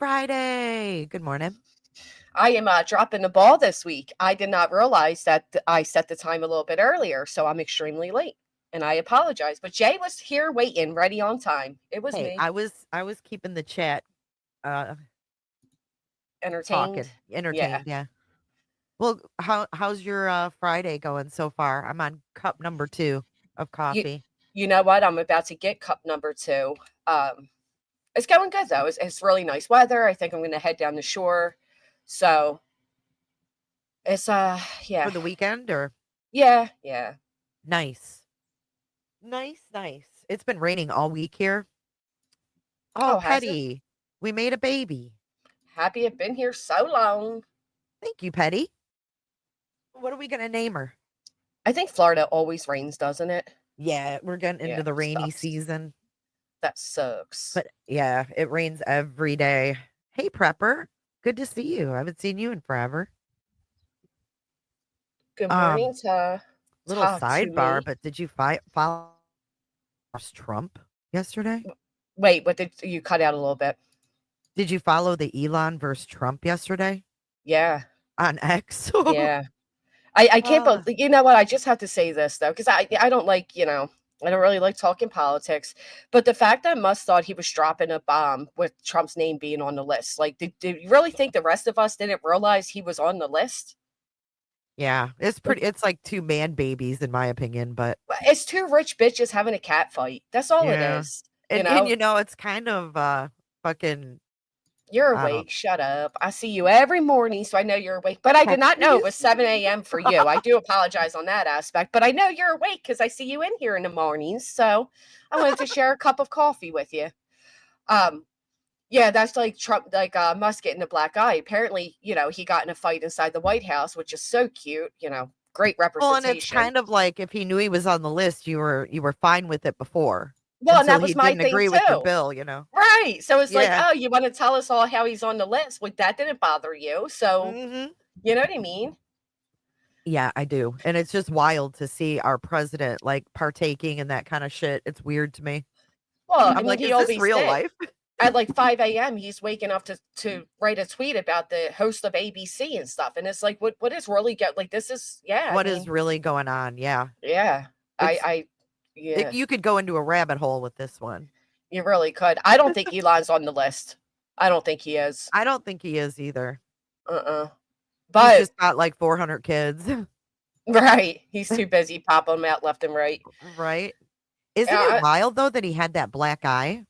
Friday. Good morning. I am dropping the ball this week. I did not realize that I set the time a little bit earlier, so I'm extremely late, and I apologize. But Jay was here waiting, ready on time. It was Hey, me, I was keeping the chat uh entertained. talking, Yeah, entertained, yeah. Well, how's your Friday going so far? I'm on cup number 2 of you coffee. you know what? I'm about to get cup number two. It's going good though. It's really nice weather. I think I'm going to head down the shore. So it's For yeah, the weekend or yeah. nice. Nice, nice. It's been raining all week here. Oh, Oh, has it? Petty. We made a baby. Happy I've been here so long. Thank you, Petty. What are we going to name her? I think Florida always rains, doesn't it? Yeah, we're getting into Yeah, the rainy sucks. season. That sucks. But yeah, it rains every day. Hey, Prepper. Good to see you. I haven't seen you in forever. Good morning, Um, to little talk to sidebar, me. but did you follow Trump yesterday? Wait, what did you cut out a little bit? Did you follow the Elon versus Trump yesterday Yeah, on X? yeah. I can't believe, Ah, you know what? I just have to say this though, because I don't like, I don't really like talking politics. But the fact that Musk thought he was dropping a bomb with Trump's name being on the list, like, did you really think the rest of us didn't realize he was on the list? yeah, it's Like, pretty. It's like two man babies, in my opinion. But it's two rich bitches having a cat fight. That's all it yeah, is. and it's kind of fucking. You're I don't awake. Shut up. I see you every morning, so I know you're awake. But I did not know it was catfish. 7 a.m. for you. I do apologize on that aspect, but I know you're awake because I see you in here in the mornings. So I wanted to share a cup of coffee with you. Um, yeah, that's like Trump, like Musk getting a black eye. Apparently, he got in a fight inside the White House, which is so cute. Great Well, and it's representation. kind of like if he knew he was on the list, you were fine with it before Well, and until that he was my didn't thing agree with your too. bill. Right. So it's like, Yeah. oh, you want to tell us all how he's on the list? Well, that didn't bother you. So, Mhm. you know what I mean? Yeah, I do. And it's just wild to see our president like partaking in that kind of shit. It's weird to me. Well, I I'm mean, like, he is this always real did. life? At like 5 a.m., he's waking up to write a tweet about the host of ABC and stuff. And it's like, what is really get like this is yeah, I What is mean, really going on? Yeah. yeah. I It's I yeah, you could go into a rabbit hole with this one. you really could. I don't think Elon's on the list. I don't think he is. I don't think he is either. Uh-uh. He's But just got like 400 kids, right, he's too busy popping them out left and right. right? Isn't it Uh, wild though that he had that black eye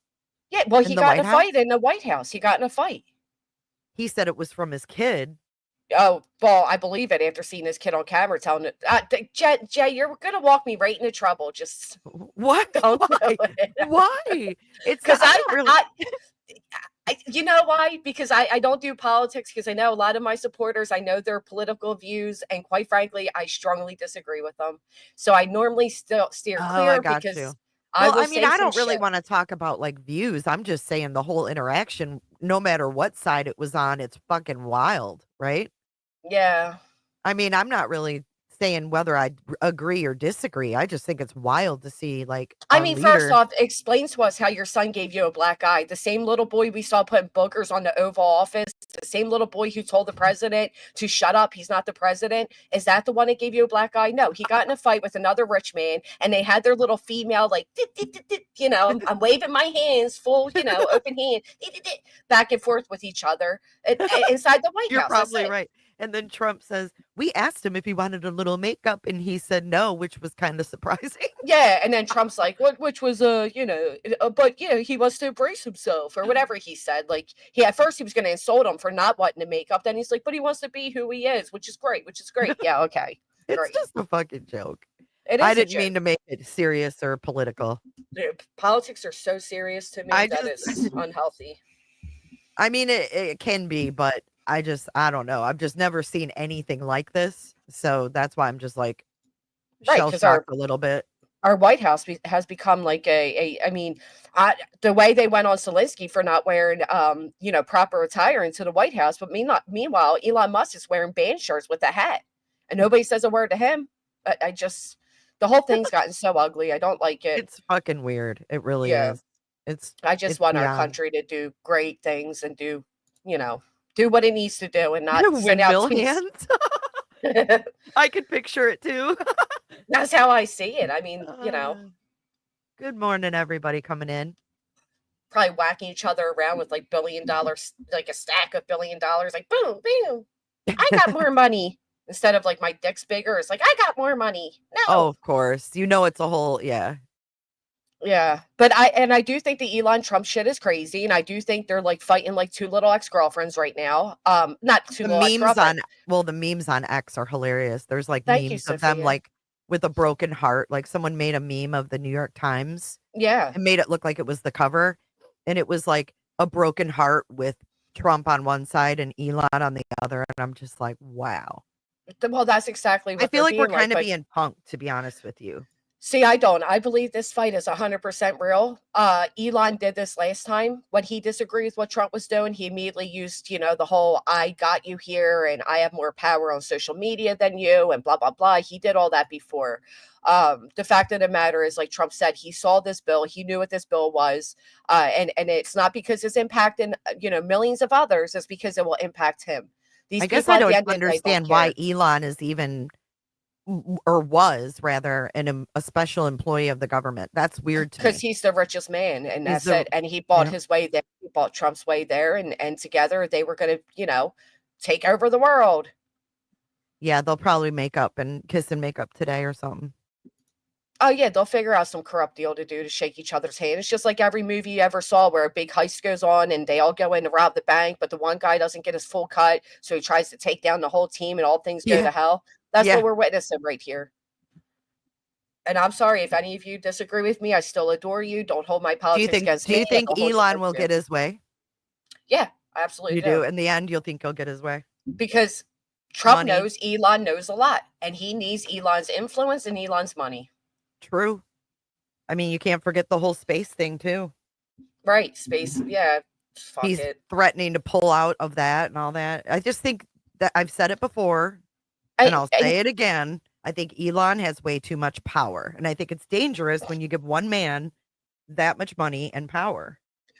yeah, well, in he the got in White a fight House? in the White House. He got in a fight. He said it was from his kid. Oh, well, I believe it after seeing his kid on camera telling it. Jay, you're going to walk me right into trouble. Just What? don't do Why? it. Why? It's Because I'm not really you know why? Because I don't do politics because I know a lot of my supporters, I know their political views, and quite frankly, I strongly disagree with them. So I normally still steer Oh, I clear got because you. I Well, will I mean, say I some don't really shit. wanna talk about, like, views. I'm just saying the whole interaction, no matter what side it was on, it's fucking wild, right? Yeah. I mean, I'm not really saying whether I agree or disagree. I just think it's wild to see, like, I our mean, first leader. off, explain to us how your son gave you a black eye. The same little boy we saw putting boogers on the Oval Office, the same little boy who told the president to shut up, he's not the president. Is that the one that gave you a black eye? No, he got in a fight with another rich man, and they had their little female, like, I'm waving my hands, full, open hand, back and forth with each other inside the White You're House. That's probably it. right. And then Trump says, "We asked him if he wanted a little makeup, and he said no," which was kinda surprising. Yeah, and then Trump's like, "What?" Which was, but he wants to embrace himself or whatever he said. Like, he at first he was going to insult him for not wanting to make up. Then he's like, "But he wants to be who he is, which is great. Which is great." Yeah, okay, It's great. just a fucking joke. It I is a didn't joke. mean to make it serious or political. Politics are so serious to me I that just is unhealthy. I mean, it can be, but I don't know. I've just never seen anything like this, so that's why I'm just, like, Right, shell because our shocked a little bit. our White House has become like I mean, the way they went on Zelensky for not wearing proper attire into the White House, but meanwhile Elon Musk is wearing band shirts with a hat, and nobody says a word to him. I just the whole thing's gotten so ugly. I don't like it. It's fucking weird. It really Yeah, is. It's I just it's want our beyond. country to do great things and do do what it needs to do and not send out Windmill tweets. hands. I could picture it too. That's how I see it. I mean, Good morning, everybody coming in. probably whacking each other around with like $1 billion, like a stack of $1 billion, like boom, boom. I got more money instead of like my dick's bigger. It's like I got more money. Oh, No. of course. It's a whole Yeah. But I do think the Elon Trump shit is crazy. And I do think they're like fighting like two little ex-girlfriends right now. Not two little ex-girlfriends. The memes on X are hilarious. There's like Thank you, memes of them Sophia. like with a broken heart. Like someone made a meme of the New York Times Yeah. and made it look like it was the cover. And it was like a broken heart with Trump on one side and Elon on the other. And I'm just like, wow. Well, that's exactly what I feel like we're being kind of but being punked, to be honest with you. see, I don't. I believe this fight is 100% real. Elon did this last time when he disagreed with what Trump was doing. He immediately used, the whole "I got you here" and "I have more power on social media than you" and blah blah blah. He did all that before. The fact of the matter is, like Trump said, he saw this bill. He knew what this bill was, and it's not because it's impacting millions of others. It's because it will impact him. These I guess people I at the don't end of the day don't understand why care. Elon is even or was rather a special employee of the government. That's weird to Because me. he's the richest man, and He's that's the it. And he bought yeah. his way there. He bought Trump's way there, and together they were going to, take over the world. Yeah, they'll probably make up and kiss and make up today or something. Oh yeah, they'll figure out some corrupt deal to do to shake each other's hand. It's just like every movie you ever saw where a big heist goes on and they all go in to rob the bank, but the one guy doesn't get his full cut, so he tries to take down the whole team and all things go to hell. That's Yeah. what we're witnessing right here. And I'm sorry if any of you disagree with me. I still adore you. Don't hold my politics against me. Do you think Don't hold Elon yours will against get his way? Yeah, I absolutely You do. In the end, you'll think he'll get his way. because Trump Money. knows Elon knows a lot, and he needs Elon's influence and Elon's money. True. I mean, you can't forget the whole space thing too. Right, space. Yeah, fuck He's it. threatening to pull out of that and all that. I just think that I've said it before, and I'll say it again. I think Elon has way too much power, and I think it's dangerous when you give one man that much money and power.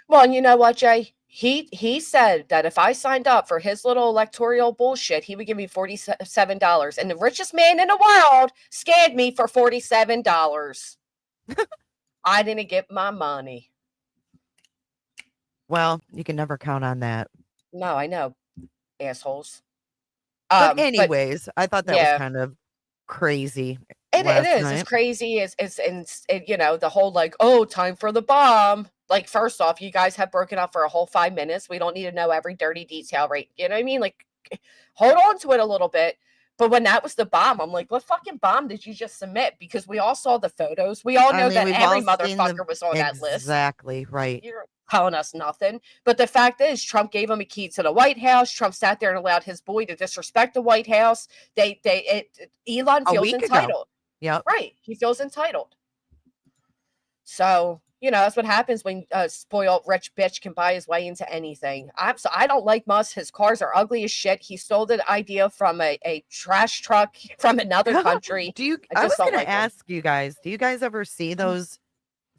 Well, and you know what, Jay? He said that if I signed up for his little electoral bullshit, he would give me $47. And the richest man in the world scammed me for $47. I didn't get my money. Well, you can never count on that. No, I know, assholes. But anyways, I thought that was kind of crazy. It is. It's crazy. It's the whole like, oh, time for the bomb. Like, first off, you guys have broken up for a whole 5 minutes. We don't need to know every dirty detail, right? You know what I mean? Like, hold on to it a little bit. But when that was the bomb, I'm like, what fucking bomb did you just submit? Because we all saw the photos. We all know that every motherfucker was on that list. Exactly, right. You're telling us nothing. But the fact is, Trump gave him a key to the White House. Trump sat there and allowed his boy to disrespect the White House. Elon feels entitled. Yeah. Right. He feels entitled. So, that's what happens when a spoiled rich bitch can buy his way into anything. I don't like Musk. His cars are ugly as shit. He stole the idea from a trash truck from another country. I was going to ask you guys, do you guys ever see those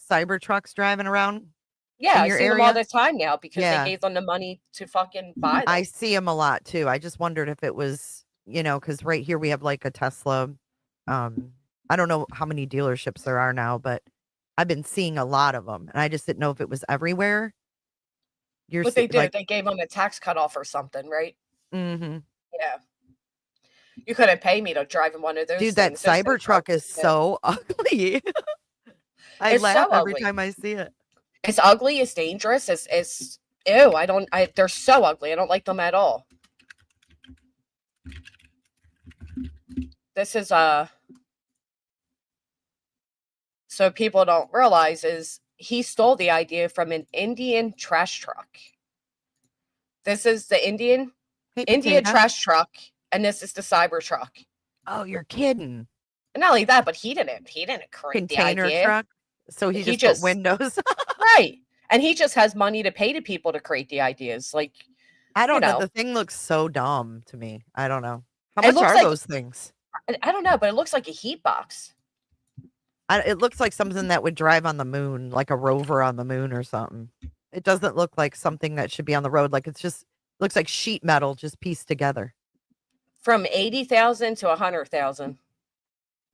cyber trucks driving around? Yeah, I see them all the time now because they gave them the money to fucking buy them. I see them a lot too. I just wondered if it was, because right here we have like a Tesla. I don't know how many dealerships there are now, but I've been seeing a lot of them, and I just didn't know if it was everywhere. What they did, they gave them a tax cutoff or something, right? Mm-hmm. Yeah. You couldn't pay me to drive in one of those. Dude, that cyber truck is so ugly. I laugh every time I see it. It's ugly. It's dangerous. It's ew. They're so ugly. I don't like them at all. This is so people don't realize is he stole the idea from an Indian trash truck. This is the Indian trash truck, and this is the cyber truck. Oh, you're kidding. And not only that, but he didn't create container the idea. Truck. So he just put windows. Right. And he just has money to pay to people to create the ideas. Like, I don't know. The thing looks so dumb to me. I don't know. How much are those things? I don't know, but it looks like a heat box. It looks like something that would drive on the moon, like a rover on the moon or something. It doesn't look like something that should be on the road. Like it's just Looks like sheet metal just pieced together. From 80,000 to 100,000.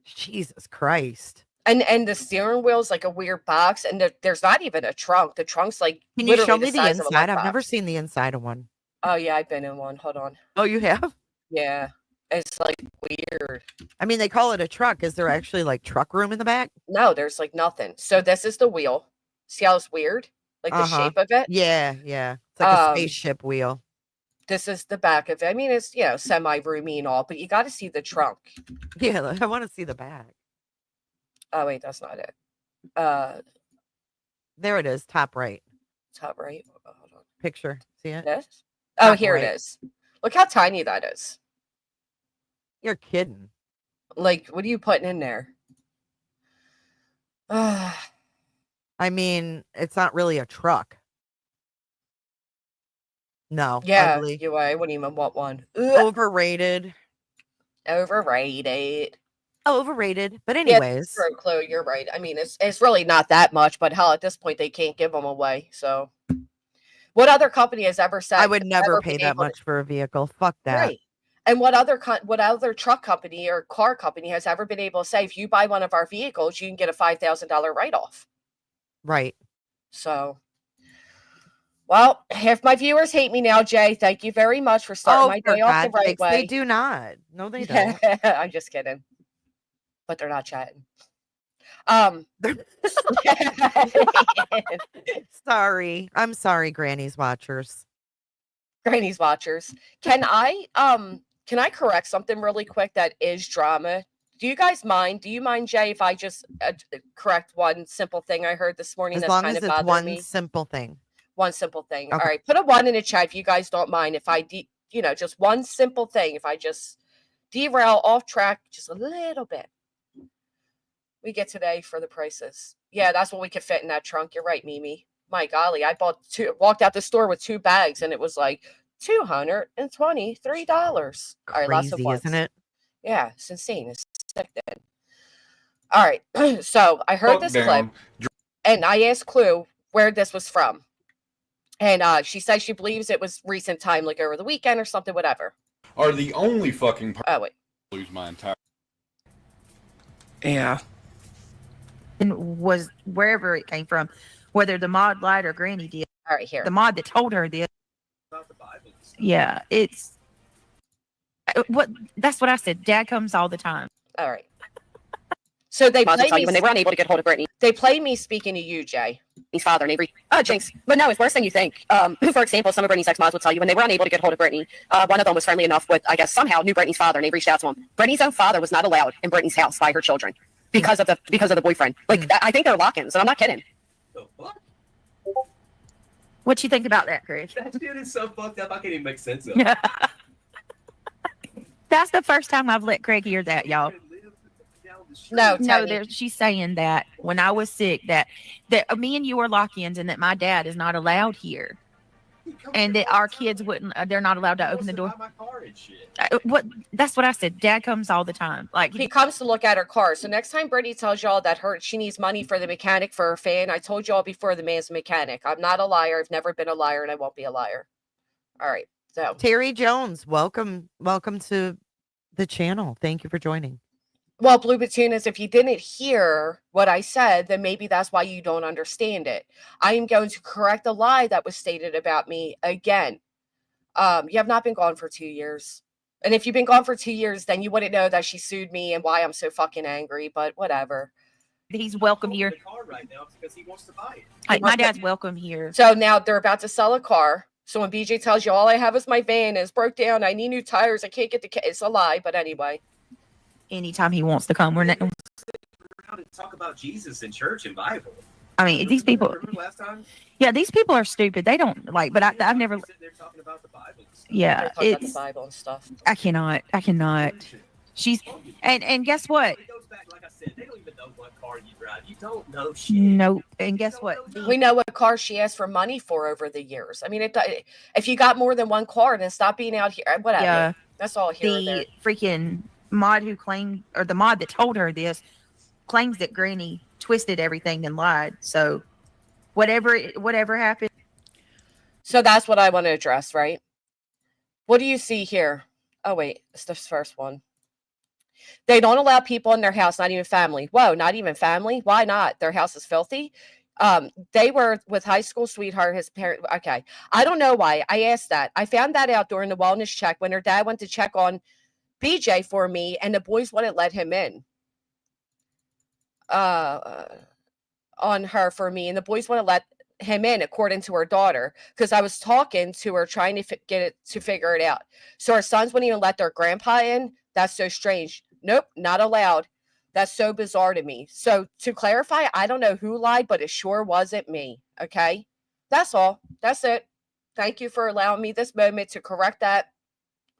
Jesus Christ. And the steering wheel's like a weird box, and there's not even a trunk. The trunk's like Can you show literally me the inside? I've never seen the inside of one. Oh yeah, I've been in one. Hold on. Oh, you have? Yeah. It's like weird. I mean, they call it a truck. Is there actually like truck room in the back? No, there's like nothing. So this is the wheel. See how it's weird? Like the shape of it? Yeah, yeah. It's like a spaceship wheel. This is the back of it. I mean, it's, you know, semi-roomy and all, but you got to see the trunk. Yeah, I want to see the back. Oh, wait, that's not it. There it is, top right. Top right. Hold on. Picture. See it? This? Oh, here it is. Look how tiny that is. You're kidding. Like, what are you putting in there? I mean, it's not really a truck. No. Yeah, ugly. I wouldn't even want one. Overrated. Overrated. But anyways. Yeah, Chloe, you're right. I mean, it's really not that much, but hell, at this point, they can't give them away. So, what other company has ever said? I would never pay that much for a vehicle. Fuck that. Right. And what other truck company or car company has ever been able to say, if you buy one of our vehicles, you can get a $5,000 write-off? Right. So, well, if my viewers hate me now, Jay, thank you very much for starting my day off the right way. They do not. No, they don't. I'm just kidding. But they're not chatting. Sorry. I'm sorry, Granny's watchers. Granny's watchers. Can I correct something really quick that is drama? Do you guys mind? Do you mind, Jay, if I just correct one simple thing I heard this morning? As long as it's one simple thing. One simple thing. Okay. All right. Put a 1 in the chat if you guys don't mind. If I, just one simple thing. If I just derail off track just a little bit. We get today for the prices. Yeah, that's what we could fit in that trunk. You're right, Mimi. My golly, I walked out the store with 2 bags and it was like $223. All right, lots of ones. Isn't it? Yeah, it's insane. It's sick then. All right, so I heard this clip and I asked Clue where this was from. And she says she believes it was recent time, like over the weekend or something, whatever. Are the only fucking oh, wait. Lose my entire. Yeah. And was wherever it came from, whether the mod lied or Granny did. All right, here. The mod that told her this. Yeah, it's that's what I said. Dad comes all the time. All right. So they play me when they were unable to get hold of Brittany. They play me speaking to you, Jay. His father and Avery. Oh, Jinx. But no, it's worse than you think. For example, some of Brittany's ex-mods would tell you when they were unable to get hold of Brittany, one of them was friendly enough with, I guess, somehow knew Brittany's father and they reached out to him. Brittany's own father was not allowed in Brittany's house by her children because of the boyfriend. Like, I think they're lock-ins, and I'm not kidding. What you think about that, Chris? That dude is so fucked up. I can't even make sense of it. That's the first time I've let Craig hear that, y'all. No, she's saying that when I was sick, that me and you are lock-ins, and that my dad is not allowed here, and that our kids they're not allowed to open the door. That's what I said. Dad comes all the time. Like, he comes to look at her car. So next time Brittany tells y'all that she needs money for the mechanic for her fan, I told y'all before, the man's a mechanic. I'm not a liar. I've never been a liar, and I won't be a liar. All right. So Terry Jones, welcome to the channel. Thank you for joining. Well, Blue Petunas, if you didn't hear what I said, then maybe that's why you don't understand it. I am going to correct a lie that was stated about me again. You have not been gone for 2 years. And if you've been gone for 2 years, then you wouldn't know that she sued me and why I'm so fucking angry, but whatever. He's welcome here. The car right now because he wants to buy it. Like, my dad's welcome here. So now they're about to sell a car. So when BJ tells you all I have is my van, it's broke down, I need new tires, I can't get it's a lie, but anyway. Anytime he wants to come, we're not. To talk about Jesus in church and Bible. I mean, these people. Remember last time? Yeah, these people are stupid. They don't like. But I've never. They're talking about the Bible. Yeah, it's about the Bible and stuff. I cannot. She's and guess what? It goes back, like I said, they don't even know what car you drive. You don't know shit. Nope. And guess what? We know what car she asked for money for over the years. I mean, if you got more than one car, then stop being out here. Whatever. Yeah, that's all here. The freaking mod who claimed, or the mod that told her this, claims that Granny twisted everything and lied. So whatever happened. So that's what I want to address, right? What do you see here? Oh, wait. It's the first one. They don't allow people in their house, not even family. Whoa, not even family? Why not? Their house is filthy. They were with high school sweetheart, his parent. Okay. I don't know why. I asked that. I found that out during the wellness check when her dad went to check on BJ for me, and the boys wouldn't let him in. On her for me, and the boys wouldn't let him in, according to her daughter, because I was talking to her, trying to get it to figure it out. So her sons wouldn't even let their grandpa in. That's so strange. Nope, not allowed. That's so bizarre to me. So to clarify, I don't know who lied, but it sure wasn't me. Okay, that's all. That's it. Thank you for allowing me this moment to correct that.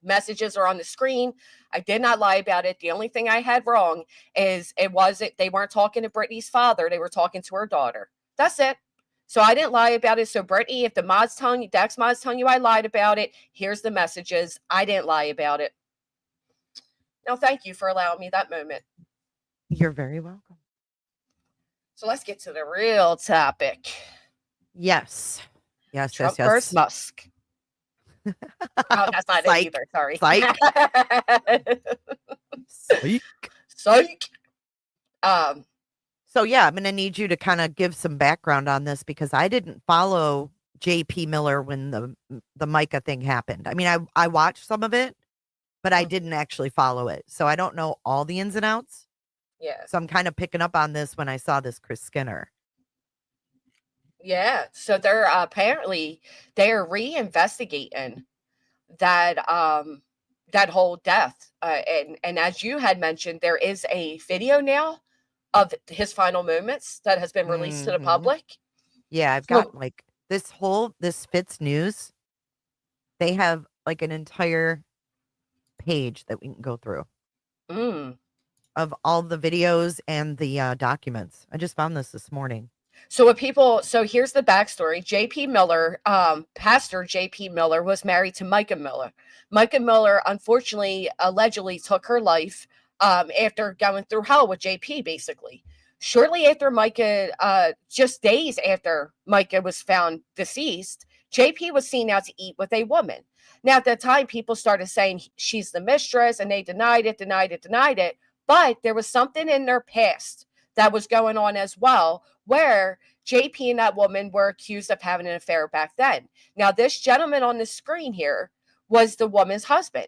Messages are on the screen. I did not lie about it. The only thing I had wrong is they weren't talking to Brittany's father. They were talking to her daughter. That's it. So I didn't lie about it. So Brittany, if the mod's telling you, Dax mod's telling you I lied about it, here's the messages. I didn't lie about it. No, thank you for allowing me that moment. You're very welcome. So let's get to the real topic. Yes. Yes, Trump yes. versus Musk. Oh, that's not it either. Sorry. Psych. Psych. So yeah, I'm going to need you to kind of give some background on this, because I didn't follow JP Miller when the Micah thing happened. I mean, I watched some of it, but I didn't actually follow it. So I don't know all the ins and outs. Yeah. So I'm kind of picking up on this when I saw this Chris Skinner. Yeah. So they're apparently they're reinvestigating that that whole death. And as you had mentioned, there is a video now of his final moments that has been released to the public. Yeah, I've got like this Fitz News. They have like an entire page that we can go through of all the videos and the documents. I just found this morning. So here's the backstory. JP Miller, Pastor JP Miller was married to Micah Miller. Micah Miller, unfortunately, allegedly took her life after going through hell with JP, basically. Shortly after Micah, just days after Micah was found deceased, JP was seen out to eat with a woman. Now, at that time, people started saying she's the mistress, and they denied it. But there was something in their past that was going on as well, where JP and that woman were accused of having an affair back then. Now, this gentleman on the screen here was the woman's husband.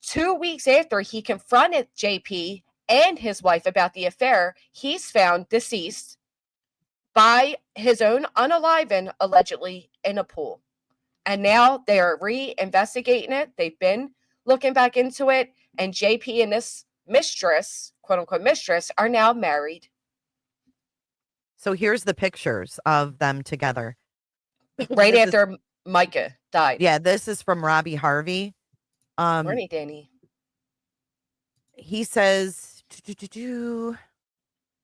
2 weeks after he confronted JP and his wife about the affair, he's found deceased by his own unaliven, allegedly, in a pool. And now they are re-investigating it. They've been looking back into it. And JP and this mistress, quote unquote mistress, are now married. So here's the pictures of them together. Right after Micah died. Yeah, this is from Robbie Harvey. Morning, Danny. He says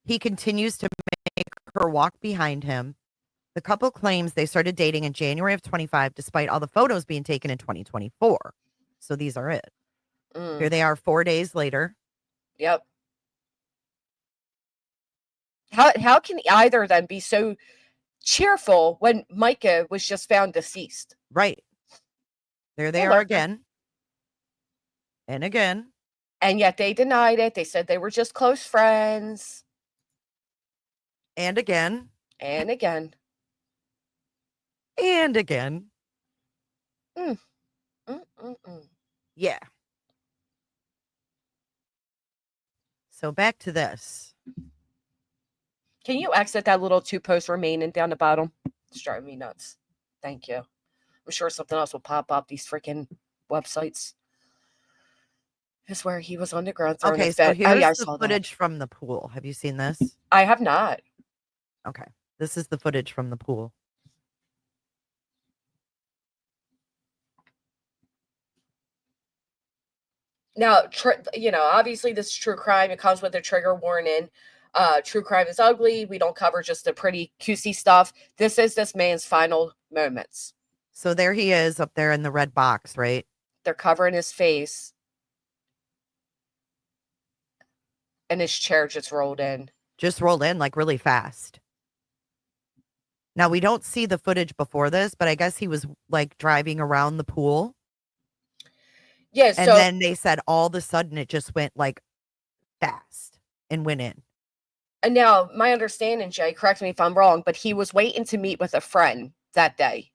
he continues to make her walk behind him. The couple claims they started dating in January of 25, despite all the photos being taken in 2024. So these are it. Here they are 4 days later. Yep. How can either of them be so cheerful when Micah was just found deceased? Right. There they are again. And again. And yet they denied it. They said they were just close friends. And again. And again. And again. Yeah. So back to this. Can you exit that little 2 posts remaining down the bottom? It's driving me nuts. Thank you. I'm sure something else will pop up. These freaking websites. Is where he was on the ground. Okay, so here's the footage from the pool. Have you seen this? I have not. Okay. This is the footage from the pool. Now, obviously this is true crime. It comes with a trigger warning. True crime is ugly. We don't cover just the pretty cutesy stuff. This is this man's final moments. So there he is up there in the red box, right? They're covering his face. And his chair just rolled in. Just rolled in like really fast. Now, we don't see the footage before this, but I guess he was like driving around the pool. Yeah. And then they said all of a sudden it just went like fast and went in. And now my understanding, Jay, correct me if I'm wrong, but he was waiting to meet with a friend that day.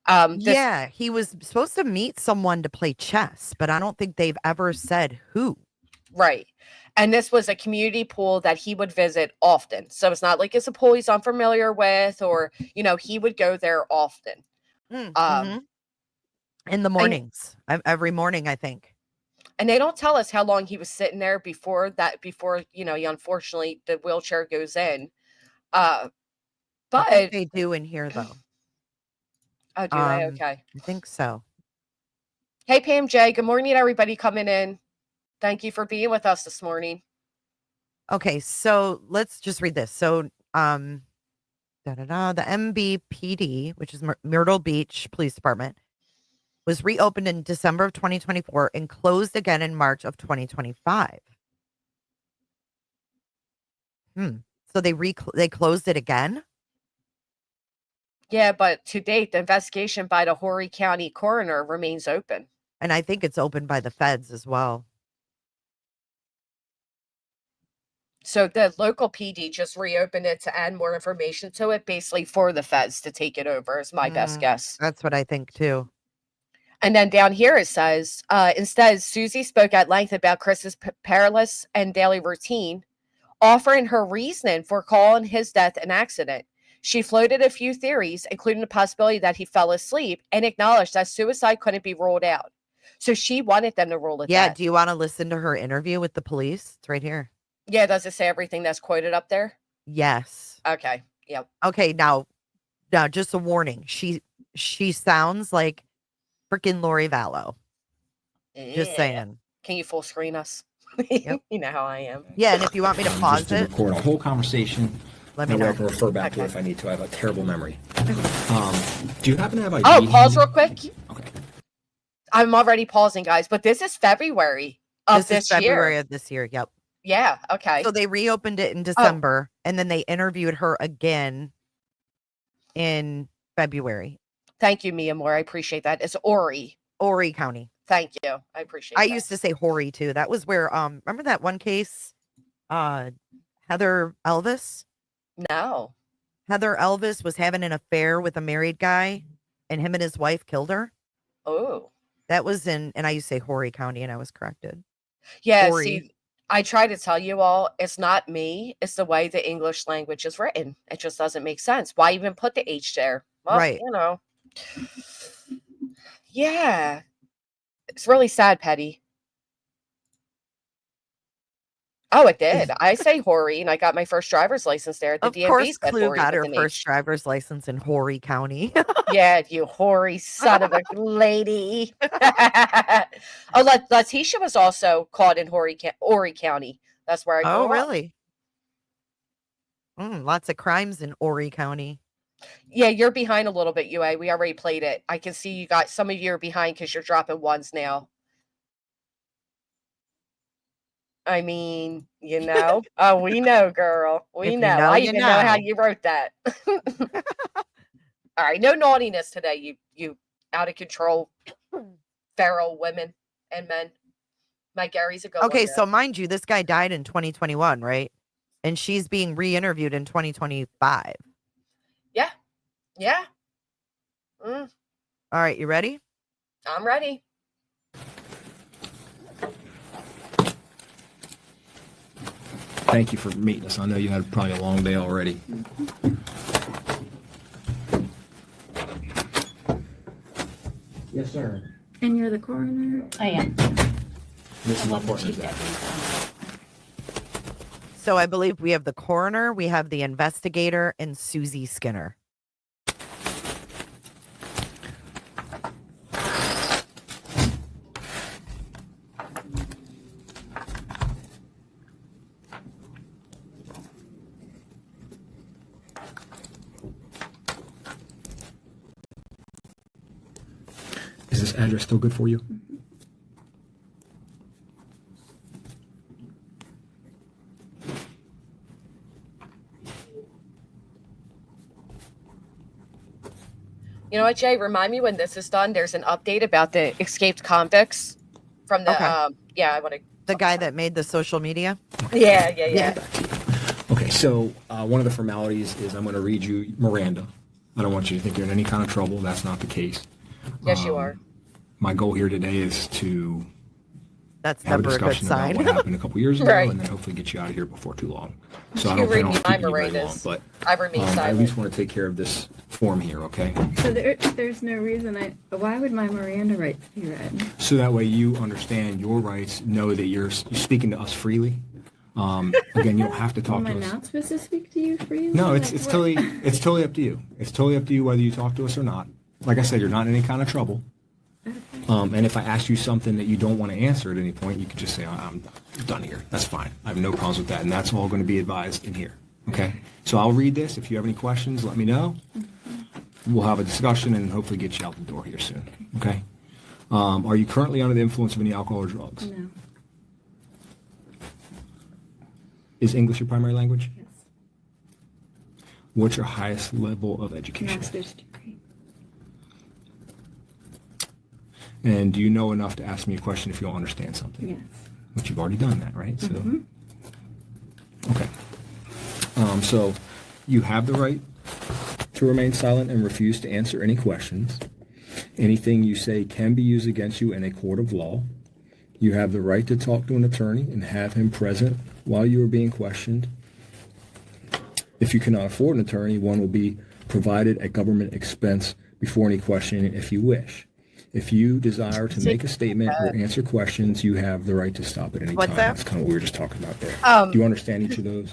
Yeah, he was supposed to meet someone to play chess, but I don't think they've ever said who. Right. And this was a community pool that he would visit often. So it's not like it's a pool he's unfamiliar with, or, he would go there often. Mm-hmm. In the mornings, every morning, I think. And they don't tell us how long he was sitting there before, he unfortunately, the wheelchair goes in. But I think they do in here, though. Oh, do they? Okay. I think so. Hey, Pam J. Good morning, everybody coming in. Thank you for being with us this morning. Okay, so let's just read this. So, the MBPD, which is Myrtle Beach Police Department, was reopened in December of 2024 and closed again in March of 2025. So they closed it again? Yeah, but to date, the investigation by the Horry County coroner remains open. And I think it's open by the feds as well. So the local PD just reopened it to add more information to it, basically for the feds to take it over, is my best guess. That's what I think too. And then down here it says, instead, Suzie spoke at length about Chris's perilous and daily routine, offering her reasoning for calling his death an accident. She floated a few theories, including the possibility that he fell asleep, and acknowledged that suicide couldn't be ruled out. So she wanted them to rule it. Yeah. Do you want to listen to her interview with the police? It's right here. Yeah. Does it say everything that's quoted up there? Yes. Okay. Yep. Okay. Now, just a warning. She sounds like freaking Lori Vallow. Yeah. Just saying. Can you full screen us? Yep. You know how I am. Yeah. And if you want me to pause to record a whole conversation. Let me know. I can refer back to it if I need to. I have a terrible memory. Do you happen to have ID? Oh, pause real quick. Okay. I'm already pausing, guys, but this is February of this year. February of this year. Yep. Yeah. Okay. So they reopened it in December, and then they interviewed her again in February. Thank you, Mia Moore. I appreciate that. It's Horry County. Thank you. I appreciate it. I used to say Horry too. That was where remember that one case? Heather Elvis? No. Heather Elvis was having an affair with a married guy, and him and his wife killed her. Oh. That was and I used to say Horry County, and I was corrected. Yeah, Horry. See, I try to tell you all, it's not me. It's the way the English language is written. It just doesn't make sense. Why even put the H there? Well, right. Yeah. It's really sad, Petty. Oh, it did. I say Horry, and I got my first driver's license there at the DMV. Of course, Clue got her first driver's license in Horry County. Yeah, you Horry son of a lady. Letitia was also caught in Horry County. That's where I grew up. Oh, really? Lots of crimes in Horry County. Yeah, you're behind a little bit, UA. We already played it. I can see you got some of you are behind because you're dropping ones now. I mean, oh, we know, girl. We know. I even know how you wrote that. All right, no naughtiness today, you out of control feral women and men. My Gary's a good Okay, so mind you, this guy died in 2021, right? And she's being re-interviewed in 2025. Yeah. Yeah. All right, you ready? I'm ready. Thank you for meeting us. I know you had probably a long day already. Yes, sir. And you're the coroner? I am. This is my partner. So I believe we have the coroner, we have the investigator, and Suzie Skinner. Is this address still good for you? You know what, Jay? Remind me when this is done. There's an update about the escaped convicts. from the Okay. yeah, I want to. The guy that made the social media? Yeah. Okay, so one of the formalities is I'm going to read you Miranda. I don't want you to think you're in any kind of trouble. That's not the case. Yes, you are. My goal here today is to That's have a never a good discussion about sign. what happened a couple years ago, Right. and then hopefully get you out of here before too long. So I You don't plan read on me my keeping you very long, Mirandas. but I remain I at silent. least want to take care of this form here, okay? So there's no reason why would my Miranda rights be read? So that way you understand your rights, know that you're speaking to us freely. Again, you don't have to talk Am I to us. not supposed to speak to you freely? No, Like, it's what? totally up to you. It's totally up to you whether you talk to us or not. Like I said, you're not in any kind of trouble. Okay. And if I ask you something that you don't want to answer at any point, you can just say, I'm done here. That's fine. I have no problems with that. And that's all going to be advised in here. Okay? So I'll read this. If you have any questions, let me know. We'll have a discussion and hopefully get you out the door here soon. Okay? Are you currently under the influence of any alcohol or drugs? No. Is English your primary language? Yes. What's your highest level of education? Master's degree. And do you know enough to ask me a question if you don't understand something? Yes. But you've already done that, right? So, Mhm. okay. So you have the right to remain silent and refuse to answer any questions. Anything you say can be used against you in a court of law. You have the right to talk to an attorney and have him present while you are being questioned. If you cannot afford an attorney, one will be provided at government expense before any questioning if you wish. If you desire to make a statement or answer questions, you have the right to stop at any What's time. that? That's kind of what we were just talking about there. Do you understand each of those?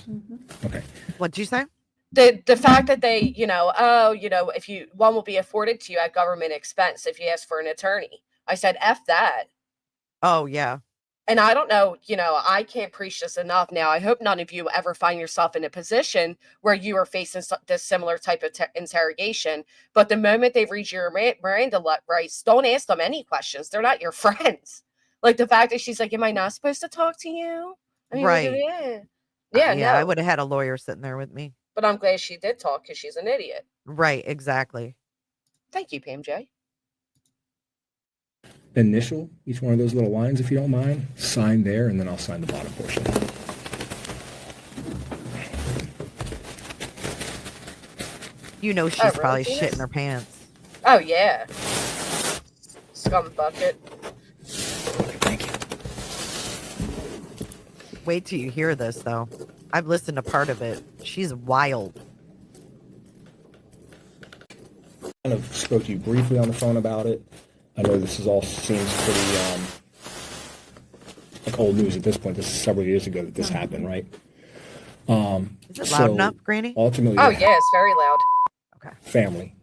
Okay. What'd you say? The fact that they, if one will be afforded to you at government expense if you ask for an attorney. I said, F that. Oh, yeah. And I don't know, I can't preach this enough now. I hope none of you ever find yourself in a position where you are facing this similar type of interrogation. But the moment they read your Miranda rights, don't ask them any questions. They're not your friends. Like the fact that she's like, am I not supposed to talk to you? I mean, Right. Yeah, Yeah, no. I would have had a lawyer sitting there with me. But I'm glad she did talk because she's an idiot. Right, exactly. Thank you, Pam J. Initial each one of those little lines, if you don't mind. Sign there, and then I'll sign the bottom portion. You know she's really, probably Venus? shitting her pants. Oh, yeah. Scum bucket. Thank you. Wait till you hear this, though. I've listened to part of it. She's wild. Kind of spoke to you briefly on the phone about it. I know this seems pretty like old news at this point. This is several years ago that this happened, right? Is it loud enough, Granny? Ultimately, Oh, the yeah, it's very loud. family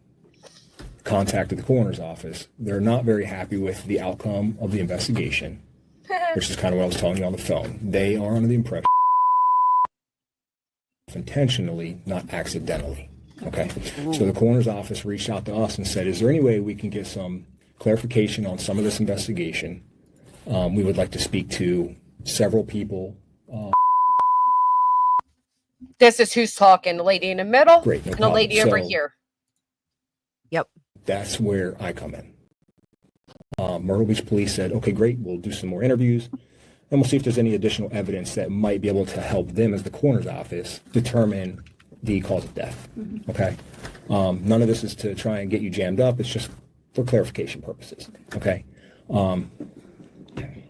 contacted the coroner's office. They're not very happy with the outcome of the investigation, which is kind of what I was telling you on the phone. They are under the impression intentionally, not accidentally. Okay. So the coroner's office reached out to us and said, is there any way we can get some clarification on some of this investigation? We would like to speak to several people. This is who's talking. The lady in the middle Great, no and the lady problem. over So- here. Yep. That's where I come in. Myrtle Beach Police said, okay, great, we'll do some more interviews, and we'll see if there's any additional evidence that might be able to help them as the coroner's office determine the cause of death. Okay? None of this is to try and get you jammed up. It's just for clarification purposes. Okay?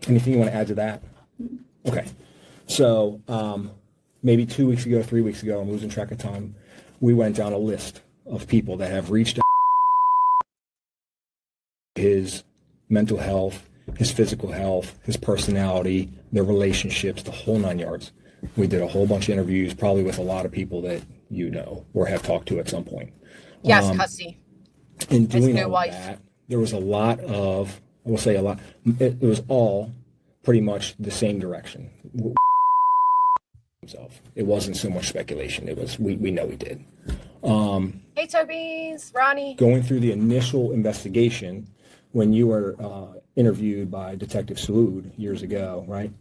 Anything you want to add to that? Okay. So maybe 2 weeks ago, 3 weeks ago, I'm losing track of time, we went down a list of people that have reached out his mental health, his physical health, his personality, their relationships, the whole 9 yards. We did a whole bunch of interviews, probably with a lot of people that you know or have talked to at some point. Yes, Cussy. In doing new all wife. that, there was a lot of, I will say a lot, it was all pretty much the same direction. Himself. It wasn't so much speculation. It was, we know he did. Hey, Tobies, Ronnie. Going through the initial investigation, when you were interviewed by Detective Salud years ago, right?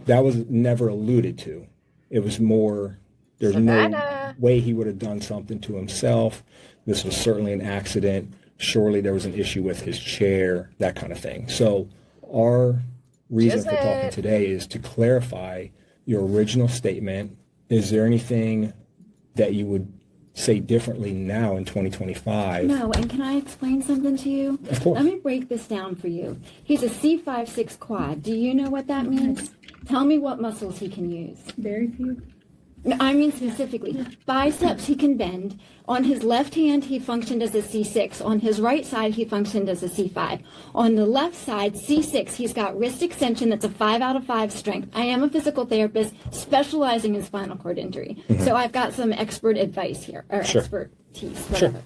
That was never alluded to. It was more, there's Savannah. no way he would have done something to himself. This was certainly an accident. Surely there was an issue with his chair, that kind of thing. So our reason Is for talking it? today is to clarify your original statement. Is there anything that you would say differently now in 2025? No, and can I explain something to you? Of course. Let me break this down for you. He's a C5-6 quad. Do you know what that means? Tell me what muscles he can use. Very few. No, I mean specifically. Biceps he can bend. On his left hand, he functioned as a C6. On his right side, he functioned as a C5. On the left side, C6, he's got wrist extension that's a 5 out of 5 strength. I am a physical therapist specializing in spinal cord injury. So I've got some expert advice here, or expertise, whatever.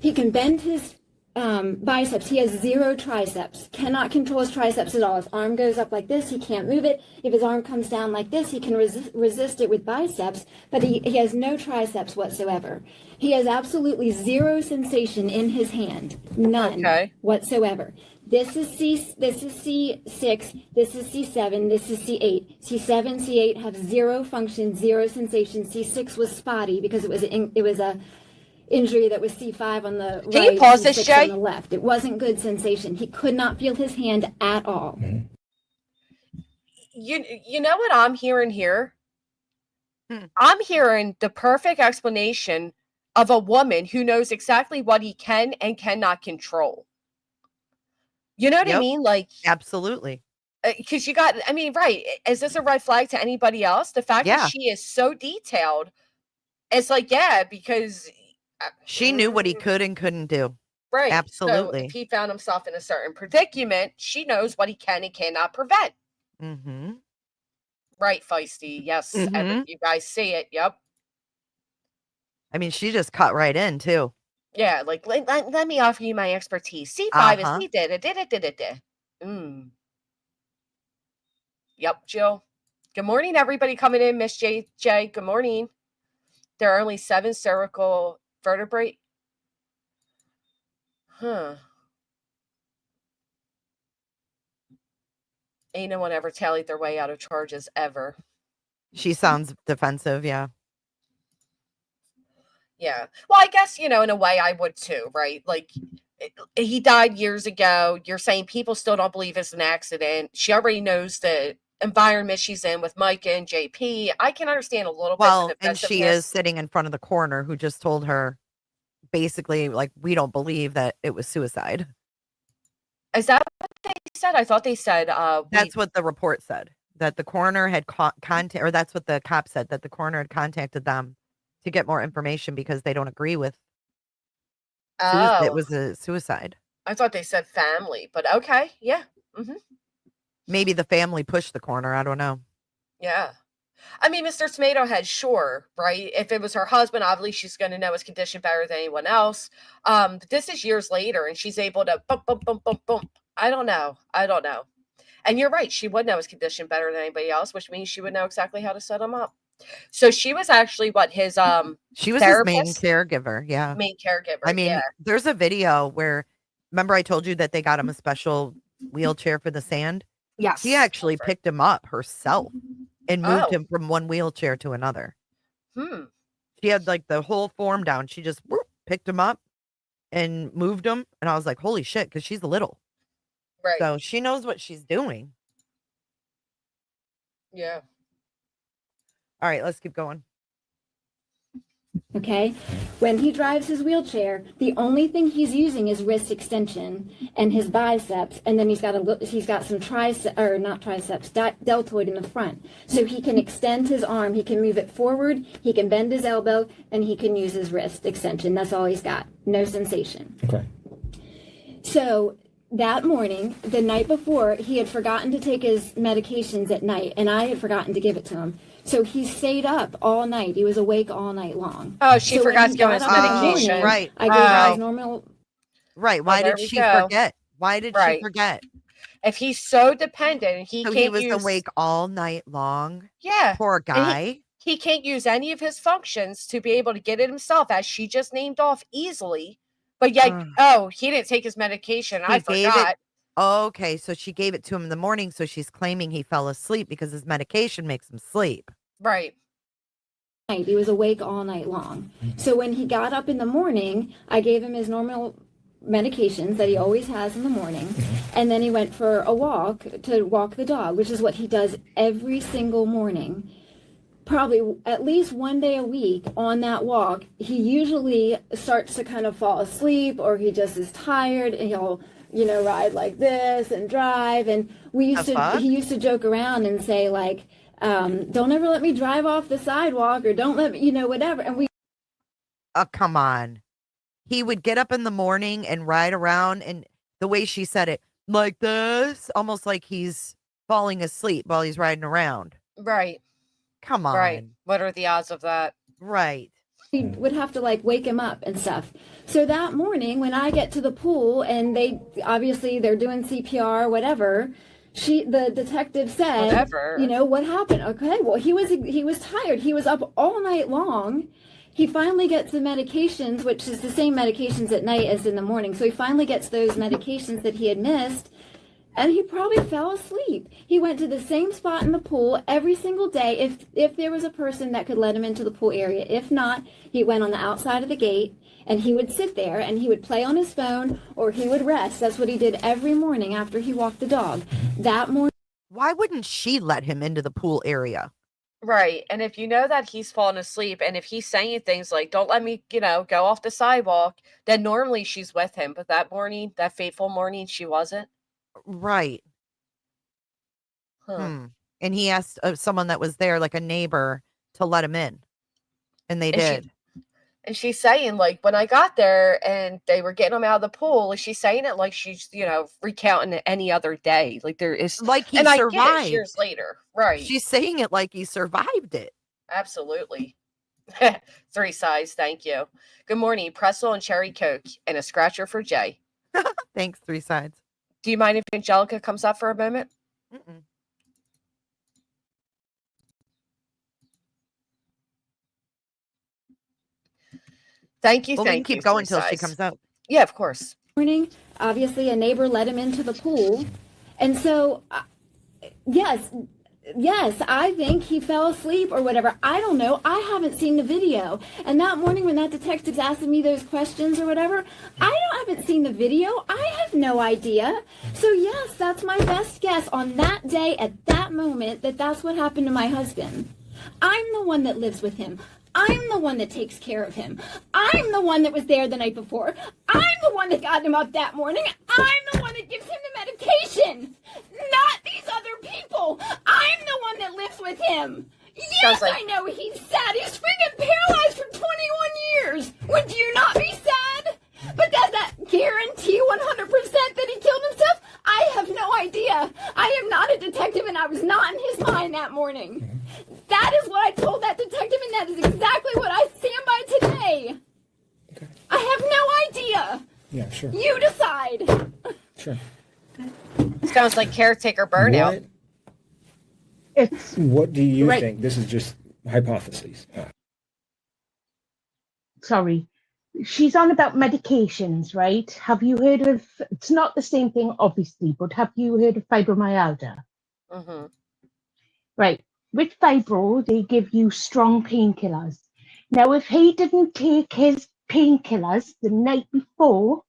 He can bend his biceps. He has 0 triceps, cannot control his triceps at all. His arm goes up like this, he can't move it. If his arm comes down like this, he can resist it with biceps, but he has no triceps whatsoever. He has absolutely 0 sensation in his hand, none whatsoever. This is C6, this is C7, this is C8. C7, C8 have 0 function, 0 sensation. C6 was spotty because it was a injury that was C5 on the right, Can you pause this, C6 Jay? on the left. It wasn't good sensation. He could not feel his hand at all. You know what I'm hearing here? I'm hearing the perfect explanation of a woman who knows exactly what he can and cannot control. You know what I mean? Like, absolutely. Because right. Is this a red flag to anybody else? The fact that she is so detailed, it's like, because she knew what he could and couldn't do. Right. Absolutely. So if he found himself in a certain predicament, she knows what he can and cannot prevent. Mm-hmm. Right, Feisty. Yes. You guys see it. Yep. I mean, she just cut right in, too. Yeah, like, let me offer you my expertise. C5 is he did it. Yep, Jill. Good morning, everybody coming in. Miss J. Good morning. There are only 7 cervical vertebrae. Ain't no one ever tallied their way out of charges ever. She sounds defensive, yeah. Yeah. Well, I guess, in a way I would too, right? Like, he died years ago. You're saying people still don't believe it's an accident. She already knows the environment she's in with Micah and JP. I can understand a little bit. Well, and she is sitting in front of the coroner who just told her basically, like, we don't believe that it was suicide. Is that what they said? I thought they said that's what the report said, that the coroner had contact, or that's what the cop said, that the coroner had contacted them to get more information because they don't agree with it was a suicide. I thought they said family, but okay. Yeah. Maybe the family pushed the coroner. I don't know. Yeah. I mean, Mr. Tomato Head, sure, right? If it was her husband, obviously she's going to know his condition better than anyone else. But this is years later, and she's able to boom, boom, boom, boom, boom. I don't know. And you're right. She would know his condition better than anybody else, which means she would know exactly how to set him up. So she was actually his she was therapist? His main caregiver. Yeah. Main caregiver. I mean, there's a video where, remember I told you that they got him a special wheelchair for the sand? Yes. She actually picked him up herself and moved him from one wheelchair to another. She had like the whole form down. She just picked him up and moved him. And I was like, holy shit, because she's little. Right. So she knows what she's doing. Yeah. All right, let's keep going. Okay. When he drives his wheelchair, the only thing he's using is wrist extension and his biceps, and then he's got some deltoid in the front, so he can extend his arm, he can move it forward, he can bend his elbow, and he can use his wrist extension. That's all he's got. No sensation. Okay. So that morning, the night before, he had forgotten to take his medications at night, and I had forgotten to give it to him. So he stayed up all night. He was awake all night long. Oh, she forgot to give his medication. Morning, right. I gave him his normal. Right. Why did she forget? Why did she forget? If he's so dependent, he was awake all night long. Yeah. Poor guy. He can't use any of his functions to be able to get it himself, as she just named off easily. But yet, he didn't take his medication. I forgot. Okay, so she gave it to him in the morning, so she's claiming he fell asleep because his medication makes him sleep. Right. He was awake all night long. So when he got up in the morning, I gave him his normal medications that he always has in the morning, and then he went for a walk to walk the dog, which is what he does every single morning. Probably at least one day a week on that walk, he usually starts to kind of fall asleep, or he just is tired, and he'll, ride like this and drive. And he used to joke around and say, like, don't ever let me drive off the sidewalk, or don't let me, whatever. And we. Oh, come on. He would get up in the morning and ride around, and the way she said it, like this, almost like he's falling asleep while he's riding around. Right. Come on. Right. What are the odds of that? Right. We would have to like wake him up and stuff. So that morning when I get to the pool and they're doing CPR, whatever, the detective said, whatever. What happened? Okay, well, he was tired. He was up all night long. He finally gets the medications, which is the same medications at night as in the morning. So he finally gets those medications that he had missed, and he probably fell asleep. He went to the same spot in the pool every single day if there was a person that could let him into the pool area. If not, he went on the outside of the gate, and he would sit there and he would play on his phone, or he would rest. That's what he did every morning after he walked the dog. That morning. Why wouldn't she let him into the pool area? Right. And if you know that he's fallen asleep, and if he's saying things like, don't let me, go off the sidewalk, then normally she's with him. But that morning, that fateful morning, she wasn't. Right. Huh. And he asked someone that was there, like a neighbor, to let him in. And they did. And she's saying, like, when I got there and they were getting him out of the pool, she's saying it like she's, recounting it any other day. Like there is, like he and survived. I get it years later. Right. She's saying it like he survived it. Absolutely. 3 sides. Thank you. Good morning. Pretzel and cherry Coke and a scratcher for Jay. Thanks, 3 sides. Do you mind if Angelica comes up for a moment? Mm-mm. Thank you. Well, we can keep going until she comes out. Yeah, of course. Morning, obviously a neighbor let him into the pool. And so, yes, I think he fell asleep or whatever. I don't know. I haven't seen the video. And that morning when that detective's asking me those questions or whatever, I haven't seen the video. I have no idea. So yes, that's my best guess on that day at that moment that's what happened to my husband. I'm the one that lives with him. I'm the one that takes care of him. I'm the one that was there the night before. I'm the one that got him up that morning. I'm the one that gives him the medication. Not these other people. I'm the one that lives with him. Yes, I know he's sad. He's freaking paralyzed for 21 years. Would you not be sad? But does that guarantee 100% that he killed himself? I have no idea. I am not a detective, and I was not in his mind that morning. That is what I told that detective, and that is exactly what I stand by today. Okay. I have no idea. Yeah, sure. You decide. Sure. Sounds like caretaker burnout. What do you think? This is just hypotheses. Sorry. She's on about medications, right? Have you heard of, it's not the same thing, obviously, but have you heard of fibromyalgia? Mm-hmm. Right. With fibro, they give you strong painkillers. Now, if he didn't take his painkillers the night before,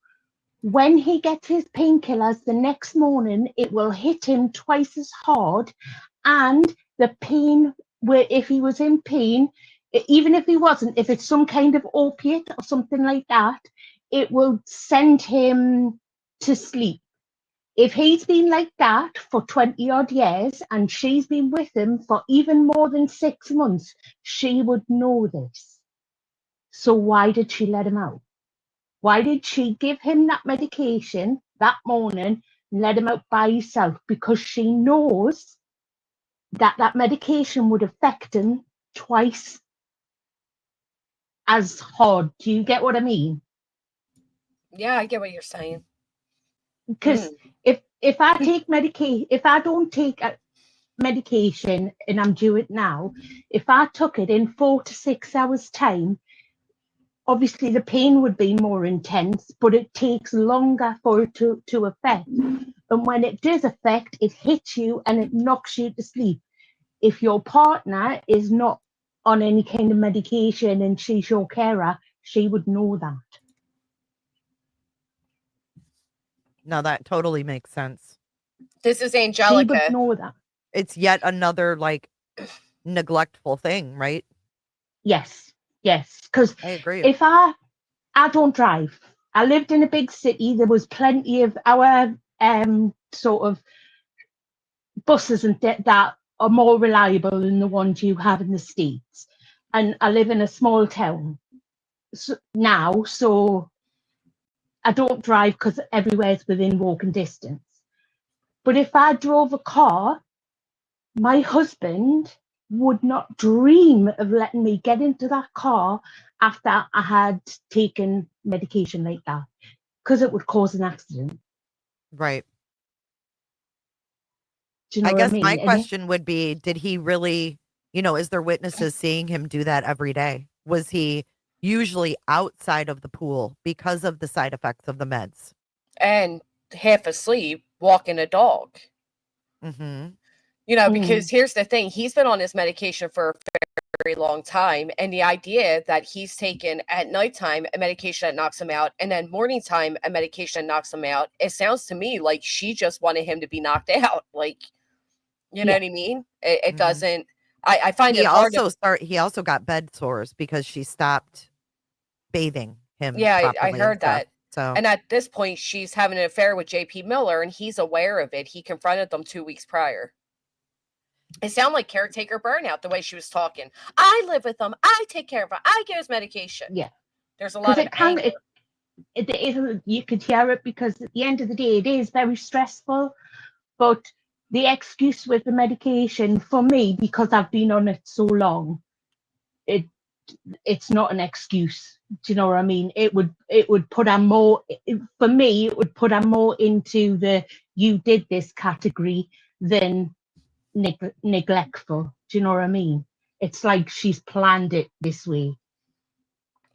when he gets his painkillers the next morning, it will hit him twice as hard. And the pain, if he was in pain, even if he wasn't, if it's some kind of opiate or something like that, it will send him to sleep. If he's been like that for 20 odd years and she's been with him for even more than 6 months, she would know this. So why did she let him out? Why did she give him that medication that morning and let him out by himself? Because she knows that medication would affect him twice as hard. Do you get what I mean? Yeah, I get what you're saying. Because if I take medication, if I don't take medication and I'm due it now, if I took it in 4 to 6 hours time, obviously the pain would be more intense, but it takes longer for it to affect. And when it does affect, it hits you and it knocks you to sleep. If your partner is not on any kind of medication and she's your carer, she would know that. No, that totally makes sense. This is She Angelica. would know that. It's yet another like neglectful thing, right? Yes, yes. Because I agree. if I don't drive. I lived in a big city. There was plenty of our sort of buses and that are more reliable than the ones you have in the States. And I live in a small town now, so I don't drive because everywhere's within walking distance. But if I drove a car, my husband would not dream of letting me get into that car after I had taken medication like that, because it would cause an accident. Right. Do you know I what guess I mean? my question would be, did he really, is there witnesses seeing him do that every day? Was he usually outside of the pool because of the side effects of the meds? And half asleep, walking a dog. Mm-hmm. Because here's the thing. He's been on his medication for a very long time. And the idea that he's taken at nighttime a medication that knocks him out, and then morning time a medication that knocks him out, it sounds to me like she just wanted him to be knocked out. Like, you know what I mean? It doesn't. I find it hard. He also got bed sores because she stopped bathing him. Yeah, I heard that. So, and at this point, she's having an affair with JP Miller, and he's aware of it. He confronted them 2 weeks prior. It sounded like caretaker burnout the way she was talking. I live with him. I take care of him. I give his medication. Yeah. There's a lot of anger. You could hear it, because at the end of the day, it is very stressful. But the excuse with the medication, for me, because I've been on it so long, it's not an excuse. Do you know what I mean? It would put her more, for me, it would put her more into the you did this category than neglectful. Do you know what I mean? It's like she's planned it this way.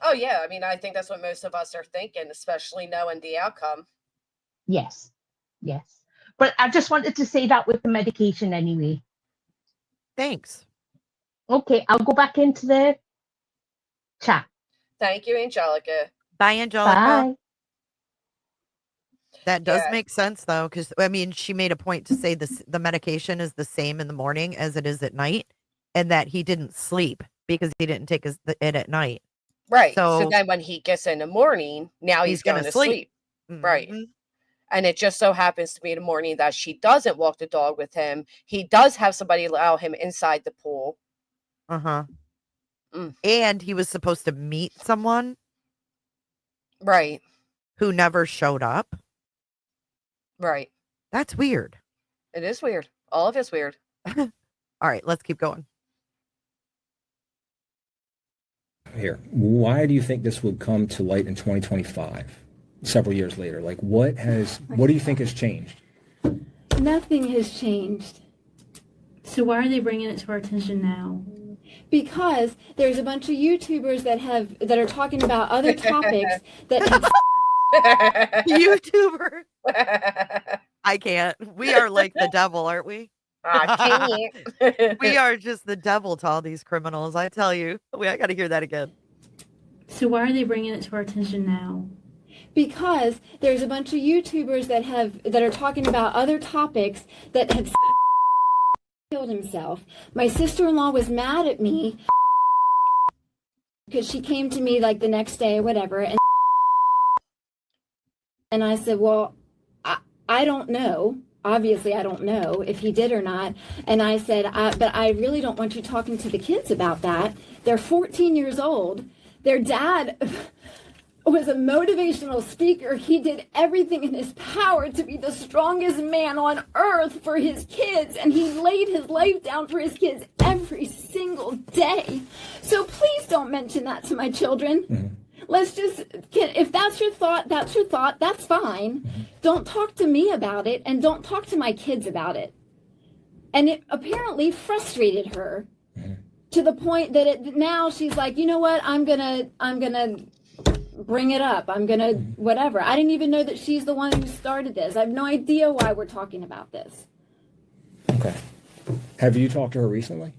Oh yeah, I mean, I think that's what most of us are thinking, especially knowing the outcome. Yes. But I just wanted to say that with the medication anyway. Thanks. Okay, I'll go back into the chat. Thank you, Angelica. Bye, Angelica. Bye. That does make sense, though, because, I mean, she made a point to say the medication is the same in the morning as it is at night, and that he didn't sleep because he didn't take it at night. Right. So then when he gets in the morning, now he's going to sleep. Mm-hmm. Right. And it just so happens to be the morning that she doesn't walk the dog with him. He does have somebody allow him inside the pool. Uh-huh. And he was supposed to meet someone. Right. Who never showed up. Right. That's weird. It is weird. All of it's weird. All right, let's keep going. Here, why do you think this would come to light in 2025, several years later? Like, what do you think has changed? Nothing has changed. So why are they bringing it to our attention now? Because there's a bunch of YouTubers that are talking about other topics that have YouTuber. I can't. We are like the devil, aren't we? I can't. We are just the devil to all these criminals. I tell you. I got to hear that again. So why are they bringing it to our attention now? Because there's a bunch of YouTubers that are talking about other topics that have killed himself. My sister-in-law was mad at me because she came to me like the next day or whatever, and I said, well, I don't know. Obviously, I don't know if he did or not. And I said, but I really don't want you talking to the kids about that. They're 14 years old. Their dad was a motivational speaker. He did everything in his power to be the strongest man on earth for his kids. And he laid his life down for his kids every single day. So please don't mention that to my children. Mm-hmm. Let's just, if that's your thought, that's your thought. That's fine. Mm-hmm. Don't talk to me about it, and don't talk to my kids about it. And it apparently frustrated her to the point that now she's like, you know what? I'm gonna bring it up. I'm gonna whatever. I didn't even know that she's the one who started this. I have no idea why we're talking about this. Okay. Have you talked to her recently?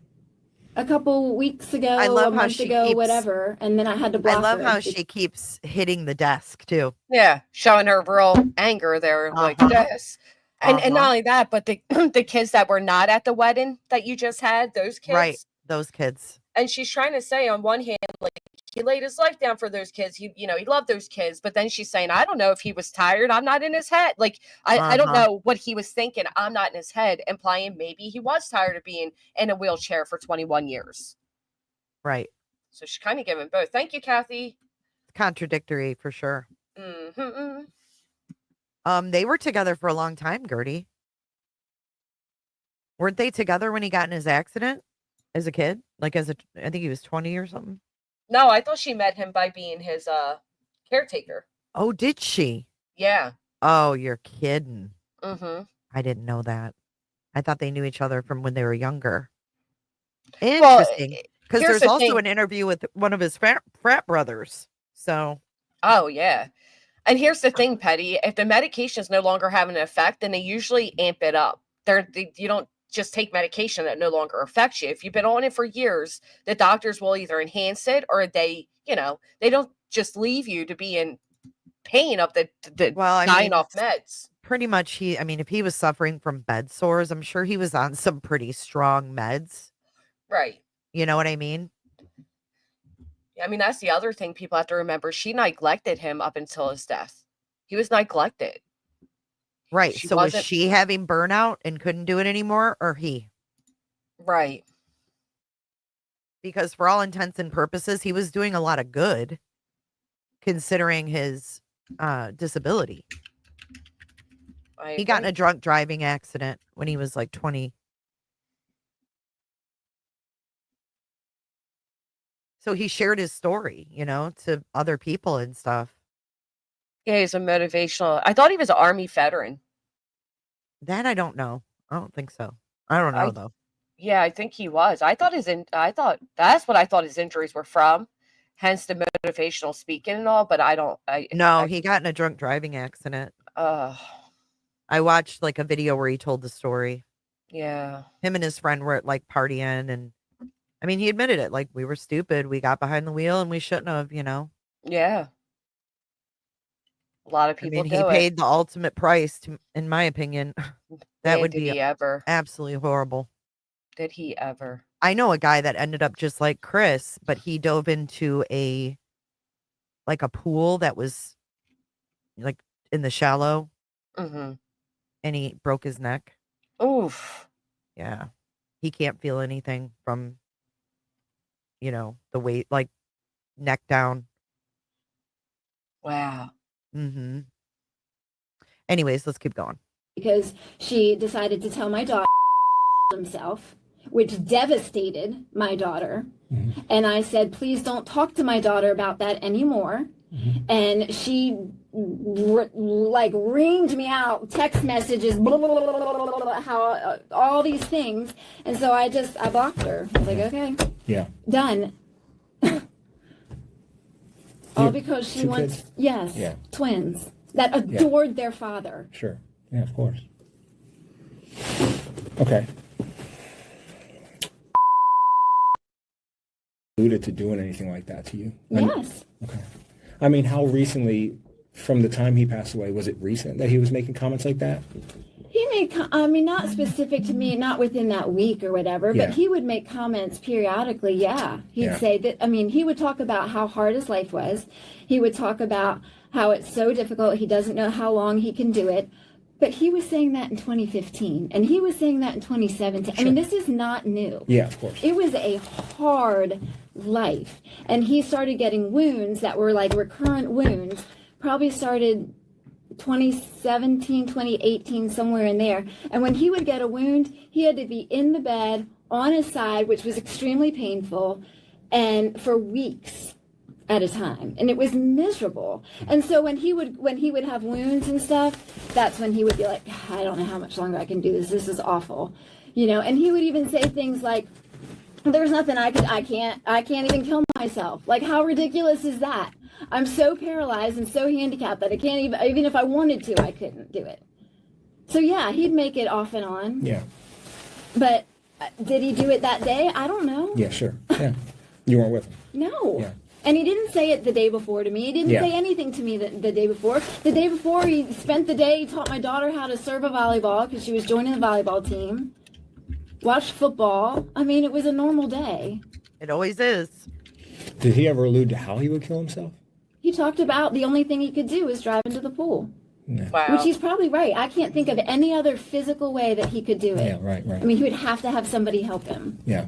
a couple weeks ago, I love a how month she ago, keeps- whatever, and then I had to block I love her. how she keeps hitting the desk too. Yeah, showing her real anger there, like this. And not only that, but the the kids that were not at the wedding that you just had, those kids. Right, those kids. And she's trying to say on one hand, like, he laid his life down for those kids. He loved those kids. But then she's saying, I don't know if he was tired. I'm not in his head. Like, I don't know what he was thinking. I'm not in his head, implying maybe he was tired of being in a wheelchair for 21 years. Right. So she's kind of giving both. Thank you, Kathy. Contradictory for sure. Mm-hmm. They were together for a long time, Gertie. Weren't they together when he got in his accident as a kid? Like I think he was 20 or something. No, I thought she met him by being his caretaker. Oh, did she? Yeah. Oh, you're kidding. Mm-hmm. I didn't know that. I thought they knew each other from when they were younger. Interesting. Because there's also an interview with one of his frat brothers. So. Oh, yeah. And here's the thing, Petty. If the medication is no longer having an effect, then they usually amp it up. You don't just take medication that no longer affects you. If you've been on it for years, the doctors will either enhance it or they don't just leave you to be in pain of the dying off meds. Pretty much if he was suffering from bed sores, I'm sure he was on some pretty strong meds. Right. You know what I mean? I mean, that's the other thing people have to remember. She neglected him up until his death. He was neglected. Right. So was she having burnout and couldn't do it anymore, or he? Right. Because for all intents and purposes, he was doing a lot of good considering his disability. He got in a drunk driving accident when he was like 20. So he shared his story, to other people and stuff. Yeah, he's a motivational. I thought he was an Army veteran. That I don't know. I don't think so. I don't know though. Yeah, I think he was. I thought that's what I thought his injuries were from. Hence the motivational speaking and all, but he got in a drunk driving accident. I watched like a video where he told the story. Yeah. Him and his friend were at like partying, and he admitted it. Like, we were stupid. We got behind the wheel and we shouldn't have, Yeah. A lot of people he paid the ultimate price, in my opinion. That would be absolutely horrible. Did he ever? I know a guy that ended up just like Chris, but he dove into a pool that was like in the shallow. Mm-hmm. And he broke his neck. Oof. Yeah. He can't feel anything from, the weight, like neck down. Wow. Mm-hmm. Anyways, let's keep going. Because she decided to tell my daughter himself, which devastated my daughter. Mm-hmm. And I said, please don't talk to my daughter about that anymore. Mm-hmm. And she reamed me out, text messages, blah, blah, blah, blah, blah, how all these things. And so I blocked her. I was like, okay. Yeah. Done. All because she wants, kids? Yes, yeah. Twins that adored their father. Sure. Yeah, of course. Okay. Alluded to doing anything like that to you? Yes. Okay. How recently, from the time he passed away, was it recent that he was making comments like that? He made, not specific to me, not within that week or whatever, but he would make comments periodically. Yeah. He'd say that, he would talk about how hard his life was. He would talk about how it's so difficult. He doesn't know how long he can do it. But he was saying that in 2015, and he was saying that in 2017. Sure. This is not new. Yeah, of course. It was a hard life. And he started getting wounds that were like recurrent wounds, probably started 2017, 2018, somewhere in there. And when he would get a wound, he had to be in the bed on his side, which was extremely painful, and for weeks at a time, and it was miserable. And so when he would have wounds and stuff, that's when he would be like, I don't know how much longer I can do this. This is awful, And he would even say things like, "There's nothing I can't even kill myself." Like, how ridiculous is that? I'm so paralyzed and so handicapped that I can't even if I wanted to, I couldn't do it. So yeah, he'd make it off and on. Yeah. But Did he do it that day? I don't know. Yeah, sure. Yeah. You weren't with him. No. Yeah. And he didn't say it the day before to me. He didn't say anything to me the day before. The day before, he spent the day, he taught my daughter how to serve a volleyball because she was joining the volleyball team. Watched football. I mean, it was a normal day. It always is. Did he ever allude to how he would kill himself? He talked about the only thing he could do is drive into the pool. Yeah. Wow. Which he's probably right. I can't think of any other physical way that he could do it. Yeah, right. I mean, he would have to have somebody help him. Yeah.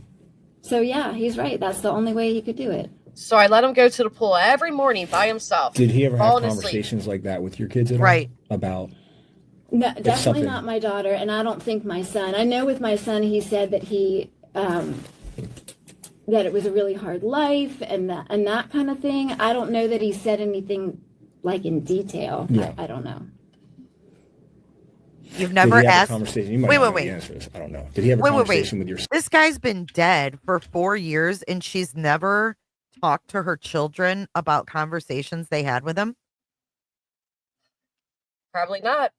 So, yeah, he's right. That's the only way he could do it. So I let him go to the pool every morning by himself. Did he ever have falling conversations asleep. like that with your kids at all? Right. About No, definitely something- not my daughter, and I don't think my son. I know with my son, he said that he that it was a really hard life and that kind of thing. I don't know that he said anything like in detail. Yeah. I don't know. You've Did never he have asked. a conversation? You might Wait, not know wait, the wait. answer to this. I don't know. Did he have a Wait. conversation with your This guy's been dead for 4 years, and she's never talked to her children about conversations they had with him. Probably not.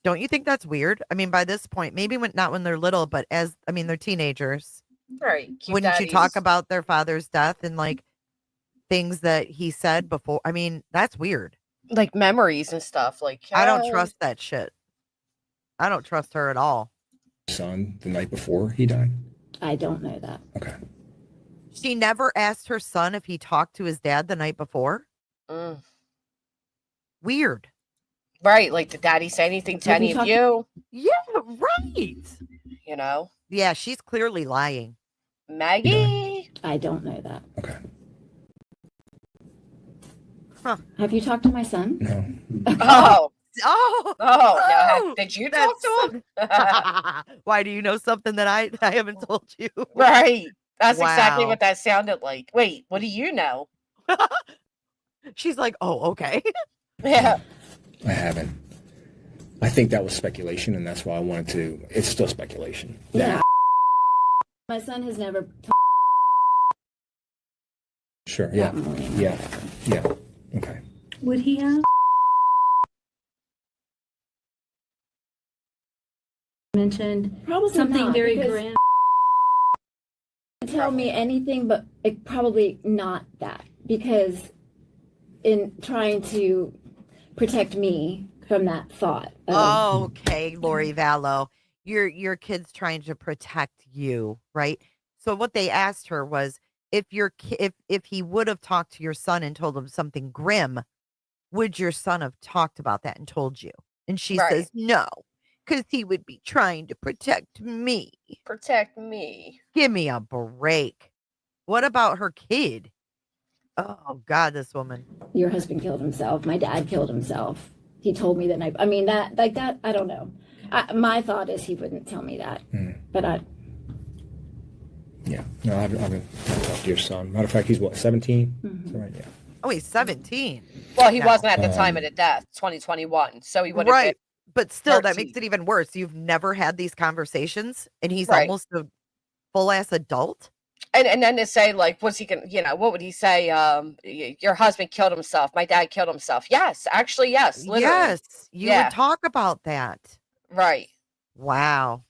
Don't you think that's weird? I mean, by this point, maybe not when they're little, but they're teenagers. Right. Cute Wouldn't you daddies. talk about their father's death and like things that he said before? I mean, that's weird. like memories and stuff? Like I don't trust that shit. I don't trust her at all. son the night before he died? I don't know that. Okay. She never asked her son if he talked to his dad the night before. Mm. Weird. Right. Like, did daddy say anything to Have any you of talked- you? Yeah, right. You know, Yeah, she's clearly lying. Maggie. I don't know that. Okay. Have you talked to my son? No. Oh, Oh, no. Did you talk to him? Why do you know something that I haven't told you? Right. That's exactly Wow. what that sounded like. Wait, what do you know? She's like, oh, okay. Yeah. I haven't. I think that was speculation, and that's why I wanted to. It's still speculation. Yeah. My son has never talked Sure. Yeah. that morning. Yeah. Yeah. Okay. Would he have mentioned Probably something not, very because grand? tell me anything, but probably not that, because in trying to protect me from that thought. Okay, Lori Vallow. Your kid's trying to protect you, right? So what they asked her was if if he would have talked to your son and told him something grim, would your son have talked about that and told you? And she Right. says no, because he would be trying to protect me. Protect me. Give me a break. What about her kid? Oh God, this woman. Your husband killed himself. My dad killed himself. He told me that night. I mean, that, like that, I don't know. My thought is he wouldn't tell me that. But Yeah. No, I haven't talked to your son. Matter of fact, he's what, 17? Mhm. Right. Yeah. Oh, he's 17. Well, he No. wasn't at the time of the death, 2021. So he would have Right. But still, that 13. makes it even worse. You've never had these conversations, and he's Right. almost a full ass adult. and then to say, like, was he gonna, what would he say? Your husband killed himself. My dad killed himself. Yes, actually, yes. Literally. Yes, you Yeah. would talk about that. Right. Wow.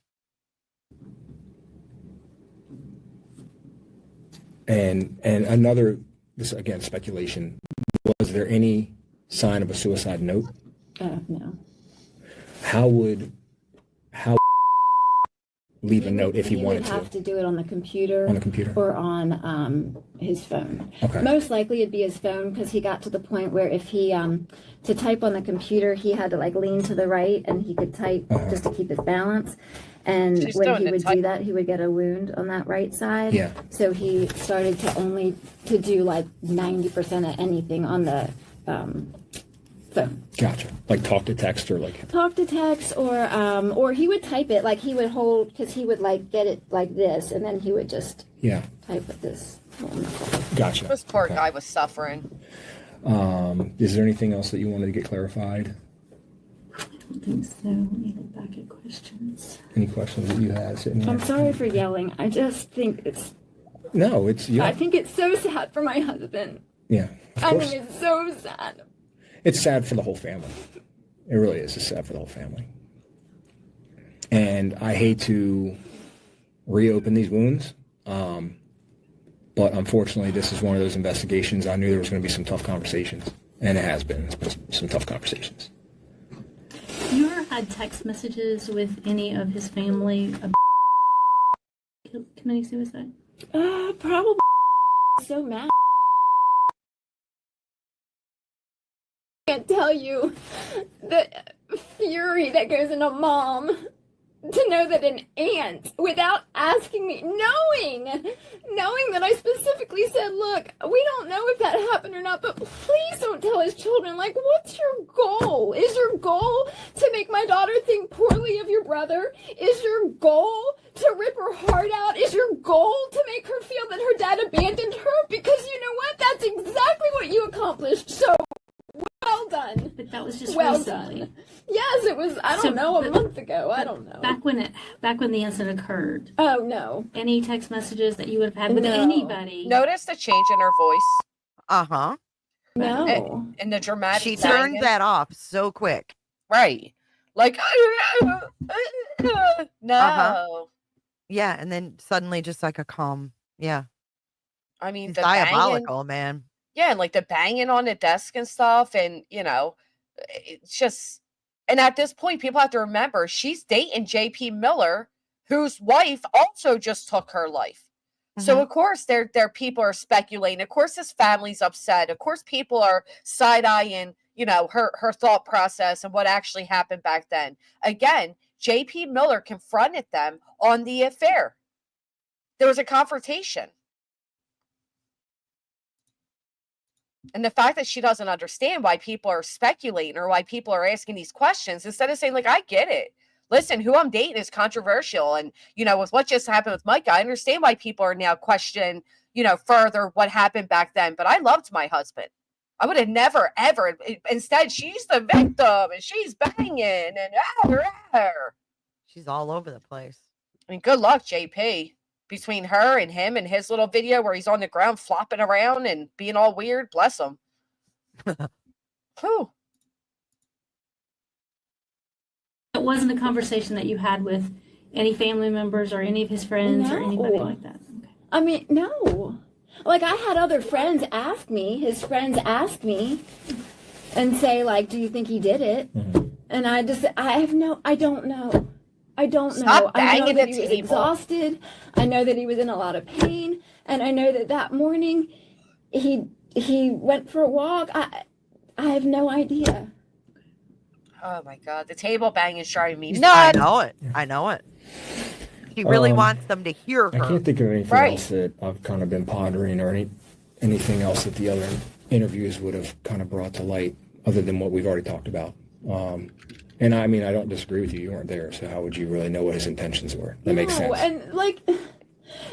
And another, this again speculation. Was there any sign of a suicide note? no. How leave a note if he wanted would have to to do it on the computer. on the computer? Or on his phone. Okay. Most likely it'd be his phone, because he got to the point where if he to type on the computer, he had to like lean to the right and he could type just to keep his balance. And She's when doing he the would type- do that, he would get a wound on that right side. Yeah. So he started to do like 90% of anything on the phone. Gotcha. Like talk to text or like. Talk to text, or he would type it, like he would hold, because he would like get it like this, and then he would just Yeah. type with this. Gotcha. This poor Okay. guy was suffering. Is there anything else that you wanted to get clarified? I don't think so. Let me look back at questions. Any questions that you had sitting there? I'm sorry for yelling. I just think No, it's yeah. I think it's so sad for my husband. Yeah. Of I course. mean, it's so sad. It's sad for the whole family. It really is. It's sad for the whole family. And I hate to reopen these wounds. But unfortunately, this is one of those investigations. I knew there was going to be some tough conversations, and it has been. It's been some tough conversations. You ever had text messages with any of his family about committing suicide? Probably. So mad. I can't tell you the fury that goes into mom to know that an aunt, without asking me, knowing that I specifically said, look, we don't know if that happened or not, but please don't tell his children. Like, what's your goal? Is your goal to make my daughter think poorly of your brother? Is your goal to rip her heart out? Is your goal to make her feel that her dad abandoned her? Because you know what? That's exactly what you accomplished. So well done. But that was just well recently. Done. Yes, it was. I don't know, a month ago. I don't know. Back when the incident occurred. Oh no. Any text messages that you would have had with anybody? Notice the change in her voice. Uh-huh. No. And the dramatic. She turned that off so quick. Right. Like no. Uh-huh. Yeah, and then suddenly just like a calm. Yeah. I mean, It's the diabolical, banging, man. yeah, and like the banging on the desk and stuff, and it's just. And at this point, people have to remember she's dating JP Miller, whose wife also just took her life. So of course, there people are speculating. Of course, his family's upset. Of course, people are side-eyeing, her thought process and what actually happened back then. Again, JP Miller confronted them on the affair. There was a confrontation. And the fact that she doesn't understand why people are speculating or why people are asking these questions, instead of saying, like, I get it. Listen, who I'm dating is controversial. And, with what just happened with Micah, I understand why people are now questioning, further what happened back then. But I loved my husband. I would have never, ever. Instead, she's the victim and she's banging and she's all over the place. I mean, good luck, JP. Between her and him and his little video where he's on the ground flopping around and being all weird. Bless him. Whew. It wasn't a conversation that you had with any family members or any of his friends or anybody like that. Okay. I mean, no. Like, I had other friends ask me, his friends ask me and say, like, do you think he did it? Mm-hmm. And I don't know. I don't know. I know that he was exhausted. I know that he was in a lot of pain. And I know that morning he went for a walk. I have no idea. Oh my God. The table bang is driving me nuts. I know it. He really wants them to hear her. I can't think of anything else that I've kind of been pondering or anything else that the other interviews would have kind of brought to light other than what we've already talked about. And I mean, I don't disagree with you. You weren't there, so how would you really know what his intentions were? That makes sense. And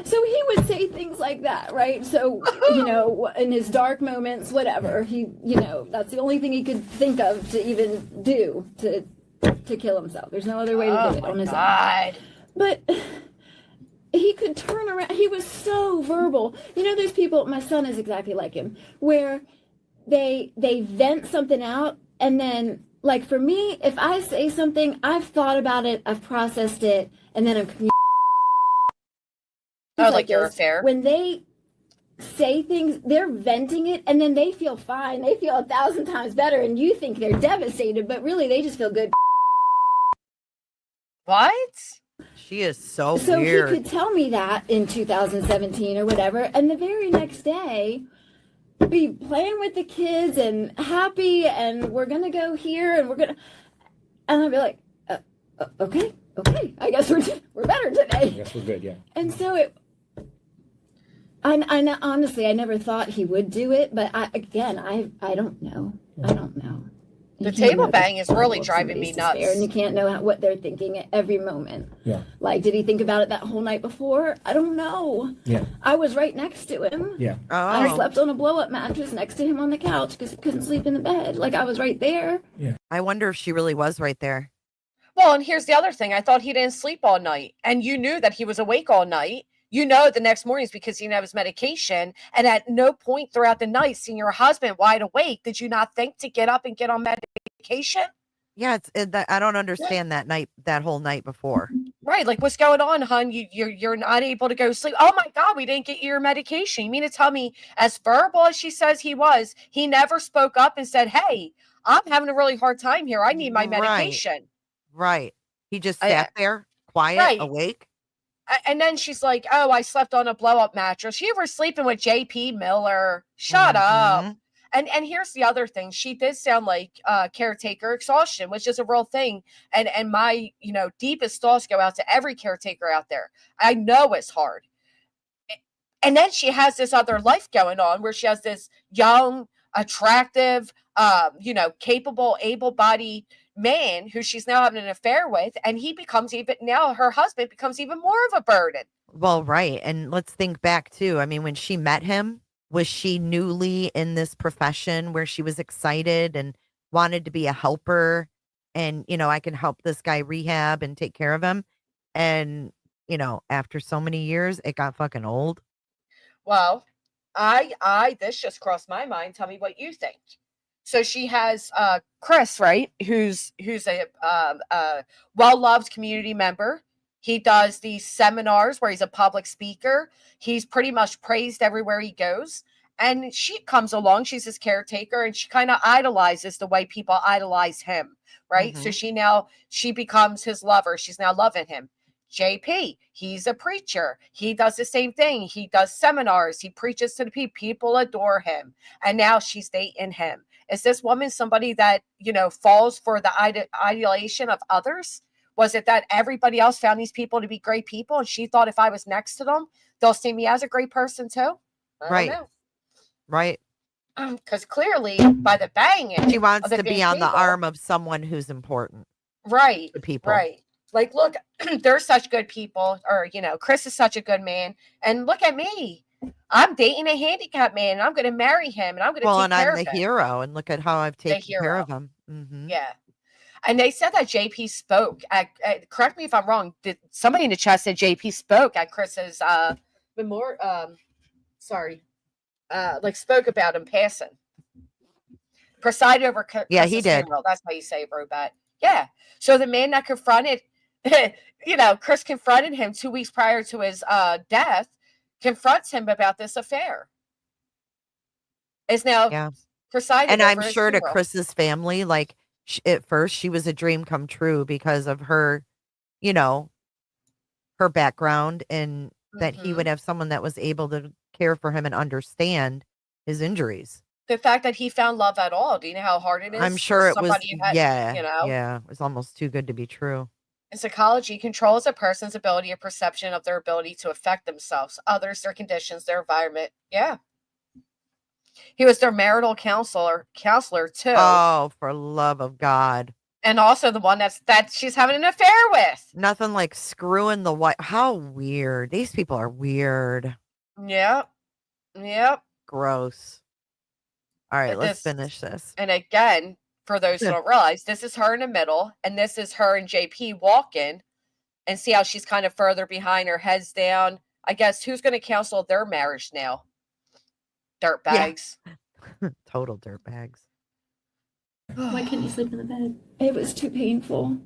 so he would say things like that, right? So, in his dark moments, whatever, he, that's the only thing he could think of to even do to kill himself. There's no other way to do it on his own. But he could turn around. He was so verbal. There's people, my son is exactly like him, where they vent something out and then, like, for me, if I say something, I've thought about it, I've processed it, and then I'm communicating. Like your affair? When they say things, they're venting it, and then they feel fine. They feel 1,000 times better, and you think they're devastated, but really they just feel good. What? She is so weird. So he could tell me that in 2017 or whatever, and the very next day be playing with the kids and happy, and we're gonna go here, and I'd be like, okay, I guess we're better today. I guess we're good, yeah. And so I honestly, I never thought he would do it, but I don't know. I don't know. The table bang is really driving me nuts. And you can't know what they're thinking at every moment. Yeah. Like, did he think about it that whole night before? I don't know. Yeah. I was right next to him. Yeah. I slept on a blow-up mattress next to him on the couch because he couldn't sleep in the bed. Like, I was right there. Yeah. I wonder if she really was right there. Well, and here's the other thing. I thought he didn't sleep all night. And you knew that he was awake all night. The next morning is because he didn't have his medication. And at no point throughout the night, seeing your husband wide awake, did you not think to get up and get on medication? Yeah, I don't understand that whole night before. Right, like, what's going on, hon? You're not able to go sleep. Oh my God, we didn't get your medication. You mean to tell me, as verbal as she says he was, he never spoke up and said, "Hey, I'm having a really hard time here. I need my medication." Right. He just sat there, quiet, right. awake. And then she's like, "Oh, I slept on a blow-up mattress." You were sleeping with JP Miller. Shut up. And here's the other thing. She did sound like caretaker exhaustion, which is a real thing. And my, deepest thoughts go out to every caretaker out there. I know it's hard. And then she has this other life going on where she has this young, attractive, capable, able-bodied man who she's now having an affair with, and her husband becomes even more of a burden. Well, right. And let's think back too. I mean, when she met him, was she newly in this profession where she was excited and wanted to be a helper and, I can help this guy rehab and take care of him. And, after so many years, it got fucking old. Well, this just crossed my mind. Tell me what you think. So she has Chris, right? Who's a well-loved community member. He does these seminars where he's a public speaker. He's pretty much praised everywhere he goes. And she comes along, she's his caretaker, and she kind of idolizes the way people idolize him, right? So she becomes his lover. She's now loving him. JP, he's a preacher. He does the same thing. He does seminars. He preaches to the people. People adore him. And now she's dating him. Is this woman somebody that, falls for the ideation of others? Was it that everybody else found these people to be great people and she thought if I was next to them, they'll see me as a great person too? I don't know. Right. Because clearly by the banging, she wants to be on the arm of someone who's important. Right. To people. Right. Like, look, they're such good people, or, Chris is such a good man. And look at me. I'm dating a handicapped man and I'm going to marry him and I'm going to take care of him. Well, and I'm the hero and look at how I've taken care of him. Yeah. And they said that JP spoke at correct me if I'm wrong. Did somebody in the chat said JP spoke at Chris's spoke about him passing. Presided over Chris's he did. funeral. That's how you say it, Robot. Yeah. So the man that confronted, Chris confronted him 2 weeks prior to his death, confronts him about this affair. Is now presided and over I'm his sure funeral. to Chris's family, like, at first she was a dream come true because of her, her background and that he would have someone that was able to care for him and understand his injuries. The fact that he found love at all. Do you know how hard it is? I'm sure it was. Yeah, it was almost too good to be true. In psychology, controls a person's ability or perception of their ability to affect themselves, others, their conditions, their environment. Yeah. He was their marital counselor too. Oh, for love of God. And also the one that she's having an affair with. Nothing like screwing the wife. How weird. These people are weird. Yep. Gross. All right, let's finish this. And again, for those who don't realize, this is her in the middle, and this is her and JP walking, and see how she's kind of further behind, her head's down. I guess who's going to counsel their marriage now? Dirtbags. Yeah. Total dirtbags. Why couldn't you sleep in the bed? It was too painful.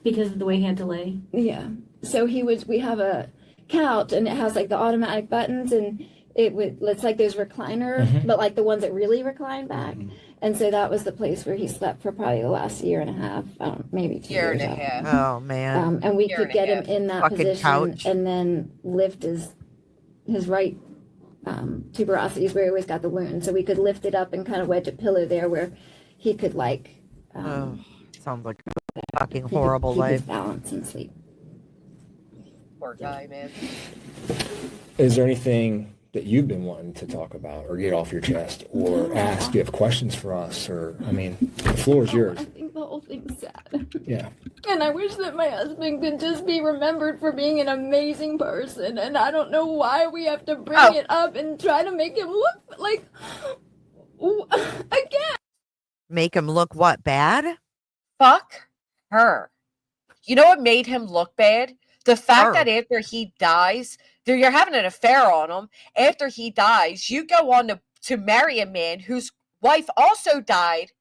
Because of the way he had to lay? Yeah. So we have a couch, and it has like the automatic buttons, and it's like those recliner, but like the ones that really recline back. And so that was the place where he slept for probably the last year and a half, maybe 2 years. Year and a half. Oh man. And we could get him in that fucking position couch. and then lift his right tuberosities where he always got the wound. So we could lift it up and kind of wedge a pillow there where he could sounds like a fucking horrible life. Balance and sleep. Poor guy, man. Is there anything that you've been wanting to talk about or get off your chest or ask? Do you have questions for us? Or, the floor is yours. I think the whole thing's sad. Yeah. And I wish that my husband could just be remembered for being an amazing person. And I don't know why we have to bring it up and try to make him look like, again. Make him look what, bad? Fuck her. You know what made him look bad? The fact that after he dies, you're having an affair on him. After he dies, you go on to marry a man whose wife also died,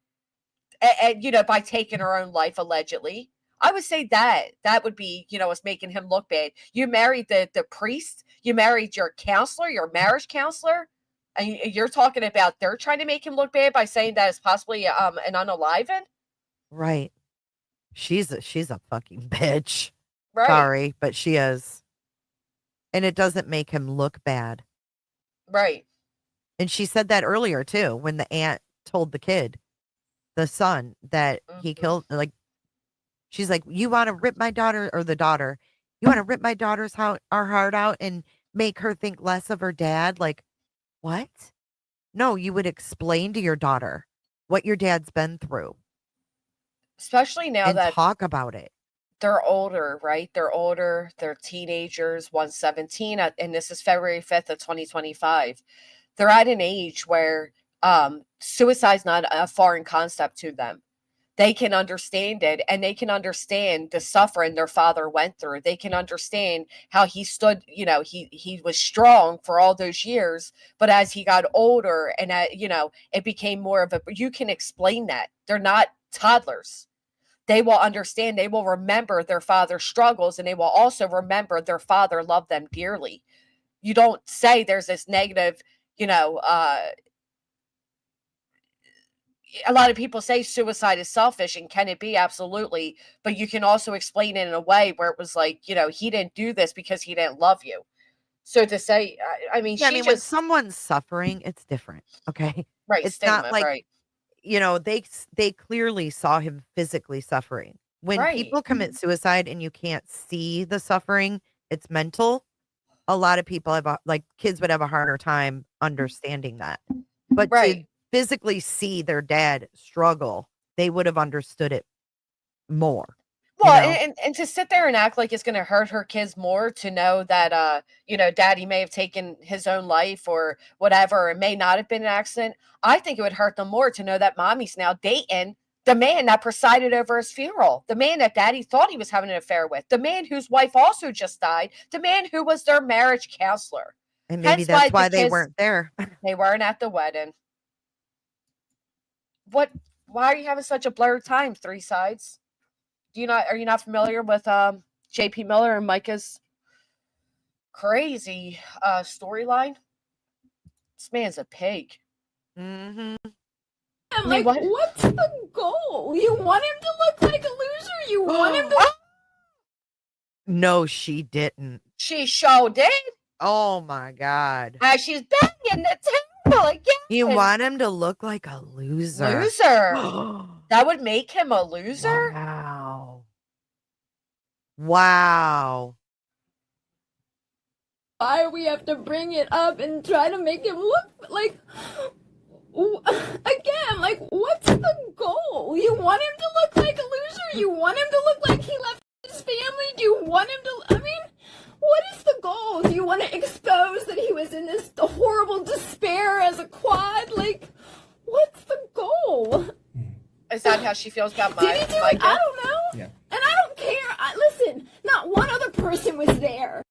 by taking her own life, allegedly. I would say that would be, what's making him look bad. You married the priest, you married your counselor, your marriage counselor, and you're talking about they're trying to make him look bad by saying that it's possibly an unaliven. Right. She's a fucking bitch. Right. Sorry, but she is. And it doesn't make him look bad. Right. And she said that earlier too, when the aunt told the son, that he killed, like, she's like, you want to rip my daughter, or the daughter, you want to rip my daughter's our heart out and make her think less of her dad? Like, what? No, you would explain to your daughter what your dad's been through. Especially now and that talk about it. They're older, right? They're older. They're teenagers. One's 17, and this is February 5th of 2025. They're at an age where suicide's not a foreign concept to them. They can understand it, and they can understand the suffering their father went through. They can understand how he stood, he was strong for all those years, but as he got older and, it became more of you can explain that. They're not toddlers. They will understand. They will remember their father's struggles, and they will also remember their father loved them dearly. You don't say there's this negative, a lot of people say suicide is selfish, and can it be? Absolutely. But you can also explain it in a way where it was like, he didn't do this because he didn't love you. So to say, when someone's suffering, it's different. Okay. Right. It's stigma, not like, right. They clearly saw him physically suffering. When people commit suicide and you can't see the suffering, it's mental. A lot of people kids would have a harder time understanding that. But to physically see their dad struggle, they would have understood it more. Well, and to sit there and act like it's going to hurt her kids more to know that, daddy may have taken his own life or whatever. It may not have been an accident. I think it would hurt them more to know that mommy's now dating the man that presided over his funeral, the man that daddy thought he was having an affair with, the man whose wife also just died, the man who was their marriage counselor. And maybe that's why they weren't there. They weren't at the wedding. Why are you having such a blurred time, Three Sides? Are you not familiar with JP Miller and Micah's crazy storyline? This man's a pig. I'm like, what's the goal? You want him to look like a loser? You want him to No, she didn't. She sure did. Oh my God. As she's banging the table again. You want him to look like a loser. That would make him a loser? Wow. Why we have to bring it up and try to make him look like, again, like, what's the goal? You want him to look like a loser? You want him to look like he left his family? Do you want him to, what is the goal? Do you want to expose that he was in this horrible despair as a quad? Like, what's the goal? Is that how she feels about Did he do it? I don't know. Yeah. And I don't care. Listen, not one other person was there.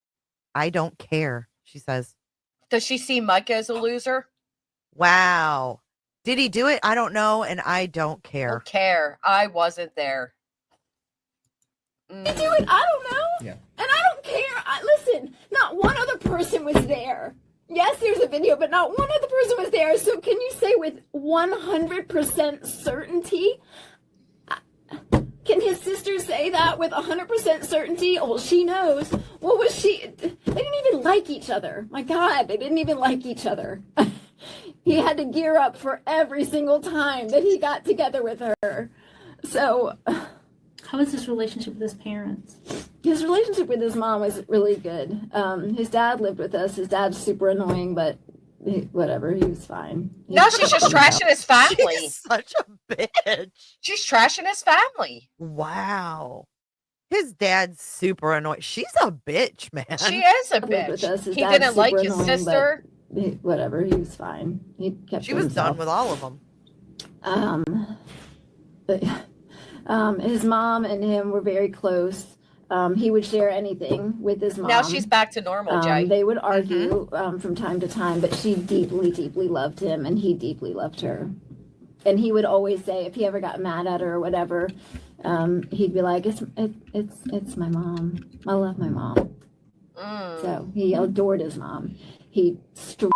I don't care, she says. Does she see Micah as a loser? Wow. Did he do it? I don't know, and I don't care. I don't care. I wasn't there. Did he do it? I don't know. Yeah. And I don't care. Listen, not one other person was there. Yes, there's a video, but not one other person was there. So can you say with 100% certainty? Can his sister say that with 100% certainty? Oh, well, she knows. What was she? They didn't even like each other. My God, they didn't even like each other. He had to gear up for every single time that he got together with her. So, how is his relationship with his parents? His relationship with his mom was really good. His dad lived with us. His dad's super annoying, but whatever, he was fine. No, she's just trashing his family. She's such a bitch. She's trashing his family. Wow. His dad's super annoying. She's a bitch, man. She is a bitch. He didn't like his sister. Whatever, he was fine. He kept. She was done with all of them. His mom and him were very close. He would share anything with his mom. Now she's back to normal, Jay. They would argue from time to time, but she deeply, deeply loved him, and he deeply loved her. And he would always say, if he ever got mad at her or whatever, he'd be like, it's my mom. I love my mom. So he adored his mom. He struggled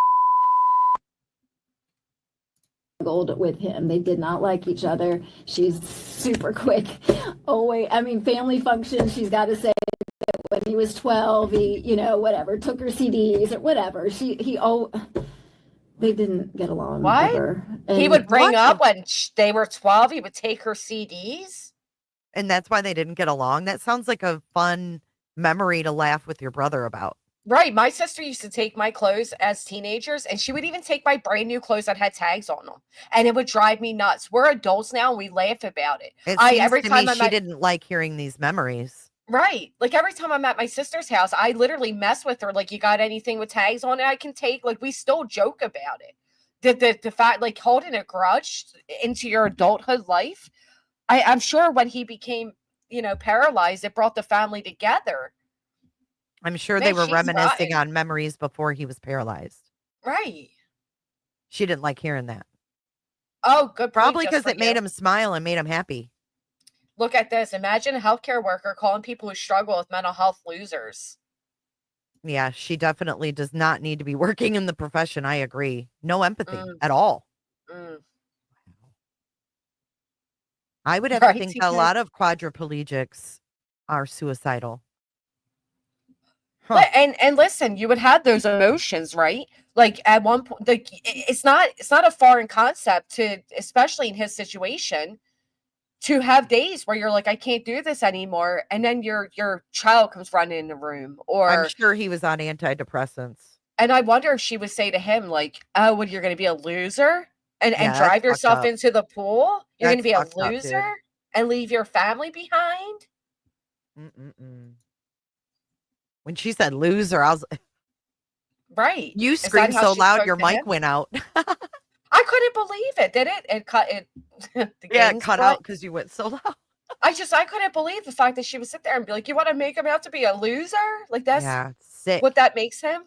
with him. They did not like each other. She's super quick. Family functions, she's got to say that when he was 12, he, whatever, took her CDs or whatever. They didn't get along. What? Ever. He would bring up when they were 12, he would take her CDs? And that's why they didn't get along? That sounds like a fun memory to laugh with your brother about. Right. My sister used to take my clothes as teenagers, and she would even take my brand new clothes that had tags on them. And it would drive me nuts. We're adults now, and we laugh about it. She didn't like hearing these memories. Right. Like, every time I'm at my sister's house, I literally mess with her. Like, you got anything with tags on it I can take? Like, we still joke about it. The fact, like, holding a grudge into your adulthood life, I'm sure when he became, paralyzed, it brought the family together. I'm sure they were reminiscing on memories before he was paralyzed. Right. She didn't like hearing that. Oh, good. Probably because it made him smile and made him happy. Look at this. Imagine a healthcare worker calling people who struggle with mental health losers. Yeah, she definitely does not need to be working in the profession. I agree. No empathy at all. I would have to think a lot of quadriplegics are suicidal. Huh. And listen, you would have those emotions, right? Like, at one point, like, it's not a foreign concept to, especially in his situation, to have days where you're like, I can't do this anymore, and then your child comes running in the room. Or I'm sure he was on antidepressants. And I wonder if she would say to him, like, "Oh, what, you're going to be a loser and drive yourself into the pool? You're going to be a loser and leave your family behind?" When she said loser, I was right. You screamed so loud your mic went out. I couldn't believe it. Did it? It cut it. It cut out because you went so loud. I couldn't believe the fact that she would sit there and be like, "You want to make him out to be a loser?" Like, that's sick. What that makes him.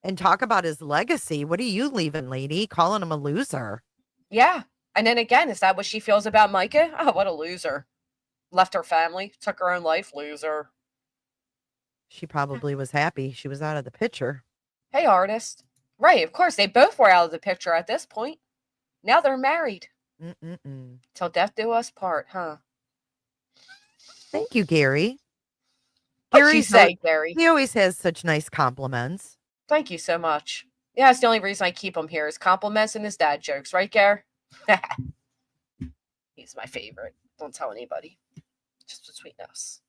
And talk about his legacy. What are you leaving, lady? Calling him a loser. Yeah. And then again, is that what she feels about Micah? Oh, what a loser. Left her family, took her own life, loser. She probably was happy she was out of the picture. Hey, artist. Right, of course. They both were out of the picture at this point. Now they're married. Till death do us part, huh? Thank you, Gary. What'd you say, Gary? He always has such nice compliments. Thank you so much. Yeah, it's the only reason I keep him here is compliments and his dad jokes. Right, Gary? He's my favorite. Don't tell anybody. Just between us.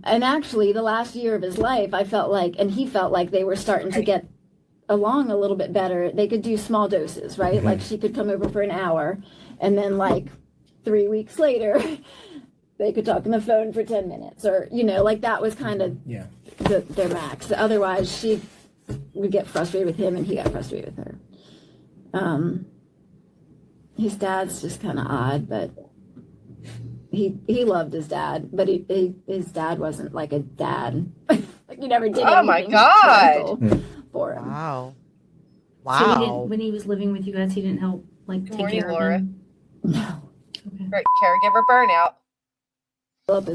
And actually, the last year of his life, I felt like, and he felt like they were starting to get along a little bit better. They could do small doses, right? Like, she could come over for an hour, and then like 3 weeks later, they could talk on the phone for 10 minutes, or, like, that was kind of their max. Otherwise, she would get frustrated with him, and he got frustrated with her. His dad's just kind of odd, but he loved his dad, but his dad wasn't like a dad. Like, he never did anything. Oh my God. For him. Wow. So when he was living with you guys, he didn't help, like, take care of him? No. Okay. Great caregiver burnout. Fill up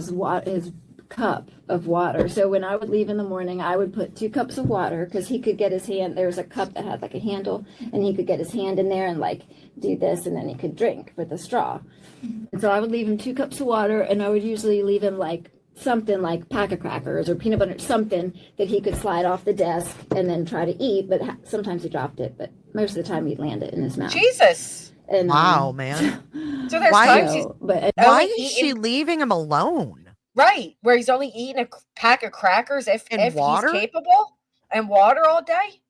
his cup of water. So when I would leave in the morning, I would put 2 cups of water, because he could get his hand. There was a cup that had like a handle, and he could get his hand in there and like do this, and then he could drink with a straw. And so I would leave him 2 cups of water, and I would usually leave him like something like pack of crackers or peanut butter, something that he could slide off the desk and then try to eat. But sometimes he dropped it, but most of the time he'd land it in his mouth. Jesus. And, wow, man. So there's times why is she leaving him alone? Right, where he's only eating a pack of crackers if he's capable, and water all day.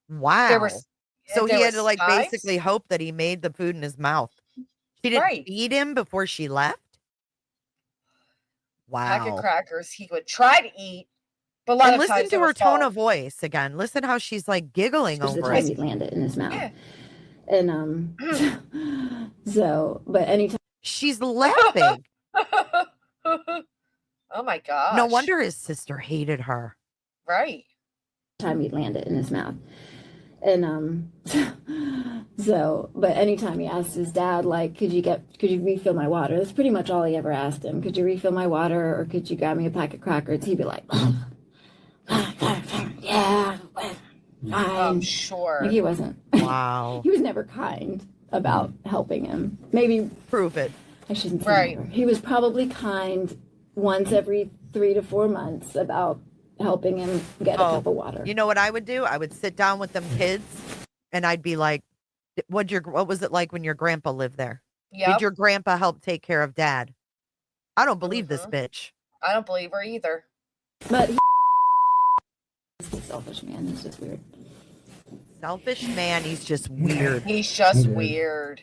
Wow. So he had to like basically hope that he made the food in his mouth. She didn't feed him before she left? Wow. Pack of crackers he would try to eat, but a lot of times listen to her tone of voice again. Listen how she's like giggling over it. He'd land it in his mouth. Yeah. And so, but anytime she's laughing. Oh my gosh. No wonder his sister hated her. Right. Time he'd land it in his mouth. And So, but anytime he asked his dad, like, could you refill my water? That's pretty much all he ever asked him. Could you refill my water, or could you grab me a pack of crackers? He'd be like, yeah, fine. I'm sure. Like, he wasn't. Wow. He was never kind about helping him. Maybe prove it. I shouldn't say never. He was probably kind once every 3 to 4 months about helping him get a cup of water. You know what I would do? I would sit down with them kids, and I'd be like, what was it like when your grandpa lived there? Yep. Did your grandpa help take care of dad? I don't believe this bitch. I don't believe her either. But he's a selfish man. He's just weird. Selfish man. He's just weird. He's just weird.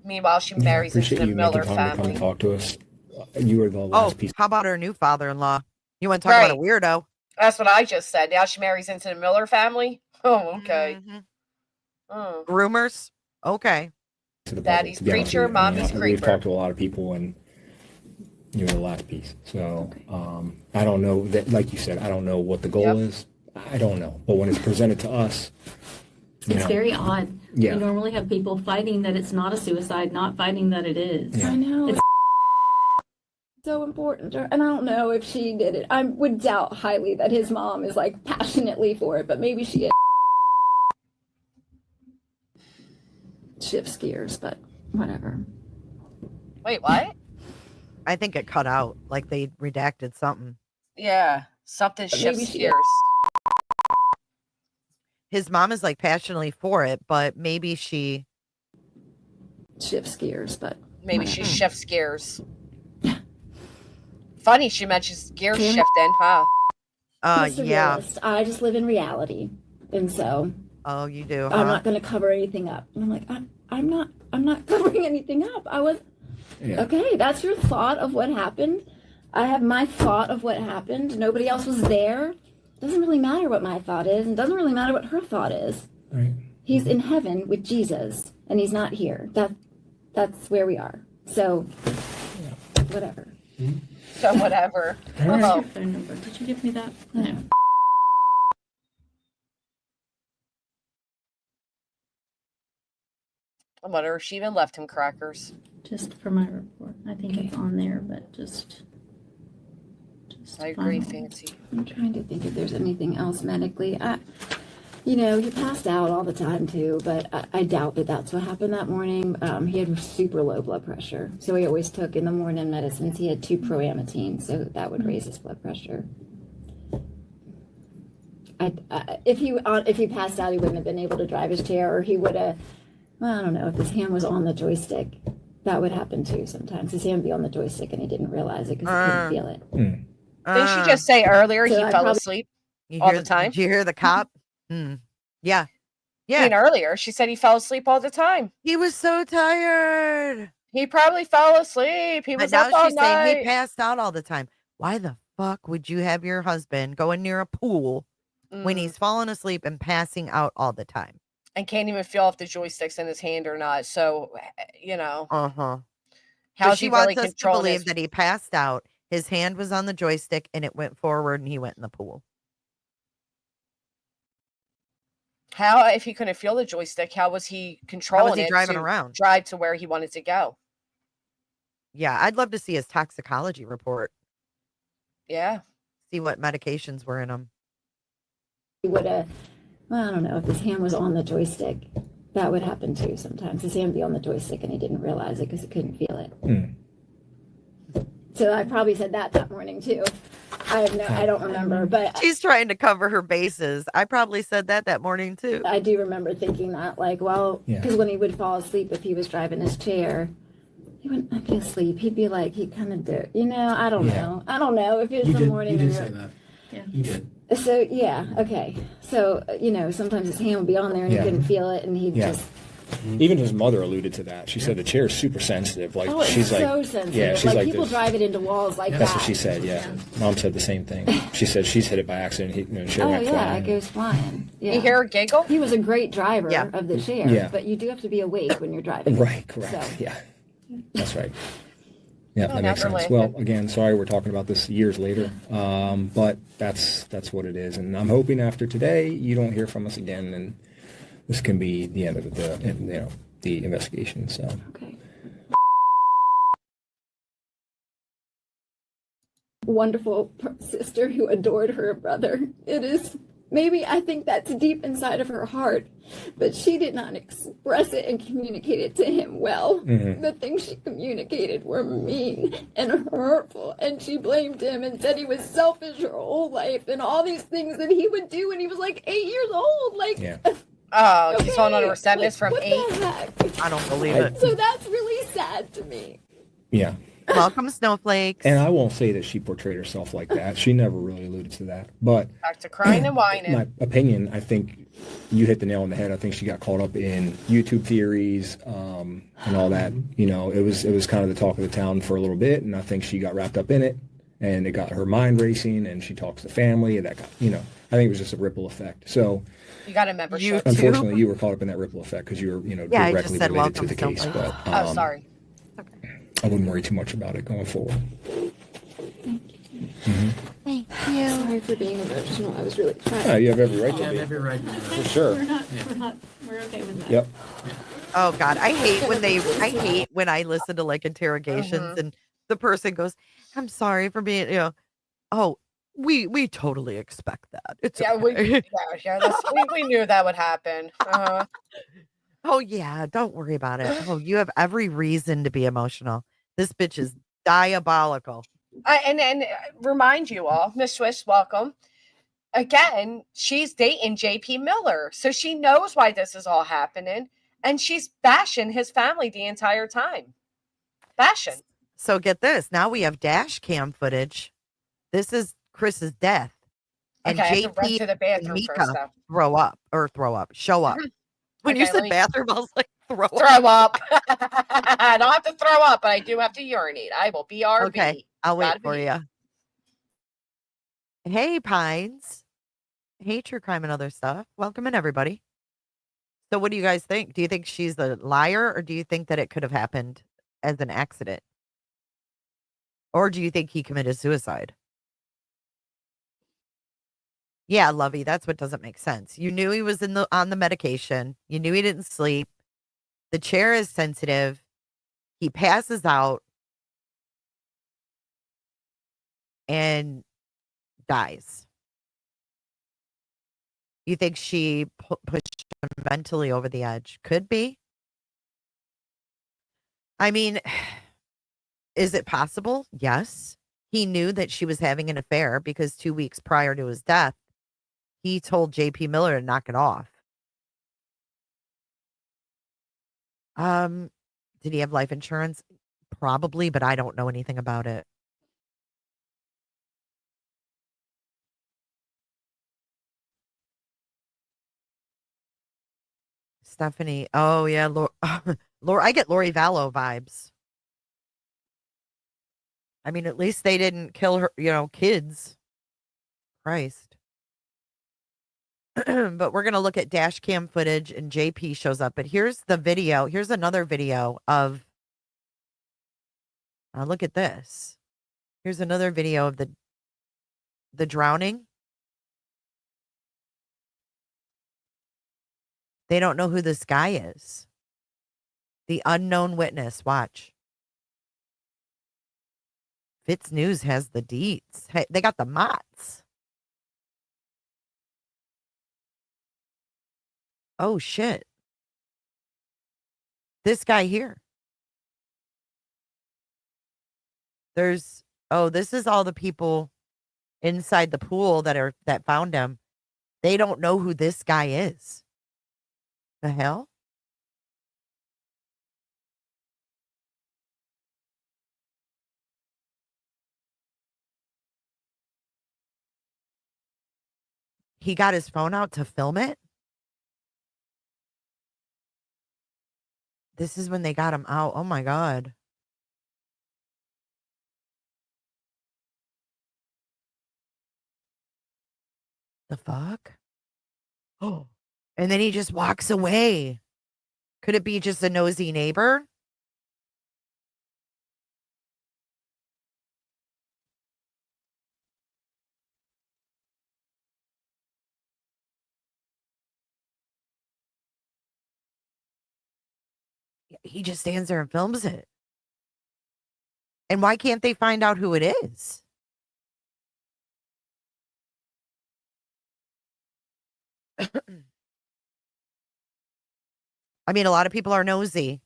Meanwhile, she marries into the Miller family. Come talk to us. You were the last piece. How about her new father-in-law? You want to talk about a weirdo? That's what I just said. Now she marries into the Miller family. Oh, okay. Groomers. Okay. Daddy's preacher, mommy's creeper. We've talked to a lot of people, and you were the last piece. So I don't know that, like you said, I don't know what the goal is. I don't know. But when it's presented to us, it's very odd. Yeah. You normally have people fighting that it's not a suicide, not fighting that it is. Yeah. I know. It's so important. And I don't know if she did it. I would doubt highly that his mom is like passionately for it, but maybe she is. Shifts gears, but whatever. Wait, what? I think it cut out. Like they redacted something. Yeah. Something shifts gears. His mom is like passionately for it, but maybe she shifts gears, but maybe she shifts gears. Funny she mentions gears shifting, huh? Yeah. Realist. I just live in reality. And so you do, huh? I'm not gonna cover anything up. And I'm like, I'm not covering anything up. Okay, that's your thought of what happened. I have my thought of what happened. Nobody else was there. Doesn't really matter what my thought is, and doesn't really matter what her thought is. Right. He's in heaven with Jesus, and he's not here. That's where we are. So, whatever. So whatever. Where's your phone number? Did you give me that? No. I wonder if she even left him crackers. Just for my report. I think it's on there, but just I agree, Fancy. I'm trying to think if there's anything else medically. He passed out all the time too, but I doubt that that's what happened that morning. He had super low blood pressure, so he always took in the morning medicines. He had 2 proamine, so that would raise his blood pressure. If he passed out, he wouldn't have been able to drive his chair, or he would have. Well, I don't know if his hand was on the joystick. That would happen too sometimes. His hand would be on the joystick and he didn't realize it because he couldn't feel it. Didn't she just say earlier he fell asleep all the time? Did you hear the cop? Yeah. I mean, earlier she said he fell asleep all the time. He was so tired. He probably fell asleep. He was up all night. Saying he passed out all the time. Why the fuck would you have your husband going near a pool when he's falling asleep and passing out all the time? And can't even feel if the joystick's in his hand or not. So, How she wants us to believe that he passed out. His hand was on the joystick and it went forward and he went in the pool. How, if he couldn't feel the joystick, how was he controlling it? How was he driving around? Drive to where he wanted to go. Yeah, I'd love to see his toxicology report. Yeah. See what medications were in him. He would have, well, I don't know if his hand was on the joystick. That would happen too sometimes. His hand would be on the joystick and he didn't realize it because he couldn't feel it. So I probably said that morning too. I don't remember, but she's trying to cover her bases. I probably said that morning too. I do remember thinking that, because when he would fall asleep, if he was driving his chair, he wouldn't be asleep. He'd be like, he kind of did, I don't know. I don't know if it was the morning. You did say that. Yeah. You did. So, okay. So, sometimes his hand would be on there and he couldn't feel it and he'd just. Even his mother alluded to that. She said the chair is super sensitive. She's so sensitive. Yeah, she's like people drive it into walls like That's that. what she said. Yeah. Mom said the same thing. She said she's hit it by accident. The chair went flying. It goes flying. Yeah. You hear her giggle? He was a great driver of the chair, but you do have to be awake when you're driving. Right. Correct. So. Yeah. That's right. Yeah, that makes sense. Well, again, sorry we're talking about this years later, but that's what it is. And I'm hoping after today you don't hear from us again, and this can be the end of the investigation. So. Okay. Wonderful sister who adored her brother. It is, maybe I think that's deep inside of her heart, but she did not express it and communicate it to him well. Mm-hmm. The things she communicated were mean and hurtful, and she blamed him and said he was selfish her whole life and all these things that he would do when he was like 8 years old. Like, yeah. Oh, okay. She's holding on to resentments from what 8. The heck? I don't believe it. So that's really sad to me. Yeah. Welcome, snowflakes. And I won't say that she portrayed herself like that. She never really alluded to that. But back to crying and whining. My opinion, I think you hit the nail on the head. I think she got caught up in YouTube theories and all that. You know, it was kind of the talk of the town for a little bit, and I think she got wrapped up in it, and it got her mind racing, and she talks to family, and that got, I think it was just a ripple effect. So you got a membership. Unfortunately, you were caught up in that ripple effect because you were, directly related to the case. But oh, sorry. I wouldn't worry too much about it going forward. Thank you. Mm-hmm. Thank you. Sorry for being emotional. I was really trying. Yeah, you have every right to be. You have every right. For sure. We're okay with that. Yep. Oh God, I hate when I listen to like interrogations and the person goes, "I'm sorry for being," oh, we totally expect that. It's okay. we knew that would happen. Oh yeah, don't worry about it. Oh, you have every reason to be emotional. This bitch is diabolical. And remind you all, Miss Swiss, welcome. Again, she's dating JP Miller, so she knows why this is all happening, and she's bashing his family the entire time. Bashing. So get this. Now we have dash cam footage. This is Chris's death. And okay, JP to the bathroom and Mika first, show up. When you said bathroom, I was like, throw up. I don't have to throw up, but I do have to urinate. I will BRB. Okay, I'll wait for you. Hey, Pines. Hey, True Crime and Other Stuff. Welcome in, everybody. So what do you guys think? Do you think she's a liar, or do you think that it could have happened as an accident? Or do you think he committed suicide? Yeah, Lovey, that's what doesn't make sense. You knew he was on the medication. You knew he didn't sleep. The chair is sensitive. He passes out and dies. You think she pushed him mentally over the edge? Could be. I mean, is it possible? Yes. He knew that she was having an affair because 2 weeks prior to his death, he told JP Miller to knock it off. Did he have life insurance? Probably, but I don't know anything about it. Stephanie. Oh yeah, Laura. I get Lori Vallow vibes. I mean, at least they didn't kill her, kids. Christ. But we're going to look at dash cam footage and JP shows up. But here's the video. Here's another video of. Look at this. Here's another video of the drowning. They don't know who this guy is. The unknown witness. Watch. Fitz News has the deets. Hey, they got the mots. Oh, shit. This guy here. This is all the people inside the pool that found him. They don't know who this guy is. The hell? He got his phone out to film it. This is when they got him out. Oh my God. The fuck? Oh, and then he just walks away. Could it be just a nosy neighbor? He just stands there and films it. And why can't they find out who it is? I mean, a lot of people are nosy.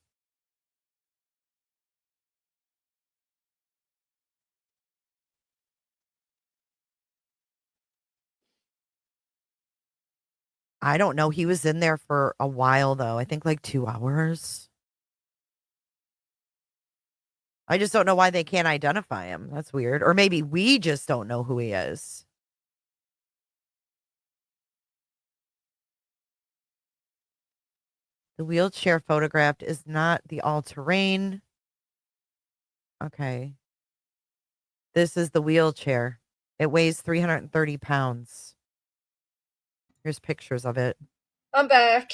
I don't know. He was in there for a while, though. I think like 2 hours. I just don't know why they can't identify him. That's weird. Or maybe we just don't know who he is. The wheelchair photographed is not the all-terrain. Okay. This is the wheelchair. It weighs 330 pounds. Here's pictures of it. I'm back.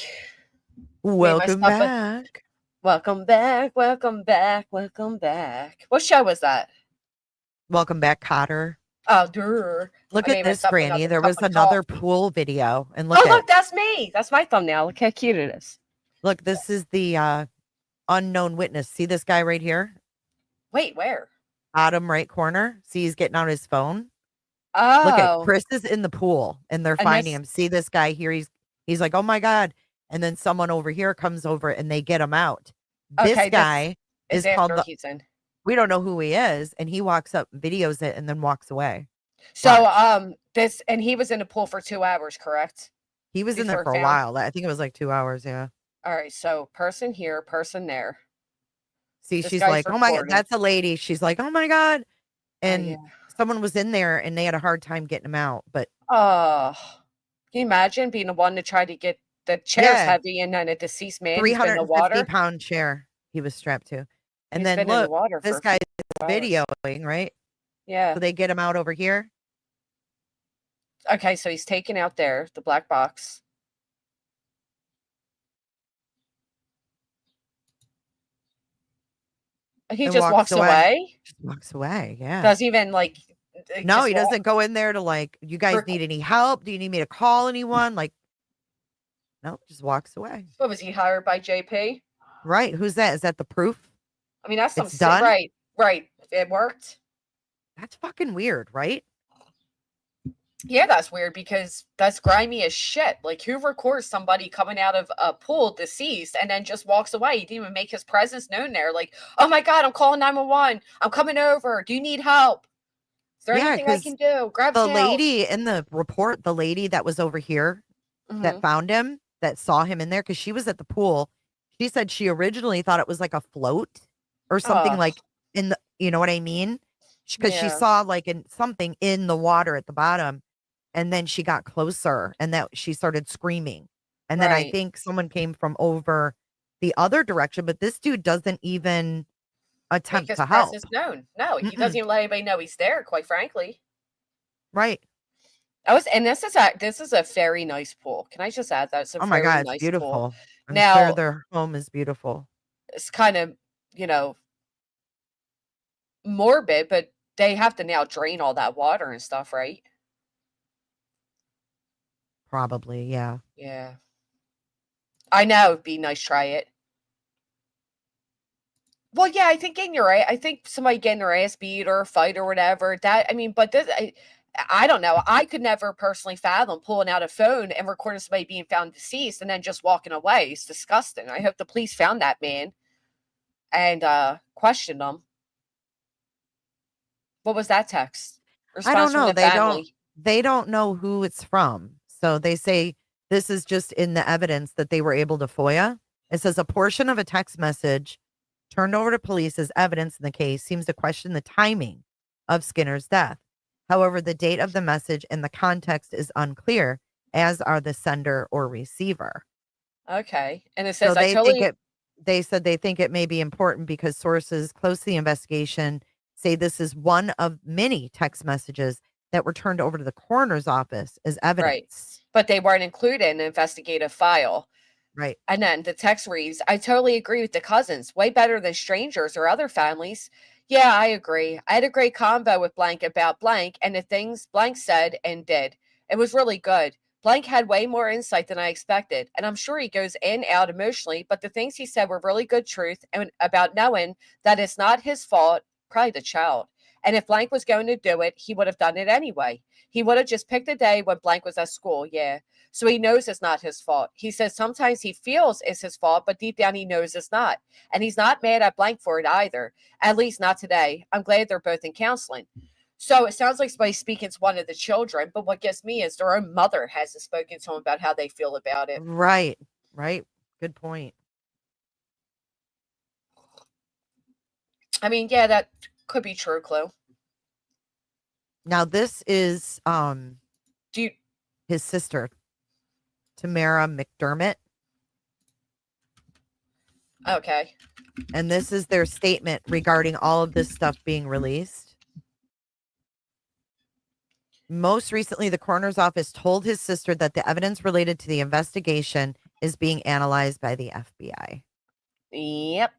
Welcome back. Welcome back. Welcome back. Welcome back. What show was that? Welcome back, Cotter. Oh, durr. Look at this, Granny. There was another pool video. And look look, that's me. That's my thumbnail. Look how cute it is. Look, this is the unknown witness. See this guy right here? Wait, where? Bottom right corner. See, he's getting out his phone. Oh. Look at Chris is in the pool and they're finding him. See this guy here? He's like, oh my God. And then someone over here comes over and they get him out. This guy is called we don't know who he is, and he walks up, videos it, and then walks away. So and he was in the pool for 2 hours, correct? He was in there for a while. I think it was like 2 hours, yeah. All right, so person here, person there. See, she's like, oh my God, that's a lady. She's like, oh my God. And someone was in there and they had a hard time getting him out. But can you imagine being the one to try to get the chair's heavy and then a deceased man 350-pound chair he was strapped to. And then look, this guy's videoing, right? Yeah. So they get him out over here. Okay, so he's taken out there, the black box. He just walks away. Just walks away, yeah. Doesn't even like. No, he doesn't go in there to like, you guys need any help? Do you need me to call anyone? Like, no, just walks away. What was he hired by JP? Right. Who's that? Is that the proof? I mean, that's it's done? Right. It worked. That's fucking weird, right? Yeah, that's weird because that's grimy as shit. Like, who records somebody coming out of a pool deceased and then just walks away? He didn't even make his presence known there. Like, oh my God, I'm calling 911. I'm coming over. Do you need help? Is there anything I can do? Grab the lady in the report, the lady that was over here that found him, that saw him in there, because she was at the pool. She said she originally thought it was like a float or something like in the, you know what I mean? Because she saw like something in the water at the bottom. And then she got closer and that she started screaming. And then I think someone came from over the other direction, but this dude doesn't even attempt to help. Known. No, he doesn't even let anybody know he's there, quite frankly. Right. This is a very nice pool. Can I just add that? It's a my God, nice it's beautiful. Pool. I'm now, sure their home is beautiful. It's kind of, morbid, but they have to now drain all that water and stuff, right? Probably, yeah. Yeah. I know it'd be nice. Try it. Well, yeah, I think I think somebody getting their ass beat or a fight or whatever. But this, I don't know. I could never personally fathom pulling out a phone and recording somebody being found deceased and then just walking away. It's disgusting. I hope the police found that man and questioned him. What was that text? I don't know. They don't know who it's from. So they say this is just in the evidence that they were able to FOIA. It says a portion of a text message turned over to police as evidence in the case seems to question the timing of Skinner's death. However, the date of the message and the context is unclear, as are the sender or receiver. Okay. And it says so they said they think it may be important because sources close to the investigation say this is one of many text messages that were turned over to the coroner's office as evidence. Right. But they weren't included in the investigative file. Right. And then the text reads, I totally agree with the cousins. Way better than strangers or other families. Yeah, I agree. I had a great convo with blank about blank and the things blank said and did. It was really good. Blank had way more insight than I expected, and I'm sure he goes in and out emotionally, but the things he said were really good truth and about knowing that it's not his fault, probably the child. And if Blank was going to do it, he would have done it anyway. He would have just picked a day when Blank was at school, yeah. So he knows it's not his fault. He says sometimes he feels it's his fault, but deep down he knows it's not. And he's not mad at Blank for it either, at least not today. I'm glad they're both in counseling. So it sounds like somebody's speaking to one of the children, but what gets me is their own mother hasn't spoken to them about how they feel about it. Right. Good point. I mean, yeah, that could be true, Chloe. Now this is his sister, Tamara McDermott. Okay. And this is their statement regarding all of this stuff being released. Most recently, the coroner's office told his sister that the evidence related to the investigation is being analyzed by the FBI. Yep.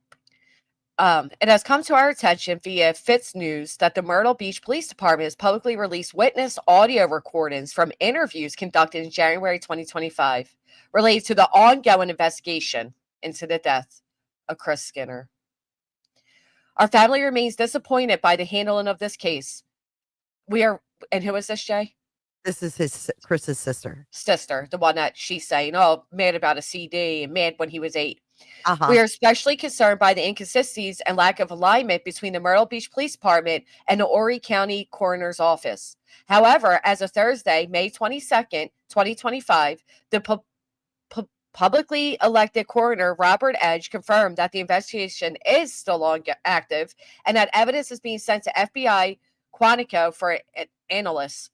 It has come to our attention via Fitz News that the Myrtle Beach Police Department has publicly released witness audio recordings from interviews conducted in January 2025 related to the ongoing investigation into the death of Chris Skinner. Our family remains disappointed by the handling of this case. And who is this, Jay? This is Chris's sister. Sister, the one that she's saying, oh, mad about a CD and mad when he was 8. Uh-huh. We are especially concerned by the inconsistencies and lack of alignment between the Myrtle Beach Police Department and the Horry County Coroner's Office. However, as of Thursday, May 22nd, 2025, the publicly elected coroner, Robert Edge, confirmed that the investigation is still active and that evidence is being sent to FBI Quantico for analysts.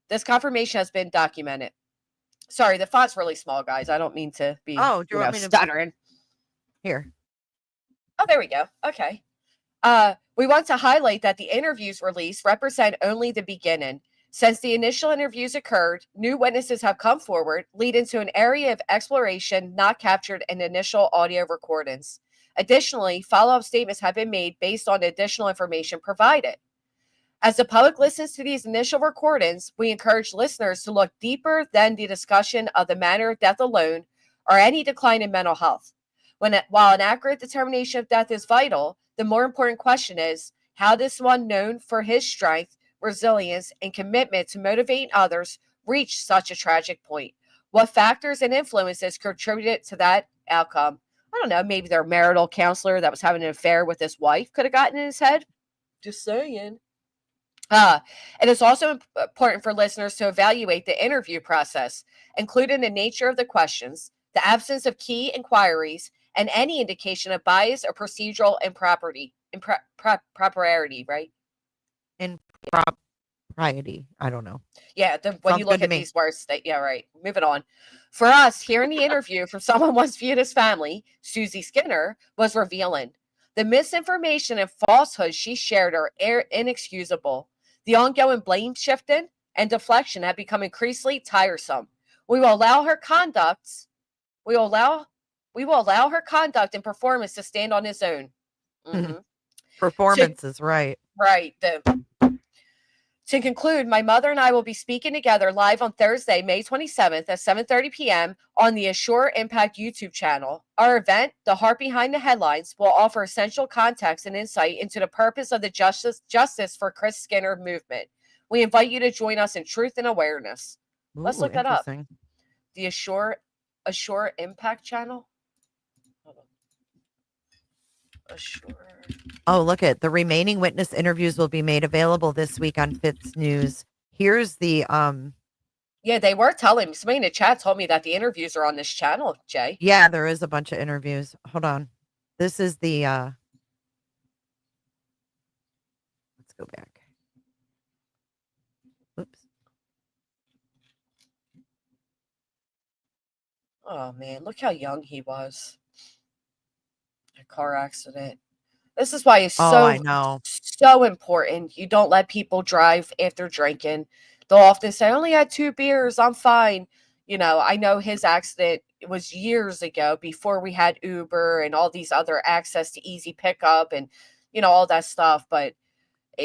This confirmation has been documented. Sorry, the font's really small, guys. I don't mean to be stuttering. Here. Oh, there we go. Okay. We want to highlight that the interviews released represent only the beginning. Since the initial interviews occurred, new witnesses have come forward, leading to an area of exploration not captured in initial audio recordings. Additionally, follow-up statements have been made based on additional information provided. As the public listens to these initial recordings, we encourage listeners to look deeper than the discussion of the manner of death alone or any decline in mental health. While an accurate determination of death is vital, the more important question is, how does one known for his strength, resilience, and commitment to motivating others reach such a tragic point? What factors and influences contributed to that outcome? I don't know, maybe their marital counselor that was having an affair with his wife could have gotten in his head. Just saying. It is also important for listeners to evaluate the interview process, including the nature of the questions, the absence of key inquiries, and any indication of bias or procedural impropriety, right? Impropriety. I don't know. Yeah, when you look at these words, yeah, right. Moving on. For us, hearing the interview from someone once viewed as family, Suzie Skinner, was revealing. The misinformation and falsehoods she shared are inexcusable. The ongoing blame shifting and deflection have become increasingly tiresome. We will allow her conduct and performance to stand on its own. Mm-hmm. Performance is right. Right. To conclude, my mother and I will be speaking together live on Thursday, May 27th at 7:30 p.m. on the Assure Impact YouTube channel. Our event, The Heart Behind the Headlines, will offer essential context and insight into the purpose of the Justice for Chris Skinner movement. We invite you to join us in truth and awareness. Ooh, let's look that up. The Assure Impact channel. Assure. Oh, look at the remaining witness interviews will be made available this week on Fitz News. Here's the Yeah, they were telling me. Somebody in the chat told me that the interviews are on this channel, Jay. Yeah, there is a bunch of interviews. Hold on. This is the let's go back. Oops. Oh man, look how young he was. A car accident. This is why it's so important. You don't let people drive after drinking. They'll often say, I only had 2 beers, I'm fine. You know, I know his accident was years ago before we had Uber and all these other access to easy pickup and, you know, all that stuff. But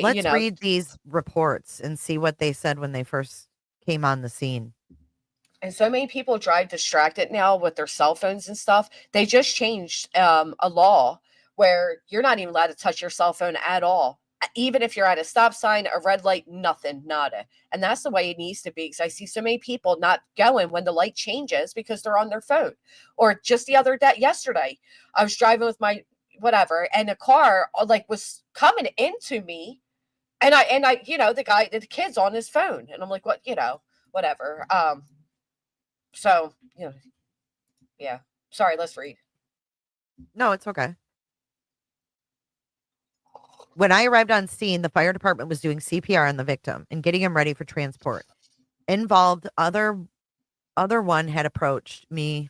let's read these reports and see what they said when they first came on the scene. And so many people drive distracted now with their cell phones and stuff. They just changed a law where you're not even allowed to touch your cell phone at all. Even if you're at a stop sign, a red light, nothing, nada. And that's the way it needs to be. Because I see so many people not going when the light changes because they're on their phone. Or just yesterday, I was driving with my whatever, and a car like was coming into me, and I, the kid's on his phone, and I'm like, what, whatever. So, yeah. Sorry, let's read. No, it's okay. When I arrived on scene, the fire department was doing CPR on the victim and getting him ready for transport. Involved other one had approached me.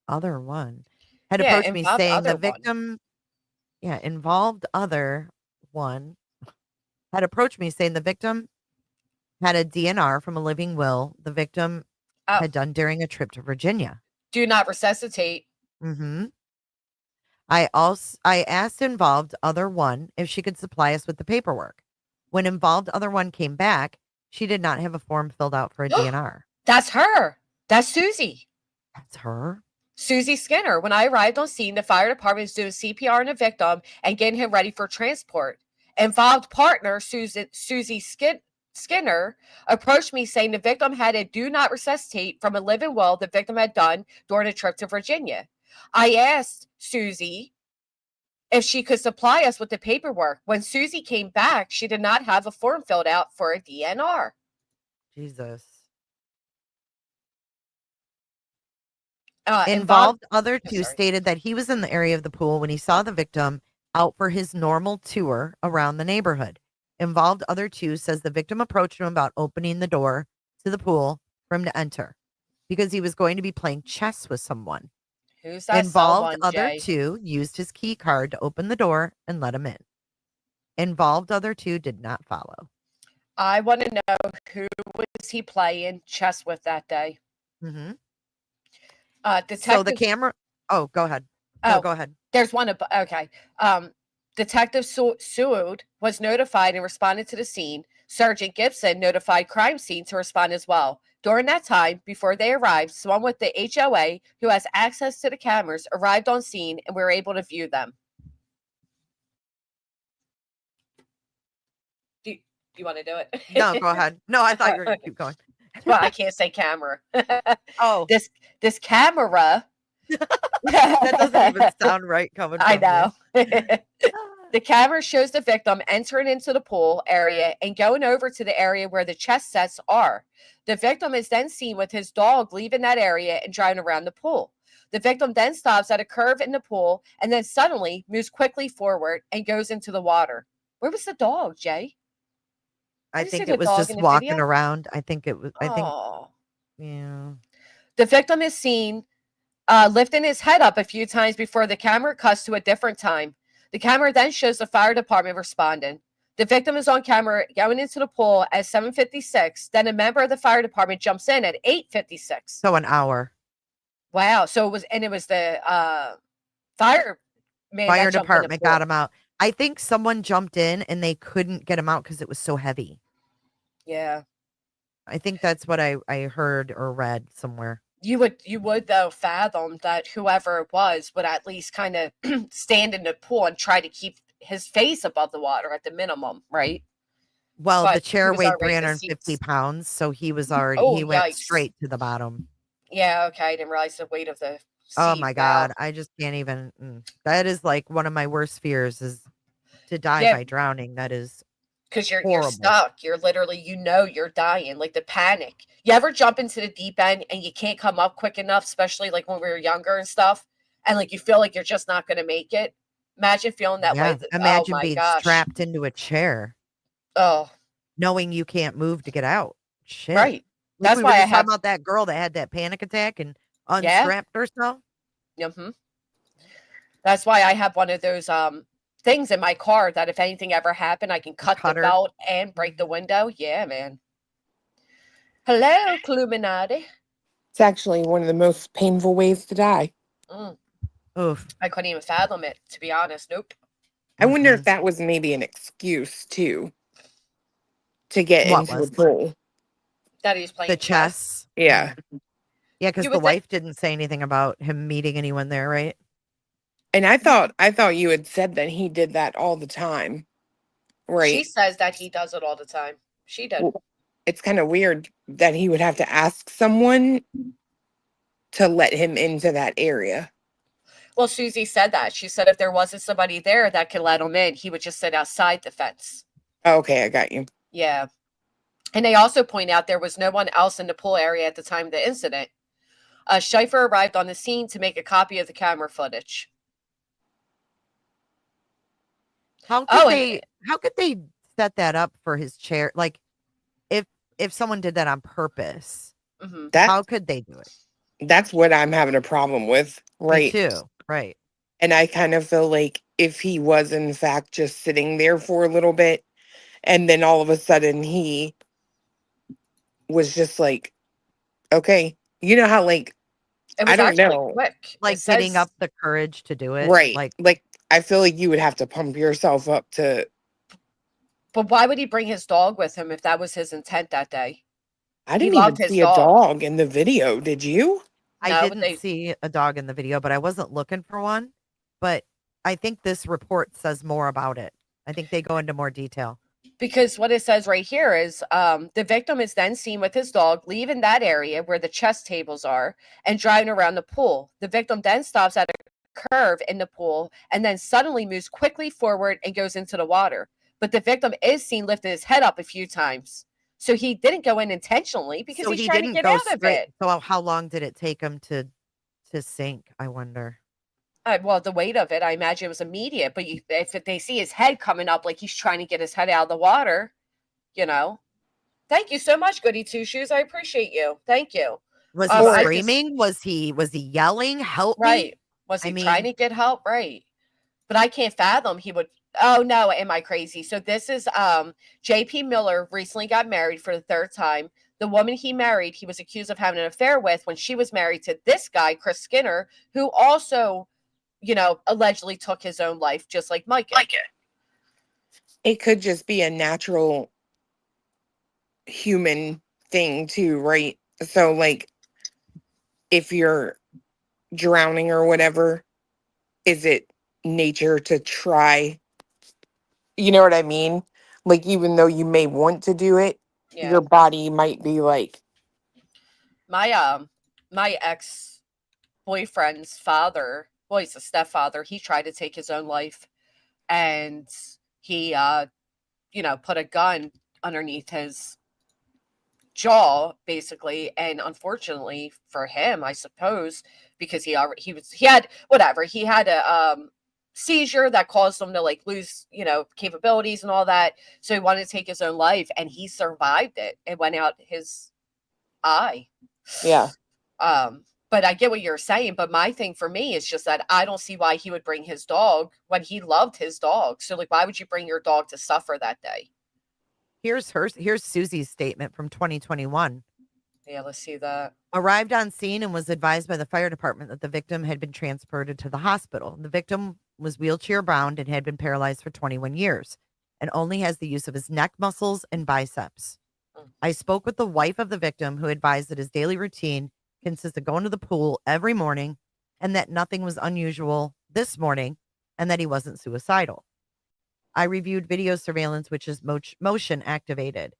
Other one had approached me saying the victim. Yeah, involved other one had approached me saying the victim had a DNR from a living will the victim had done during a trip to Virginia. Do not resuscitate. Mm-hmm. I asked involved other one if she could supply us with the paperwork. When involved other one came back, she did not have a form filled out for a DNR. That's her. That's Suzie. That's her. Suzie Skinner. When I arrived on scene, the fire department was doing CPR on the victim and getting him ready for transport. Involved partner Suzie Skinner approached me saying the victim had a do not resuscitate from a living will the victim had done during a trip to Virginia. I asked Suzie if she could supply us with the paperwork. When Suzie came back, she did not have a form filled out for a DNR. Jesus. Involved other two stated that he was in the area of the pool when he saw the victim out for his normal tour around the neighborhood. Involved other two says the victim approached him about opening the door to the pool for him to enter because he was going to be playing chess with someone. Who's that? Involved other two used his key card to open the door and let him in. Involved other two did not follow. I want to know who was he playing chess with that day. Mm-hmm. So the camera. Oh, go ahead. Oh, go ahead. There's one. Okay. Detective Seward was notified and responded to the scene. Sergeant Gibson notified crime scene to respond as well. During that time, before they arrived, someone with the HOA who has access to the cameras arrived on scene and we were able to view them. Do you want to do it? No, go ahead. No, I thought you were going to keep going. Well, I can't say camera. Oh. This camera. That doesn't even sound right coming from I know. The camera shows the victim entering into the pool area and going over to the area where the chess sets are. The victim is then seen with his dog leaving that area and driving around the pool. The victim then stops at a curve in the pool and then suddenly moves quickly forward and goes into the water. Where was the dog, Jay? I think it was just walking around. I think it was. Yeah. The victim is seen lifting his head up a few times before the camera cuts to a different time. The camera then shows the fire department responding. The victim is on camera going into the pool at 7:56. Then a member of the fire department jumps in at 8:56. So an hour. Wow. So it was the fire department got him out. I think someone jumped in and they couldn't get him out because it was so heavy. Yeah. I think that's what I heard or read somewhere. You would though fathom that whoever it was would at least kind of stand in the pool and try to keep his face above the water at the minimum, right? Well, but the chair weighed 350 pounds, so he was already he went straight to the bottom. Yeah, okay. I didn't realize the weight of the seat. Oh my God. I just can't even. That is like one of my worst fears is to die by drowning. That is because you're stuck. You're literally, you're dying. Like the panic. You ever jump into the deep end and you can't come up quick enough, especially like when we were younger and stuff, and like you feel like you're just not going to make it. Imagine feeling that way. Imagine being strapped into a chair. Oh, knowing you can't move to get out. Shit. Right. That's why I have about that girl that had that panic attack and unstrapped herself. Mm-hmm. That's why I have one of those things in my car that if anything ever happened, I can cut the belt and break the window. Yeah, man. Hello, Cluminati. It's actually one of the most painful ways to die. Oof. I couldn't even fathom it, to be honest. Nope. I wonder if that was maybe an excuse too to get into the pool. That he's playing the chess. Yeah. Yeah, because the wife didn't say anything about him meeting anyone there, right? And I thought you had said that he did that all the time. Right. She says that he does it all the time. She did. Well, it's kind of weird that he would have to ask someone to let him into that area. Well, Suzie said that. She said if there wasn't somebody there that could let him in, he would just sit outside the fence. Okay, I got you. Yeah. And they also point out there was no one else in the pool area at the time of the incident. Schieffer arrived on the scene to make a copy of the camera footage. How could they set that up for his chair? Like, if someone did that on purpose, how could they do it? That's what I'm having a problem with. Right. Me too. Right. And I kind of feel like if he was in fact just sitting there for a little bit, and then all of a sudden he was just like, okay, you know how like it was I don't know, quick. Like getting up the courage to do it, right? Like I feel like you would have to pump yourself up to. But why would he bring his dog with him if that was his intent that day? I didn't even see a dog in the video. Did you? I didn't see a dog in the video, but I wasn't looking for one. But I think this report says more about it. I think they go into more detail. Because what it says right here is the victim is then seen with his dog leaving that area where the chess tables are and driving around the pool. The victim then stops at a curve in the pool and then suddenly moves quickly forward and goes into the water. But the victim is seen lifting his head up a few times. So he didn't go in intentionally because he's trying to get out of it. So how long did it take him to sink, I wonder? Well, the weight of it, I imagine it was immediate. But if they see his head coming up like he's trying to get his head out of the water, you know. Thank you so much, Goody Two Shoes. I appreciate you. Thank you. Was he screaming? Was he yelling, help me? Right. Was he trying to get help? Right. But I can't fathom he would. Oh, no. Am I crazy? So this is J.P. Miller recently got married for the third time. The woman he married, he was accused of having an affair with when she was married to this guy, Chris Skinner, who also, allegedly took his own life, just like Mike. It could just be a natural human thing too, right? So like if you're drowning or whatever, is it nature to try? You know what I mean? Like even though you may want to do it, your body might be like. My ex-boyfriend's father, well, he's a stepfather, he tried to take his own life, and he put a gun underneath his jaw basically, and unfortunately for him, I suppose, because he had a seizure that caused him to like lose capabilities and all that, so he wanted to take his own life, and he survived it. It went out his eye. But I get what you're saying, but my thing for me is just that I don't see why he would bring his dog when he loved his dog. So like, why would you bring your dog to suffer that day? Here's Susie's statement from 2021. Yeah, let's see that. Arrived on scene and was advised by the fire department that the victim had been transported to the hospital. The victim was wheelchair bound and had been paralyzed for 21 years and only has the use of his neck muscles and biceps. I spoke with the wife of the victim, who advised that his daily routine consists of going to the pool every morning and that nothing was unusual this morning and that he wasn't suicidal. I reviewed video surveillance, which is motion activated.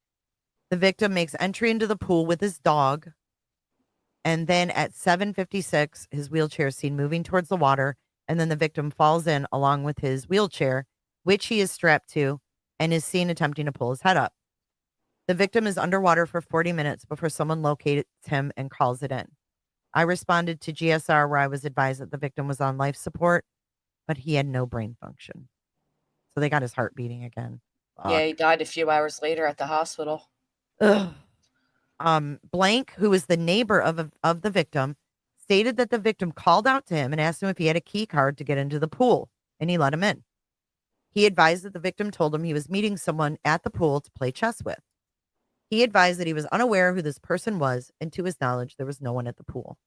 The victim makes entry into the pool with his dog, and then at 7:56, his wheelchair is seen moving towards the water, and then the victim falls in along with his wheelchair, which he is strapped to, and is seen attempting to pull his head up. The victim is underwater for 40 minutes before someone locates him and calls it in. I responded to GSR, where I was advised that the victim was on life support, but he had no brain function. So they got his heart beating again. Yeah, he died a few hours later at the hospital. Ugh. Blank, who was the neighbor of the victim, stated that the victim called out to him and asked him if he had a key card to get into the pool, and he let him in. He advised that the victim told him he was meeting someone at the pool to play chess with. He advised that he was unaware who this person was, and to his knowledge, there was no one at the pool.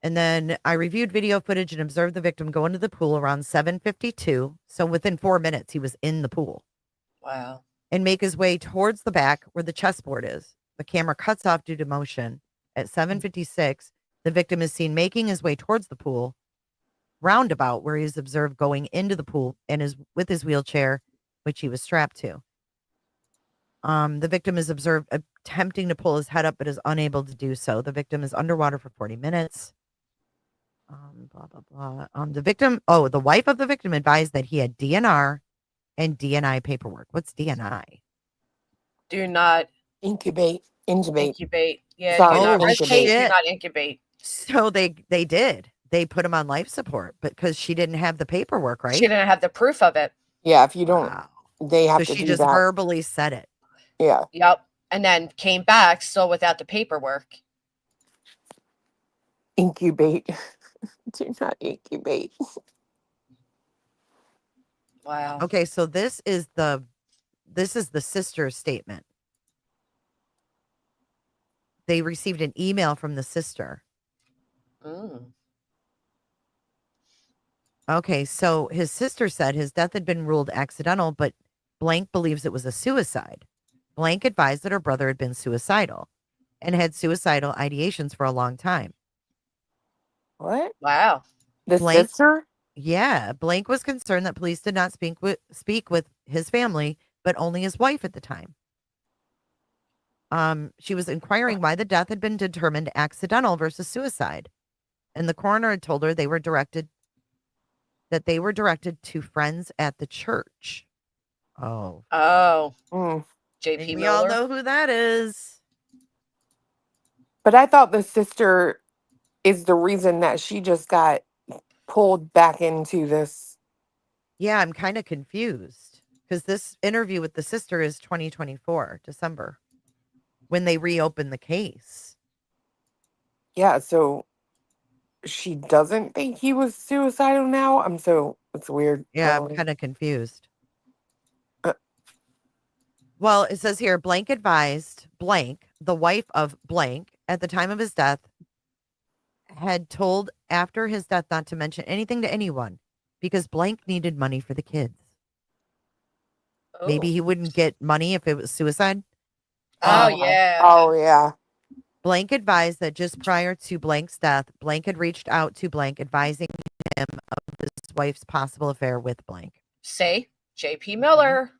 And then I reviewed video footage and observed the victim go into the pool around 7:52. So within 4 minutes, he was in the pool. Wow. and make his way towards the back where the chessboard is. The camera cuts off due to motion. At 7:56, the victim is seen making his way towards the pool roundabout where he is observed going into the pool and is with his wheelchair, which he was strapped to. The victim is observed attempting to pull his head up, but is unable to do so. The victim is underwater for 40 minutes. Blah, blah, blah. The wife of the victim advised that he had DNR and DNI paperwork. What's DNI? Do not Intubate. Yeah, Sorry, do not incubate. do not incubate. So they did. They put him on life support because she didn't have the paperwork, right? She didn't have the proof of it. Yeah, if you don't, they have so to she do just that. verbally said it. Yeah. Yep. And then came back still without the paperwork. Incubate. Do not incubate. Wow. Okay, so this is the sister's statement. They received an email from the sister. Okay, so his sister said his death had been ruled accidental, but blank believes it was a suicide. Blank advised that her brother had been suicidal and had suicidal ideations for a long time. What? Wow. The sister? Yeah, Blank was concerned that police did not speak with his family, but only his wife at the time. She was inquiring why the death had been determined accidental versus suicide. And the coroner had told her they were directed to friends at the church. Oh. JP we Miller. all know who that is. But I thought the sister is the reason that she just got pulled back into this. Yeah, I'm kind of confused because this interview with the sister is 2024, December, when they reopened the case. Yeah, so she doesn't think he was suicidal now? It's weird. Yeah, I'm kind of confused. Well, it says here, Blank advised Blank, the wife of Blank, at the time of his death, had told after his death not to mention anything to anyone because Blank needed money for the kids. Maybe he wouldn't get money if it was suicide. Yeah. Oh, yeah. Blank advised that just prior to Blank's death, Blank had reached out to Blank advising him of his wife's possible affair with Blank. Say, JP Miller.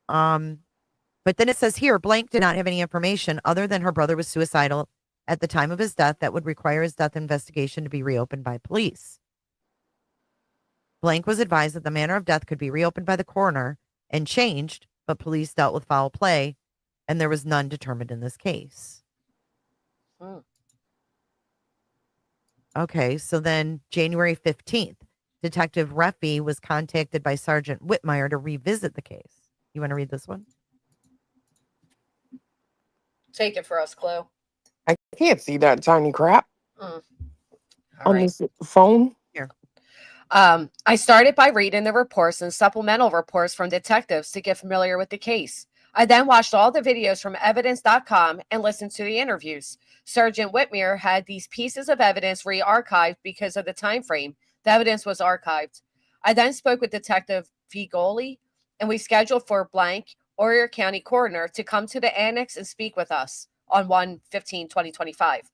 But then it says here, Blank did not have any information other than her brother was suicidal at the time of his death that would require his death investigation to be reopened by police. Blank was advised that the manner of death could be reopened by the coroner and changed, but police dealt with foul play, and there was none determined in this case. Okay, so then January 15th, Detective Reffy was contacted by Sergeant Whitmire to revisit the case. You want to read this one? Take it for us, Chloe. I can't see that tiny crap on this phone. Here. I started by reading the reports and supplemental reports from detectives to get familiar with the case. I then watched all the videos from evidence.com and listened to the interviews. Sergeant Whitmire had these pieces of evidence re-archived because of the time frame. The evidence was archived. I then spoke with Detective Vigoli, and we scheduled for Blank, Oriole County Coroner, to come to the annex and speak with us on 1/15/2025.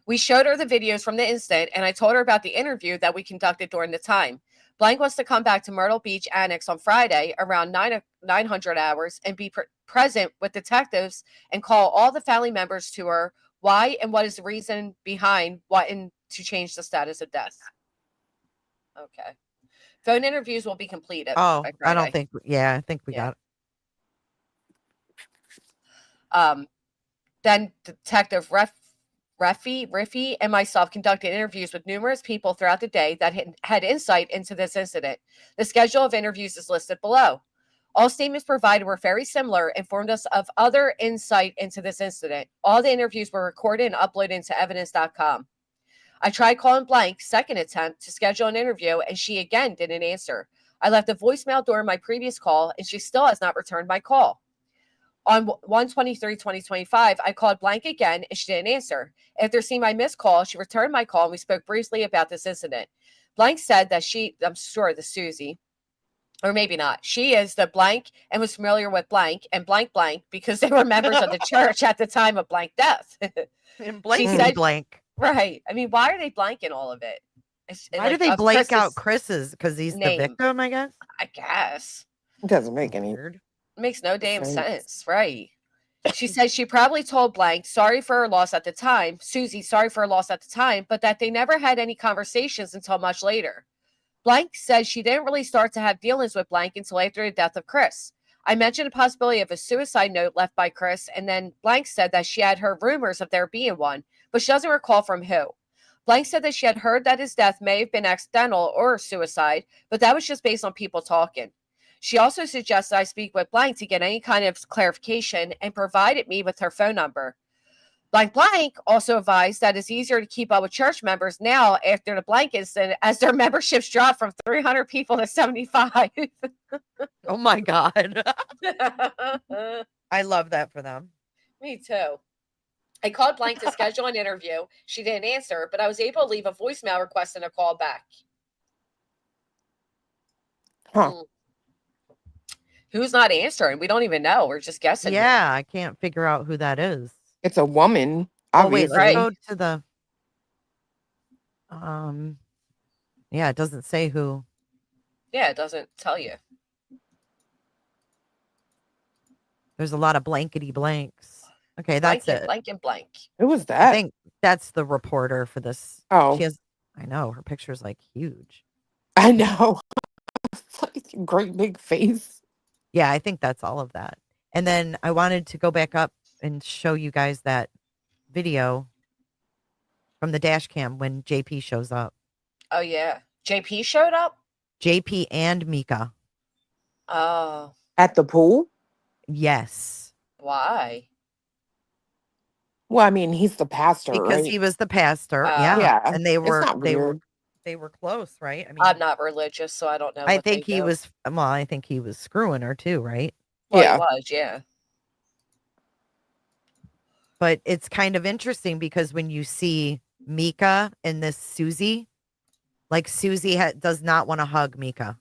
We showed her the videos from the incident, and I told her about the interview that we conducted during the time. Blank was to come back to Myrtle Beach Annex on Friday around 900 hours and be present with detectives and call all the family members to her why and what is the reason behind wanting to change the status of death. Okay. Phone interviews will be completed. Oh, by I don't Friday. think. Yeah, I think we got it. Then Detective Riffy and myself conducted interviews with numerous people throughout the day that had insight into this incident. The schedule of interviews is listed below. All statements provided were very similar and informed us of other insight into this incident. All the interviews were recorded and uploaded into evidence.com. I tried calling Blank's second attempt to schedule an interview, and she again didn't answer. I left a voicemail during my previous call, and she still has not returned my call. On 1/23/2025, I called Blank again, and she didn't answer. After seeing my missed call, she returned my call, and we spoke briefly about this incident. Blank said that I'm sure the Susie, or maybe not. She is the blank and was familiar with blank and blank because they were members of the church at the time of blank death. And blank. Right. I mean, why are they blanking all of it? Why do they blank out Chris's? Because he's the victim, I guess? I guess. It doesn't make any It makes no damn sense. Right. She said she probably told blank, sorry for her loss at the time. Susie, sorry for her loss at the time, but that they never had any conversations until much later. Blank said she didn't really start to have dealings with blank until after the death of Chris. I mentioned the possibility of a suicide note left by Chris, and then blank said that she had heard rumors of there being one, but she doesn't recall from who. Blank said that she had heard that his death may have been accidental or suicide, but that was just based on people talking. She also suggested I speak with blank to get any kind of clarification and provided me with her phone number. Blank also advised that it's easier to keep up with church members now after the blank incident as their memberships dropped from 300 people to 75. Oh my God. I love that for them. Me too. I called blank to schedule an interview. She didn't answer, but I was able to leave a voicemail requesting a call back. Huh. Who's not answering? We don't even know. We're just guessing. Yeah, I can't figure out who that is. It's a woman. Oh wait, obviously. let's go to the yeah, it doesn't say who. Yeah, it doesn't tell you. There's a lot of blankety blanks. Okay, that's it. Blank and blank. Who was that? I think that's the reporter for this. Oh. She has, I know, her picture's like huge. I know. Like great big face. Yeah, I think that's all of that. And then I wanted to go back up and show you guys that video from the dash cam when JP shows up. Oh, yeah. JP showed up? JP and Mika. Oh. At the pool? Yes. Why? Well, I mean, he's the pastor, because right? he was the pastor. Yeah. And they were close, right? I mean, I'm not religious, so I don't know. I think he was screwing her too, right? Well, yeah. He was, yeah. But it's kind of interesting because when you see Mika and this Susie, like Susie does not want to hug Mika.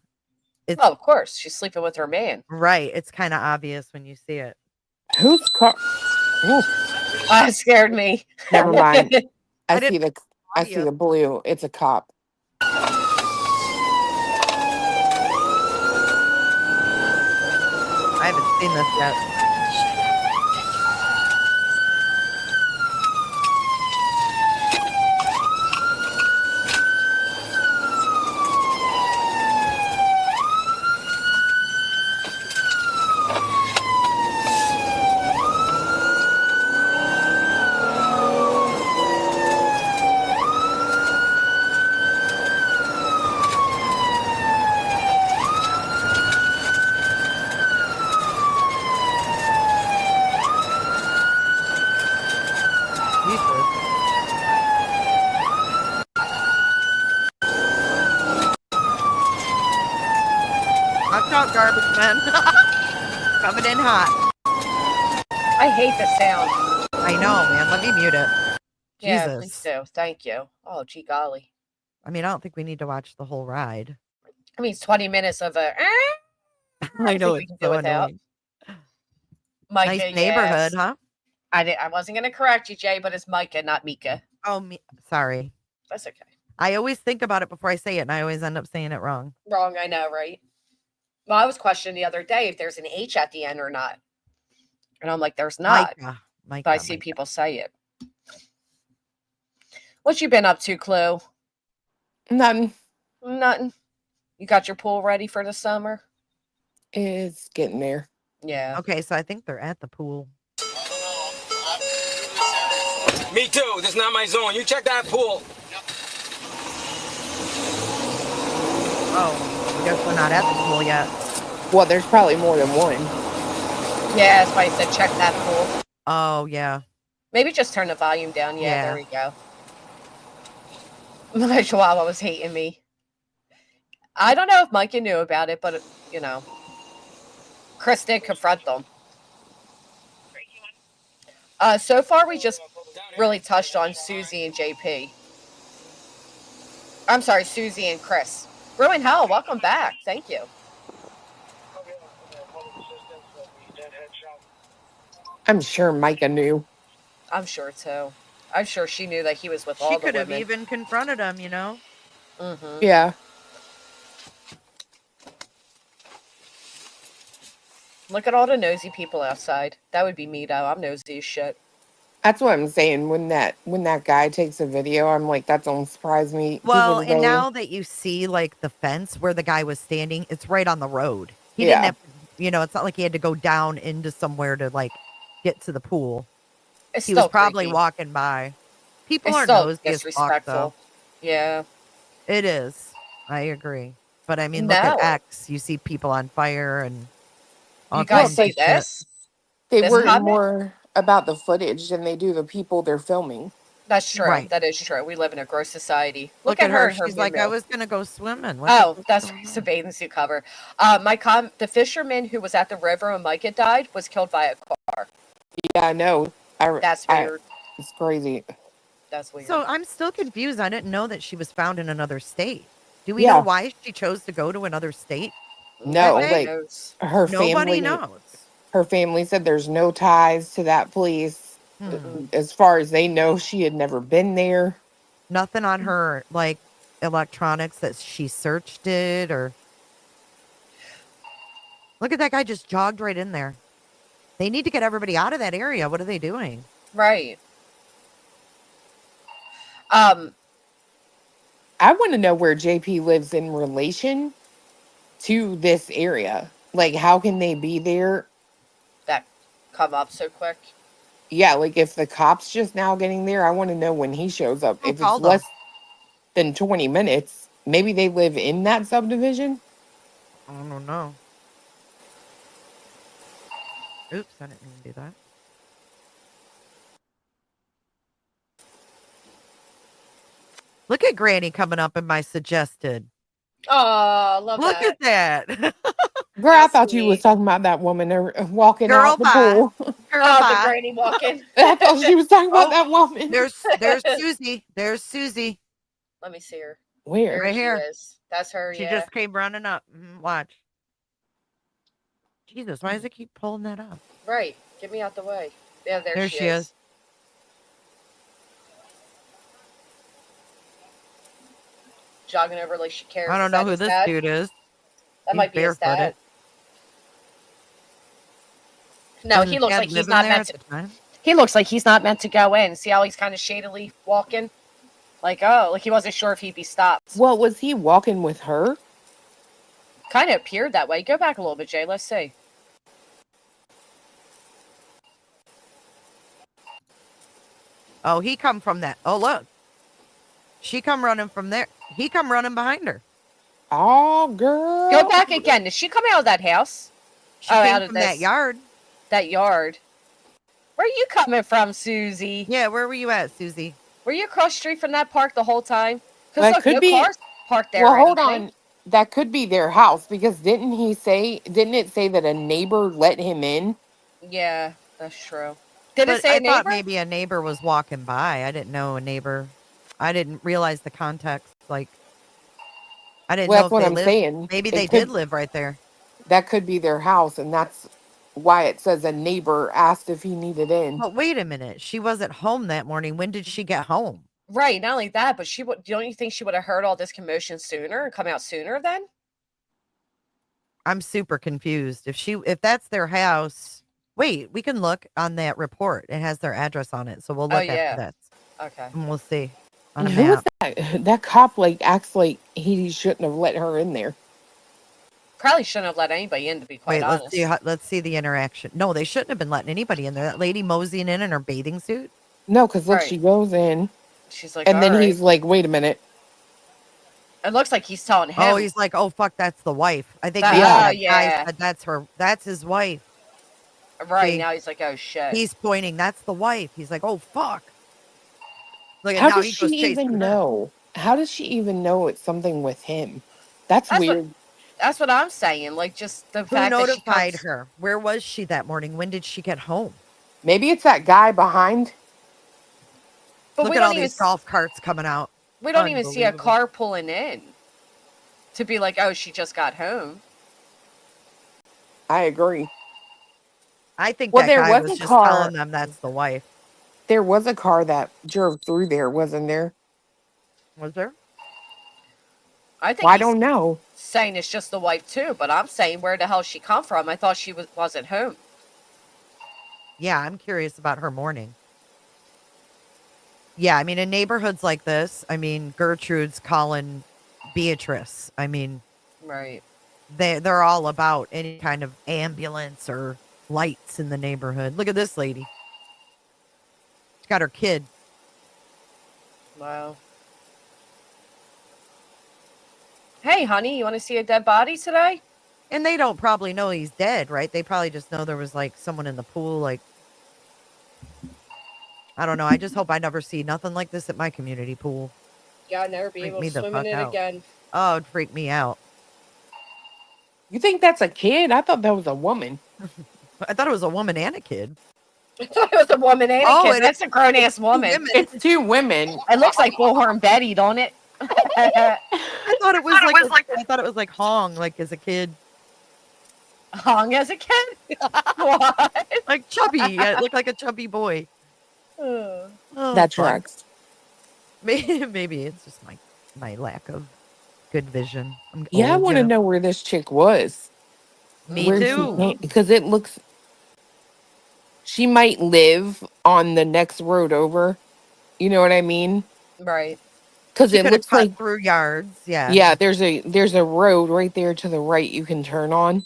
Well, of course. She's sleeping with her man. Right. It's kind of obvious when you see it. Who's car? That scared me. Never mind. I see the blue. It's a cop. I haven't seen this yet. Garbage men coming in hot. I hate the sound. I know, man. Let me mute it. Yeah, Jesus. please do. Thank you. Oh, gee golly. I mean, I don't think we need to watch the whole ride. I mean, it's 20 minutes of a. I know it's so annoying. Micah, nice neighborhood, huh? I wasn't going to correct you, Jay, but it's Micah, not Mika. Oh, sorry. That's okay. I always think about it before I say it, and I always end up saying it wrong. Wrong, I know, right? Well, I was questioning the other day if there's an H at the end or not. And I'm like, there's not. Micah, but I see people say it. What you been up to, Chloe? Nothing. You got your pool ready for the summer? It's getting there. Yeah. Okay, so I think they're at the pool. Me too. This is not my zone. You check that pool. Oh. I guess we're not at the pool yet. Well, there's probably more than one. Yeah, that's why I said check that pool. Oh, yeah. Maybe just turn the volume down. Yeah. There we go. My chihuahua was hating me. I don't know if Micah knew about it, but, you know, Chris did confront them. So far, we just really touched on Susie and JP. I'm sorry, Susie and Chris. Ruin Hell, welcome back. Thank you. I'm sure Micah knew. I'm sure too. I'm sure she knew that he was with She all the could have women. even confronted him, you know? Mm-hmm. Yeah. Look at all the nosy people outside. That would be me though. I'm nosy as shit. That's what I'm saying. When that guy takes a video, I'm like, that don't surprise me. Well, People and today, now that you see like the fence where the guy was standing, it's right on the road. He didn't yeah. have to, you know, it's not like he had to go down into somewhere to like get to the pool. It's He was still probably creepy. walking by. People It's are still nosy as fuck, though. disrespectful. Yeah. It is. I agree. But I mean, look at No. X. You see people on fire and all You guys kinds of see shit. this? They This worry comment? more about the footage than they do the people they're filming. That's true. Right. That is true. We live in a gross society. Look at her. She's like, I was going to go swimming. What Oh, the fuck's that's going it's a on? bathing suit cover. The fisherman who was at the river when Micah died was killed by a car. Yeah, I know. That's weird. It's crazy. That's weird. So I'm still confused. I didn't know that she was found in another state. Do we know why she chose to go to another state? No, Nobody like her Nobody family. knows. Her family said there's no ties to that place. As far as they know, she had never been there. Nothing on her like electronics that she searched it or. Look at that guy just jogged right in there. They need to get everybody out of that area. What are they doing? Right. I want to know where JP lives in relation to this area. Like, how can they be there? That come up so quick. Yeah, like if the cops just now getting there, I want to know when he shows up. Who If it's called less them? than 20 minutes, maybe they live in that subdivision. I don't know. Oops, I didn't mean to do that. Look at Granny coming up in my suggested. Oh, love Look that. at that. Girl, I thought you was talking about that woman walking Girl, out the bye. pool. Girl, Oh, bye. the granny walking. I thought she was talking about that woman. There's Susie. There's Susie. Let me see her. Where? There Right she here. is. That's her. She Yeah. just came running up. Watch. Jesus, why does it keep pulling that up? Right. Get me out the way. Yeah, There she is. Jogging over like she cares. I don't know who this dude is. That might be his dad. No, Was he his looks dad like he's living not there meant at to. the time? He looks like he's not meant to go in. See how he's kind of shadily walking? Like, oh, like he wasn't sure if he'd be stopped. Well, was he walking with her? Kind of appeared that way. Go back a little bit, Jay. Let's see. Oh, he come from that. Oh, look. She come running from there. He come running behind her. Oh, girl. Go back again. Did she come out of that house? She came out of from that yard. That yard. Where are you coming from, Susie? Yeah, where were you at, Susie? Were you across the street from that park the whole time? That Because look, could no be. cars parked there. Well, or hold anything. on. That could be their house because didn't it say that a neighbor let him in? Yeah, that's true. Did it But say I a neighbor? thought maybe a neighbor was walking by. I didn't know a neighbor. I didn't realize the context. Like, I didn't Well, know that's if what they I'm lived. saying. Maybe It they could- did live right there. That could be their house, and that's why it says a neighbor asked if he needed in. But wait a minute. She wasn't home that morning. When did she get home? Right, not only that, but she would. Don't you think she would have heard all this commotion sooner and come out sooner then? I'm super confused. If that's their house, wait, we can look on that report. It has their address on it. So we'll look after that. Okay. And we'll see on a Who was map. that? That cop acts like he shouldn't have let her in there. Probably shouldn't have let anybody in, to be quite Wait, honest. let's see the interaction. No, they shouldn't have been letting anybody in there. That lady moseying in her bathing suit. No, because look, Right. she goes in, She's like, and then "All he's right." like, "Wait a minute." It looks like he's telling him. Oh, he's like, oh fuck, that's the wife. I think That- maybe oh, that guy yeah. said that's her. That's his wife. Right, See? now he's like, oh shit. He's pointing. That's the wife. He's like, oh fuck. Look at How how does he she goes chasing even her. know? How does she even know it's something with him? That's weird. That's what I'm saying. Like, just the Who fact that she notified comes. her? Where was she that morning? When did she get home? Maybe it's that guy behind. But Look we at don't all even. these golf carts coming out. We don't even see a Unbelievable. car pulling in. To be like, oh, she just got home. I agree. I think Well, that there guy was was a just telling car. them that's the wife. There was a car that drove through there, wasn't there? Was there? I think Well, I he's don't know. saying it's just the wife too, but I'm saying where the hell she come from? I thought she wasn't home. Yeah, I'm curious about her morning. Yeah, I mean, in neighborhoods like this, I mean, Gertrude's calling Beatrice. I mean, right. They're all about any kind of ambulance or lights in the neighborhood. Look at this lady. She's got her kid. Wow. Hey, honey, you want to see a dead body today? And they don't probably know he's dead, right? They probably just know there was like someone in the pool. Like, I don't know. I just hope I never see nothing like this at my community pool. Yeah, I'll never be Freak able me to the swim in fuck it out. again. Oh, it'd freak me out. You think that's a kid? I thought that was a woman. I thought it was a woman and a kid. I thought it was a woman and a kid. That's a grown ass woman. It's 2 women. It looks like Bullhorn Betty, don't it? I thought it was I thought it was like Hong, like as a kid. Hong as a kid? What? Like chubby. Yeah, it looked like a chubby boy. Oh, That tracks. Maybe it's just my lack of good vision. Yeah, I want to know where this chick was. Me too. Because it looks. She might live on the next road over. You know what I mean? right. Because She it could have looks cut like. through yards. Yeah. Yeah, there's a road right there to the right you can turn on.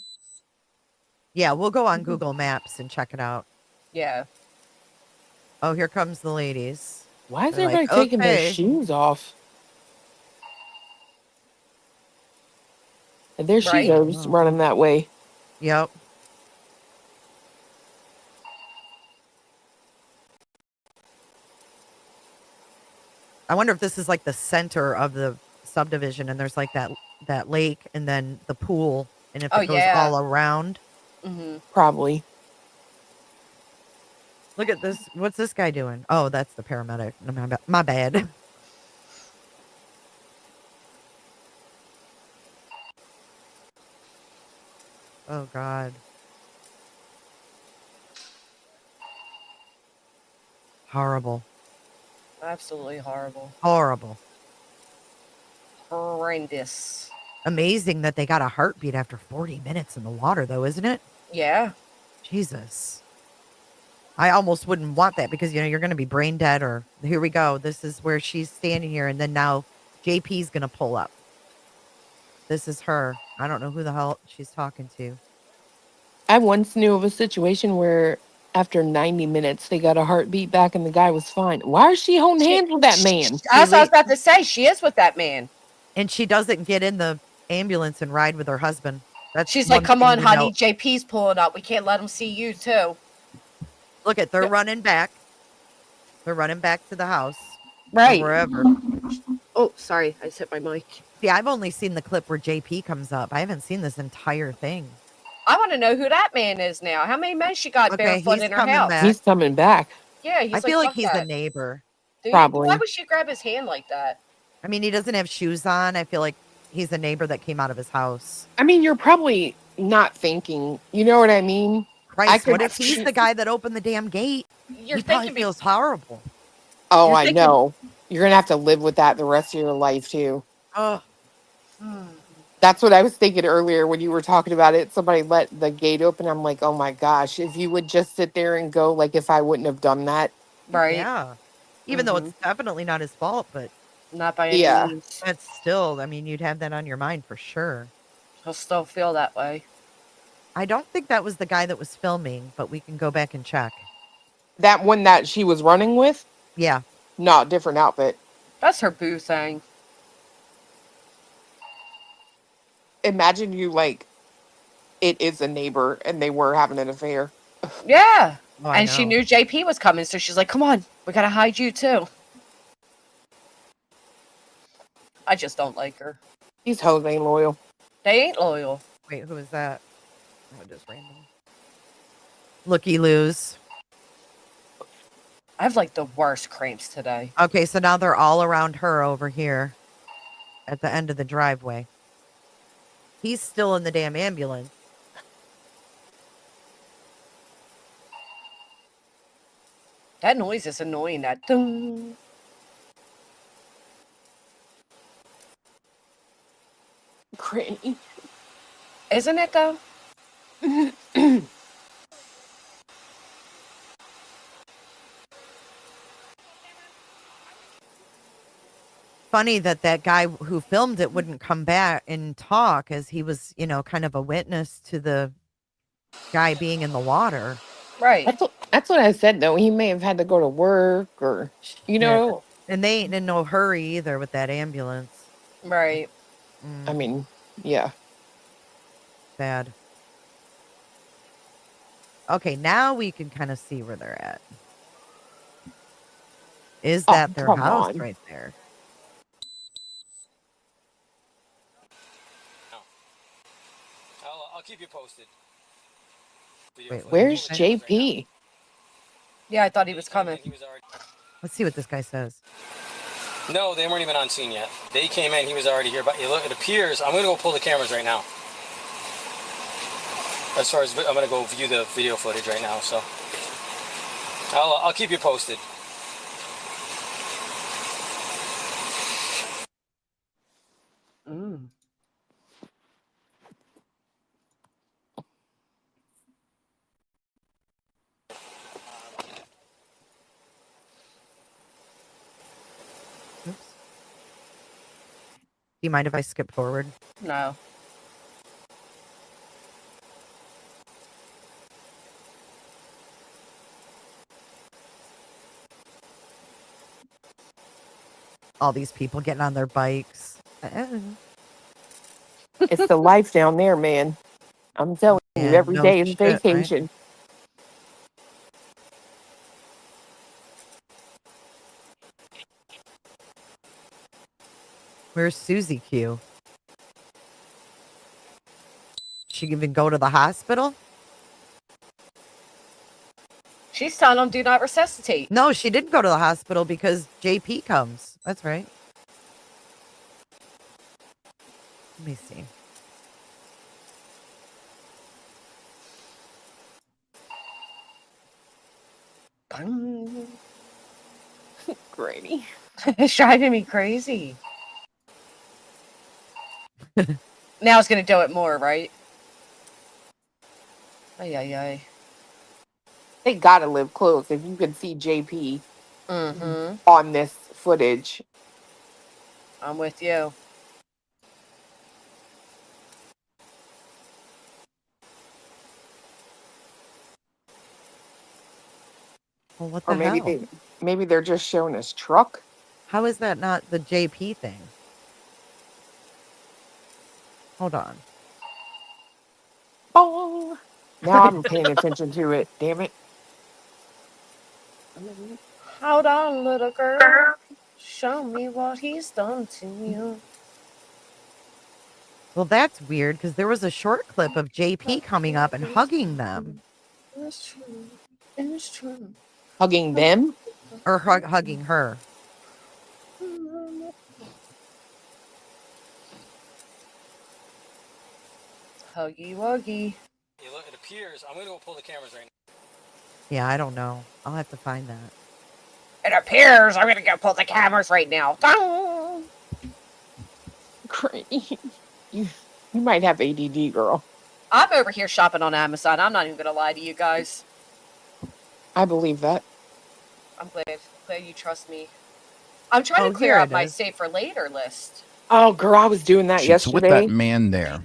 Yeah, we'll go on Google Maps and check it out. Yeah. Oh, here comes the ladies. Why is They're everybody like, taking their okay. shoes off? And there she Right. goes, running that way. Yep. I wonder if this is like the center of the subdivision and there's like that lake and then the pool and if it goes all around. Mm-hmm. Probably. Look at this. What's this guy doing? Oh, that's the paramedic. No, my bad. Oh, God. Horrible. Absolutely horrible. Horrible. Horrendous. Amazing that they got a heartbeat after 40 minutes in the water, though, isn't it? Yeah. Jesus. I almost wouldn't want that because, you're going to be brain dead or here we go. This is where she's standing here. And then now JP's going to pull up. This is her. I don't know who the hell she's talking to. I once knew of a situation where after 90 minutes they got a heartbeat back and the guy was fine. Why is she holding hands with that man? That's what I was about to say. She is with that man. And she doesn't get in the ambulance and ride with her husband. She's like, come on, honey. JP's pulling up. We can't let him see you, too. Look at, they're running back. They're running back to the house. Right. Or wherever. Oh, sorry. I just hit my mic. See, I've only seen the clip where JP comes up. I haven't seen this entire thing. I want to know who that man is now. How many men she got barefoot in her house? He's coming back. Yeah, I feel like he's that. a neighbor. Probably. Why would she grab his hand like that? I mean, he doesn't have shoes on. I feel like he's a neighbor that came out of his house. I mean, you're probably not thinking. You know what I mean? Christ, what if he's the guy that opened the damn gate? He probably feels horrible. Oh, I know. You're going to have to live with that the rest of your life, too. Oh. That's what I was thinking earlier when you were talking about it. Somebody let the gate open. I'm like, oh my gosh, if you would just sit there and go, like if I wouldn't have done that. Right. Yeah. Even though it's definitely not his fault, but. Not by any means. But still, I mean, you'd have that on your mind for sure. He'll still feel that way. I don't think that was the guy that was filming, but we can go back and check. That one that she was running with? Yeah. No, different outfit. That's her boo thing. Imagine you like, it is a neighbor and they were having an affair. Yeah. Oh, and she knew JP was coming, so she's like, come on, we gotta hide you too. I just don't like her. These hoes ain't loyal. They ain't loyal. Wait, who is that? Oh, just random. Looky-loos. I have like the worst cramps today. Okay, so now they're all around her over here at the end of the driveway. He's still in the damn ambulance. That noise is annoying. That ding. Granny. Isn't it though? Funny that guy who filmed it wouldn't come back and talk, as he was, kind of a witness to the guy being in the water. Right. That's what I said, though. He may have had to go to work or, Yeah. And they ain't in no hurry either with that ambulance. Right. I mean, yeah. Bad. Okay, now we can kind of see where they're at. Is that their house right there? I'll keep you posted. Wait, where's JP? Yeah, I thought he was coming. Let's see what this guy says. No, they weren't even on scene yet. They came in, he was already here. But it appears, I'm going to go pull the cameras right now. As far as, I'm going to go view the video footage right now, so. I'll keep you posted. Oops. Do you mind if I skip forward? No. All these people getting on their bikes. It's the life down there, man. I'm telling you, every day is vacation. Right? Where's Susie Q? She even go to the hospital? She's telling them do not resuscitate. No, she didn't go to the hospital because JP comes. That's right. Let me see. Granny. It's driving me crazy. Now it's going to do it more, right? Ay, ay, ay. They gotta live close if you can see JP on this footage. I'm with you. Well, what Or the maybe hell? maybe they're just showing his truck. How is that not the JP thing? Hold on. Oh, now I'm paying attention to it. Damn it. Hold on, little girl. Show me what he's done to you. Well, that's weird because there was a short clip of JP coming up and hugging them. It's true. It's true. Hugging them? Or hugging her. Huggy wuggy. It appears, I'm going to go pull the cameras right now. Yeah, I don't know. I'll have to find that. It appears I'm going to go pull the cameras right now. Granny. You might have ADD, girl. I'm over here shopping on Amazon. I'm not even going to lie to you guys. I believe that. I'm glad you trust me. I'm trying to clear out my save for later list. Oh, girl, I was doing that yesterday. With that man there.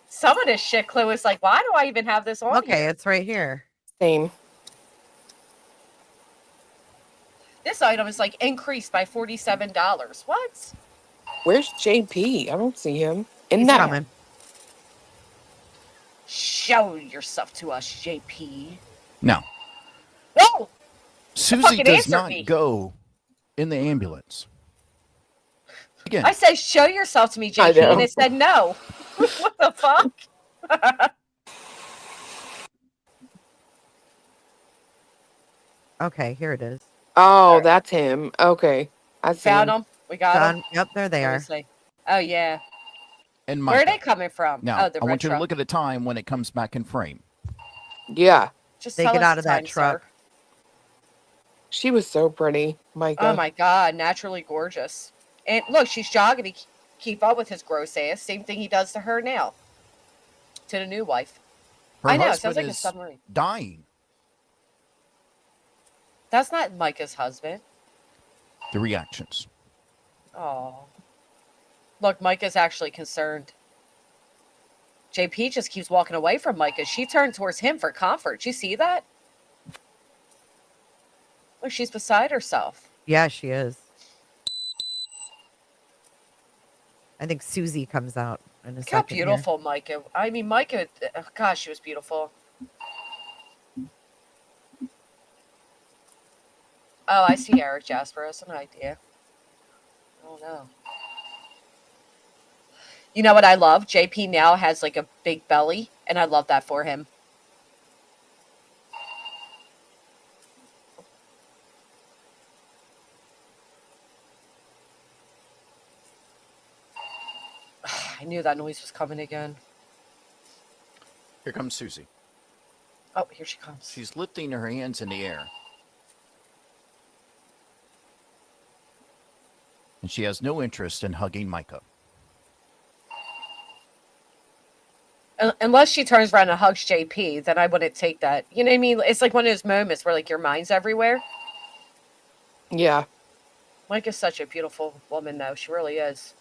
Some of this shit, Clue, is like, why do I even have this on Okay, here? it's right here. Same. This item is like increased by $47. What? Where's JP? I don't see him. He's coming. Show yourself to us, JP. No. No! Susie does not go in the ambulance. Again. I said, show yourself to me, JP, and it said no. What the fuck? Okay, here it is. Oh, that's him. Okay. I found him. We got him. Yep, there they are. Oh, yeah. And where are they coming from? Now, oh, the I want you truck. to look at the time when it comes back in frame. Yeah. Just they get out of that truck. Sir. She was so pretty, Micah. Oh my God, naturally gorgeous. And look, she's jogging to keep up with his gross ass. Same thing he does to her now. To the new wife. Her I know, it husband sounds like a is submarine. dying. That's not Micah's husband. The reactions. Oh. Look, Micah's actually concerned. JP just keeps walking away from Micah. She turned towards him for comfort. You see that? Look, she's beside herself. Yeah, she is. I think Suzie comes out in a Look second. how beautiful Micah. I mean, Micah, oh gosh, she was beautiful. Oh, I see Eric Jasper as an idea. Oh no. You know what I love? JP now has like a big belly, and I love that for him. I knew that noise was coming again. Here comes Suzie. Oh, here she comes. She's lifting her hands in the air. And she has no interest in hugging Micah. Unless she turns around and hugs JP, then I wouldn't take that. You know what I mean? It's like one of those moments where like your mind's everywhere. Yeah. Micah's such a beautiful woman, though. She really is.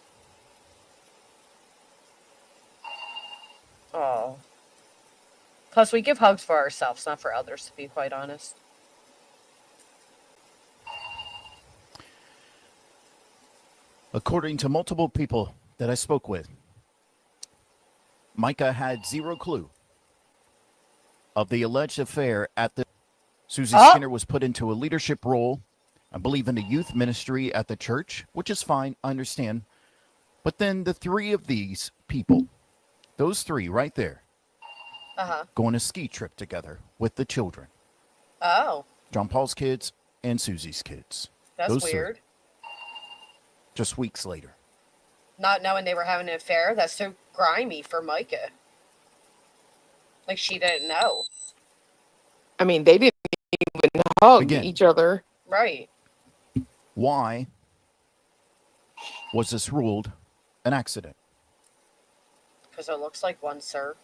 Oh. Plus, we give hugs for ourselves, not for others, to be quite honest. According to multiple people that I spoke with, Micah had zero clue of the alleged affair at the... Suzie Skinner was put into a leadership role, I believe in the youth ministry at the church, which is fine, I understand. But then the three of these people, those three right there, go on a ski trip together with the children. Oh. John Paul's kids and Susie's kids. That's those weird. Three. Just weeks later. Not knowing they were having an affair, that's so grimy for Micah. Like she didn't know. I mean, they didn't even hug each other. Right. Why was this ruled an accident? Because it looks like one, sir.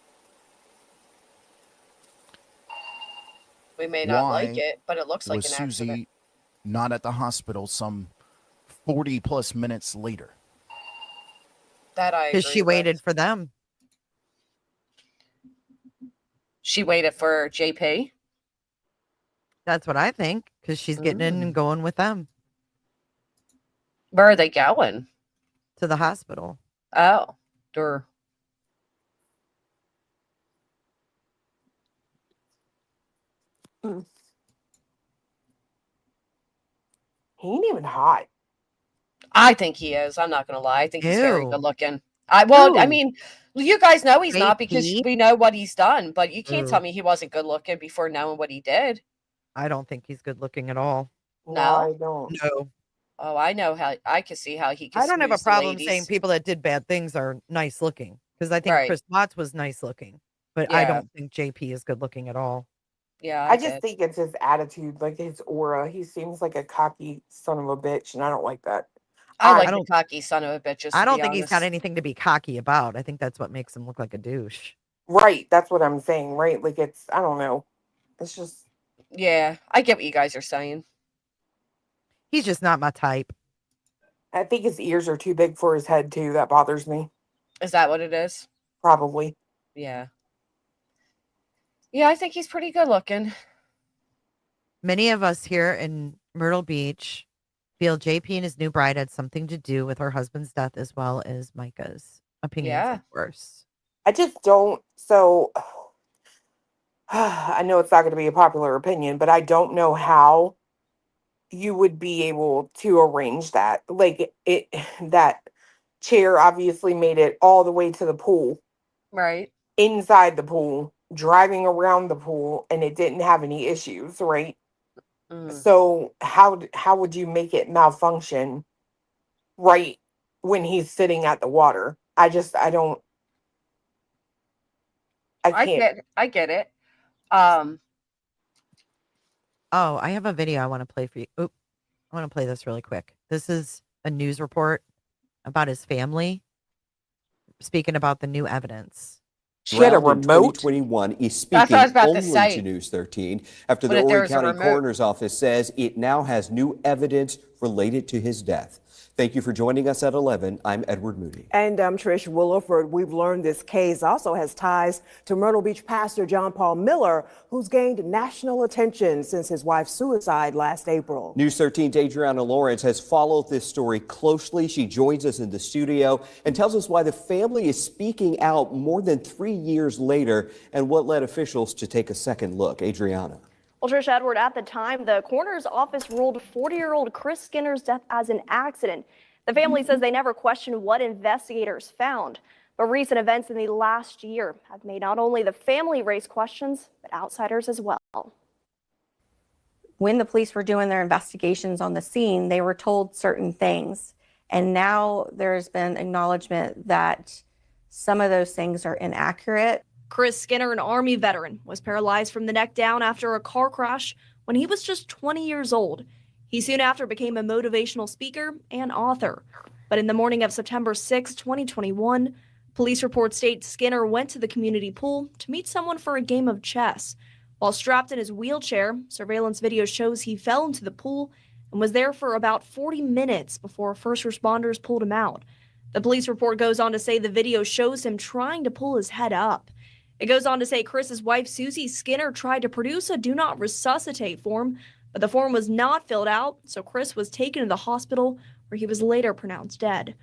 We may not like it, but it looks like an accident. Was Suzie not at the hospital some 40 plus minutes later? That I agree Because she waited for them. She waited for JP? That's what I think. Because she's getting in and going with them. Where are they going? To the hospital. Oh. Sure. He ain't even hot. I think he is. I'm not gonna lie. I think he's very Ew. good looking. I Ew. mean, you guys know he's not because JP? we know what he's done, but you can't Ew. tell me he wasn't good looking before knowing what he did. I don't think he's good looking at all. No, I don't. No. Oh, I know how. I can see how he can. I don't have a smooth the problem ladies. saying people that did bad things are nice looking. Because I think Right. Chris Watts was nice looking. But I Yeah. don't think JP is good looking at all. Yeah, I just think it's his attitude, like his aura. He seems like a cocky son of a bitch, and I don't like that. I like I the don't- cocky son of a bitches. I to don't be think he's got honest. anything to be cocky about. I think that's what makes him look like a douche. Right, that's what I'm saying, right? Like it's, I don't know. It's just, Yeah, I get what you guys are saying. He's just not my type. I think his ears are too big for his head too. That bothers me. Is that what it is? Probably. Yeah. Yeah, I think he's pretty good looking. Many of us here in Myrtle Beach feel JP and his new bride had something to do with her husband's death as well as Micah's opinions, Yeah. of course. I just don't. So I know it's not going to be a popular opinion, but I don't know how you would be able to arrange that. Like that chair obviously made it all the way to the pool, Right. inside the pool, driving around the pool, and it didn't have any issues, right? So how would you make it malfunction right when he's sitting at the water? I can't. I get it. Oh, I have a video I want to play for you. Oop, I want to play this really quick. This is a news report about his family speaking about the new evidence. She had a remote. 2021 is speaking only to News 13 after the Horry County Coroner's Office says it now has new evidence related to his death. Thank you for joining us at 11. I'm Edward Moody. And I'm Trish Williford. We've learned this case also has ties to Myrtle Beach pastor John Paul Miller, who's gained national attention since his wife's suicide last April. News 13's Adriana Lawrence has followed this story closely. She joins us in the studio and tells us why the family is speaking out more than 3 years later and what led officials to take a second look. Adriana. Well, Trish, Edward, at the time, the coroner's office ruled 40-year-old Chris Skinner's death as an accident. The family says they never questioned what investigators found. But recent events in the last year have made not only the family raise questions, but outsiders as well. When the police were doing their investigations on the scene, they were told certain things. And now there's been acknowledgement that some of those things are inaccurate. Chris Skinner, an Army veteran, was paralyzed from the neck down after a car crash when he was just 20 years old. He soon after became a motivational speaker and author. But in the morning of September 6, 2021, police reports state Skinner went to the community pool to meet someone for a game of chess. While strapped in his wheelchair, surveillance video shows he fell into the pool and was there for about 40 minutes before first responders pulled him out. The police report goes on to say the video shows him trying to pull his head up. It goes on to say Chris's wife, Suzie Skinner, tried to produce a do not resuscitate form, but the form was not filled out, so Chris was taken to the hospital where he was later pronounced dead.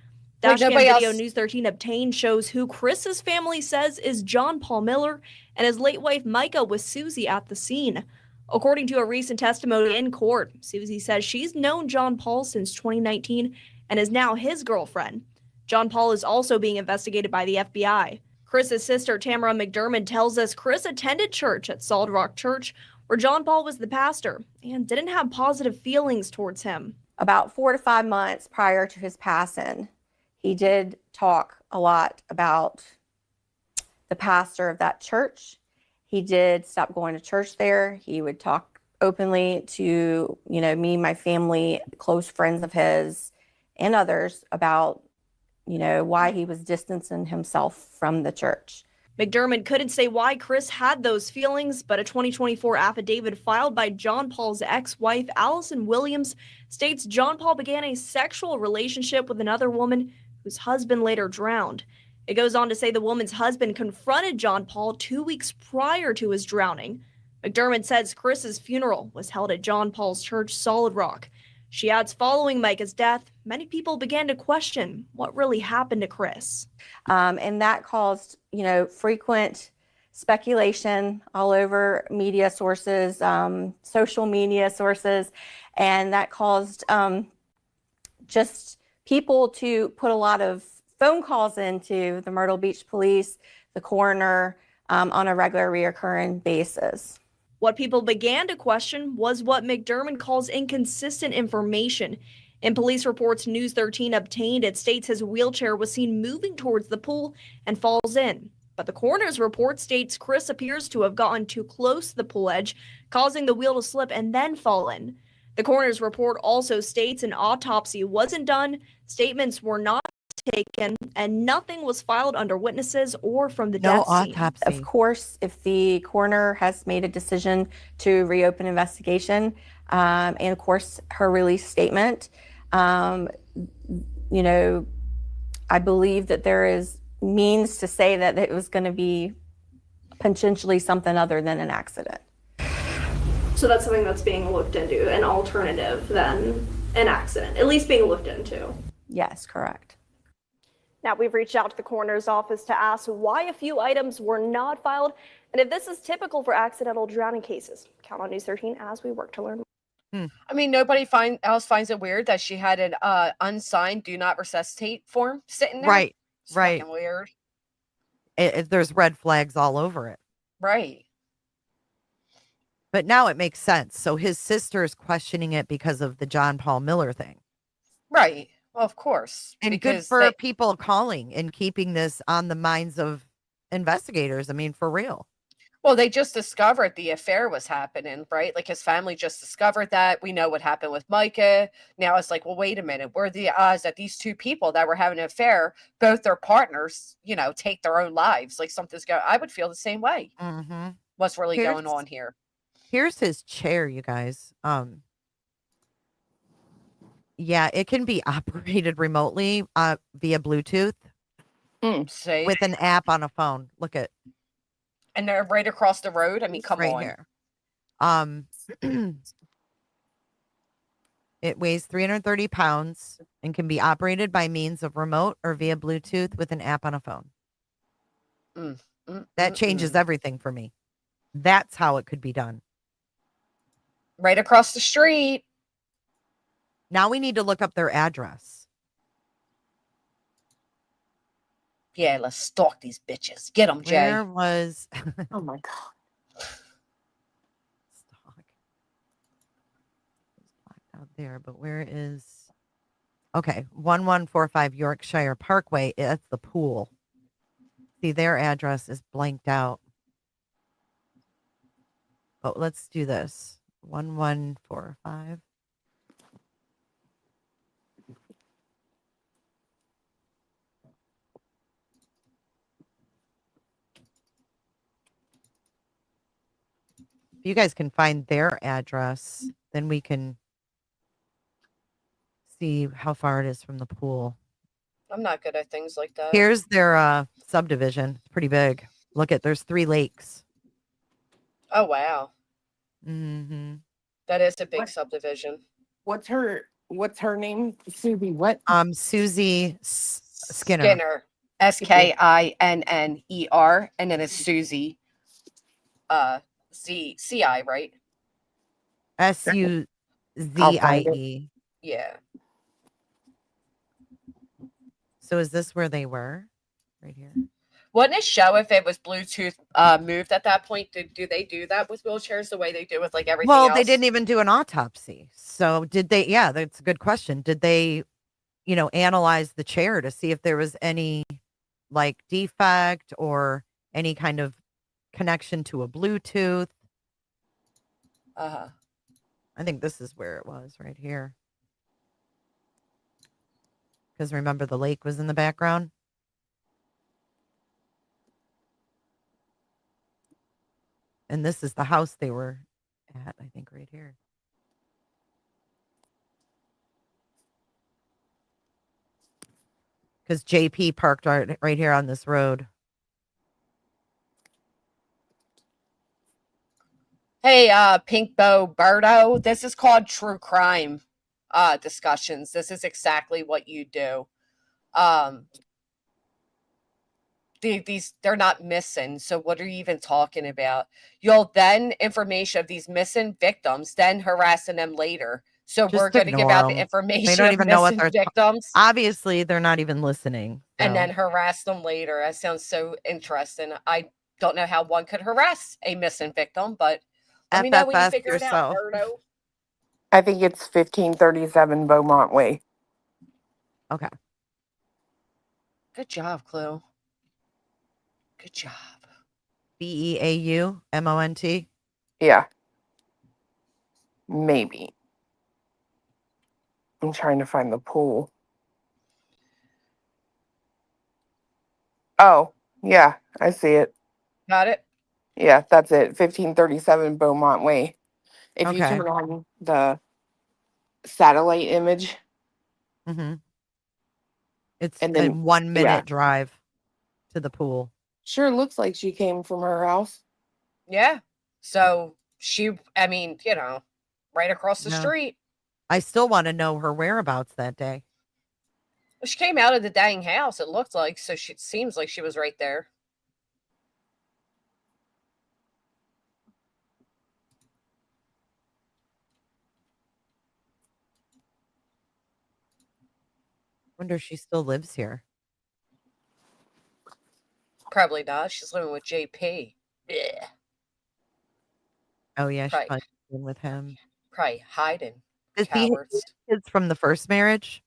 Dashcam video News 13 obtained shows who Chris's family says is John Paul Miller and his late wife Micah with Suzie at the scene. According to a recent testimony in court, Suzie says she's known John Paul since 2019 and is now his girlfriend. John Paul is also being investigated by the FBI. Chris's sister, Tamara McDermott, tells us Chris attended church at Solid Rock Church, where John Paul was the pastor, and didn't have positive feelings towards him. About 4 to 5 months prior to his passing, he did talk a lot about the pastor of that church. He did stop going to church there. He would talk openly to, me, my family, close friends of his, and others about why he was distancing himself from the church. McDermott couldn't say why Chris had those feelings, but a 2024 affidavit filed by John Paul's ex-wife, Allison Williams, states John Paul began a sexual relationship with another woman whose husband later drowned. It goes on to say the woman's husband confronted John Paul 2 weeks prior to his drowning. McDermott says Chris's funeral was held at John Paul's church, Solid Rock. She adds, following Micah's death, many people began to question what really happened to Chris. And that caused, frequent speculation all over media sources, social media sources, and that caused just people to put a lot of phone calls into the Myrtle Beach police, the coroner, on a regular reoccurring basis. What people began to question was what McDermott calls inconsistent information. In police reports News 13 obtained, it states his wheelchair was seen moving towards the pool and falls in. But the coroner's report states Chris appears to have gotten too close to the pool edge, causing the wheel to slip and then fall in. The coroner's report also states an autopsy wasn't done, statements were not taken, and nothing was filed under witnesses or from the death scene. Autopsy. Of course, if the coroner has made a decision to reopen investigation, and of course her release statement, I believe that there is means to say that it was going to be potentially something other than an accident. So that's something that's being looked into, an alternative than an accident, at least being looked into. Yes, correct. Now, we've reached out to the coroner's office to ask why a few items were not filed and if this is typical for accidental drowning cases. Count on News 13 as we work to learn more. I mean, nobody else finds it weird that she had an unsigned do not resuscitate form sitting there. Right, It's right. fucking weird. There's red flags all over it. Right. But now it makes sense. So his sister's questioning it because of the John Paul Miller thing. Right. Well, of course. And good for people calling and keeping this on the minds of investigators. I mean, for real. Well, they just discovered the affair was happening, right? Like his family just discovered that. We know what happened with Micah. Now it's like, well, wait a minute. What are the odds that these two people that were having an affair, both their partners, take their own lives? Like something's going. I would feel the same way. Mm-hmm. What's really going on here? Here's his chair, you guys. Yeah, it can be operated remotely via Bluetooth with an app on a phone. Look at. And they're right across the road. I mean, come on. Here. It weighs 330 pounds and can be operated by means of remote or via Bluetooth with an app on a phone. That changes everything for me. That's how it could be done. Right across the street. Now we need to look up their address. Yeah, let's stalk these bitches. Get them, Jay. Where was... Oh, my God. Stalk. It's blacked out there, but where is... Okay, 1145 Yorkshire Parkway. That's the pool. See, their address is blanked out. But let's do this. 1145. If you guys can find their address, then we can see how far it is from the pool. I'm not good at things like that. Here's their subdivision. It's pretty big. Look at, there's 3 lakes. Oh, wow. Mm-hmm. That is a big subdivision. What's her name? Suzie what? Suzie Skinner. Skinner. Skinner. And then it's Suzie. Z-C-I, right? S-U-Z-I-E. Yeah. So is this where they were? Right here. Wouldn't it show if it was Bluetooth moved at that point? Do they do that with wheelchairs the way they do with like everything else? Well, they didn't even do an autopsy. So did they? Yeah, that's a good question. Did they, analyze the chair to see if there was any like defect or any kind of connection to a Bluetooth? Uh-huh. I think this is where it was, right here. Because remember, the lake was in the background. And this is the house they were at, I think, right here. Because JP parked right here on this road. Hey, Pink Bow Birdo, this is called true crime discussions. This is exactly what you do. They're not missing. So what are you even talking about? You'll then information of these missing victims, then harassing them later. So Just we're going to give out the information. They don't even know what they're victims. Obviously, they're not even listening. So. And then harass them later. That sounds so interesting. I don't know how one could harass a missing victim, but let me know when you figure it out, Birdo. I think it's 1537 Beaumont Way. Okay. Good job, Clue. Good job. Beaumont. Yeah. Maybe. I'm trying to find the pool. Oh, yeah, I see it. Got it? Yeah, that's it. 1537 Beaumont Way. If you Okay. turn on the satellite image. Mm-hmm. It's And a then 1 minute drive to the pool. Sure looks like she came from her house. Yeah. So right across the street. I still want to know her whereabouts that day. She came out of the dang house, it looked like. So it seems like she was right there. Wonder if she still lives here. Probably not. She's living with JP. Yeah. Oh, yeah, she's probably living with him. Probably hiding. Is he kids from the first marriage?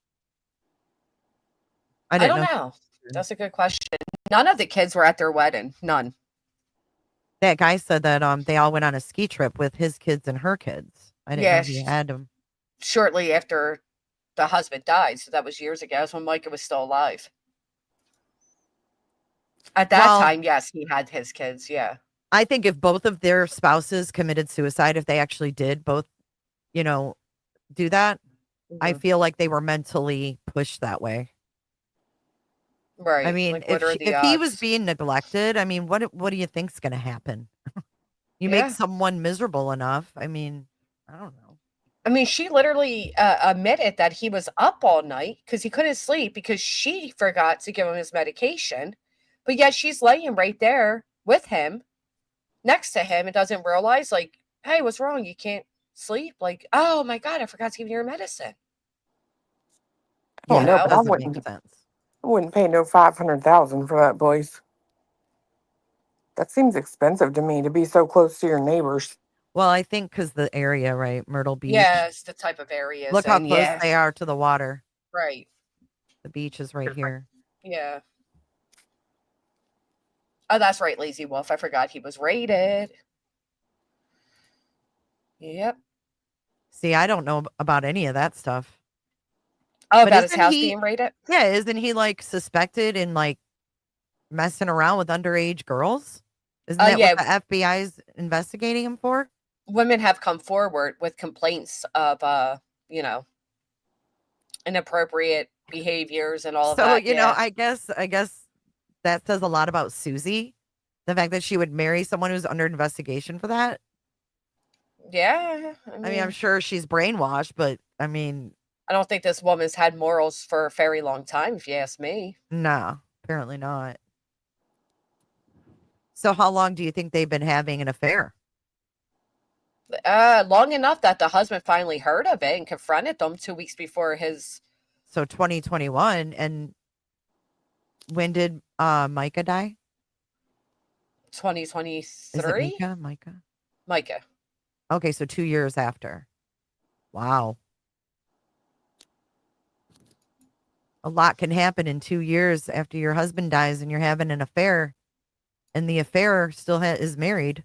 I don't know. That's a good question. None of the kids were at their wedding. None. That guy said that they all went on a ski trip with his kids and her kids. I didn't know he had them. Shortly after the husband died, so that was years ago. That's when Micah was still alive. At that time, yes, he had his kids. Yeah. I think if both of their spouses committed suicide, if they actually did both, do that, I feel like they were mentally pushed that way. Right. I mean, like, if he was being neglected, I mean, what do you think's going to happen? You make someone miserable enough. I mean, I don't know. I mean, she literally admitted that he was up all night because he couldn't sleep because she forgot to give him his medication. But yet she's laying right there with him, next to him, and doesn't realize, like, hey, what's wrong? You can't sleep? Like, oh my God, I forgot to give you your medicine. Oh, no, but I wouldn't pay no $500,000 for that place. That seems expensive to me to be so close to your neighbors. Well, I think because the area, right? Myrtle Beach. Yeah, it's the type of areas. Look how close they are to the water. Right. The beach is right here. Yeah. Oh, that's right, Lazy Wolf. I forgot he was rated. Yep. See, I don't know about any of that stuff. Oh, about his house being raided? Yeah, isn't he like suspected in like messing around with underage girls? Isn't that what the FBI is investigating him for? Women have come forward with complaints of, inappropriate behaviors and all of that. So, I guess that says a lot about Suzie. The fact that she would marry someone who's under investigation for that. Yeah. I mean, I'm sure she's brainwashed, but I mean, I don't think this woman's had morals for a very long time, if you ask me. No, apparently not. So how long do you think they've been having an affair? Long enough that the husband finally heard of it and confronted them 2 weeks before his. So 2021. And when did Micah die? 2023. Is it Micah? Micah. Okay, so 2 years after. Wow. A lot can happen in 2 years after your husband dies and you're having an affair, and the affair still is married.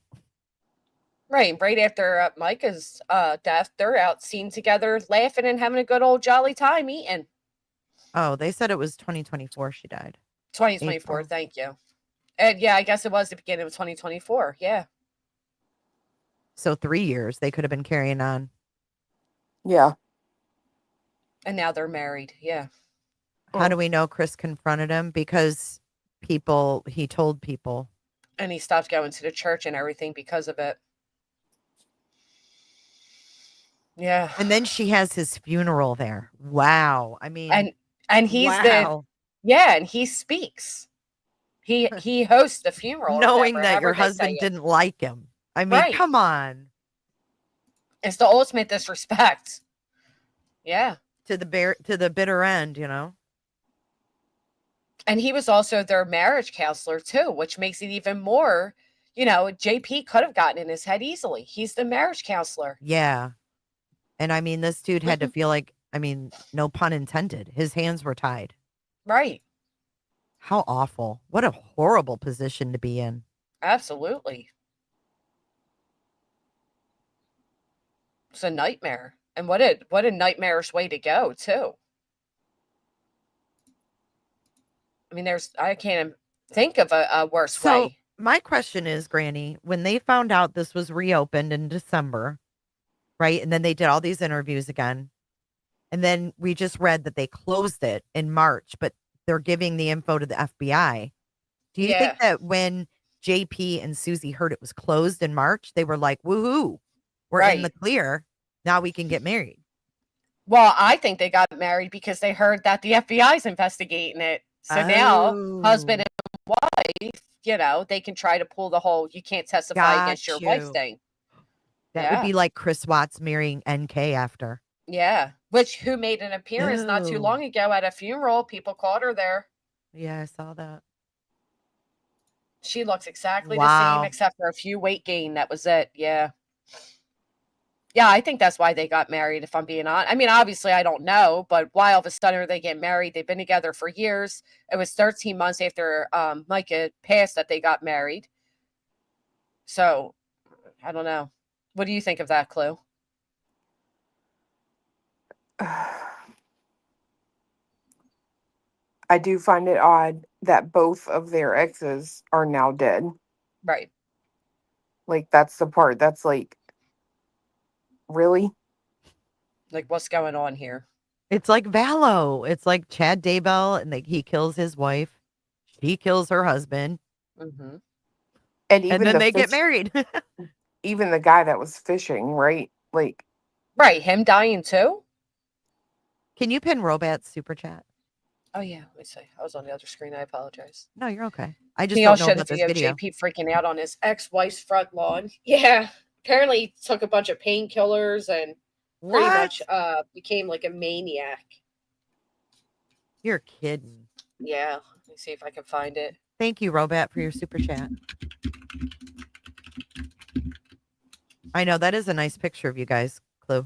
Right after Micah's death, they're out seen together, laughing and having a good old jolly time eating. Oh, they said it was 2024 she died. 2024, April. Thank you. And yeah, I guess it was the beginning of 2024. Yeah. So 3 years they could have been carrying on. Yeah. And now they're married. Yeah. How do we know Chris confronted him? Because he told people. And he stopped going to the church and everything because of it. Yeah. And then she has his funeral there. Wow. I mean, and he's and he speaks. He hosts the funeral. Knowing that your husband didn't like him. I mean, come on. It's the ultimate disrespect. Yeah. To the bitter end, And he was also their marriage counselor too, which makes it even more, JP could have gotten in his head easily. He's the marriage counselor. Yeah. And I mean, this dude had to feel like, no pun intended, his hands were tied. Right. How awful. What a horrible position to be in. Absolutely. It's a nightmare. And what a nightmarish way to go too. I mean, I can't think of a worse way. My question is, Granny, when they found out this was reopened in December, right? And then they did all these interviews again. And then we just read that they closed it in March, but they're giving the info to the FBI. Do you think that when JP and Suzie heard it was closed in March, they were like, woohoo, we're in the clear. Now we can get married? Well, I think they got married because they heard that the FBI is investigating it. So now husband and wife, they can try to pull the whole, you can't testify against your wife thing. That would be like Chris Watts marrying NK after. Yeah. Who made an appearance not too long ago at a funeral. People caught her there. Yeah, I saw that. She looks exactly the same except for a few weight gain. That was it. Yeah. Yeah, I think that's why they got married, if I'm being honest. I mean, obviously, I don't know, but why all of a sudden they get married? They've been together for years. It was 13 months after Micah passed that they got married. So, I don't know. What do you think of that, Clue? I do find it odd that both of their exes are now dead. Right. Like, that's the part that's like, really? Like, what's going on here? It's like Valo. It's like Chad Daybell, and he kills his wife. She kills her husband. Mm-hmm. And then they get married. Even the guy that was fishing, right? Like, right, him dying too? Can you pin Robat's super chat? Oh, yeah. Let me see. I was on the other screen. I apologize. No, you're okay. I just He don't also know showed a about this video video. JP freaking out on his ex-wife's front lawn. Yeah. Apparently he took a bunch of painkillers and pretty much became like a maniac. You're kidding. Yeah. Let me see if I can find it. Thank you, Robat, for your super chat. I know that is a nice picture of you guys, Clue.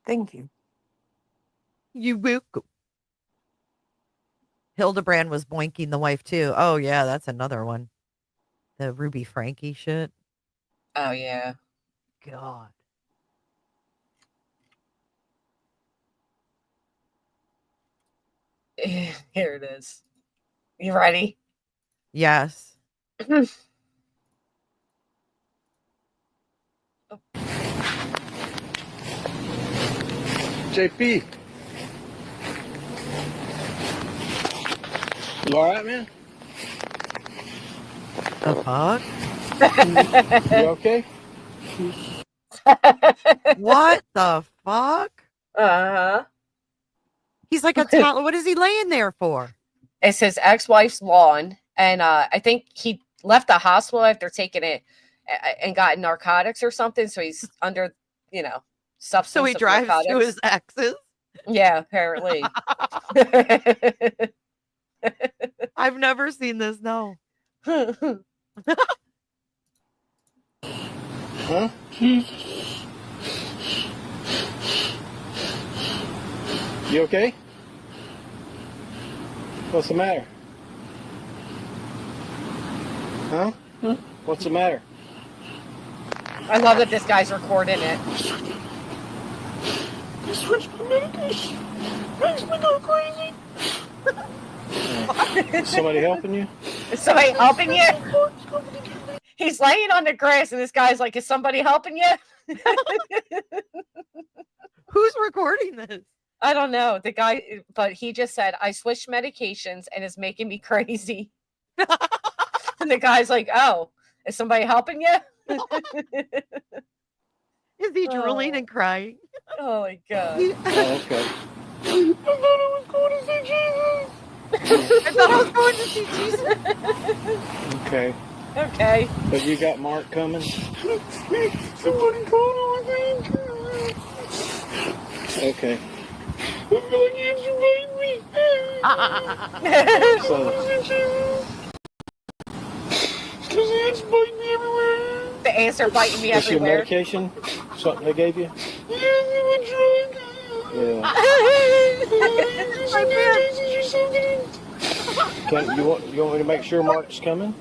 thank you. You welcome. Hildebrand was boinking the wife too. Oh yeah, that's another one. The Ruby Frankie shit. Oh yeah. God. Here it is. You ready? Yes. JP. You alright, man? The fuck? You okay? What the fuck? Uh-huh. He's like a toddler. What is he laying there for? It's his ex-wife's lawn. And I think he left the hospital after taking it and got narcotics or something. So he's under, substance. So he drives narcotics. to his exes? Yeah, apparently. I've never seen this, no. Huh? You okay? What's the matter? Huh? What's the matter? I love that this guy's recording it. I switched my medication. Makes me go crazy. Is somebody helping you? Is somebody helping you? He's laying on the grass and this guy's like, is somebody helping you? Who's recording this? I don't know. The guy, but he just said, I switched medications and it's making me crazy. And the guy's like, oh, is somebody helping you? Is he drooling and crying? Oh my God. Oh, okay. I thought I was going to see Jesus. I thought I was going to see Jesus. Okay. Okay. But you got Mark coming? Somebody called him, I think. Okay. I'm going to invite me. So, because ants bite me everywhere. The ants are biting me Is your everywhere. medication something they gave you? Yeah. You want me to make sure Mark's coming?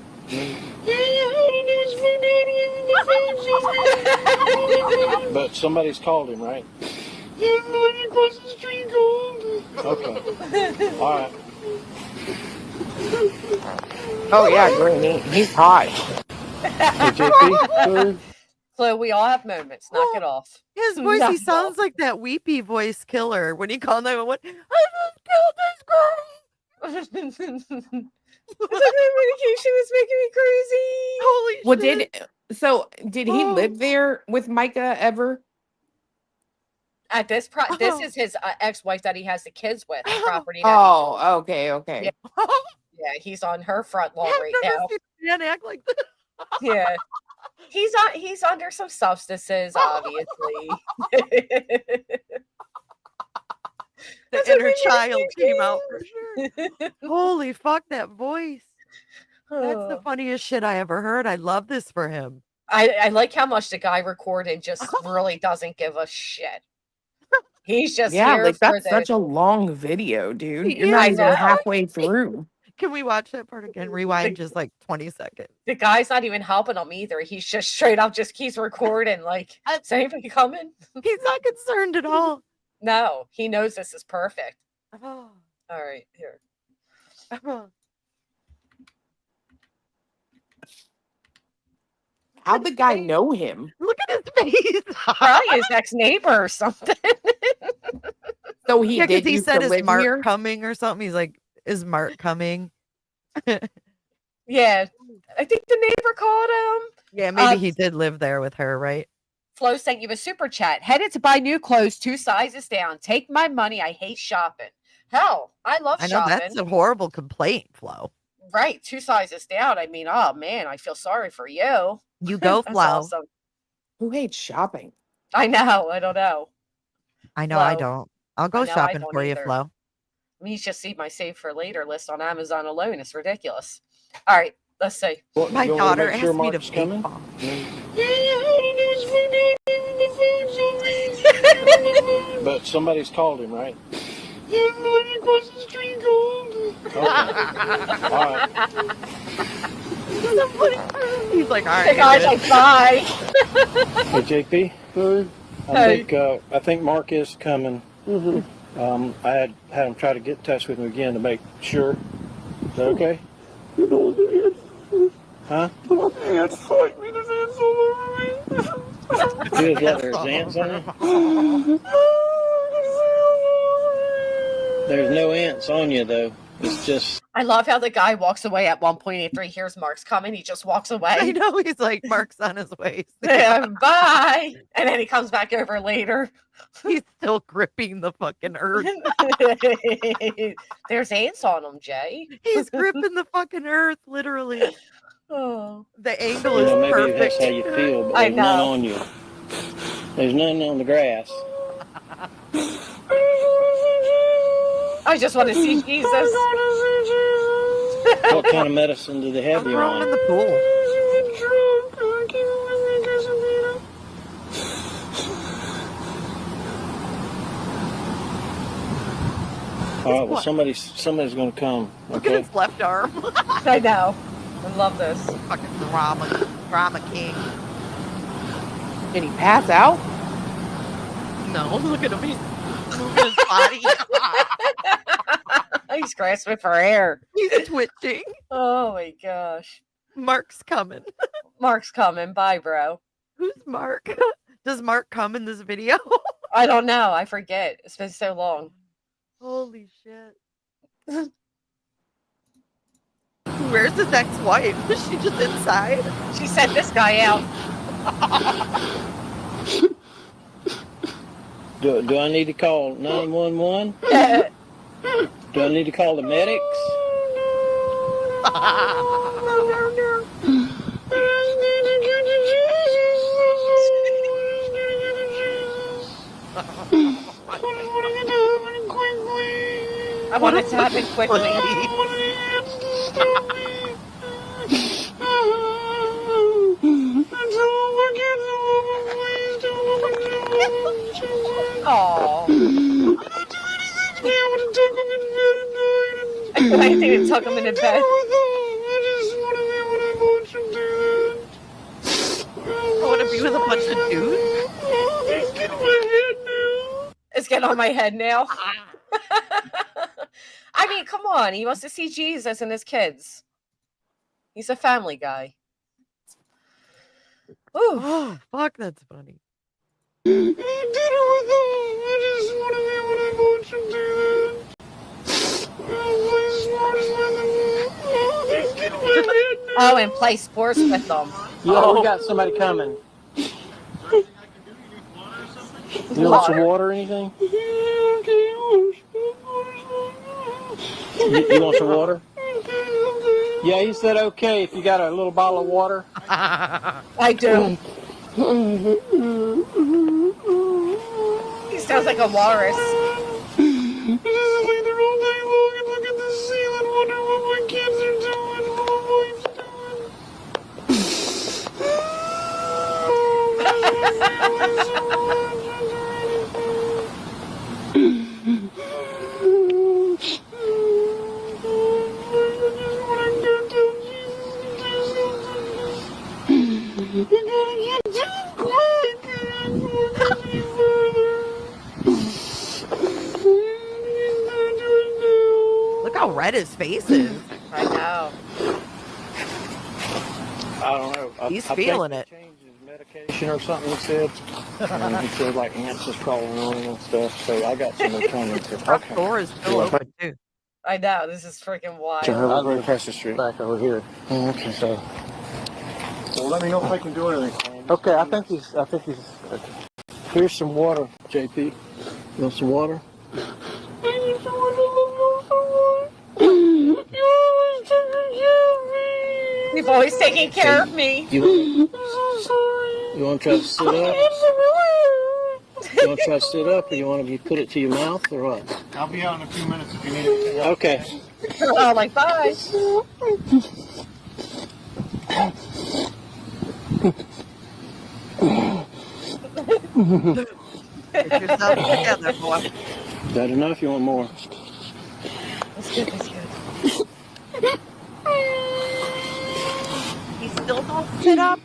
But somebody's called him, right? Okay. All right. Oh, yeah, Granny. He's hot. Hey, JP? Chloe, we all have moments. Knock it off. His voice, he sounds like that weepy voice killer when he called 911. I just killed this girl. It's like my medication is making me crazy. Holy shit. Did he live there with Micah ever? At this this is his ex-wife that he has the kids with. The property. Oh, okay. Yeah. Yeah, he's on her front lawn right now. Can't act like this. Yeah. He's under some substances, obviously. The inner child came out for sure. Holy fuck, that voice. That's the funniest shit I ever heard. I love this for him. I like how much the guy recorded just really doesn't give a shit. He's just here like for that's such a long video, dude. You're I not even know. halfway through. Can we watch that part again? Rewind just like 20 seconds. The guy's not even helping him either. He's just straight up just keeps recording. Like, is anybody coming? He's not concerned at all. No, he knows this is perfect. Oh. All right, here. How'd the guy know him? Look at his face. Probably his ex-neighbor or something. So he did. He used said, to "Is live Mark here?" coming or something?" He's like, "Is Mark coming?" Yeah, I think the neighbor called him. Yeah, maybe he did live there with her, right? Flo sent you a super chat. Headed to buy new clothes 2 sizes down. Take my money. I hate shopping. Hell, I love shopping. I know that's a horrible complaint, Flo. Right, 2 sizes down. I mean, oh man, I feel sorry for you. You go, That's Flo. awesome. Who hates shopping? I know. I don't know. I know. Flo. I don't. I'll go I know, I shopping don't for you, either. Flo. I mean, you just see my save for later list on Amazon alone. It's ridiculous. All right, let's see. What, My you want me to daughter make asked sure me to Mark's fake coming? bomb. But somebody's called him, right? Okay. All right. He's like, all The right. guy's like, bye. Hey, JP. I think Mark is coming. I had him try to get in touch with him again to make sure. Is that okay? Huh? Ants fight me. There's ants all over me. There's ants on you? There's no ants on you, though. It's just... I love how the guy walks away at 1.83. Here's Mark's coming. He just walks away. I know. He's like, Mark's on his way. Yeah, bye. And then he comes back over later. He's still gripping the fucking earth. There's ants on him, Jay. He's gripping the fucking earth, literally. Oh, the angle is maybe perfect. that's how you feel, but I there's none know. on you. There's none on the grass. I just want to see Jesus. What kind of medicine do they have you Throw him in on? the pool. All right, well, somebody's going to come. Look at Okay. his left arm. I know. I love this. Fucking drama king. Did he pass out? No, look at him. He's moving his body. He's grasping for air. He's twitching. Oh my gosh. Mark's coming. Mark's coming. Bye, bro. Who's Mark? Does Mark come in this video? I don't know. I forget. It's been so long. Holy shit. Where's his ex-wife? Is she just inside? She sent this guy out. Do I need to call 911? Do I need to call the medics? I want it to happen quickly. Oh. I think it took him in bed. I want to be with a bunch of dudes. It's getting on my head now. I mean, come on. He wants to see Jesus and his kids. He's a family guy. Ooh. Oh, fuck, that's funny. Oh, and play sports with them. Yeah, we got somebody coming. You want some water or anything? You want some water? Yeah, he said okay if you got a little bottle of water. I do. He sounds like a walrus. Look how red his face is. I know. I don't know. He's feeling it. Medication or something, he said. And he said like ants was crawling on him and stuff. So I got some melatonin. Okay. Door is still open too. I know. This is freaking wild. Right across the street. Back over here. Oh, okay. So. Well, let me know if I can do anything. Okay, I think he's. Okay. Here's some water, JP. You want some water? You've always taken care of me. You want to try to sit up? You want to try to sit up, or you want to put it to your mouth, or what? I'll be out in a few minutes if you need it. Okay. Oh, like bye. Get yourself together, boy. Is that enough? You want more? That's good. That's good. He still don't sit up.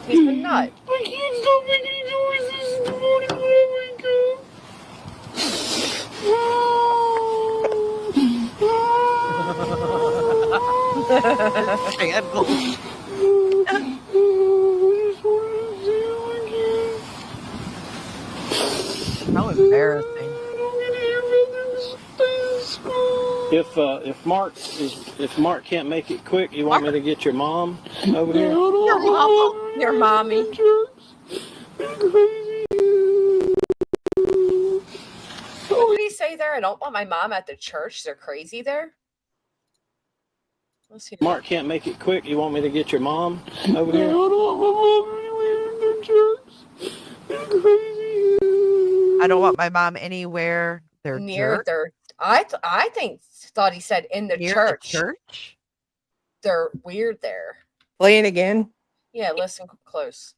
He's a nut. I can't stop making noises in the morning when I wake up. How embarrassing. If Mark can't make it quick, you want me to get your mom over here? Your mama. Your mommy. What did he say there? I don't want my mom at the church. They're crazy there. Let's see. Mark can't make it quick. You want me to get your mom over here? I don't want my mom anywhere. They're near jerks. Thought he said in the Near church. the church? They're weird there. Play it again. Yeah, listen close.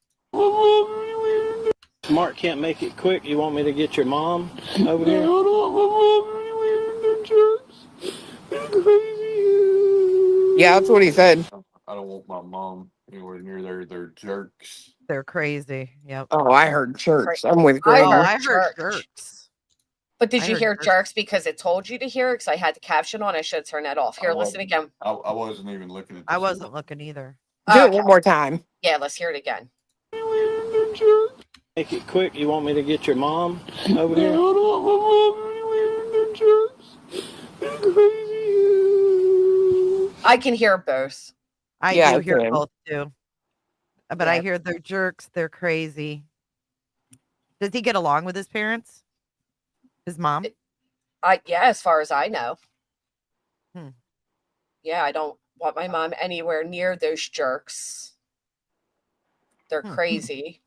Mark can't make it quick. You want me to get your mom over here? Yeah, that's what he said. I don't want my mom anywhere near there. They're jerks. They're crazy. Yep. Oh, I heard church. I'm with I Greg. heard church. jerks. But did I you heard hear jerks. jerks because it told you to hear it? Because I had the caption on. I should turn that off. Here, listen again. I wasn't even looking at this. I wasn't looking either. Do it one more time. Yeah, let's hear it again. Make it quick. You want me to get your mom over here? I can hear both. I Yeah, do I hear can. both too. But I hear they're jerks. They're crazy. Does he get along with his parents? His mom? Yeah, as far as I know. Hmm. Yeah, I don't want my mom anywhere near those jerks. They're crazy.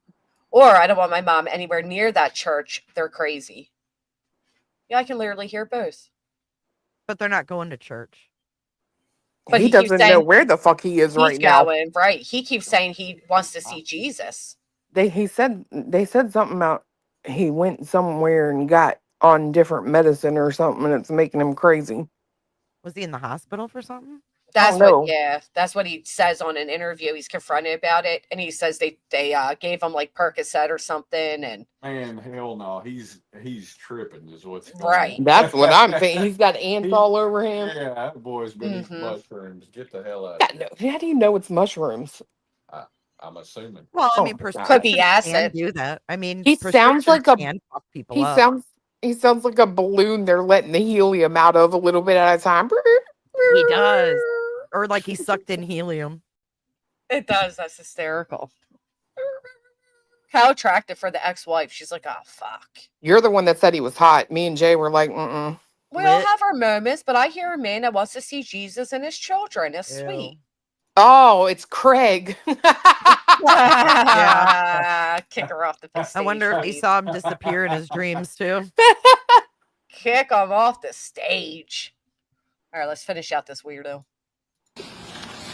Or I don't want my mom anywhere near that church. They're crazy. Yeah, I can literally hear both. But they're not going to church. But he he keeps doesn't know saying where the fuck he is he's right now. going, right. He keeps saying he wants to see Jesus. They said something about he went somewhere and got on different medicine or something, and it's making him crazy. Was he in the hospital for something? That's no. what, yeah, that's what he says on an interview. He's confronted about it, and he says they gave him like Percocet or something, and Man, hell no. He's tripping is what's going Right. on. That's what I'm thinking. He's got ants all over him. Yeah, that boy's been Mhm. eating mushrooms. Get the hell out Yeah, of here. no, how do you know it's mushrooms? I'm assuming. Well, I Oh mean, my God. could be prescriptions can acid. do that. I mean, He sounds like prescriptions can fuck people he up. sounds like a balloon they're letting the helium out of a little bit at a time. He does. Or like he sucked in helium. It does. That's hysterical. How attractive for the ex-wife. She's like, oh, fuck. You're the one that said he was hot. Me and Jay were like, mm-mm. We all have our moments, but I hear a man that wants to see Jesus and his children. It's sweet. Oh, it's Craig. Yeah. Kick her off the stage. I wonder if he please. saw him disappear in his dreams too. Kick him off the stage. All right, let's finish out this weirdo.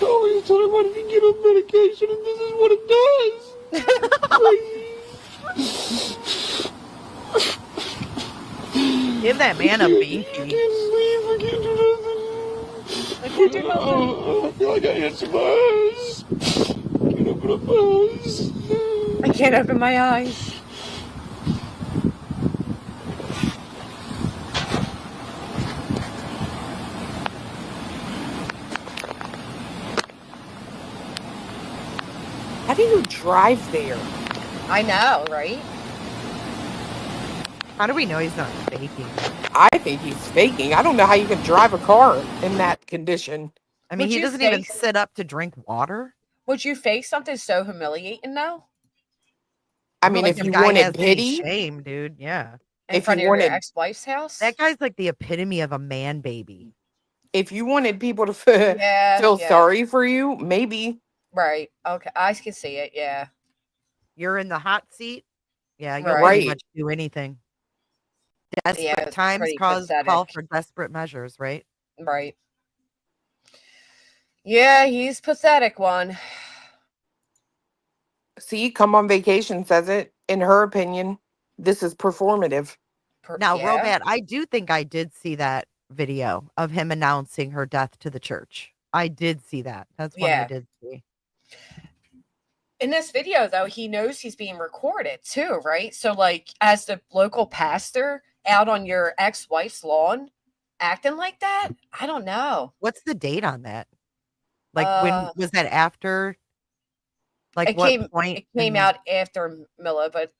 Oh, you told him I didn't get on medication, and this is what it does. Give that man a I binky. can't sleep. I can't do nothing. I can't do nothing. I feel like I hit some eyes. Can't open up my eyes. I can't open my eyes. How do you drive there? I know, right? How do we know he's not faking? I think he's faking. I don't know how you can drive a car in that condition. I mean, he doesn't even sit up to drink water. Would you fake something so humiliating though? I mean, like if you guy wanted has any pity, shame, dude. Yeah. In if front you of your wanted, ex-wife's house? That guy's like the epitome of a man baby. if you wanted people to feel sorry for you, maybe. Right. Okay. I can see it. Yeah. You're in the hot seat. Yeah, you'll Right. pretty much do anything. Desperate times call for desperate measures, right? Right. Yeah, he's pathetic one. See, Come on Vacation says it. In her opinion, this is performative. Now, Robat, I do think I did see that video of him announcing her death to the church. I did see that. That's what I did see. In this video, though, he knows he's being recorded too, right? So, like, as the local pastor out on your ex-wife's lawn acting like that, I don't know. What's the date on that? Like, when was that after? Like, it came out after Miller, but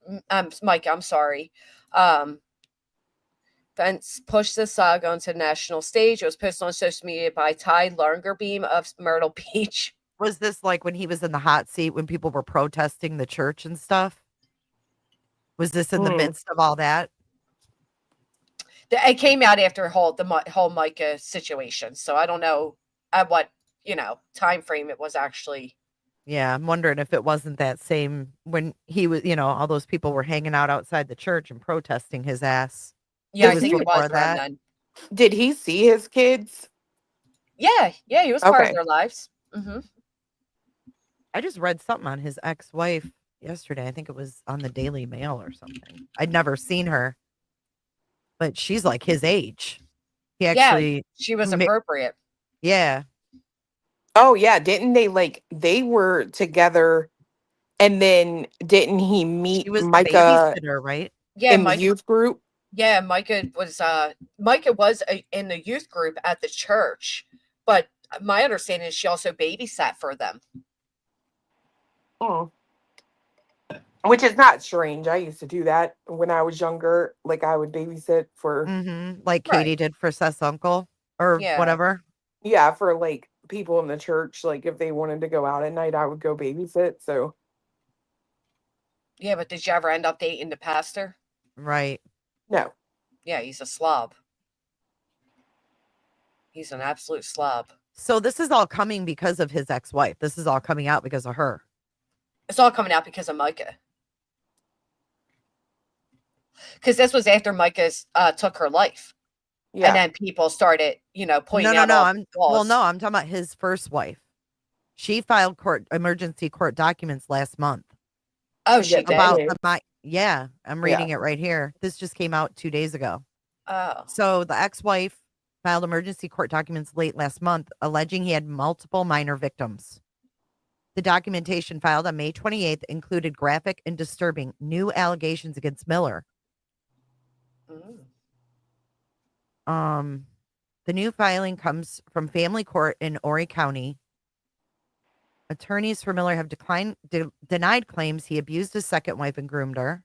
Mike, I'm sorry. Vince pushed the saga onto the national stage. It was posted on social media by Ty Langerbeam of Myrtle Beach. Was this like when he was in the hot seat when people were protesting the church and stuff? Was this in the midst of all that? It came out after the whole Micah situation, so I don't know at what time frame it was actually. Yeah, I'm wondering if it wasn't that same when he was, all those people were hanging out outside the church and protesting his ass. Yeah, I think it was around then. Did he see his kids? Yeah, he was part of their lives. Mm-hmm. I just read something on his ex-wife yesterday. I think it was on the Daily Mail or something. I'd never seen her, but she's like his age. He actually, she was appropriate. Yeah. Oh yeah, didn't they were together, and then didn't he meet Micah? Right? Yeah, in the youth group. Yeah, Micah was in the youth group at the church, but my understanding is she also babysat for them. Which is not strange. I used to do that when I was younger. Like I would babysit for, like Katie did for Seth's uncle or whatever. Yeah, for like people in the church. Like if they wanted to go out at night, I would go babysit. So. Yeah, but did you ever end up dating the pastor? Right. No. Yeah, he's a slob. He's an absolute slob. So this is all coming because of his ex-wife. This is all coming out because of her. It's all coming out because of Micah. Because this was after Micah took her life. Yeah. And then people started, pointing out. I'm talking about his first wife. She filed emergency court documents last month. Oh, she did? I'm reading it right here. This just came out 2 days ago. Oh. So the ex-wife filed emergency court documents late last month, alleging he had multiple minor victims. The documentation filed on May 28th included graphic and disturbing new allegations against Miller. The new filing comes from family court in Horry County. Attorneys for Miller have denied claims he abused his second wife and groomed her.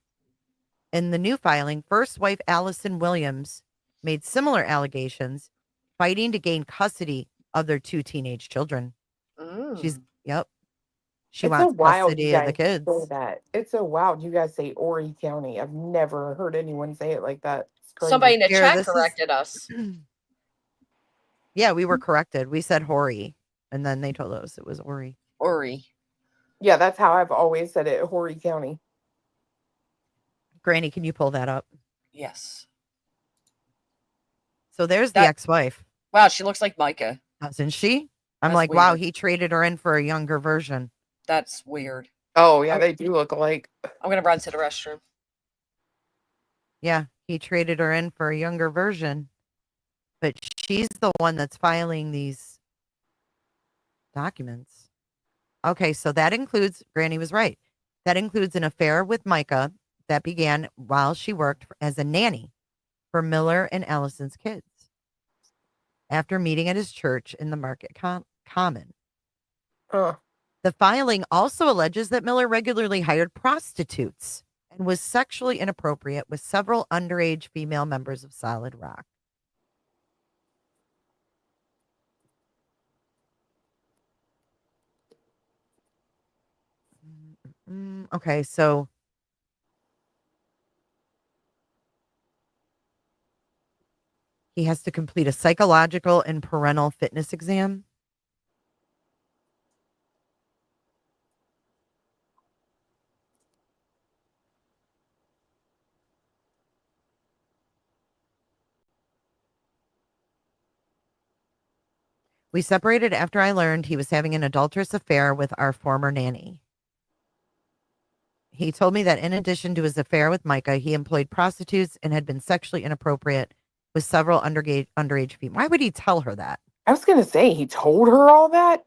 In the new filing, first wife Allison Williams made similar allegations, fighting to gain custody of their 2 teenage children. She wants custody of the kids. It's so wild you guys say Horry County. I've never heard anyone say it like that. Somebody in the chat corrected us. Yeah, we were corrected. We said Horry, and then they told us it was Horry. Horry. Yeah, that's how I've always said it, Horry County. Granny, can you pull that up? Yes. So there's the ex-wife. Wow, she looks like Micah. Doesn't she? I'm That's like, weird. wow, he traded her in for a younger version. That's weird. Oh, yeah, they do look alike. I'm going to run to the restroom. Yeah, he traded her in for a younger version. But she's the one that's filing these documents. Okay, so that includes, Granny was right. That includes an affair with Micah that began while she worked as a nanny for Miller and Allison's kids after meeting at his church in the Market Common. The filing also alleges that Miller regularly hired prostitutes and was sexually inappropriate with several underage female members of Solid Rock. Okay, so he has to complete a psychological and parental fitness exam. We separated after I learned he was having an adulterous affair with our former nanny. He told me that in addition to his affair with Micah, he employed prostitutes and had been sexually inappropriate with several underage females. Why would he tell her that? I was going to say, he told her all that?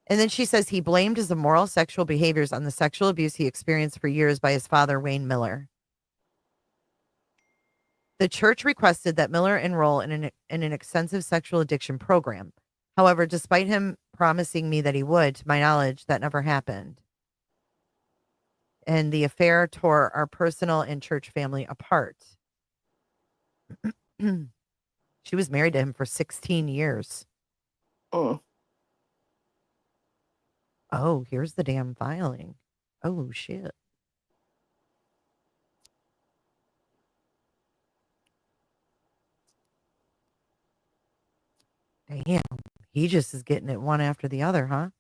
And then she says he blamed his immoral sexual behaviors on the sexual abuse he experienced for years by his father, Wayne Miller. The church requested that Miller enroll in an extensive sexual addiction program. However, despite him promising me that he would, to my knowledge, that never happened. And the affair tore our personal and church family apart. She was married to him for 16 years. Oh, here's the damn filing. Oh, shit. Damn. He just is getting it one after the other, huh?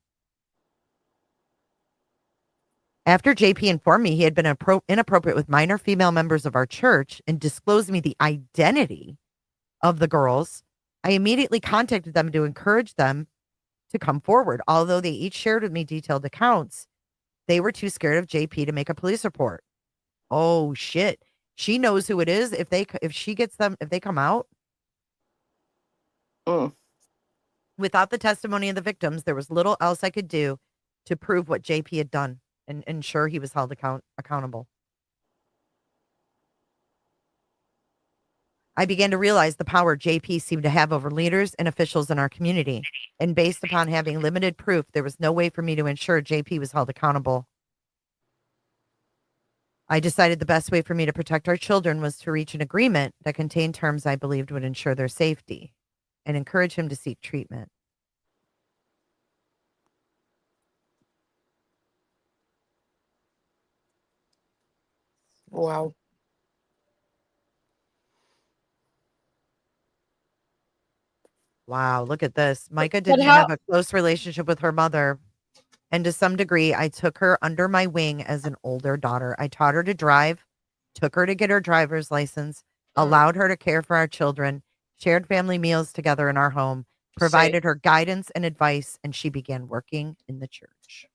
After JP informed me he had been inappropriate with minor female members of our church and disclosed me the identity of the girls, I immediately contacted them to encourage them to come forward. Although they each shared with me detailed accounts, they were too scared of JP to make a police report. Oh, shit. She knows who it is. If they come out. Without the testimony of the victims, there was little else I could do to prove what JP had done and ensure he was held accountable. I began to realize the power JP seemed to have over leaders and officials in our community. And based upon having limited proof, there was no way for me to ensure JP was held accountable. I decided the best way for me to protect our children was to reach an agreement that contained terms I believed would ensure their safety and encourage him to seek treatment. Wow. Wow, look at this. Micah didn't have a close relationship with her mother. And to some degree, I took her under my wing as an older daughter. I taught her to drive, took her to get her driver's license, allowed her to care for our children, shared family meals together in our home, provided her guidance and advice, and she began working in the church.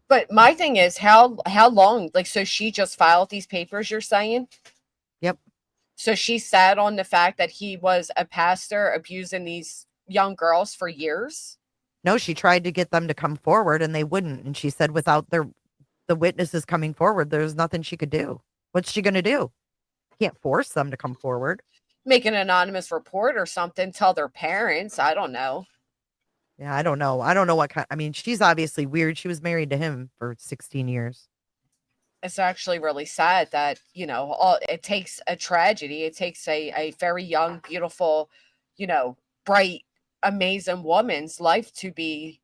But my thing is, how long? Like, so she just filed these papers, you're saying? Yep. So she sat on the fact that he was a pastor abusing these young girls for years? No, she tried to get them to come forward and they wouldn't. And she said without the witnesses coming forward, there's nothing she could do. What's she going to do? Can't force them to come forward. Make an anonymous report or something. Tell their parents. I don't know. Yeah, I don't know. I don't know what kind. I mean, she's obviously weird. She was married to him for 16 years. It's actually really sad that, you know, it takes a tragedy. It takes a very young, beautiful, you know, bright, amazing woman's life to be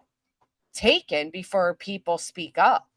taken before people speak up.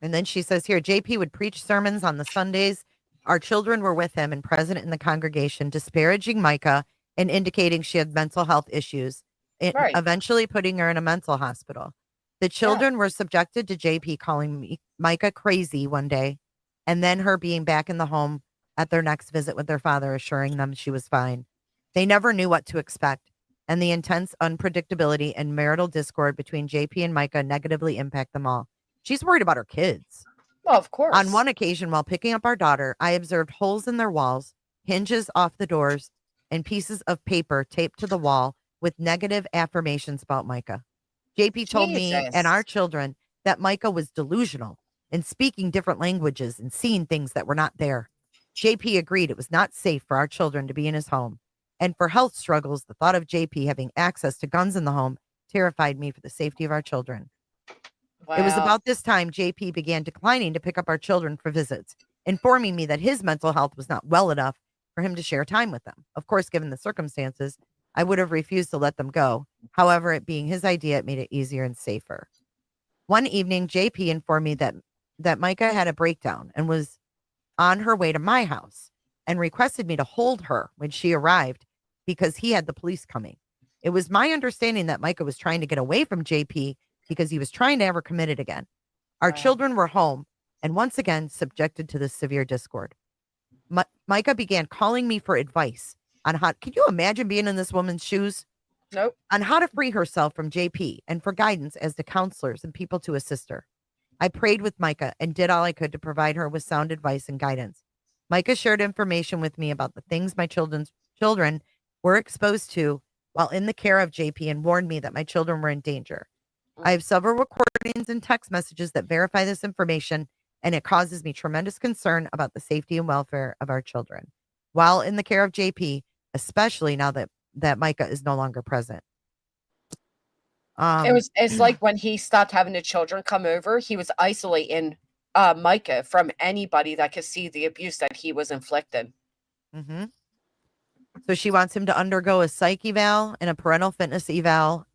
And then she says here, JP would preach sermons on the Sundays. Our children were with him and present in the congregation, disparaging Micah and indicating she had mental health issues, eventually putting her in a mental hospital. The children were subjected to JP calling Micah crazy one day, and then her being back in the home at their next visit with their father, assuring them she was fine. They never knew what to expect, and the intense unpredictability and marital discord between JP and Micah negatively impact them all. She's worried about her kids. Well, of course. On one occasion, while picking up our daughter, I observed holes in their walls, hinges off the doors, and pieces of paper taped to the wall with negative affirmations about Micah. JP told me and our children that Micah was delusional and speaking different languages and seeing things that were not there. JP agreed it was not safe for our children to be in his home. And for health struggles, the thought of JP having access to guns in the home terrified me for the safety of our children. Wow. It was about this time JP began declining to pick up our children for visits, informing me that his mental health was not well enough for him to share time with them. Of course, given the circumstances, I would have refused to let them go. However, it being his idea, it made it easier and safer. One evening, JP informed me that Micah had a breakdown and was on her way to my house and requested me to hold her when she arrived because he had the police coming. It was my understanding that Micah was trying to get away from JP because he was trying to ever commit it again. Our children were home and once again subjected to this severe discord. Micah began calling me for advice on how, can you imagine being in this woman's shoes? Nope. On how to free herself from JP and for guidance as to counselors and people to assist her. I prayed with Micah and did all I could to provide her with sound advice and guidance. Micah shared information with me about the things my children were exposed to while in the care of JP and warned me that my children were in danger. I have several recordings and text messages that verify this information, and it causes me tremendous concern about the safety and welfare of our children while in the care of JP, especially now that Micah is no longer present. It's like when he stopped having the children come over, he was isolating Micah from anybody that could see the abuse that he was inflicting. Mm-hmm. So she wants him to undergo a psych eval and a parental fitness eval,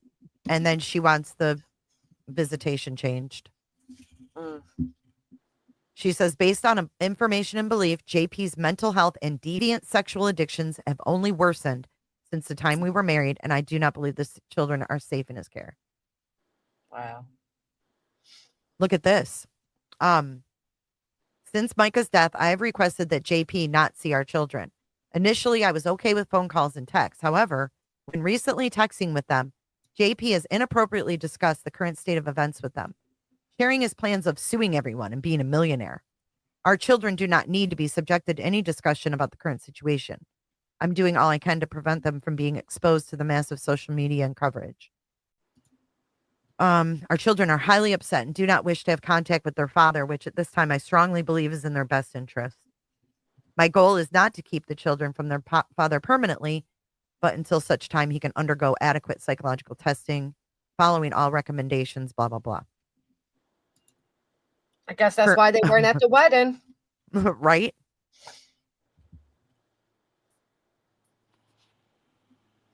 and then she wants the visitation changed. She says, based on information and belief, JP's mental health and deviant sexual addictions have only worsened since the time we were married, and I do not believe the children are safe in his care. Wow. Look at this. Since Micah's death, I have requested that JP not see our children. Initially, I was okay with phone calls and texts. However, when recently texting with them, JP has inappropriately discussed the current state of events with them, sharing his plans of suing everyone and being a millionaire. Our children do not need to be subjected to any discussion about the current situation. I'm doing all I can to prevent them from being exposed to the massive social media and coverage. Our children are highly upset and do not wish to have contact with their father, which at this time I strongly believe is in their best interest. My goal is not to keep the children from their father permanently, but until such time he can undergo adequate psychological testing, following all recommendations, blah, blah, blah. I guess that's why they weren't at the wedding. Right?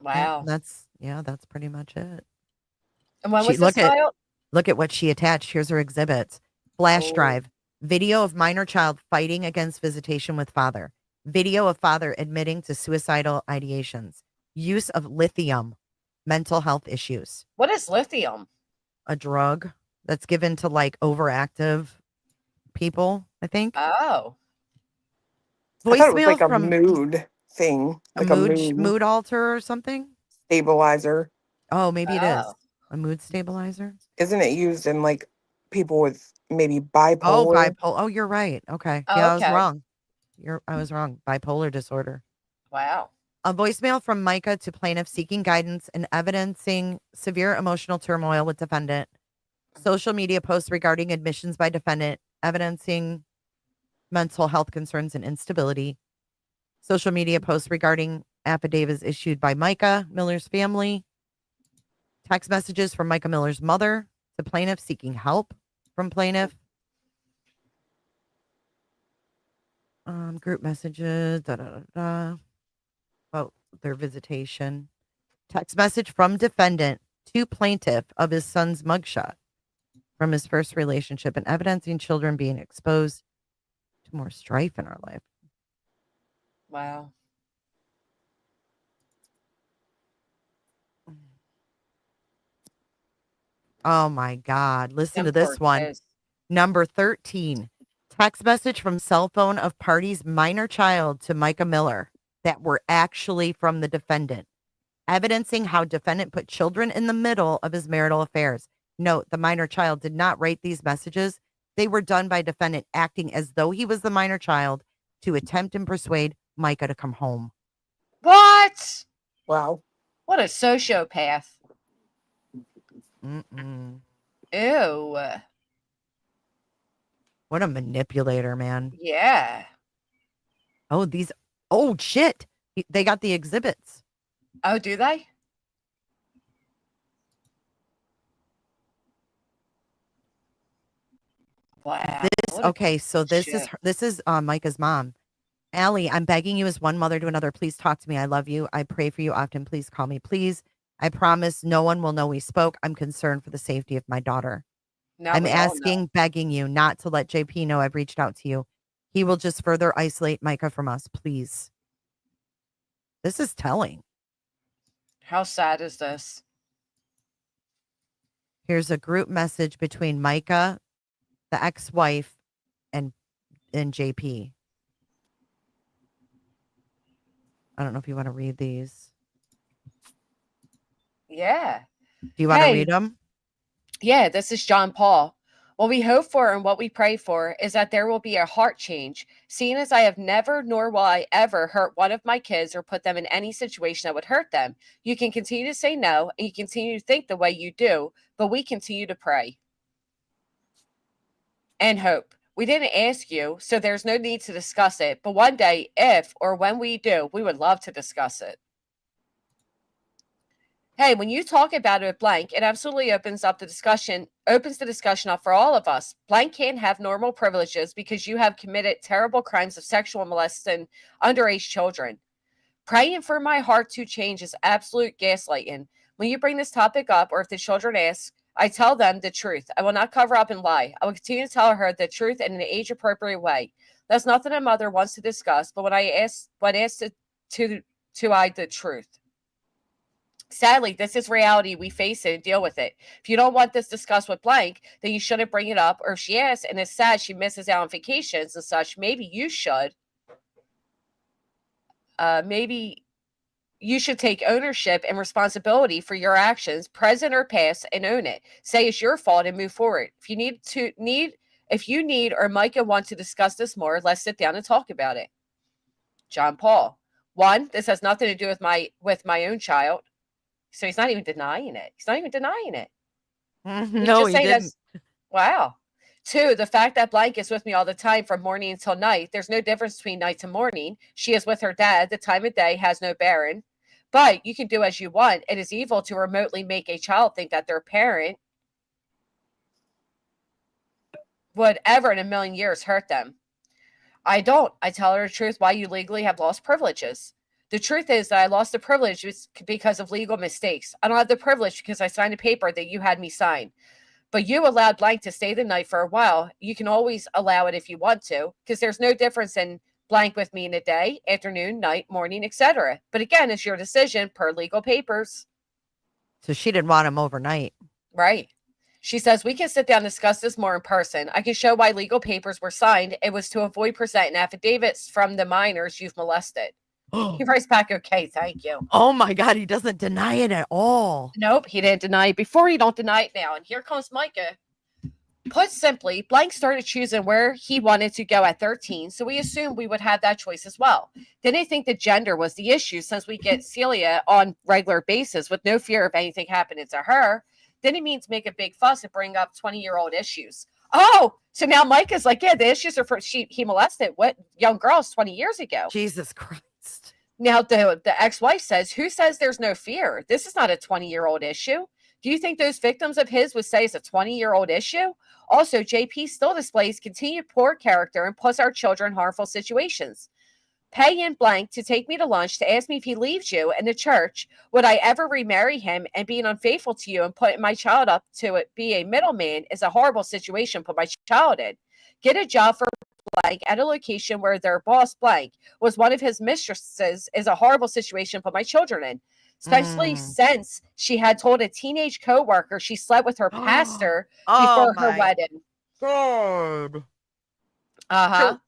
Wow. That's pretty much it. And when was this filed? Look at what she attached. Here's her exhibits. Flash drive. Video of minor child fighting against visitation with father. Video of father admitting to suicidal ideations. Use of lithium. Mental health issues. What is lithium? A drug that's given to like overactive people, I think. Oh. I thought it was like a mood thing. Like a mood alter or something? Stabilizer. Oh, maybe it is. A mood stabilizer? Isn't it used in like people with maybe bipolar? Oh, bipolar. Oh, you're right. Okay. Yeah, I was wrong. I was wrong. Bipolar disorder. Wow. A voicemail from Micah to plaintiff seeking guidance and evidencing severe emotional turmoil with defendant. Social media posts regarding admissions by defendant, evidencing mental health concerns and instability. Social media posts regarding affidavits issued by Micah Miller's family. Text messages from Micah Miller's mother to plaintiff seeking help from plaintiff. Group messages, about their visitation. Text message from defendant to plaintiff of his son's mugshot from his first relationship and evidencing children being exposed to more strife in our life. Wow. Oh my God. Listen to this one. Number 13. Text message from cell phone of party's minor child to Micah Miller that were actually from the defendant, evidencing how defendant put children in the middle of his marital affairs. Note, the minor child did not write these messages. They were done by defendant acting as though he was the minor child to attempt and persuade Micah to come home. What? Wow. What a sociopath. Mm-mm. Ew. What a manipulator, man. Yeah. Oh, oh, shit. They got the exhibits. Oh, do they? Wow. Okay, so this is Micah's mom. Allie, I'm begging you as one mother to another, please talk to me. I love you. I pray for you often. Please call me. Please. I promise no one will know we spoke. I'm concerned for the safety of my daughter. Now I'm we all know. asking, begging you not to let JP know I've reached out to you. He will just further isolate Micah from us, please. This is telling. How sad is this? Here's a group message between Micah, the ex-wife, and JP. I don't know if you want to read these. Yeah. Do you want to read them? Yeah, this is John Paul. What we hope for and what we pray for is that there will be a heart change, seeing as I have never nor will I ever hurt one of my kids or put them in any situation that would hurt them. You can continue to say no, and you continue to think the way you do, but we continue to pray and hope. We didn't ask you, so there's no need to discuss it, but one day, if or when we do, we would love to discuss it. Hey, when you talk about it with Blank, it absolutely opens the discussion up for all of us. Blank can't have normal privileges because you have committed terrible crimes of sexual molesting underage children. Praying for my heart to change is absolute gaslighting. When you bring this topic up, or if the children ask, I tell them the truth. I will not cover up and lie. I will continue to tell her the truth in an age-appropriate way. That's nothing a mother wants to discuss, but when asked to hide the truth. Sadly, this is reality. We face it and deal with it. If you don't want this discussed with Blank, then you shouldn't bring it up. Or if she asks and it's sad she misses out on vacations and such, maybe you should. Maybe you should take ownership and responsibility for your actions, present or past, and own it. Say it's your fault and move forward. If you need or Micah want to discuss this more, let's sit down and talk about it. John Paul. 1, this has nothing to do with my own child. So he's not even denying it. No, he didn't. Wow. 2, the fact that Blank is with me all the time from morning until night. There's no difference between night and morning. She is with her dad. The time of day has no bearing. But you can do as you want. It is evil to remotely make a child think that their parent would ever in a million years hurt them. I don't. I tell her the truth why you legally have lost privileges. The truth is that I lost the privilege because of legal mistakes. I don't have the privilege because I signed a paper that you had me sign. But you allowed Blank to stay the night for a while. You can always allow it if you want to, because there's no difference in Blank with me in the day, afternoon, night, morning, etc. But again, it's your decision per legal papers. So she didn't want him overnight. Right. She says, we can sit down and discuss this more in person. I can show why legal papers were signed. It was to avoid presenting affidavits from the minors you've molested. He writes back, okay, thank you. Oh my God, he doesn't deny it at all. Nope, he didn't deny it before. He don't deny it now. And here comes Micah. Put simply, Blank started choosing where he wanted to go at 13, so we assumed we would have that choice as well. Didn't think that gender was the issue since we get Celia on regular basis with no fear of anything happening to her. Didn't mean to make a big fuss and bring up 20-year-old issues. Oh, so now Micah's like, yeah, the issues are for he molested what young girls 20 years ago. Jesus Christ. Now, the ex-wife says, who says there's no fear? This is not a 20-year-old issue. Do you think those victims of his would say it's a 20-year-old issue? Also, JP still displays continued poor character and puts our children in harmful situations. Paying Blank to take me to lunch to ask me if he leaves you in the church, would I ever remarry him, and being unfaithful to you and putting my child up to it be a middleman is a horrible situation to put my child in. Get a job for Blank at a location where their boss Blank was one of his mistresses is a horrible situation to put my children in. Especially since she had told a teenage coworker she slept with her pastor before her wedding. God. Uh-huh.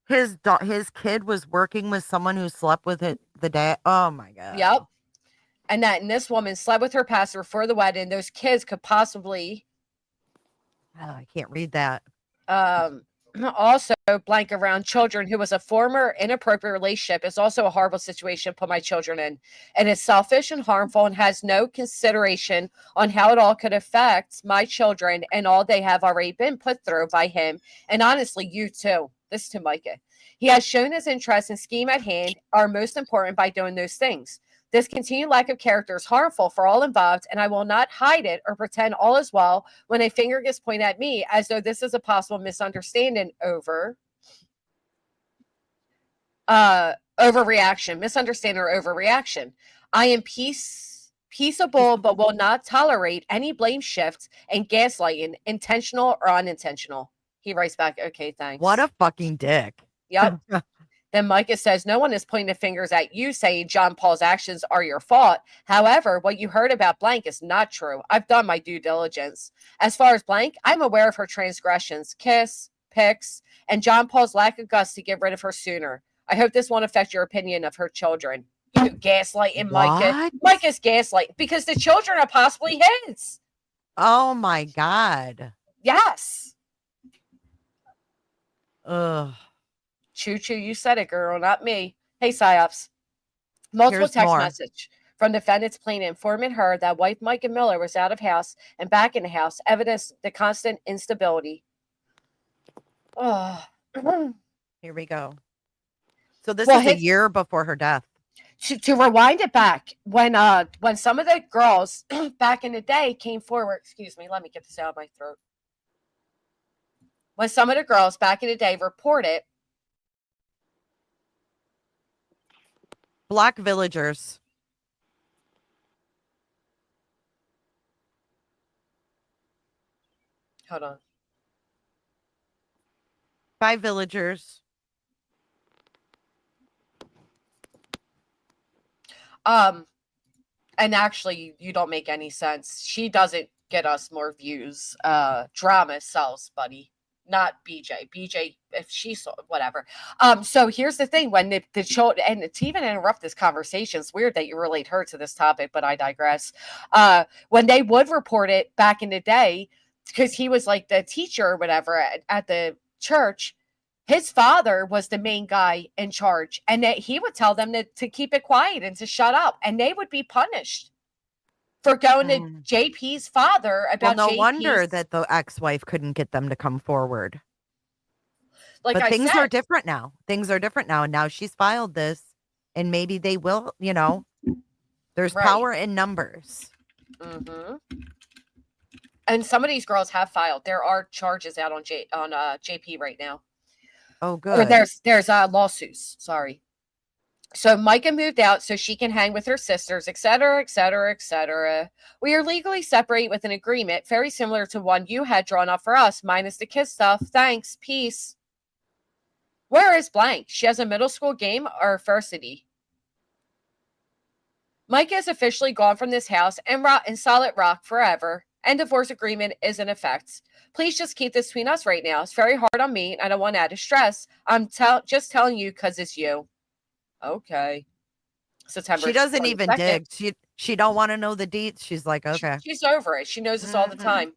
So his kid was working with someone who slept with the dad. Oh my God. Yep. And this woman slept with her pastor before the wedding. Those kids could possibly. Oh, I can't read that. Also, blank around children who was a former inappropriate relationship is also a horrible situation to put my children in. And it's selfish and harmful and has no consideration on how it all could affect my children and all they have already been put through by him. And honestly, you too. This to Micah. He has shown his interest and scheme at hand are most important by doing those things. This continued lack of character is harmful for all involved, and I will not hide it or pretend all is well when a finger gets pointed at me as though this is a possible misunderstanding over overreaction, misunderstanding or overreaction. I am peaceable, but will not tolerate any blame shifts and gaslighting, intentional or unintentional. He writes back, okay, thanks. What a fucking dick. Yep. Then Micah says, no one is pointing the fingers at you saying John Paul's actions are your fault. However, what you heard about blank is not true. I've done my due diligence. As far as blank, I'm aware of her transgressions, kiss, pics, and John Paul's lack of guts to get rid of her sooner. I hope this won't affect your opinion of her children. You gaslighting Micah. Micah's gaslighting because the children are possibly his. Oh my God. Yes. Ugh. Choo-choo, you said it, girl, not me. Hey, PsyOps. Multiple text message from defendant's plaintiff informing her that wife Micah Miller was out of house and back in the house, evidence the constant instability. Oh. Here we go. So this is a year before her death. To rewind it back, when some of the girls back in the day came forward, excuse me, let me get this out of my throat. When some of the girls back in the day reported Black villagers. Hold on. 5 villagers. And actually, you don't make any sense. She doesn't get us more views. Drama sells, buddy. Not BJ. BJ, if she saw whatever. So here's the thing: when the children, and to even interrupt this conversation, it's weird that you relate her to this topic, but I digress. When they would report it back in the day, because he was like the teacher or whatever at the church, his father was the main guy in charge, and that he would tell them to keep it quiet and to shut up, and they would be punished for going to JP's father about. Well, no wonder that the ex-wife couldn't get them to come forward. But things are different now. Things are different now, and now she's filed this, and maybe they will. You know, there's power in numbers. Mm-hmm. And some of these girls have filed. There are charges out on JP right now. Oh, good. Or there's lawsuits. Sorry. So Micah moved out so she can hang with her sisters, etc., etc., etc. We are legally separate with an agreement very similar to one you had drawn up for us, minus the kiss stuff. Thanks. Peace. Where is blank? She has a middle school game or varsity. Micah is officially gone from this house and in solid rock forever. And divorce agreement is in effect. Please just keep this between us right now. It's very hard on me, and I don't want added stress. I'm just telling you because it's you. Okay. September. She doesn't even dig. She don't want to know the deets. She's like, okay. She's over it. She knows this all the time.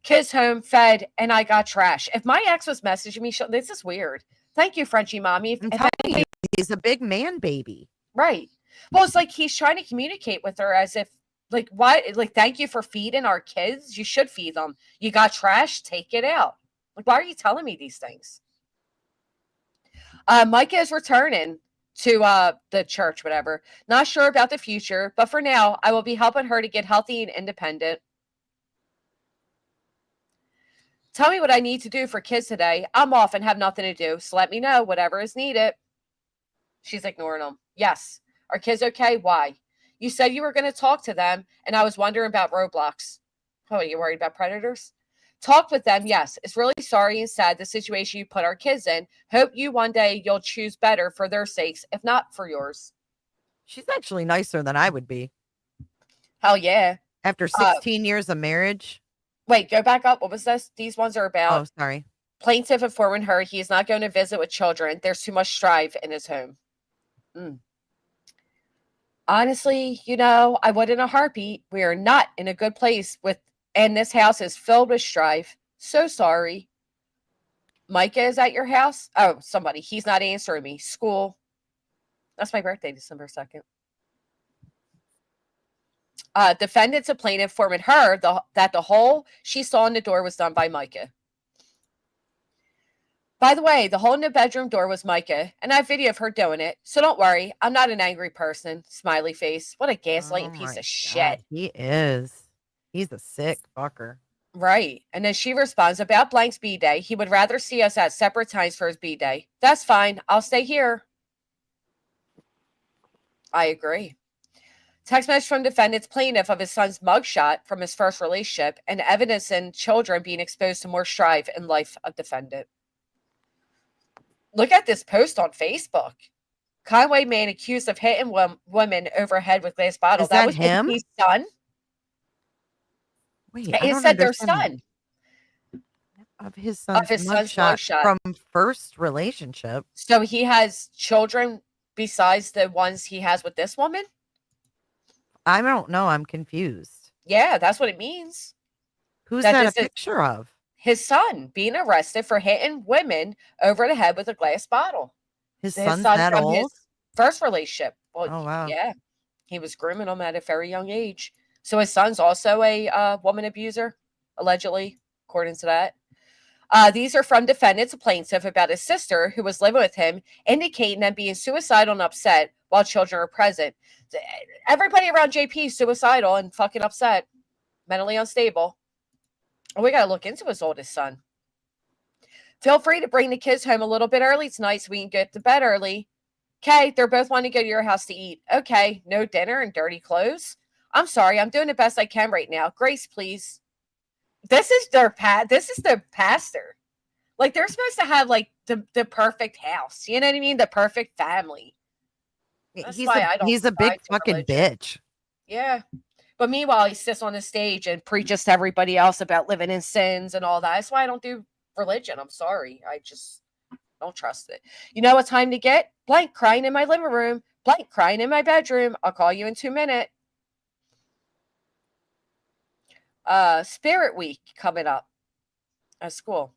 Kids home, fed, and I got trash. If my ex was messaging me, this is weird. Thank you, Frenchie mommy. He's a big man baby. Right. Well, it's like he's trying to communicate with her as if, like, why? Like, thank you for feeding our kids. You should feed them. You got trash, take it out. Like, why are you telling me these things? Micah is returning to the church, whatever. Not sure about the future, but for now, I will be helping her to get healthy and independent. Tell me what I need to do for kids today. I'm off and have nothing to do, so let me know whatever is needed. She's ignoring them. Yes. Are kids okay? Why? You said you were going to talk to them, and I was wondering about Roblox. Oh, are you worried about predators? Talk with them, yes. It's really sorry and sad the situation you put our kids in. Hope you one day you'll choose better for their sakes, if not for yours. She's actually nicer than I would be. Hell yeah. After 16 years of marriage. Wait, go back up. What was this? These ones are about. Oh, sorry. Plaintiff informing her he is not going to visit with children. There's too much strife in his home. Honestly, I would in a heartbeat. We are not in a good place and this house is filled with strife. So sorry. Micah is at your house? Oh, somebody. He's not answering me. School. That's my birthday, December 2nd. Defendants and plaintiff informing her that the hole she saw in the door was done by Micah. By the way, the hole in the bedroom door was Micah, and I have video of her doing it. So don't worry, I'm not an angry person. Smiley face. What a gaslighting piece of shit. He is. He's a sick fucker. Right. And then she responds, about Blank's B-Day, he would rather see us at separate times for his B-Day. That's fine. I'll stay here. I agree. Text message from defendant's plaintiff of his son's mugshot from his first relationship and evidence in children being exposed to more strife in life of defendant. Look at this post on Facebook. Conway man accused of hitting women overhead with glass bottle. Is that was him? His son. Wait, it said their son. Of his son's mugshot from first relationship. So he has children besides the ones he has with this woman? I don't know. I'm confused. Yeah, that's what it means. Who's that a picture of? His son being arrested for hitting women over the head with a glass bottle. His son's that old? His first relationship. Well, oh, wow. Yeah. He was grooming them at a very young age. So his son's also a woman abuser, allegedly, according to that. These are from defendants, a plaintiff about his sister who was living with him, indicating them being suicidal and upset while children are present. Everybody around JP is suicidal and fucking upset, mentally unstable. We got to look into his oldest son. Feel free to bring the kids home a little bit early tonight so we can get to bed early. Okay, they're both wanting to go to your house to eat. Okay, no dinner and dirty clothes. I'm sorry, I'm doing the best I can right now. Grace, please. This is their pastor. Like, they're supposed to have like the perfect house. You know what I mean? The perfect family. He's a big fucking bitch. Yeah. But meanwhile, he sits on the stage and preaches to everybody else about living in sins and all that. That's why I don't do religion. I'm sorry. I just don't trust it. You know what time to get? Blank crying in my living room. Blank crying in my bedroom. I'll call you in 2 minutes. Spirit Week coming up at school.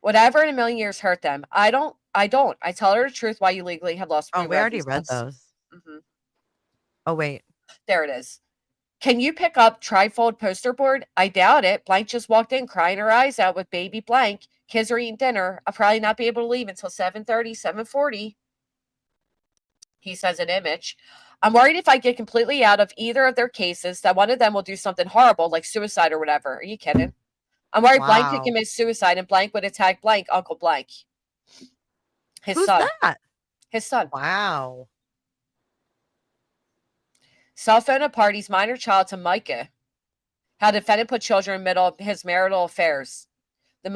Whatever in a million years hurt them. I don't. I tell her the truth why you legally have lost. Oh, we already read those. Mm-hmm. Oh, wait. There it is. Can you pick up trifold poster board? I doubt it. Blank just walked in crying her eyes out with baby Blank. Kids are eating dinner. I'll probably not be able to leave until 7:30, 7:40. He says an image. I'm worried if I get completely out of either of their cases that one of them will do something horrible like suicide or whatever. Are you kidding? I'm worried Blank could commit suicide and Blank would attack Blank, Uncle Blank. His Who's son. That? His son. Wow. Cell phone at parties, minor child to Micah. How defendant put children in the middle of his marital affairs. The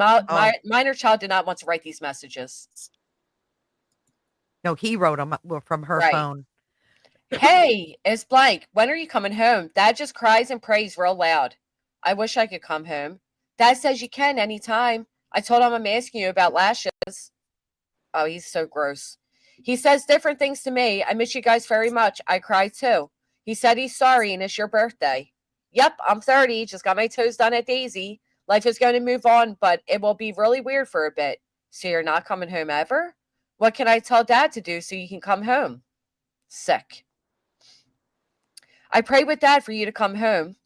minor child did not want to write these messages. No, he wrote them from her phone. Hey, it's Blank. When are you coming home? Dad just cries and prays real loud. I wish I could come home. Dad says you can anytime. I told him I'm asking you about lashes. Oh, he's so gross. He says different things to me. I miss you guys very much. I cry too. He said he's sorry and it's your birthday. Yep, I'm 30. Just got my toes done at Daisy. Life is going to move on, but it will be really weird for a bit. So you're not coming home ever? What can I tell Dad to do so you can come home? Sick. I pray with Dad for you to come home.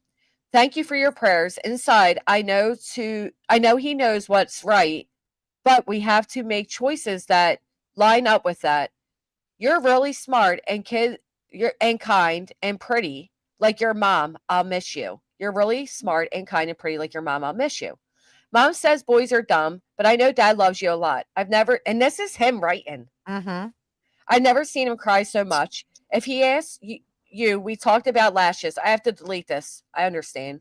Thank you for your prayers. Inside, I know he knows what's right, but we have to make choices that line up with that. You're really smart and kind and pretty like your mom. I'll miss you. You're really smart and kind and pretty like your mom. I'll miss you. Mom says boys are dumb, but I know Dad loves you a lot. And this is him writing. Mm-hmm. I've never seen him cry so much. If he asks you, we talked about lashes. I have to delete this. I understand.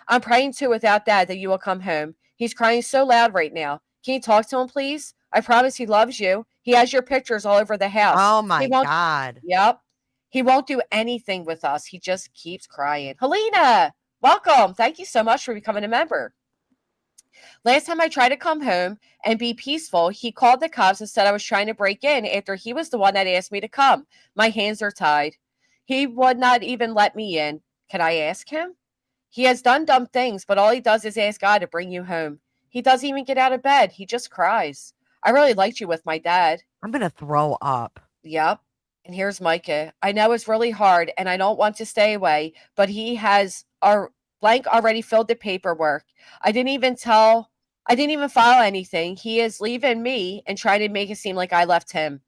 I'm praying too without Dad that you will come home. He's crying so loud right now. Can you talk to him, please? I promise he loves you. He has your pictures all over the house. Oh, my God. Yep. He won't do anything with us. He just keeps crying. Helena, welcome. Thank you so much for becoming a member. Last time I tried to come home and be peaceful, he called the cops and said I was trying to break in after he was the one that asked me to come. My hands are tied. He would not even let me in. Can I ask him? He has done dumb things, but all he does is ask God to bring you home. He doesn't even get out of bed. He just cries. I really liked you with my dad. I'm going to throw up. Yep. And here's Micah. I know it's really hard and I don't want to stay away, but he has our blank already filled the paperwork. I didn't even file anything. He is leaving me and trying to make it seem like I left him.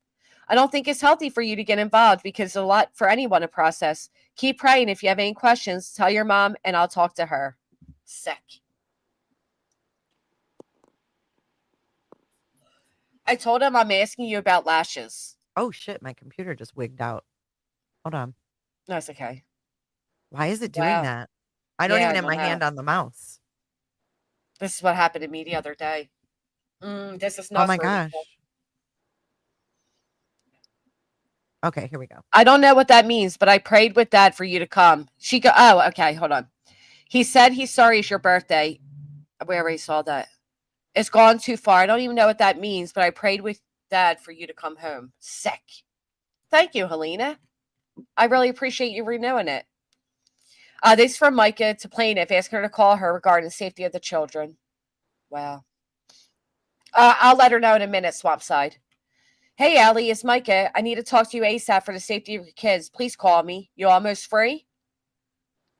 I don't think it's healthy for you to get involved because it's a lot for anyone to process. Keep praying. If you have any questions, tell your mom and I'll talk to her. Sick. I told him I'm asking you about lashes. Oh, shit. My computer just wigged out. Hold on. That's okay. Why is it doing that? I don't even have my hand on the mouse. This is what happened to me the other day. This is not. Oh, my gosh. Okay, here we go. I don't know what that means, but I prayed with Dad for you to come. Oh, okay, hold on. He said he's sorry it's your birthday. We already saw that. It's gone too far. I don't even know what that means, but I prayed with Dad for you to come home. Sick. Thank you, Helena. I really appreciate you renewing it. This is from Micah to plaintiff, asking her to call her regarding the safety of the children. Wow. I'll let her know in a minute, Swampside. Hey, Allie, it's Micah. I need to talk to you ASAP for the safety of your kids. Please call me. You almost free?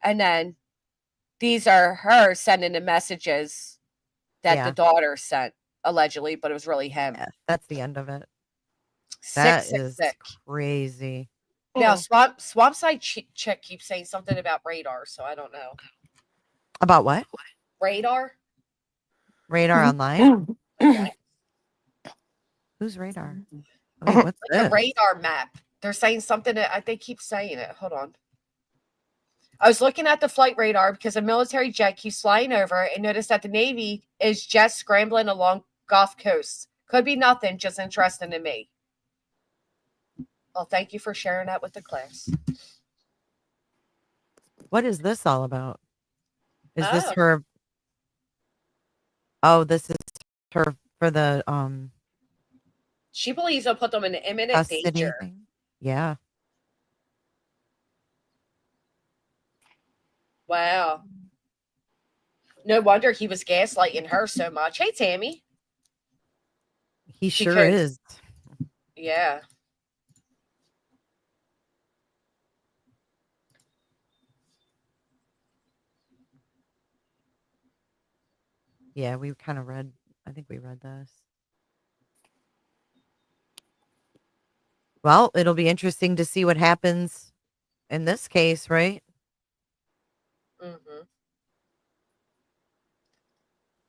And then these are her sending the messages that the daughter sent, allegedly, but it was really him. Yeah, that's the end of it. Sick. Crazy. Now, Swampside chick keeps saying something about radar, so I don't know. About what? Radar? Radar online? Who's radar? Wait, what's like this? a radar map. They're saying something. They keep saying it. Hold on. I was looking at the flight radar because a military jet keeps flying over and noticed that the Navy is just scrambling along Gulf Coast. Could be nothing, just interesting to me. Well, thank you for sharing that with the class. What is this all about? Is this her? Oh, this is her for the She believes they'll put them in imminent danger. thing? Yeah. Wow. No wonder he was gaslighting her so much. Hey, Tammy. He sure is. Yeah. Yeah, we kind of read. I think we read this. Well, it'll be interesting to see what happens in this case, right? Mm-hmm.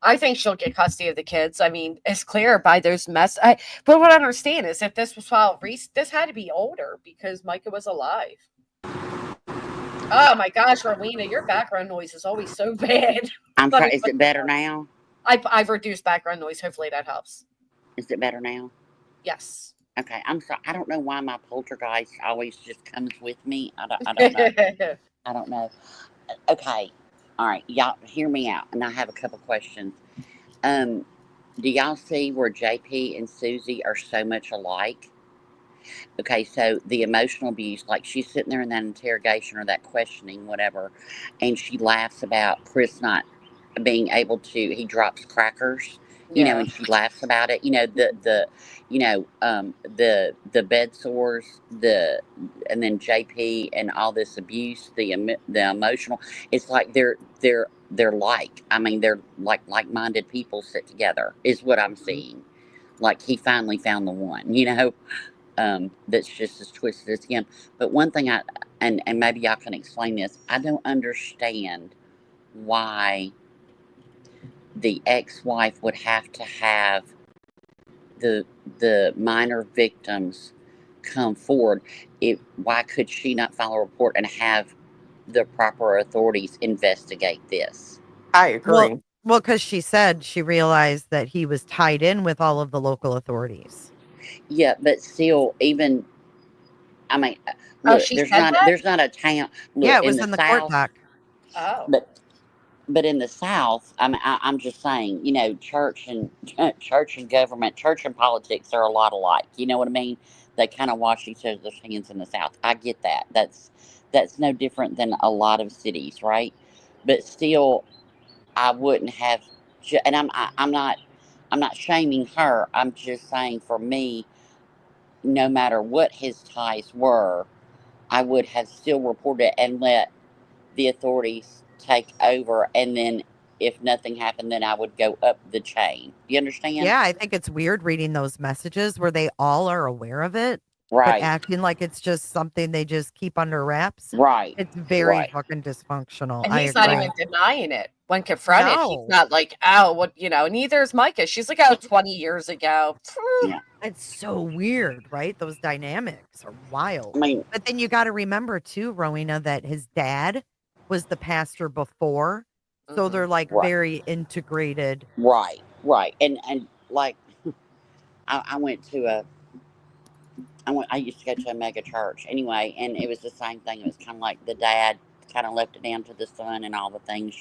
I think she'll get custody of the kids. I mean, it's clear by those but what I understand is if this was filed this had to be older because Micah was alive. Oh my gosh, Rowena, your background noise is always so bad. I'm sorry, is it better now? I've reduced background noise. Hopefully that helps. Is it better now? Yes. Okay, I'm sorry. I don't know why my poltergeist always just comes with me. I don't know. I don't know. Okay. All right. Y'all hear me out. And I have a couple questions. Do y'all see where JP and Susie are so much alike? Okay, so the emotional abuse, like she's sitting there in that interrogation or that questioning, whatever, and she laughs about Chris not being able to, he drops crackers, you know, and she laughs about it, you know, the bed sores, and then JP and all this abuse, the emotional, it's like they're like-minded people sit together is what I'm seeing. Like he finally found the one, you know, that's just as twisted as him. But one thing and maybe y'all can explain this, I don't understand why the ex-wife would have to have the minor victims come forward. Why could she not file a report and have the proper authorities investigate this? I agree. Well, because she said she realized that he was tied in with all of the local authorities. Yeah, but still, even, I mean, look, there's not a town. Look, yeah, it was in the court doc. Oh. But in the South, I mean, I'm just saying, you know, church and government, church and politics are a lot alike. You know what I mean? They kind of wash each other's hands in the South. I get that. That's no different than a lot of cities, right? But still, I wouldn't have and I'm not shaming her. I'm just saying, for me, no matter what his ties were, I would have still reported and let the authorities take over, and then if nothing happened, then I would go up the chain. You understand? Yeah, I think it's weird reading those messages where they all are aware of it, but Right. acting like it's just something they just keep under wraps. Right. It's very fucking dysfunctional. And I he's not agree. even denying it. When confronted, he's No. not like, oh, what, neither is Micah. She's like, oh, 20 years ago. Yeah. It's so weird, right? Those dynamics are wild. I mean, but then you got to remember too, Rowena, that his dad was the pastor before. So they're like Right. very integrated. Right. And like, I went to I used to go to a mega church anyway, and it was the same thing. It was kind of like the dad kind of left it down to the son and all the things,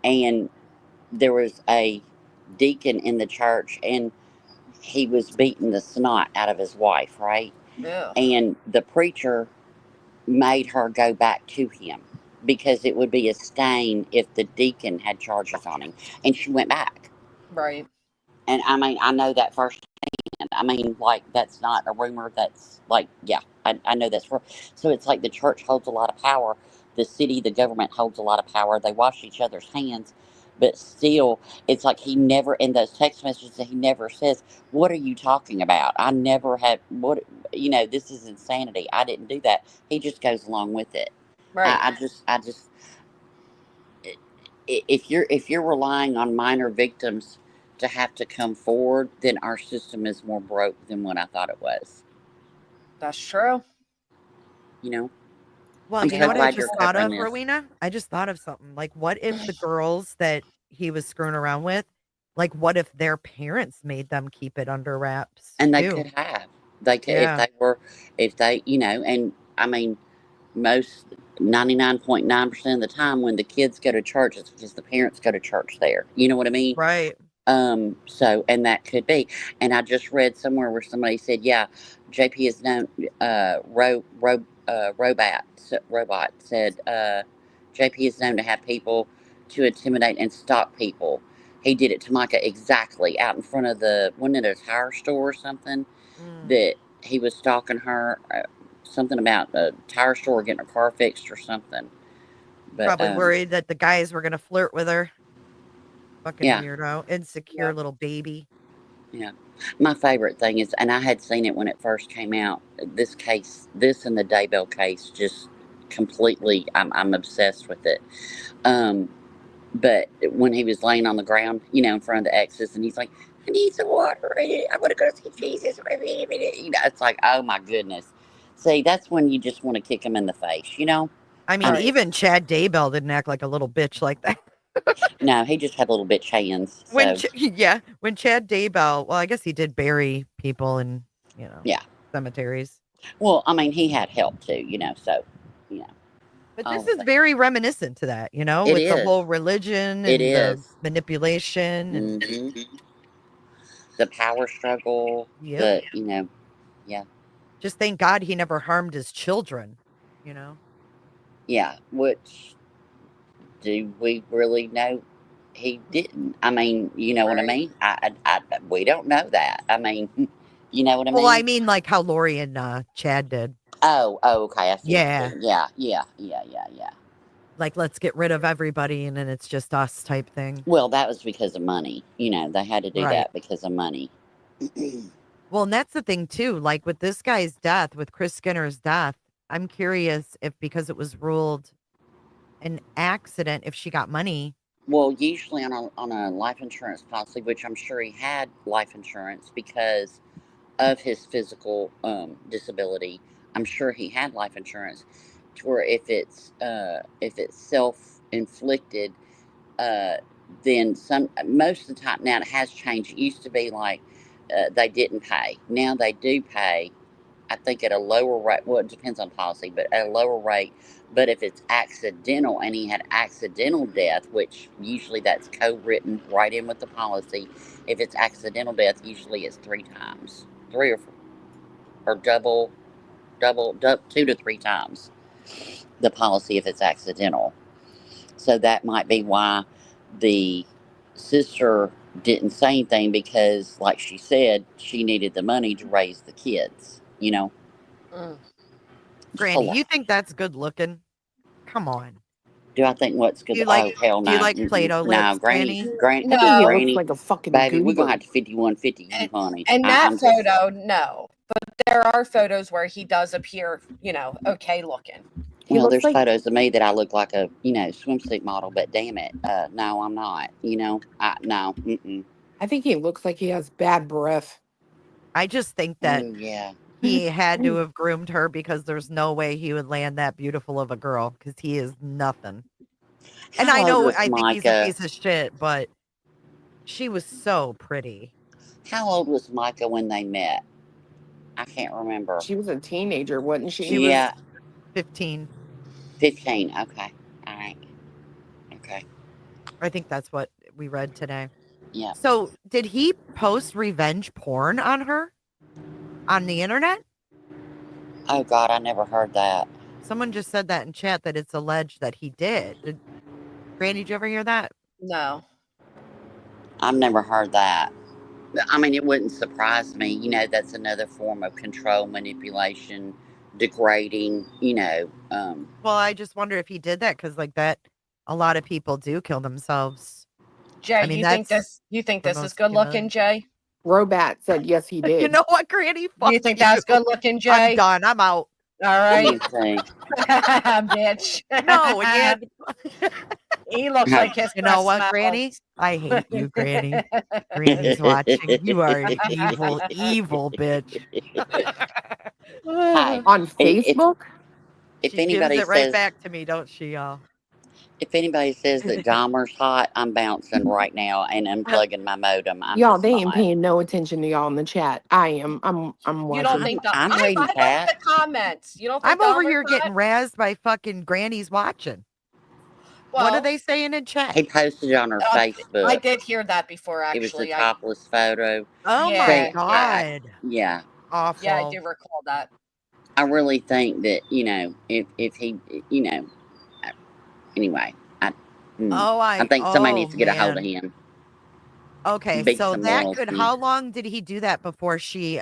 and there was a deacon in the church, and he was beating the snot out of his wife, right? Yeah. And the preacher made her go back to him because it would be a stain if the deacon had charges on him, and she went back. Right. And I mean, I know that firsthand. I mean, like, that's not a rumor. That's like, yeah, I know that's for. So it's like the church holds a lot of power. The city, the government holds a lot of power. They wash each other's hands. But still, it's like he never, in those text messages, he never says, what are you talking about? I never have, this is insanity. I didn't do that. He just goes along with it. Right. I just, if you're relying on minor victims to have to come forward, then our system is more broke than what I thought it was. That's true. Well, I'm you so know what I glad just you're thought covering of, this. Rowena? I just thought of something. Like, what if the girls that he was screwing around with, like, what if their parents made them keep it under wraps? And they too? could have. They could, Yeah. if they, and I mean, most 99.9% of the time when the kids go to church, it's because the parents go to church there. You know what I mean? Right. So, and that could be. And I just read somewhere where somebody said, yeah, JP is known, Robot said, JP is known to have people to intimidate and stalk people. He did it to Micah exactly out in front of wasn't it a tire store or something? That he was stalking her, something about a tire store getting her car fixed or something. But, Probably worried that the guys were going to flirt with her. Fucking Yeah. weirdo. Insecure little baby. Yeah. My favorite thing is, and I had seen it when it first came out, this and the Daybell case, just completely, I'm obsessed with it. But when he was laying on the ground, in front of the exes, and he's like, I need some water. I want to go see Jesus. It's like, oh my goodness. See, that's when you just want to kick him in the face, I mean, even Chad Daybell didn't act like a little bitch like that. No, he just had little bitch hands. When So. when Chad Daybell, well, I guess he did bury people in, cemeteries. Well, I mean, he had help too, so, But this is very reminiscent to that, It with the is. whole religion It and the is. manipulation and The power struggle. Yep. Yeah. Just thank God he never harmed his children, Yeah, which do we really know he didn't? I mean, you know what I mean? We don't know that. I mean, you know what I mean? Well, I mean, like how Lori and Chad did. Oh, okay. I see. Yeah. Yeah. Like, let's get rid of everybody and then it's just us type thing. Well, that was because of money. They had to do that because of money. Well, and that's the thing too. Like with this guy's death, with Chris Skinner's death, I'm curious if because it was ruled an accident, if she got money. Well, usually on a life insurance policy, which I'm sure he had life insurance because of his physical disability. I'm sure he had life insurance, to where if it's self-inflicted, then most of the time now it has changed. It used to be like they didn't pay. Now they do pay. I think at a lower rate. Well, it depends on policy, but at a lower rate. But if it's accidental and he had accidental death, which usually that's co-written right in with the policy, if it's accidental death, usually it's 3 times, 3 or 4, or double 2 to 3 times the policy if it's accidental. So that might be why the sister didn't say anything because, like she said, she needed the money to raise the kids, you know. Granny, you think that's good looking? Come on. Do I think what's good? Do you like, oh, hell no. do you like Play-Doh lips, No, Granny. No. I think he Granny, looks like a fucking baby, we're goody going to have to 5150 you, honey. And I'm that just- photo, no. But there are photos where he does appear, okay looking. Well, there's photos of me that I look like a, swimsuit model, but damn it. No, I'm not. No. Mm-mm. I think he looks like he has bad breath. I just think that Oh, yeah. he had to have groomed her because there's no way he would land that beautiful of a girl because he is nothing. And I know, I think he's a piece of shit, but she was so pretty. How old was Micah when they met? I can't remember. She was a teenager, wasn't she? She was 15. 15. Okay. All right. Okay. I think that's what we read today. Yeah. So did he post revenge porn on her on the internet? Oh, God, I never heard that. Someone just said that in chat that it's alleged that he did. Granny, did you ever hear that? No. I've never heard that. I mean, it wouldn't surprise me. That's another form of control, manipulation, degrading, Well, I just wonder if he did that because like that, a lot of people do kill themselves. Jay, I mean, you think the this is most good looking, Jay? Robat said yes, he did. You know what, Granny? Fuck You think that's good looking, Jay? I'm done. I'm out. All right. Bitch. No, and he looks like his You know what, breath Granny? I hate you, Granny. Granny's watching. You are an evil, evil bitch. Hi. On Facebook? If She anybody gives it right says back to me, don't she, y'all? if anybody says that Dahmer's hot, I'm bouncing right now and unplugging my modem. Y'all, they ain't paying no attention to y'all in the chat. I am. I'm watching. You don't think I'm I reading read chat. the comments. You don't think I'm over Dahmer's here hot? getting razzed by fucking Granny's watching. What are they saying in chat? He posted it on her Facebook. I did hear that before, It was actually. the topless photo. Oh Yeah, my God. Yeah. Awful. Yeah, I do recall that. I really think that, if he, anyway, I think somebody needs to get a hold of him. Okay, Big so some that morals, could, dude. how long did he do that before she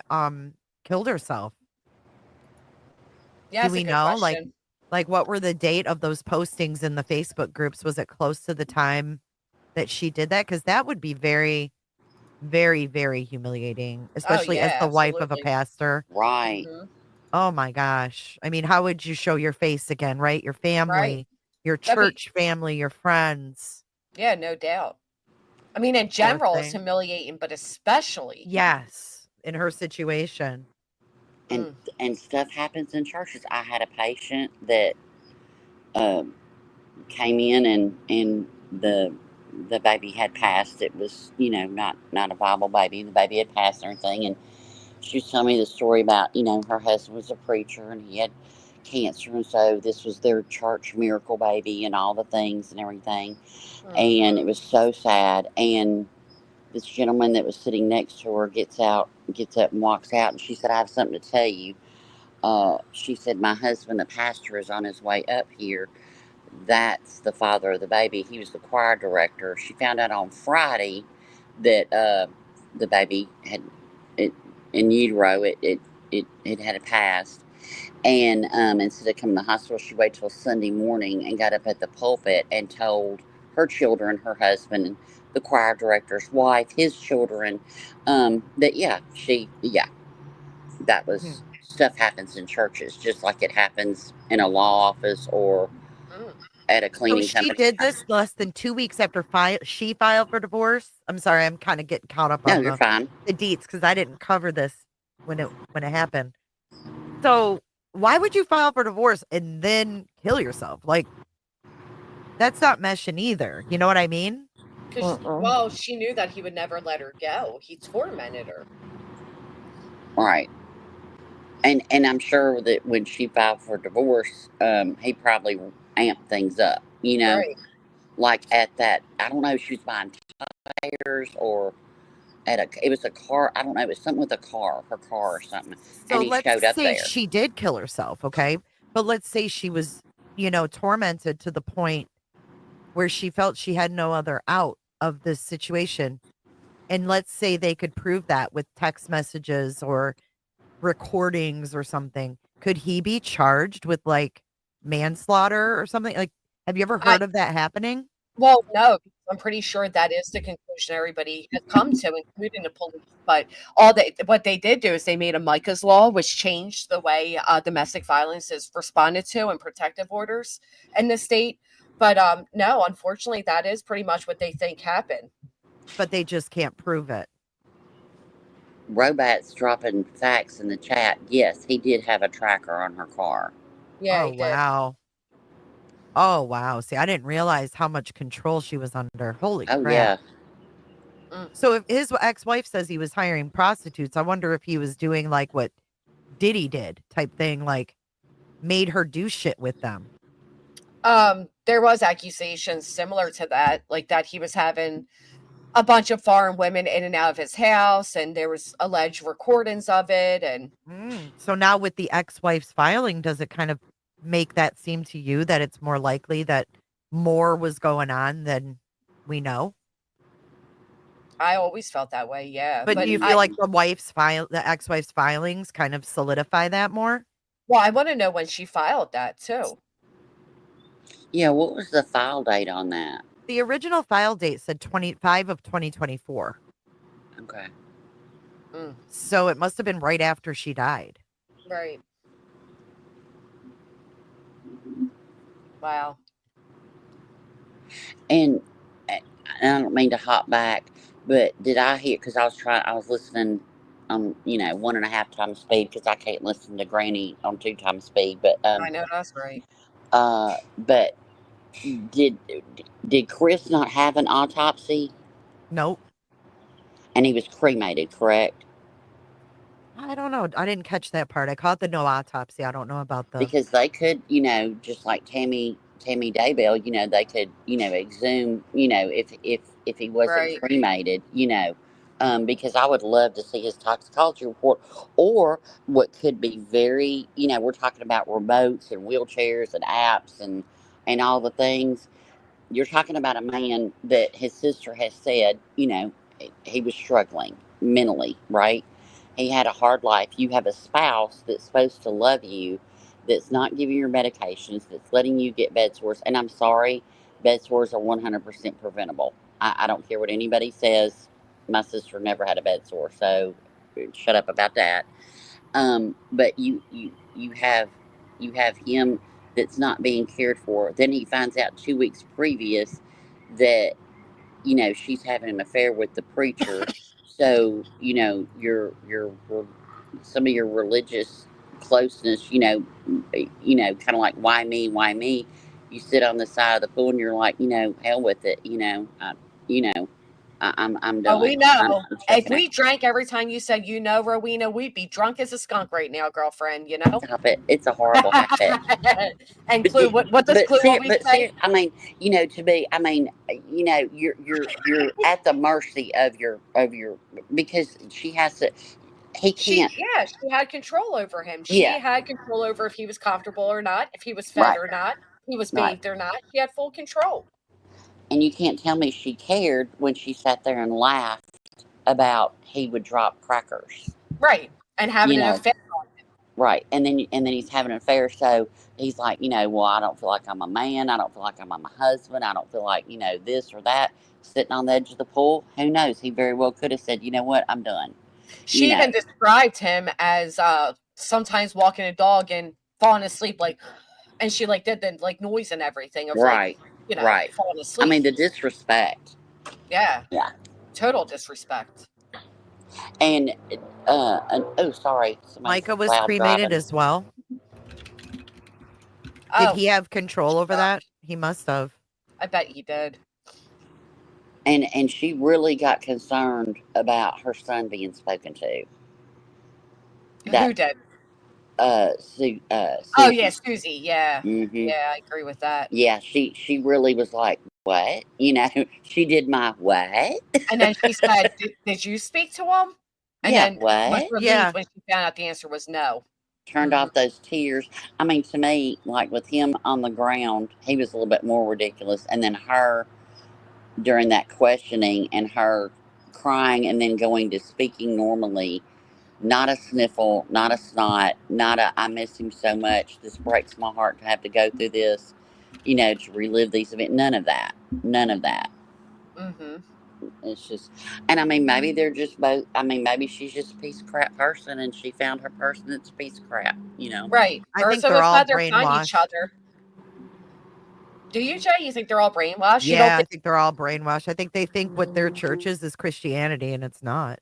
killed herself? Yeah, Do that's we a good know? question. Like what were the date of those postings in the Facebook groups? Was it close to the time that she did that? Because that would be very, very, very humiliating, especially as the wife of a pastor. Right. Mhm. Oh my gosh. I mean, how would you show your face again, right? Your family, your That'd be- church family, your friends. Yeah, no doubt. I mean, in Poor general, it's thing. humiliating, but especially. Yes, in her situation. And stuff happens in churches. I had a patient that came in and the baby had passed. It was, not a viable baby. The baby had passed and everything. And she was telling me the story about, her husband was a preacher and he had cancer. And so this was their church miracle baby and all the things and everything. And it was so sad. And this gentleman that was sitting next to her gets up and walks out. And she said, I have something to tell you. She said, my husband, the pastor, is on his way up here. That's the father of the baby. He was the choir director. She found out on Friday that the baby had in utero. It had passed, and instead of coming to the hospital, she waited till Sunday morning and got up at the pulpit and told her children, her husband, and the choir director's wife, his children, that that was. Stuff happens in churches just like it happens in a law office or at a cleaning So she company. did this less than 2 weeks after she filed for divorce. I'm sorry, I'm kind of getting caught up No, on you're fine. the deets because I didn't cover this when it happened. So why would you file for divorce and then kill yourself? Like that's not meshing either. You know what I mean? Well, she knew that he would never let her go. He tormented her. Right. And I'm sure that when she filed for divorce, he probably amped things up, Right. like at that, I don't know if she was buying tires or it was a car. I don't know. It was something with a car, her car or something. So And he let's showed up say there. she did kill herself, okay? But let's say she was, tormented to the point where she felt she had no other out. of this situation, and let's say they could prove that with text messages or recordings or something, could he be charged with like manslaughter or something? Like, have you ever heard of that happening? Well, no, I'm pretty sure that is the conclusion everybody has come to, including the police. But what they did do is they made a Micah's law, which changed the way domestic violence is responded to and protective orders in the state. But no, unfortunately, that is pretty much what they think happened. But they just can't prove it. Robots dropping facts in the chat. Yes, he did have a tracker on her car. Yeah, oh, wow. Oh, wow. See, I didn't realize how much control she was under. Holy crap. Yeah. So if his ex-wife says he was hiring prostitutes, I wonder if he was doing like what Diddy did type thing, like made her do shit with them. There was accusations similar to that, like that he was having a bunch of foreign women in and out of his house, and there was alleged recordings of it. And so now with the ex-wife's filing, does it kind of make that seem to you that it's more likely that more was going on than we know? I always felt that way, yeah. But do you feel like the ex-wife's filings kind of solidify that more? Well, I want to know when she filed that too. Yeah, what was the file date on that? The original file date said 25 of 2024. Okay. So it must have been right after she died. Right. Wow. And I don't mean to hop back, but did I hear, because I was listening on, 1.5 times speed, because I can't listen to Granny on 2 times speed, but I know that's right. But did Chris not have an autopsy? Nope. And he was cremated, correct? I don't know. I didn't catch that part. I caught the no autopsy. I don't know about the... Because they could, just like Tammy Daybell, they could, exhume, if he wasn't cremated, because I would love to see his toxicology report. Or what could be very, we're talking about remotes and wheelchairs and apps and all the things. You're talking about a man that his sister has said, he was struggling mentally, right? He had a hard life. You have a spouse that's supposed to love you, that's not giving you your medications, that's letting you get bed sores. And I'm sorry, bed sores are 100% preventable. I don't care what anybody says. My sister never had a bed sore, so shut up about that. But you have him that's not being cared for. Then he finds out 2 weeks previous that she's having an affair with the preacher. So your some of your religious closeness, kind of like why me? You sit on the side of the pool and you're like, hell with it, I'm done. Oh, we know. I'm If we drank every time you said, Rowena, we'd be drunk as a skunk right now, girlfriend, Stop it. It's a horrible habit. And Clue, what does Clue always say? I mean, to be, you're at the mercy of your, because she has to, he can't. She had control over him. She had control over if he was comfortable or not, if he was fed or not, if he was bathed or not. She had full control. And you can't tell me she cared when she sat there and laughed about he would drop crackers. Right. And having an affair on him. Right. And then he's having an affair. So he's like, well, I don't feel like I'm a man. I don't feel like I'm a husband. I don't feel like, this or that. Sitting on the edge of the pool. Who knows? He very well could have said, you know what? I'm done. She even described him as sometimes walking a dog and falling asleep, and she did the noise and everything of right. falling asleep. I mean, the disrespect. Yeah. Yeah. Total disrespect. And oh, sorry. Micah was cremated as well. Did he have control over that? He must have. I bet he did. And she really got concerned about her son being spoken to. Who did? Suzie. Oh yeah, Suzie. Yeah. Mm-hmm. Yeah, I agree with that. Yeah, she really was like, what? She did my what? And then she said, did you speak to him? And then what? was relieved when she found out the answer was no. Turned off those tears. I mean, to me, with him on the ground, he was a little bit more ridiculous. And then her, during that questioning and her crying and then going to speaking normally. Not a sniffle, not a snot, not a I miss him so much. This breaks my heart to have to go through this, to relive these events. None of that. None of that. Mm-hmm. It's just, and I mean, maybe they're just both. I mean, maybe she's just a piece of crap person, and she found her person that's a piece of crap. Right. I Or think some they're of all them find each brainwashed. other. Do you, Jay? You think they're all brainwashed? You Yeah, don't I think they're all brainwashed. I think they think what their church is Christianity, and it's not.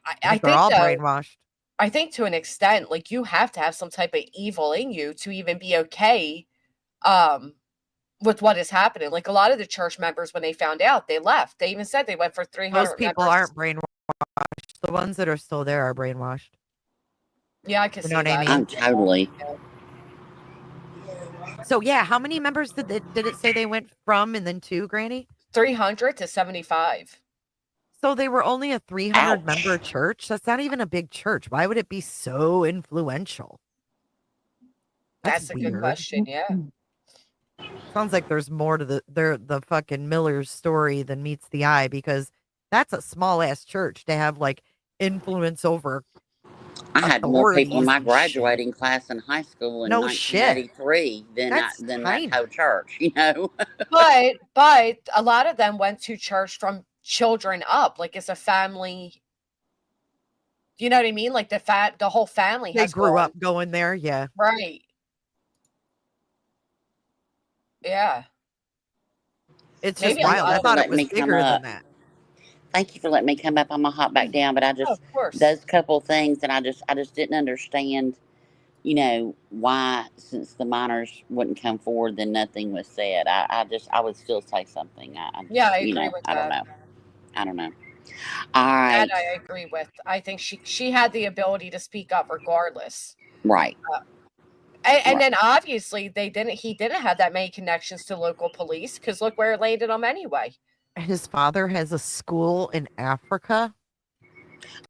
I they're think all though, brainwashed. I think to an extent, like you have to have some type of evil in you to even be okay with what is happening. Like a lot of the church members, when they found out, they left. They even said they went for 300 Those people members. aren't brainwashed. The ones that are still there are brainwashed. Yeah, I can see that. I mean? I'm totally. So yeah, how many members did it say they went from and then to, Granny? 300 to 75. So they were only a 300 member church. That's not even a big church. Why would it be so influential? That's a good question. Yeah. Sounds like there's more to the fucking Miller's story than meets the eye, because that's a small ass church to have like influence over. I had more people in my graduating class in high school in 1983 than that whole church, But a lot of them went to church from children up, like it's a family. You know what I mean? Like the whole family. They grew up going there, yeah. Right. Yeah. It's just wild. I thought it was bigger than that. Thank you for letting me come up. I'm gonna hop back down, but I just those couple things, and I just didn't understand, why, since the minors wouldn't come forward, then nothing was said. I would still say something. I agree with that. I don't know. All right. That I agree with. I think she had the ability to speak up regardless. Right. And then obviously he didn't have that many connections to local police, because look where it landed him anyway. His father has a school in Africa.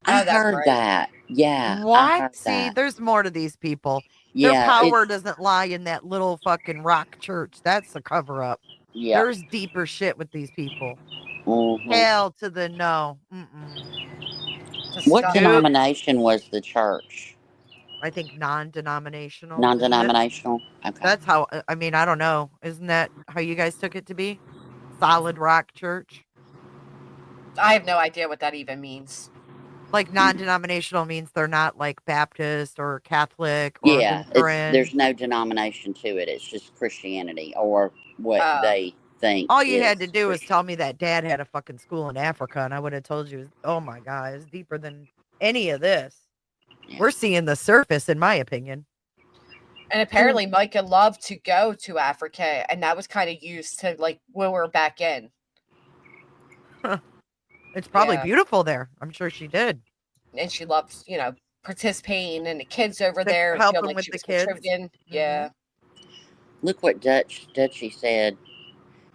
I heard that. Yeah. What? See, there's more to these people. Yeah, their power doesn't lie in that little fucking rock church. That's a cover up. Yeah. There's deeper shit with these people. Mm-hmm. Hell to the no. What denomination was the church? I think non-denominational. Non-denominational. Okay. That's how. I mean, I don't know. Isn't that how you guys took it to be? Solid rock church. I have no idea what that even means. Like non-denominational means they're not like Baptist or Catholic or Lutheran. There's no denomination to it. It's just Christianity or what they think. All you had to do was tell me that dad had a fucking school in Africa, and I would have told you, oh my God, it's deeper than any of this. Yeah. We're seeing the surface, in my opinion. And apparently Micah loved to go to Africa, and that was kind of used to like woo her back in. Huh. It's probably beautiful there. I'm sure she did. And she loves, participating and the kids over there. Helping like with the kids. Mm-hmm. Yeah. Look what Dutchie said.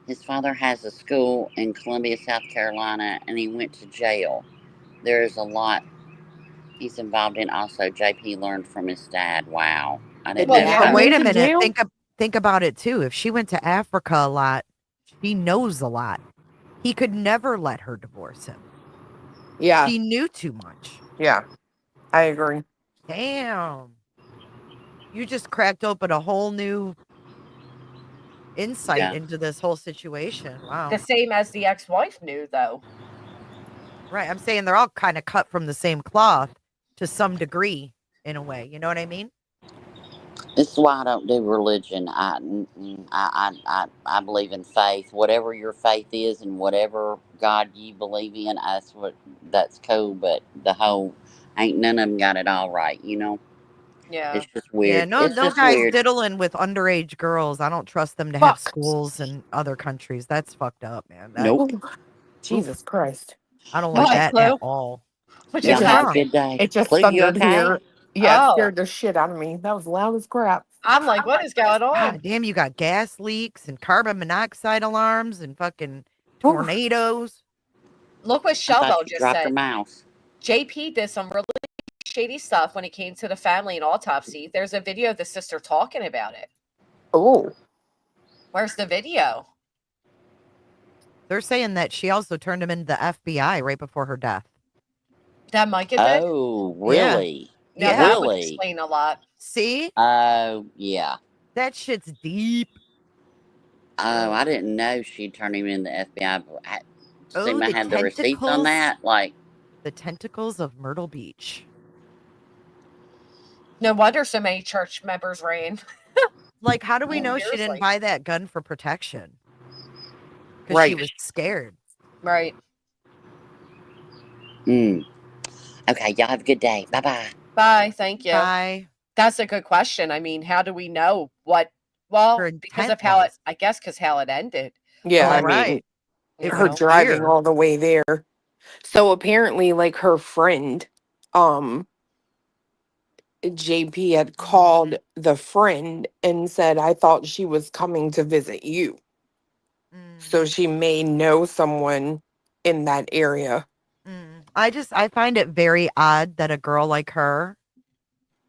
His father has a school in Columbia, South Carolina, and he went to jail. There is a lot he's involved in. Also, JP learned from his dad. Wow. I didn't know that. Wait a minute. Think about it too. If she went to Africa a lot, she knows a lot. He could never let her divorce him. Yeah. She knew too much. Yeah. I agree. Damn. You just cracked open a whole new insight into this whole situation. Wow. The same as the ex-wife knew, though. Right. I'm saying they're all kind of cut from the same cloth to some degree, in a way. You know what I mean? This is why I don't do religion. I believe in faith. Whatever your faith is and whatever God you believe in, that's cool. But the whole ain't none of them got it all right, Yeah. It's just weird. Yeah, no guys diddling with underage girls. I don't trust them to have schools in other countries. That's fucked up, man. Nope. Jesus Christ. I don't like that at all. What you have a good day. It just Clue, thundered okay? here. Yeah, it scared the shit out of me. That was loud as crap. I'm like, what is going on? God damn, you got gas leaks and carbon monoxide alarms and fucking tornadoes. Look what Shelbo just dropped said. her mouse. JP did some really shady stuff when it came to the family and autopsy. There's a video of the sister talking about it. Oh. Where's the video? They're saying that she also turned him into the FBI right before her death. That might get it. Oh, really? Yeah, that would explain a lot. See? Oh, yeah. That shit's deep. Oh, I didn't know she turned him in the FBI. Oh, I the had the receipts on tentacles. that. Like the tentacles of Myrtle Beach. No wonder so many church members ran. Like, how do we know she didn't buy that gun for protection? Because she was scared. Right. Okay, y'all have a good day. Bye-bye. Bye. Thank you. Bye. That's a good question. I mean, how do we know what? Well, because of how I guess because how it ended. Yeah, I mean, her driving all the way there. So apparently, like her friend, JP had called the friend and said, I thought she was coming to visit you. So she may know someone in that area. I find it very odd that a girl like her,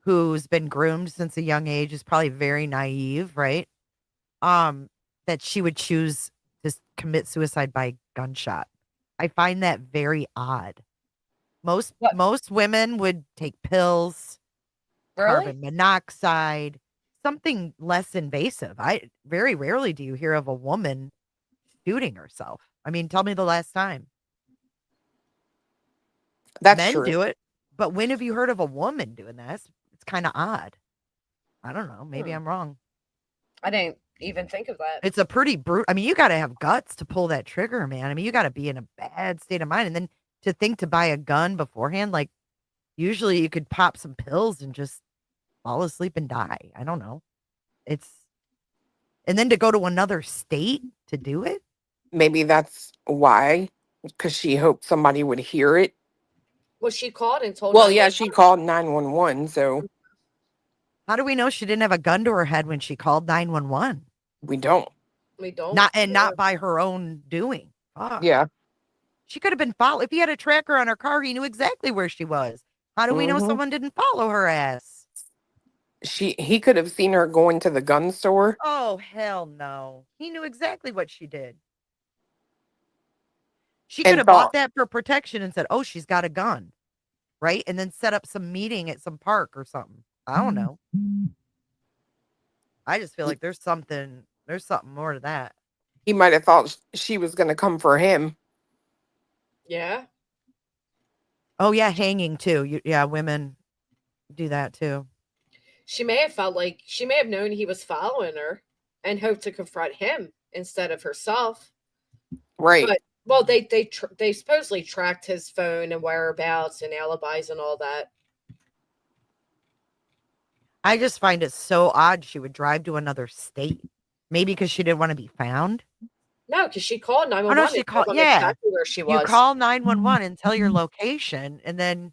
who's been groomed since a young age, is probably very naive, right? That she would choose to commit suicide by gunshot. I find that very odd. Most women would take pills, carbon monoxide, something less invasive. Very rarely do you hear of a woman shooting herself. I mean, tell me the last time. Men true. do it, but when have you heard of a woman doing that? It's kind of odd. I don't know. Maybe I'm wrong. I didn't even think of that. It's a pretty brute. I mean, you got to have guts to pull that trigger, man. I mean, you got to be in a bad state of mind. And then to think to buy a gun beforehand, like usually you could pop some pills and just fall asleep and die. I don't know. And then to go to another state to do it. Maybe that's why, because she hoped somebody would hear it. Well, she called and told. Well, yeah, she called 911. So how do we know she didn't have a gun to her head when she called 911? We don't. We don't. Not by her own doing. Fuck. Yeah. She could have been followed. If he had a tracker on her car, he knew exactly where she was. How do we know someone didn't follow her ass? He could have seen her going to the gun store. Oh, hell no. He knew exactly what she did. She could have bought that for protection and said, oh, she's got a gun. Right? And then set up some meeting at some park or something. I don't know. I just feel like there's something more to that. He might have thought she was going to come for him. Yeah. Oh, yeah, hanging too. Yeah, women do that too. She may have felt like she may have known he was following her and hoped to confront him instead of herself. Right. But, well, they supposedly tracked his phone and whereabouts and alibis and all that. I just find it so odd she would drive to another state. Maybe because she didn't want to be found. No, because she called 911. Oh, no, she called. Yeah, exactly where she was. You call 911 and tell your location, and then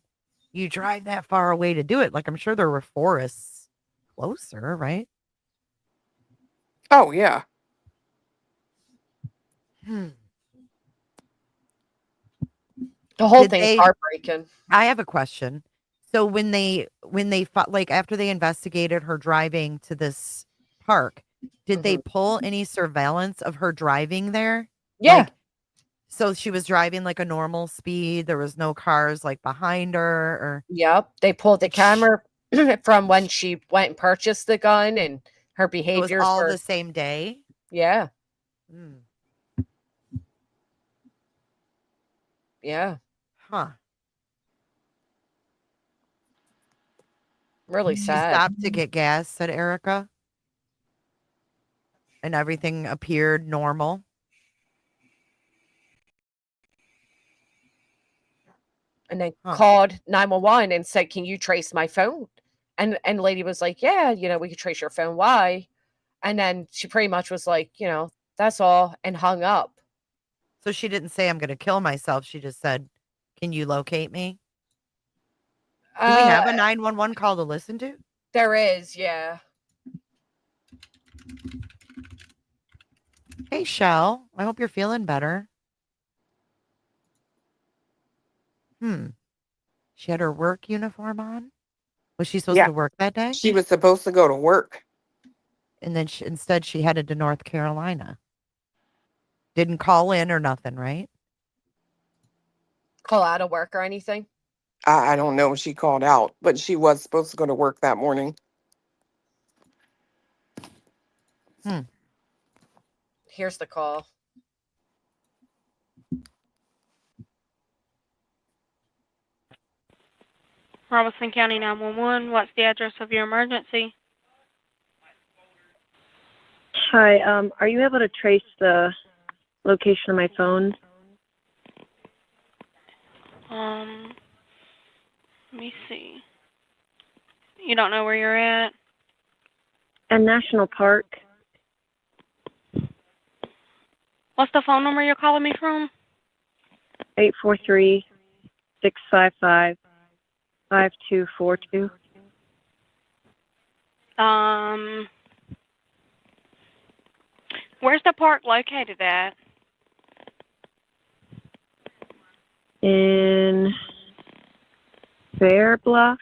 you drive that far away to do it. Like, I'm sure there were forests closer, right? Oh, yeah. The whole thing's heartbreaking. I have a question. So when they fought, like after they investigated her driving to this park, did they pull any surveillance of her driving there? Yeah. Like, so she was driving like a normal speed. There was no cars like behind her or. Yep. They pulled the camera from when she went and purchased the gun and her behavior. It was all the same day. Yeah. Yeah. Huh. Really sad. She stopped to get gas, said Erica. And everything appeared normal. And they called 911 and said, can you trace my phone? And the lady was like, yeah, we could trace your phone. Why? And then she pretty much was like, that's all, and hung up. So she didn't say, I'm going to kill myself. She just said, can you locate me? Do we have a 911 call to listen to? There is, yeah. Hey, Shell. I hope you're feeling better. She had her work uniform on. Was she supposed to work that day? She was supposed to go to work. And then instead she headed to North Carolina. Didn't call in or nothing, right? Call out of work or anything? I don't know if she called out, but she was supposed to go to work that morning. Here's the call. Robeson County 911, what's the address of your emergency? Hi, are you able to trace the location of my phone? Let me see. You don't know where you're at? In National Park. What's the phone number you're calling me from? 843-655-5242. Where's the park located at? In Bear Bluff.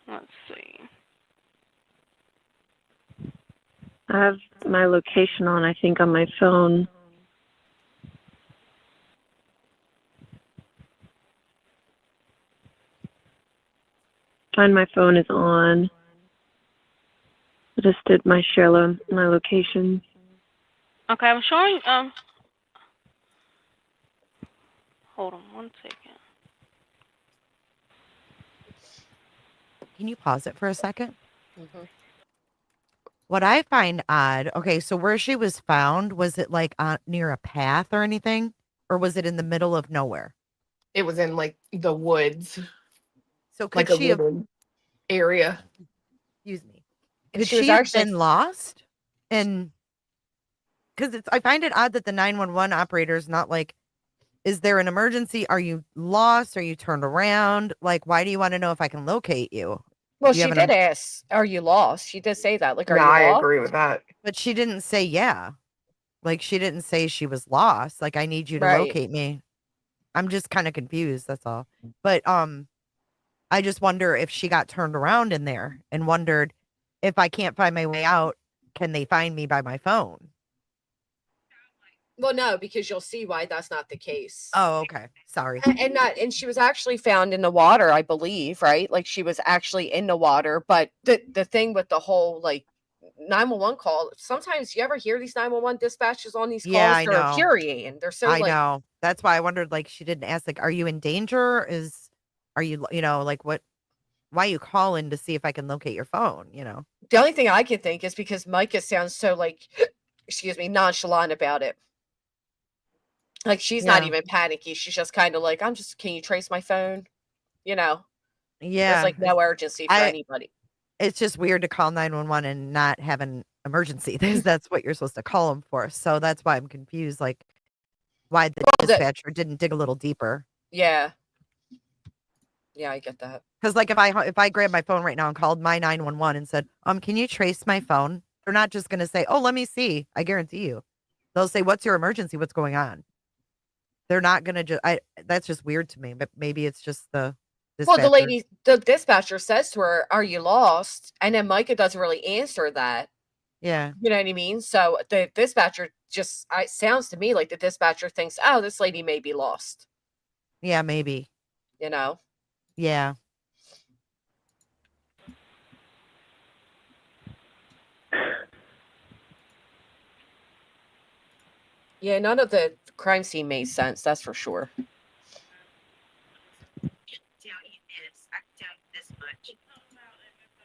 Let's see. I have my location on, I think, on my phone. Find my phone is on. I just did my my location. Okay, I'm showing, hold on one second. Can you pause it for a second? What I find odd, okay, so where she was found, was it like near a path or anything? Or was it in the middle of nowhere? It was in like the woods. So could like she a have, wooded area. excuse me, And could she was she have actually been lost? And because I find it odd that the 911 operator is not like, is there an emergency? Are you lost? Are you turned around? Like, why do you want to know if I can locate you? Well, Do you she have an did ask, are you lost? She did say that. Like, are Yeah, you I lost? agree with that. But she didn't say yeah. Like, she didn't say she was lost. Like, I need you to Right. locate me. I'm just kind of confused, that's all. But I just wonder if she got turned around in there and wondered, if I can't find my way out, can they find me by my phone? Well, no, because you'll see why that's not the case. Oh, okay. Sorry. And she was actually found in the water, I believe, right? Like she was actually in the water. But the thing with the whole like 911 call, sometimes you ever hear these 911 dispatches on these Yeah, calls, I they're know. infuriating. They're so I like, know. That's why I wondered, like, she didn't ask, like, are you in danger? Are you, like, why you calling to see if I can locate your phone, the only thing I can think is because Micah sounds so like, excuse me, nonchalant about it. Like she's not Yeah. even panicky. She's just kind of like, can you trace my phone? There's Yeah. like no urgency for anybody. It's just weird to call 911 and not have an emergency. That's what you're supposed to call them for. So that's why I'm confused, like, why the dispatcher didn't dig a little deeper. Yeah. Yeah, I get that. Because, like, if I grab my phone right now and called my 911 and said, can you trace my phone? They're not just going to say, oh, let me see. I guarantee you. They'll say, what's your emergency? What's going on? They're not going to that's just weird to me, but maybe it's just the dispatcher. Well, the dispatcher says to her, are you lost? And then Micah doesn't really answer that. Yeah. You know what I mean? So the dispatcher it sounds to me like the dispatcher thinks, oh, this lady may be lost. Yeah, maybe. Yeah. Yeah, none of the crime scene made sense, that's for sure.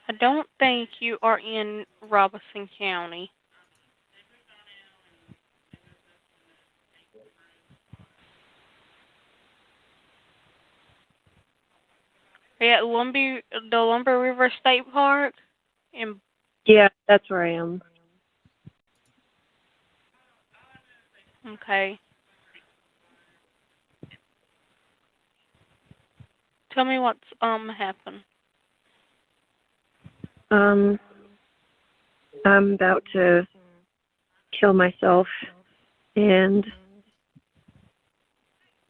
I don't think you are in Robeson County. Are you at the Lumber River State Park? Yeah, that's where I am. Okay. Tell me what's happened. I'm about to kill myself, and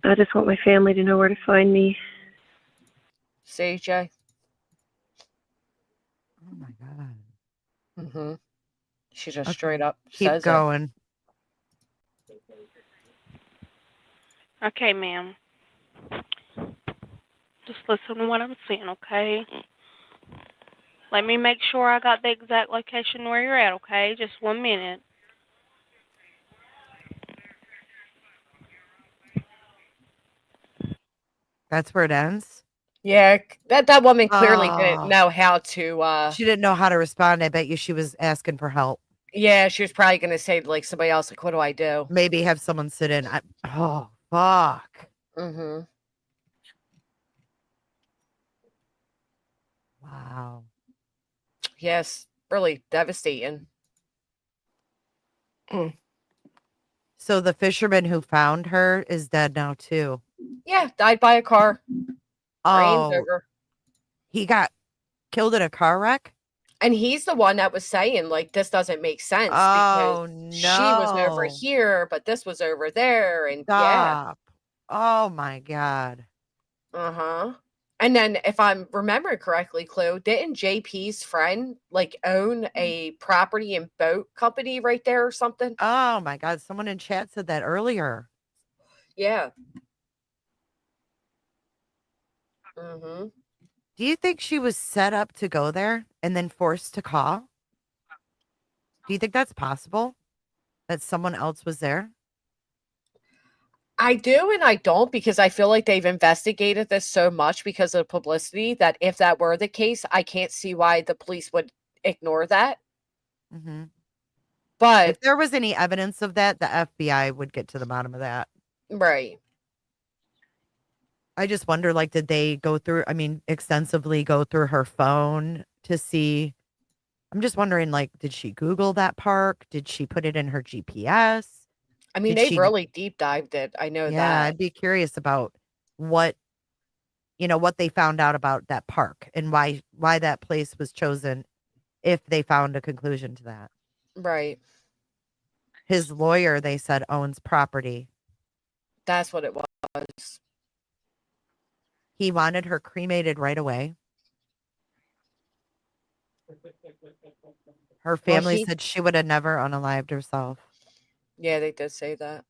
I just want my family to know where to find me. CJ. Oh my God. Mm-hmm. She just straight up Keep says going. Okay, ma'am. Just listen to what I'm saying, okay? Let me make sure I got the exact location where you're at, okay? Just 1 minute. That's where it ends? Yeah, that woman clearly didn't know how to, She didn't know how to respond. I bet you she was asking for help. Yeah, she was probably gonna say to, like, somebody else, like, "What do I do?" Maybe have someone sit in. Oh, fuck. Mhm. Wow. Yes, really devastating. So the fisherman who found her is dead now too. Yeah, died by a car. Brains Oh, over. he got killed in a car wreck? And he's the one that was saying, like, this doesn't make sense because Oh, she was over no. here, but this was over there, and yeah. Stop. Oh my God. Uh-huh. And then if I'm remembering correctly, Clue, didn't JP's friend like own a property and boat company right there or something? Oh my God. Someone in chat said that earlier. Yeah. Mm-hmm. Do you think she was set up to go there and then forced to call? Do you think that's possible? That someone else was there? I do and I don't, because I feel like they've investigated this so much because of publicity that if that were the case, I can't see why the police would ignore that. Mm-hmm. But if there was any evidence of that, the FBI would get to the bottom of that. Right. I just wonder, like, did they go through, extensively go through her phone to see? I'm just wondering, like, did she Google that park? Did she put it in her GPS? I mean, Did they've she? really deep dived it. I know Yeah, that. I'd be curious about what they found out about that park and why that place was chosen, if they found a conclusion to that. Right. His lawyer, they said, owns property. That's what it was. He wanted her cremated right away. Her family said she would have never unalived herself. Yeah, they did say that.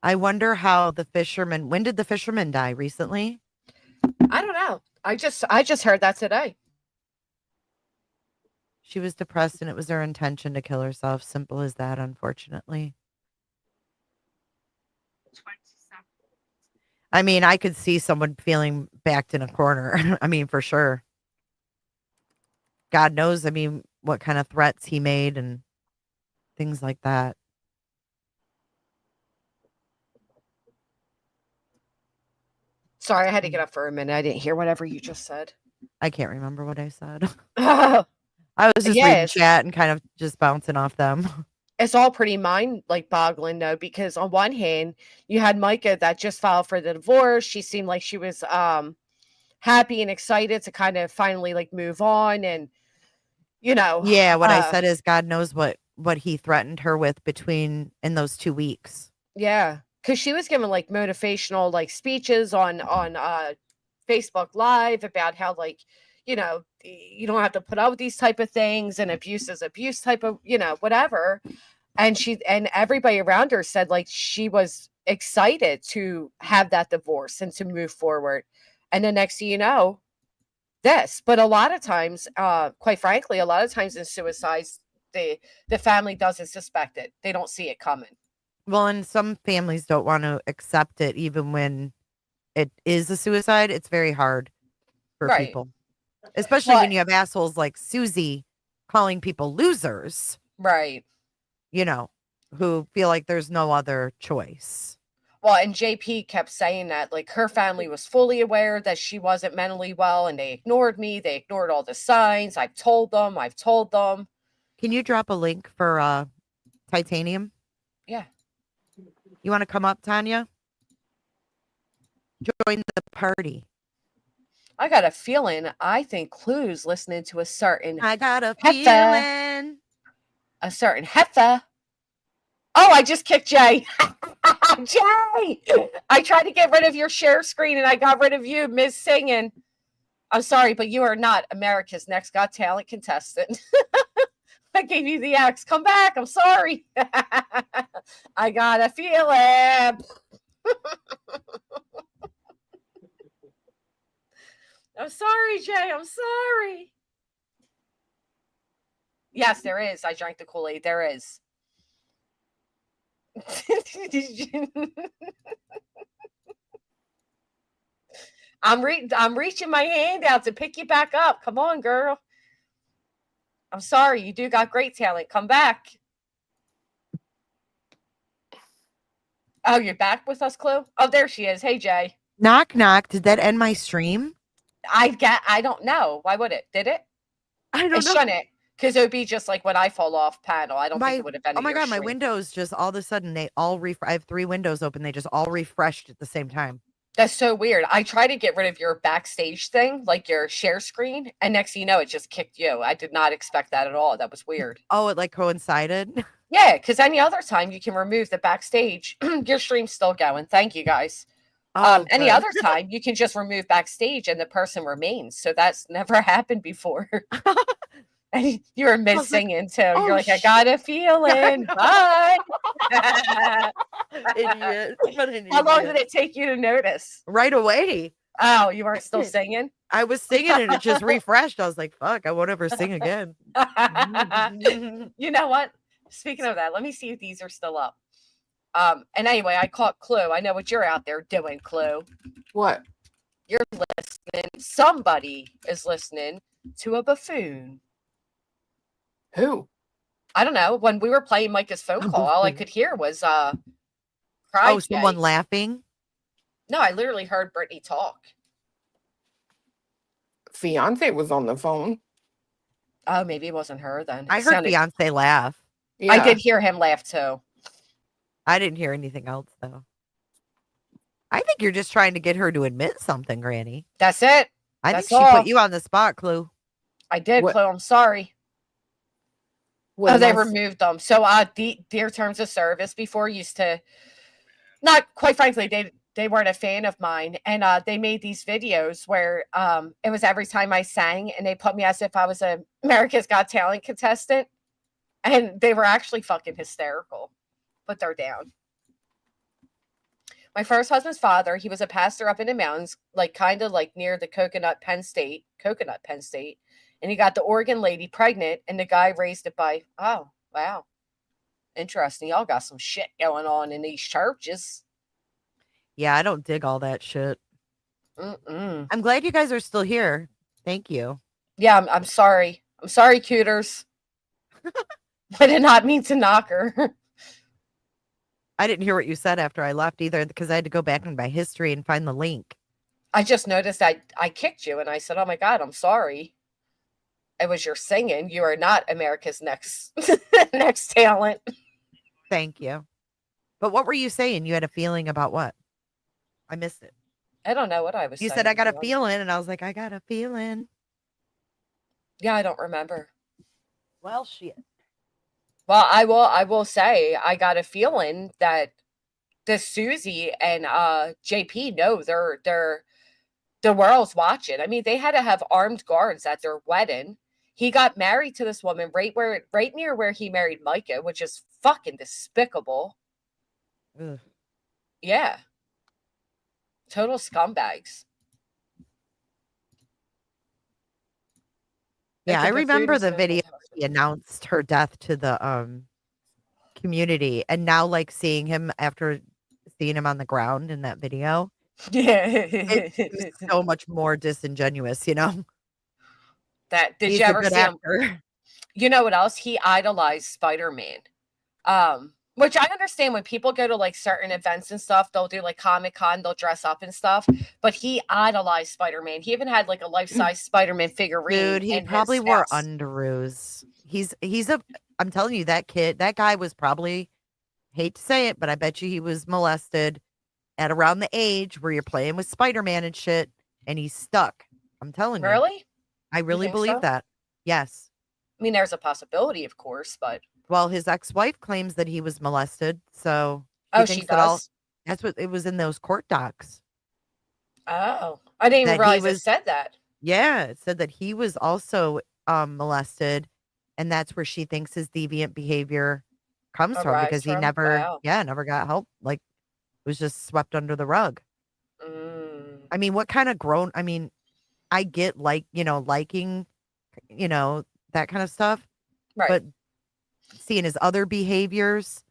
I wonder how the fisherman, when did the fisherman die? Recently? I don't know. I just heard that today. She was depressed and it was her intention to kill herself. Simple as that, unfortunately. I mean, I could see someone feeling backed in a corner. For sure. God knows, what kind of threats he made and things like that. Sorry, I had to get up for a minute. I didn't hear whatever you just said. I can't remember what I said. I was just reading chat and kind of just bouncing off them. It's all pretty boggling though, because on one hand, you had Micah that just filed for the divorce. She seemed like she was happy and excited to kind of finally move on, and Yeah, what I said is God knows what he threatened her with in those 2 weeks. Yeah, because she was giving motivational speeches on Facebook Live about how you don't have to put up with these type of things, and abuse is abuse type of whatever. And everybody around her said she was excited to have that divorce and to move forward. And the next thing you know, this. But a lot of times, quite frankly, a lot of times in suicides, the family doesn't suspect it. They don't see it coming. Well, and some families don't want to accept it even when it is a suicide. It's very hard for people. Especially when you have assholes like Suzie calling people losers. Right. Who feel like there's no other choice. Well, and JP kept saying that her family was fully aware that she wasn't mentally well, and they ignored me. They ignored all the signs. I've told them. Can you drop a link for Titanium? Yeah. You want to come up, Tanya? Join the party. I got a feeling. I think Clue's listening to a certain. I got a feeling. A certain heifer. Oh, I just kicked Jay. Jay! I tried to get rid of your share screen and I got rid of you, Ms. Singing. I'm sorry, but you are not America's Next Got Talent contestant. I gave you the X. Come back. I'm sorry. I got a feeling. I'm sorry, Jay. I'm sorry. Yes, there is. I drank the Kool-Aid. There is. I'm reaching my hand out to pick you back up. Come on, girl. I'm sorry. You do got great talent. Come back. Oh, you're back with us, Clue? Oh, there she is. Hey, Jay. Knock, knock. Did that end my stream? I don't know. Why would it? Did it? I don't know. It shouldn't. Because it would be just like when I fall off panel. I don't think it would have been. Oh my God, my windows just all of a sudden, they all I have 3 windows open. They just all refreshed at the same time. That's so weird. I tried to get rid of your backstage thing, like your share screen. And next thing you know, it just kicked you. I did not expect that at all. That was weird. Oh, it like coincided? Yeah, because any other time you can remove the backstage. Your stream's still going. Thank you, guys. Any other time you can just remove backstage and the person remains. So that's never happened before. And you were mid singing too. You're like, I got a feeling. Bye. Idiot. What an How long idiot. did it take you to notice? Right away. Oh, you weren't still singing? I was singing and it just refreshed. I was like, fuck, I won't ever sing again. You know what? Speaking of that, let me see if these are still up. And anyway, I caught Clue. I know what you're out there doing, Clue. What? You're listening. Somebody is listening to a buffoon. Who? I don't know. When we were playing Micah's phone call, all I could hear was cry. Oh, someone laughing? No, I literally heard Brittany talk. Fiance was on the phone. Oh, maybe it wasn't her then. I heard Beyonce laugh. Yeah. I did hear him laugh too. I didn't hear anything else though. I think you're just trying to get her to admit something, Granny. That's it. I That's think she all. put you on the spot, Clue. I did, Clue. I'm sorry. What they am I s- removed them. So their terms of service before used to, not quite frankly, they weren't a fan of mine. And they made these videos where it was every time I sang and they put me as if I was a America's Got Talent contestant. And they were actually fucking hysterical. But they're down. My first husband's father, he was a pastor up in the mountains, like kind of like near the Coconut Penn State. And he got the Oregon lady pregnant and the guy raised it by, oh, wow. Interesting. Y'all got some shit going on in these churches. Yeah, I don't dig all that shit. Mm-mm. I'm glad you guys are still here. Thank you. Yeah, I'm sorry. I'm sorry, Cooters. I did not mean to knock her. I didn't hear what you said after I left either because I had to go back in my history and find the link. I just noticed I kicked you and I said, oh my God, I'm sorry. It was your singing. You are not America's next next talent. Thank you. But what were you saying? You had a feeling about what? I missed it. I don't know what I was You saying. said I got a feeling and I was like, I got a feeling. Yeah, I don't remember. Well, shit. Well, I will say I got a feeling that this Suzie and JP know the world's watching. I mean, they had to have armed guards at their wedding. He got married to this woman right near where he married Micah, which is fucking despicable. Ugh. Yeah. Total scumbags. Yeah, I remember the video. He announced her death to the community, and now like seeing him after seeing him on the ground in that video, it's so much more disingenuous, you know. That did He's you a ever good see him? actor. You know what else? He idolized Spider-Man. Which I understand when people go to like certain events and stuff, they'll do like Comic-Con, they'll dress up and stuff. But he idolized Spider-Man. He even had like a life-size Spider-Man figurine. Dude, he probably wore underoos. I'm telling you, that guy was probably, hate to say it, but I bet you he was molested at around the age where you're playing with Spider-Man and shit, and he's stuck. I'm telling you. Really? I really think believe so? that. Yes. I mean, there's a possibility, of course, but Well, his ex-wife claims that he was molested, so oh, she does. That's what it was in those court docs. Oh, I didn't even realize it said that. Yeah, it said that he was also molested, And that's where she thinks his deviant behavior comes from, because he never got help. Like, was just swept under the rug. I mean, what kind of I get liking, that kind of stuff. Right. But seeing his other behaviors,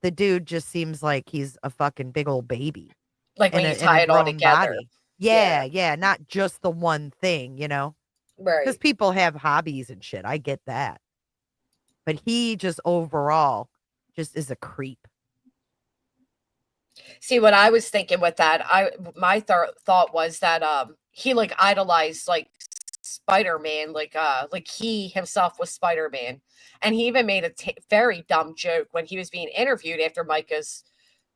the dude just seems like he's a fucking big old baby. Like when you tie it all together. Yeah, not just the one thing, Right. Because people have hobbies and shit. I get that. But he just overall just is a creep. See, what I was thinking with that, my thought was that he like idolized like Spider-Man, like he himself was Spider-Man, and he even made a very dumb joke when he was being interviewed after Micah's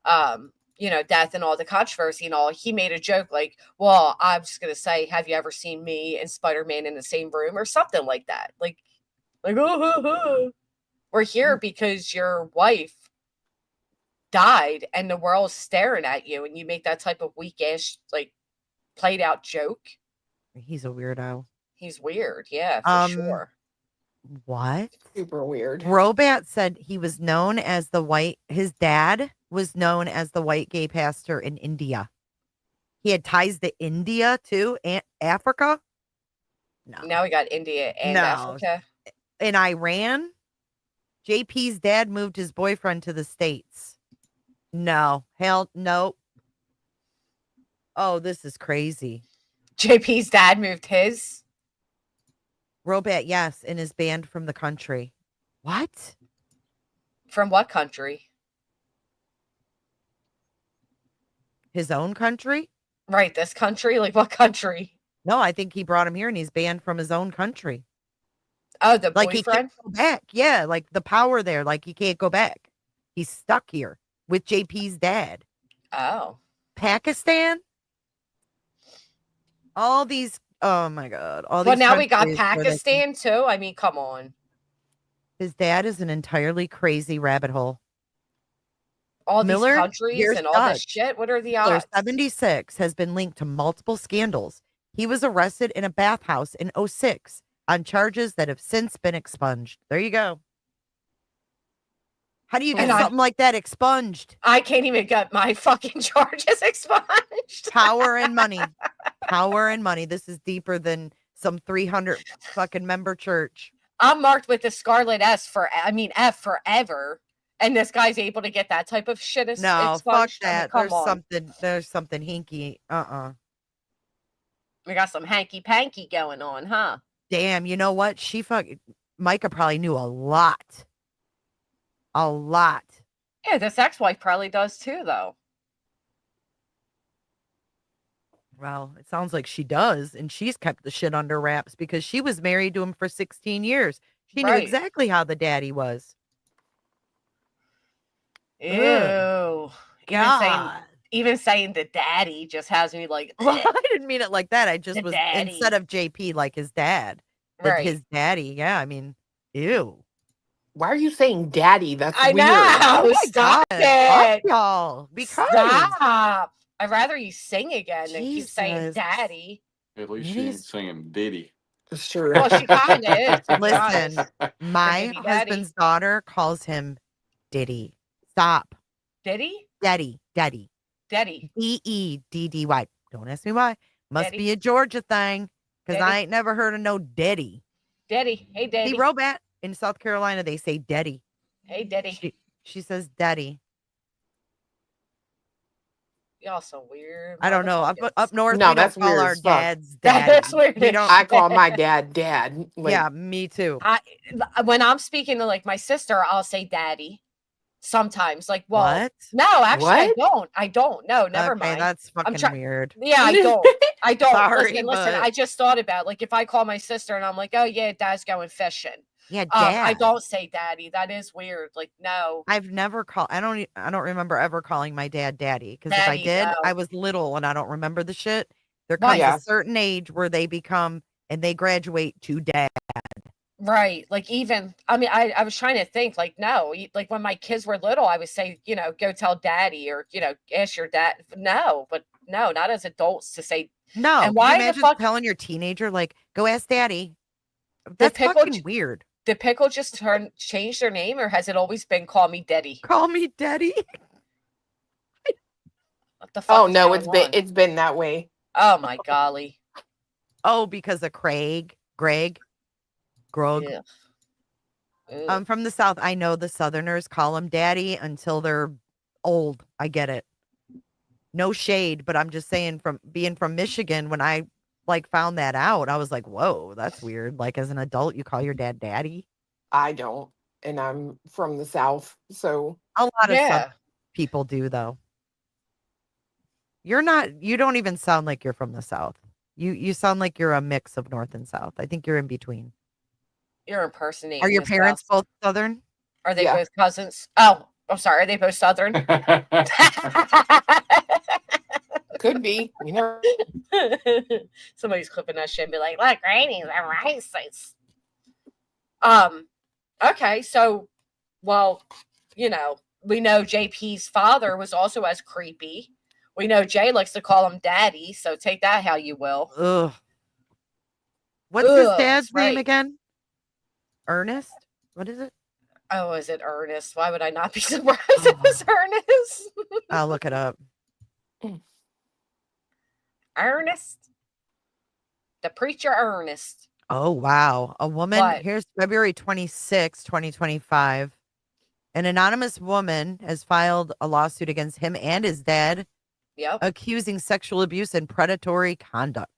death and all the controversy and all. He made a joke like, well, I'm just gonna say, have you ever seen me and Spider-Man in the same room, or something like that, like oh, we're here because your wife died and the world's staring at you, and you make that type of weak ass, like, played out joke. He's a weirdo. He's weird, yeah, for sure. What? Super weird. Robat said he was known as his dad was known as the white gay pastor in India. He had ties to India too, and Africa. No. Now we got India and Africa. In Iran, JP's dad moved his boyfriend to the States. No. Hell no. Oh, this is crazy. JP's dad moved his? Robat, yes, and is banned from the country. What? From what country? His own country? Right, this country? Like, what country? No, I think he brought him here and he's banned from his own country. Oh, the like boyfriend? He can't go back. Yeah, like the power there. Like he can't go back. He's stuck here with JP's dad. Oh. Pakistan? All these, oh my God. All these. Well, now we got Pakistan too. I mean, come on. His dad is an entirely crazy rabbit hole. All Miller, these countries and all this shit. What are the odds? Miller, 76, has been linked to multiple scandals. He was arrested in a bathhouse in 2006 on charges that have since been expunged. There you go. How do you get something like that expunged? I can't even get my fucking charges expunged. Power and money. Power and money. This is deeper than some 300 fucking member church. I'm marked with the Scarlet F forever. And this guy's able to get that type of shit No, fuck that. I mean, there's something hinky. We got some hanky-panky going on, huh? Damn, you know what? Micah probably knew a lot. A lot. Yeah, this ex-wife probably does too, though. Well, it sounds like she does, and she's kept the shit under wraps because she was married to him for 16 years. She knew exactly how the daddy was. Ew. Even saying the daddy just has me like, well, I didn't mean it like that. I just was daddy. Instead of JP, like his dad. Right. His daddy. Yeah, I mean, ew. Why are you saying daddy? That's weird. Know. Oh stop it. Fuck y'all. Because stop. I'd rather you sing again than keep saying daddy. At least she ain't singing Diddy. That's true. Well, she kind of is. Listen, my husband's daughter calls him Diddy. Stop. Diddy? Daddy. Daddy. D-E-D-D-Y. Don't ask me why. Must Daddy. be a Georgia thing, because I ain't never heard of no Daddy. Daddy. Hey, Daddy. See, Robat, in South Carolina, they say Daddy. Hey, Daddy. She says Daddy. Y'all so weird. I don't know. Up north, no, we that's don't call weird our dads Daddy. That's weird. I call my dad Like, yeah, me too. When I'm speaking to like my sister, I'll say Daddy. Sometimes, like, well, what? No, actually, what? I don't. No, never mind. That's fucking weird. Yeah, I don't. Sorry, listen. I just thought about like if I call my sister and I'm like, oh yeah, Dad's going fishing. Yeah, Dad. I don't say Daddy. That is weird. Like, no. I've never called. I don't remember ever calling my dad Daddy, because if I did, I was little and I don't remember the shit. There comes a certain age where they become and they graduate to dad. Right. Like even, I mean, I was trying to think like, no, like when my kids were little, I would say, go tell daddy or, ask your dad. No, but no, not as adults to say. No. And why can you imagine telling your teenager, like, go ask daddy? That's fucking weird. did Pickle just change their name, or has it always been Call Me Daddy? Call me Daddy. What the fuck? Oh no, it's been that way. Oh my golly. Oh, because of Greg. Grog. Yeah. I'm from the South. I know the Southerners call him Daddy until they're old. I get it. No shade, but I'm just saying, from being from Michigan, when I found that out, I was like, whoa, that's weird. Like, as an adult, you call your dad Daddy? I don't, and I'm from the South, so a lot of Southern people do, though. You don't even sound like you're from the South. You sound like you're a mix of North and South. I think you're in between. You're impersonating. Are your parents both Southern? Are they both cousins? Oh, I'm sorry. Are they both Southern? Could be. You know, somebody's clipping that shit and be like, "Look, Granny's a racist." Okay, so, well, we know JP's father was also as creepy. We know Jay likes to call him Daddy, so take that how you will. Ugh. What's his dad's name again? Ernest? What is it? Oh, is it Ernest? Why would I not be surprised if it was Ernest? I'll look it up. Ernest? The preacher Ernest. Oh, wow. A woman, here's February 26, 2025. An anonymous woman has filed a lawsuit against him and his dad, accusing sexual abuse and predatory conduct.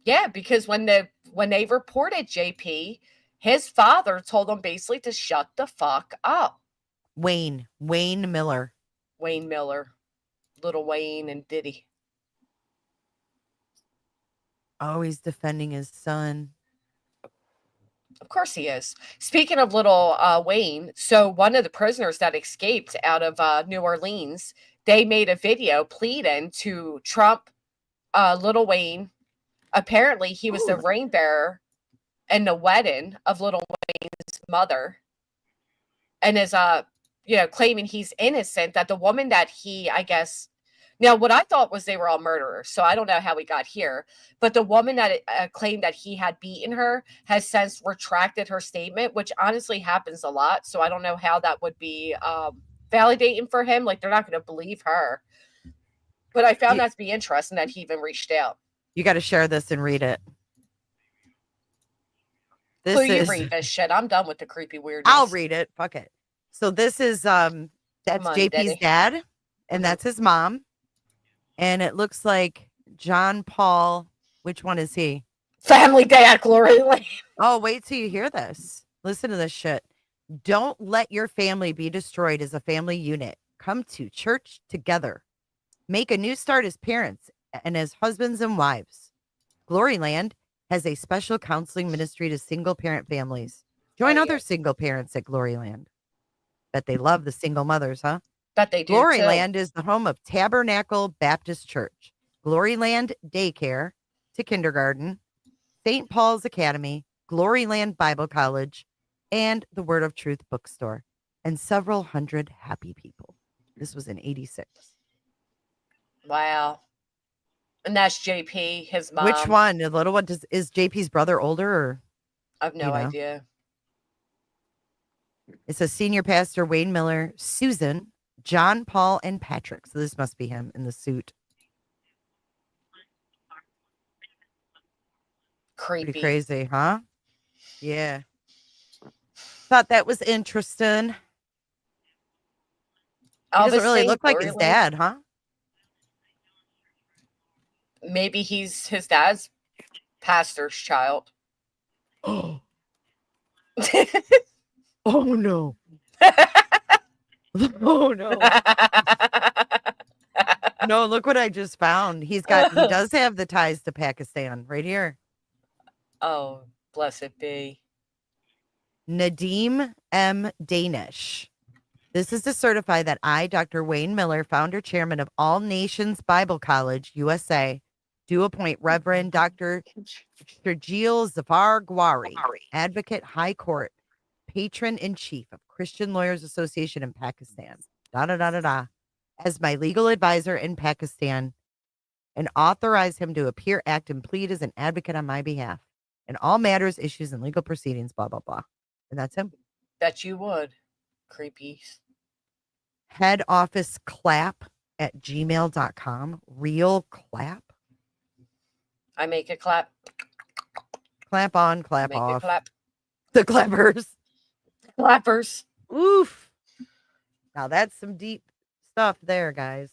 Yeah, because when they reported JP, his father told him basically to shut the fuck up. Wayne Miller. Wayne Miller. Little Wayne and Diddy. Oh, he's defending his son. Of course he is. Speaking of little Wayne, so one of the prisoners that escaped out of New Orleans, they made a video pleading to Trump Little Wayne. Apparently, he was the ring bearer in the wedding of Little Wayne's mother, and is claiming he's innocent. That the woman that he, I guess. Now, what I thought was they were all murderers, so I don't know how we got here. But the woman that claimed that he had beaten her has since retracted her statement, which honestly happens a lot. So I don't know how that would be validating for him. Like, they're not going to believe her. But I found that to be interesting that he even reached out. You got to share this and read it. You read this shit. I'm done with the creepy weirdness. I'll read it. Fuck it. So this is that's JP's dad, and that's his mom. And it looks like John Paul. Which one is he? Family Dad, Glory Lane. Oh, wait till you hear this. Listen to this shit. Don't let your family be destroyed as a family unit. Come to church together. Make a new start as parents and as husbands and wives. Gloryland has a special counseling ministry to single parent families. Join other single parents at Gloryland. Bet they love the single mothers, huh? Bet they do. Gloryland is the home of Tabernacle Baptist Church, Gloryland Daycare to Kindergarten, St. Paul's Academy, Gloryland Bible College, and the Word of Truth Bookstore, and several hundred happy people. This was in 86. Wow. And that's JP, his mom. Which one? The little one? Is JP's brother older? Or I have no idea. It says senior pastor Wayne Miller, Susan, John, Paul, and Patrick. So this must be him in the suit. Creepy. Pretty crazy, huh? Yeah. Thought that was interesting. He doesn't really look like his dad, huh? Maybe he's his dad's pastor's child. Oh. Oh no. Oh no. No, look what I just found. He does have the ties to Pakistan right here. Oh, blessed be. Nadeem M. Danish. This is to certify that I, Dr. Wayne Miller, founder chairman of All Nations Bible College, USA, do appoint Reverend Dr. Shirjeel Zafar Gwari, advocate, high court, patron in chief of Christian Lawyers Association in Pakistan, as my legal advisor in Pakistan, and authorize him to appear, act, and plead as an advocate on my behalf in all matters, issues, and legal proceedings, blah, blah, blah. And that's him. Bet you would. Creepies. Head office clap at gmail.com. Real clap. I make it clap. Clap on, clap Make off. it clap. The clappers. Clappers. Oof. Now that's some deep stuff there, guys.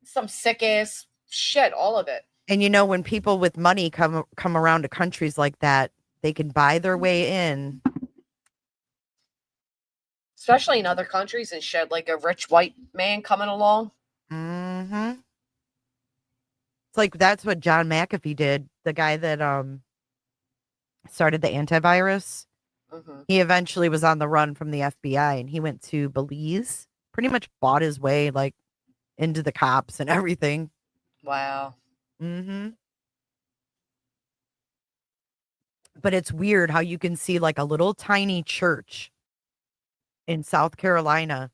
Some sick ass shit, all of it. And you know, when people with money come around to countries like that, they can buy their way in. Especially in other countries and shit, like a rich white man coming along. Mm-hmm. It's like that's what John McAfee did. The guy that started the antivirus. Mm-hmm. He eventually was on the run from the FBI, and he went to Belize. Pretty much bought his way like into the cops and everything. Wow. Mm-hmm. But it's weird how you can see like a little tiny church in South Carolina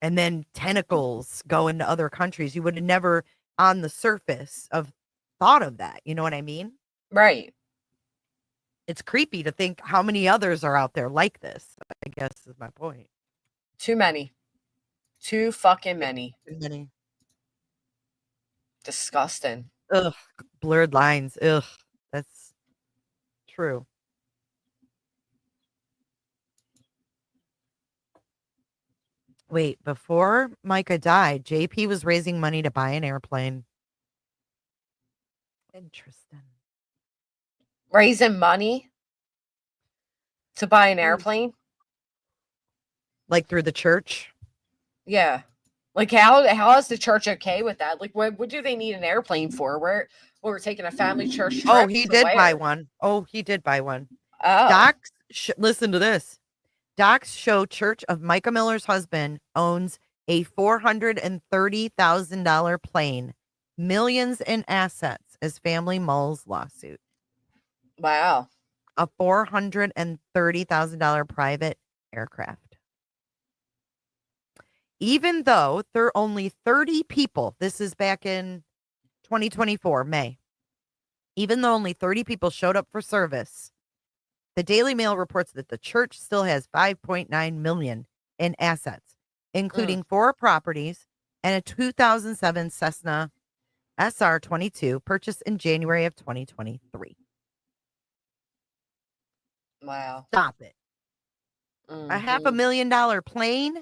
and then tentacles go into other countries. You would have never on the surface of thought of that. You know what I mean? Right. It's creepy to think how many others are out there like this, I guess is my point. Too many. Too fucking many. Too many. Disgusting. Ugh. Blurred lines. Ugh. That's true. Wait, before Micah died, JP was raising money to buy an airplane. Interesting. Raising money to buy an airplane? Like through the church? Yeah. Like how is the church okay with that? Like what do they need an airplane for? We're taking a family church trip. Oh, he did buy one. Oh, he did buy one. Oh. Docs, listen to this. Docs show Church of Micah Miller's husband owns a $430,000 plane, millions in assets as family mulls lawsuit. Wow. A $430,000 private aircraft. Even though there are only 30 people, this is back in 2024, May. Even though only 30 people showed up for service, the Daily Mail reports that the church still has $5.9 million in assets, including 4 properties and a 2007 Cessna SR-22 purchased in January of 2023. Wow. Stop it. Mm-hmm. A $500,000 plane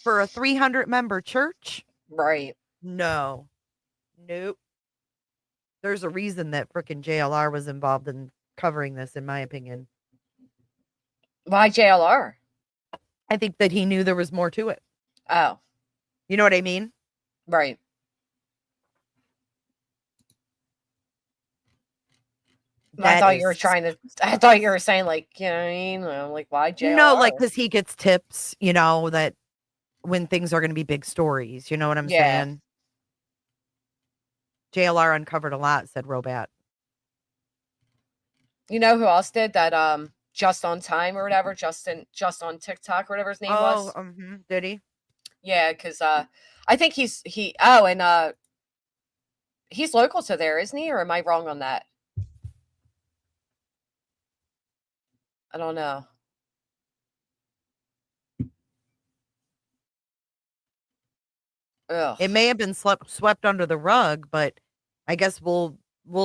for a 300-member church? Right. No. Nope. There's a reason that frickin' JLR was involved in covering this, in my opinion. Why JLR? I think that he knew there was more to it. Oh. You know what I mean? Right. I thought you were saying like, you know what I mean? Like, why JLR? No, like, because he gets tips, you know, that when things are going to be big stories. You know what I'm saying? JLR uncovered a lot, said Robat. You know who else did that? Just on Time or whatever, just on TikTok or whatever his name was. Did he? Yeah, because I think he's local to there, isn't he? Or am I wrong on that? I don't know. Ugh. It may have been swept under the rug, but I guess we'll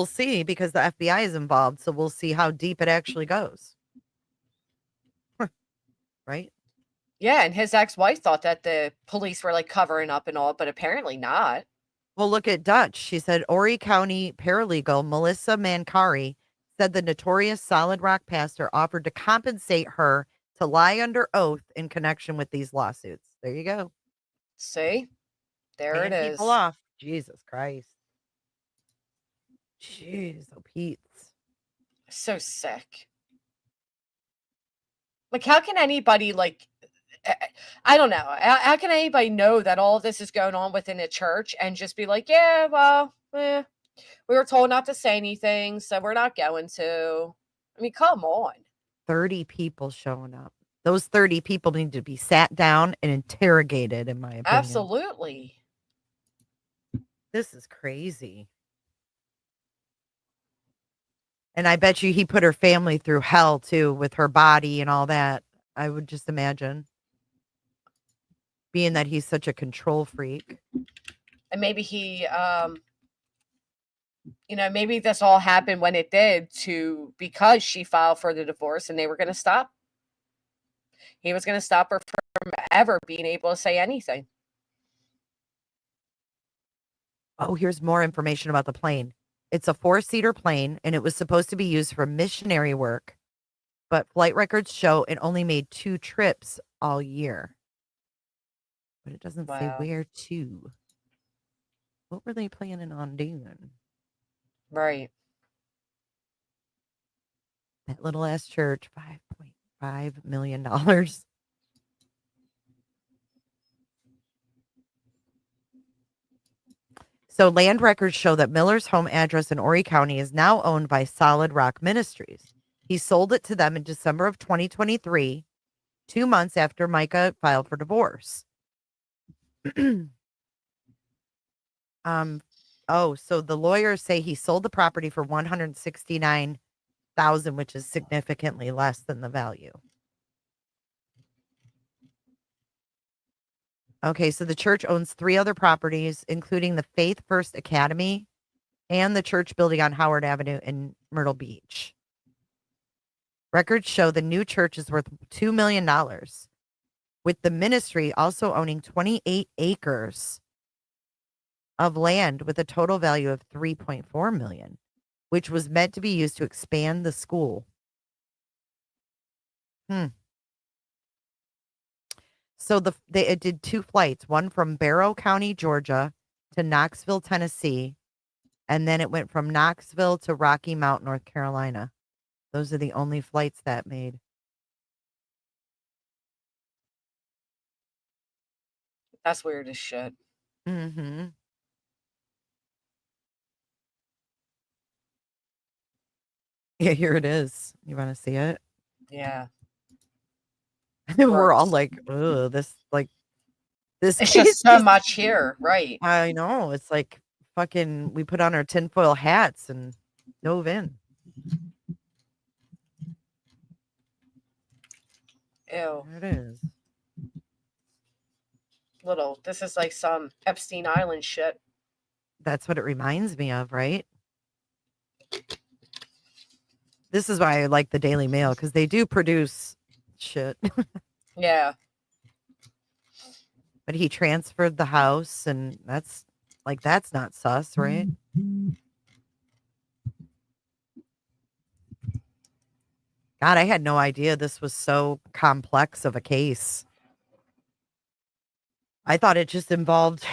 see because the FBI is involved. So we'll see how deep it actually goes. Right? Yeah, and his ex-wife thought that the police were like covering up and all, but apparently not. Well, look at Dutch. She said Horry County paralegal Melissa Mancari said the notorious Solid Rock pastor offered to compensate her to lie under oath in connection with these lawsuits. There you go. See? There it is. People off. Jesus Christ. Jeez, oh Pete's. So sick. Like, how can anybody, like, I don't know. How can anybody know that all of this is going on within a church and just be like, yeah, well, we were told not to say anything, so we're not going to. I mean, come on. 30 people showing up. Those 30 people need to be sat down and interrogated, in my opinion. Absolutely. This is crazy. And I bet you he put her family through hell too with her body and all that. I would just imagine. Being that he's such a control freak. And maybe he, maybe this all happened when it did because she filed for the divorce and they were going to stop. He was going to stop her from ever being able to say anything. Oh, here's more information about the plane. It's a 4-seater plane, and it was supposed to be used for missionary work, but flight records show it only made 2 trips all year. But it doesn't say where to. What were they planning on doing? Right. That little ass church, $5.5 million. So land records show that Miller's home address in Horry County is now owned by Solid Rock Ministries. He sold it to them in December of 2023, 2 months after Micah filed for divorce. So the lawyers say he sold the property for $169,000, which is significantly less than the value. Okay, so the church owns 3 other properties, including the Faith First Academy and the church building on Howard Avenue in Myrtle Beach. Records show the new church is worth $2 million, with the ministry also owning 28 acres of land with a total value of $3.4 million, which was meant to be used to expand the school. So it did 2 flights, one from Barrow County, Georgia to Knoxville, Tennessee, and then it went from Knoxville to Rocky Mount, North Carolina. Those are the only flights that made. That's weird as shit. Mm-hmm. Yeah, here it is. You want to see it? Yeah. We're all like, oh, this. It's just so much here, right? I know. It's like fucking, we put on our tinfoil hats and dove in. Ew. There it is. This is like some Epstein Island shit. That's what it reminds me of, right? This is why I like the Daily Mail, because they do produce shit. Yeah. But he transferred the house, and that's not sus, right? God, I had no idea this was so complex of a case. I thought it just involved,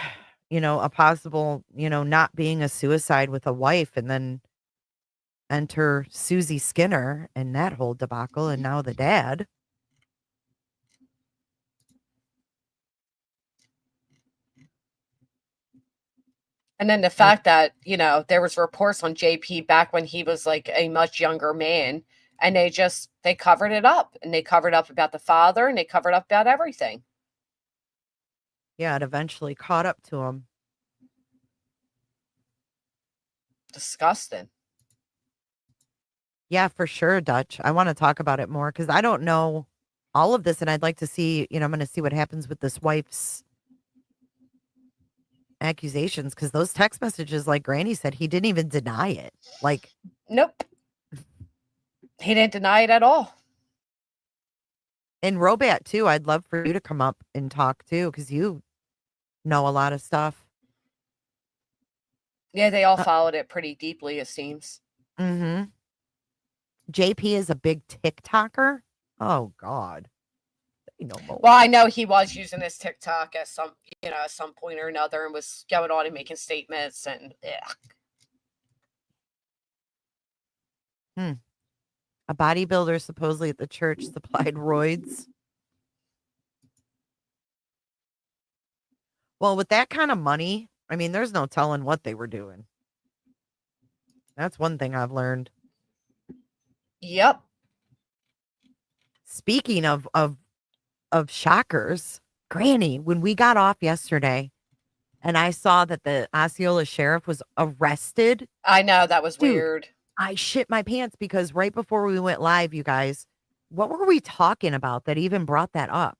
a possible, not being a suicide with a wife, and then enter Suzie Skinner and that whole debacle, and now the dad. And then the fact that, there was reports on JP back when he was like a much younger man, and they covered it up, and they covered up about the father, and they covered up about everything. Yeah, it eventually caught up to him. Disgusting. Yeah, for sure, Dutch. I want to talk about it more because I don't know all of this, and I'd like to see, I'm going to see what happens with this wife's accusations, because those text messages, like Granny said, he didn't even deny it. Nope. He didn't deny it at all. And Robat, too, I'd love for you to come up and talk, too, because you know a lot of stuff. Yeah, they all followed it pretty deeply, it seems. Mm-hmm. JP is a big TikToker. Oh, God. Well, I know he was using his TikTok at some point or another, and was going on and making statements, and A bodybuilder supposedly at the church supplied roids. Well, with that kind of money, I mean, there's no telling what they were doing. That's one thing I've learned. Yep. Speaking of shockers, Granny, when we got off yesterday and I saw that the Osceola sheriff was arrested. I know, that was weird. I shit my pants because right before we went live, you guys, what were we talking about that even brought that up?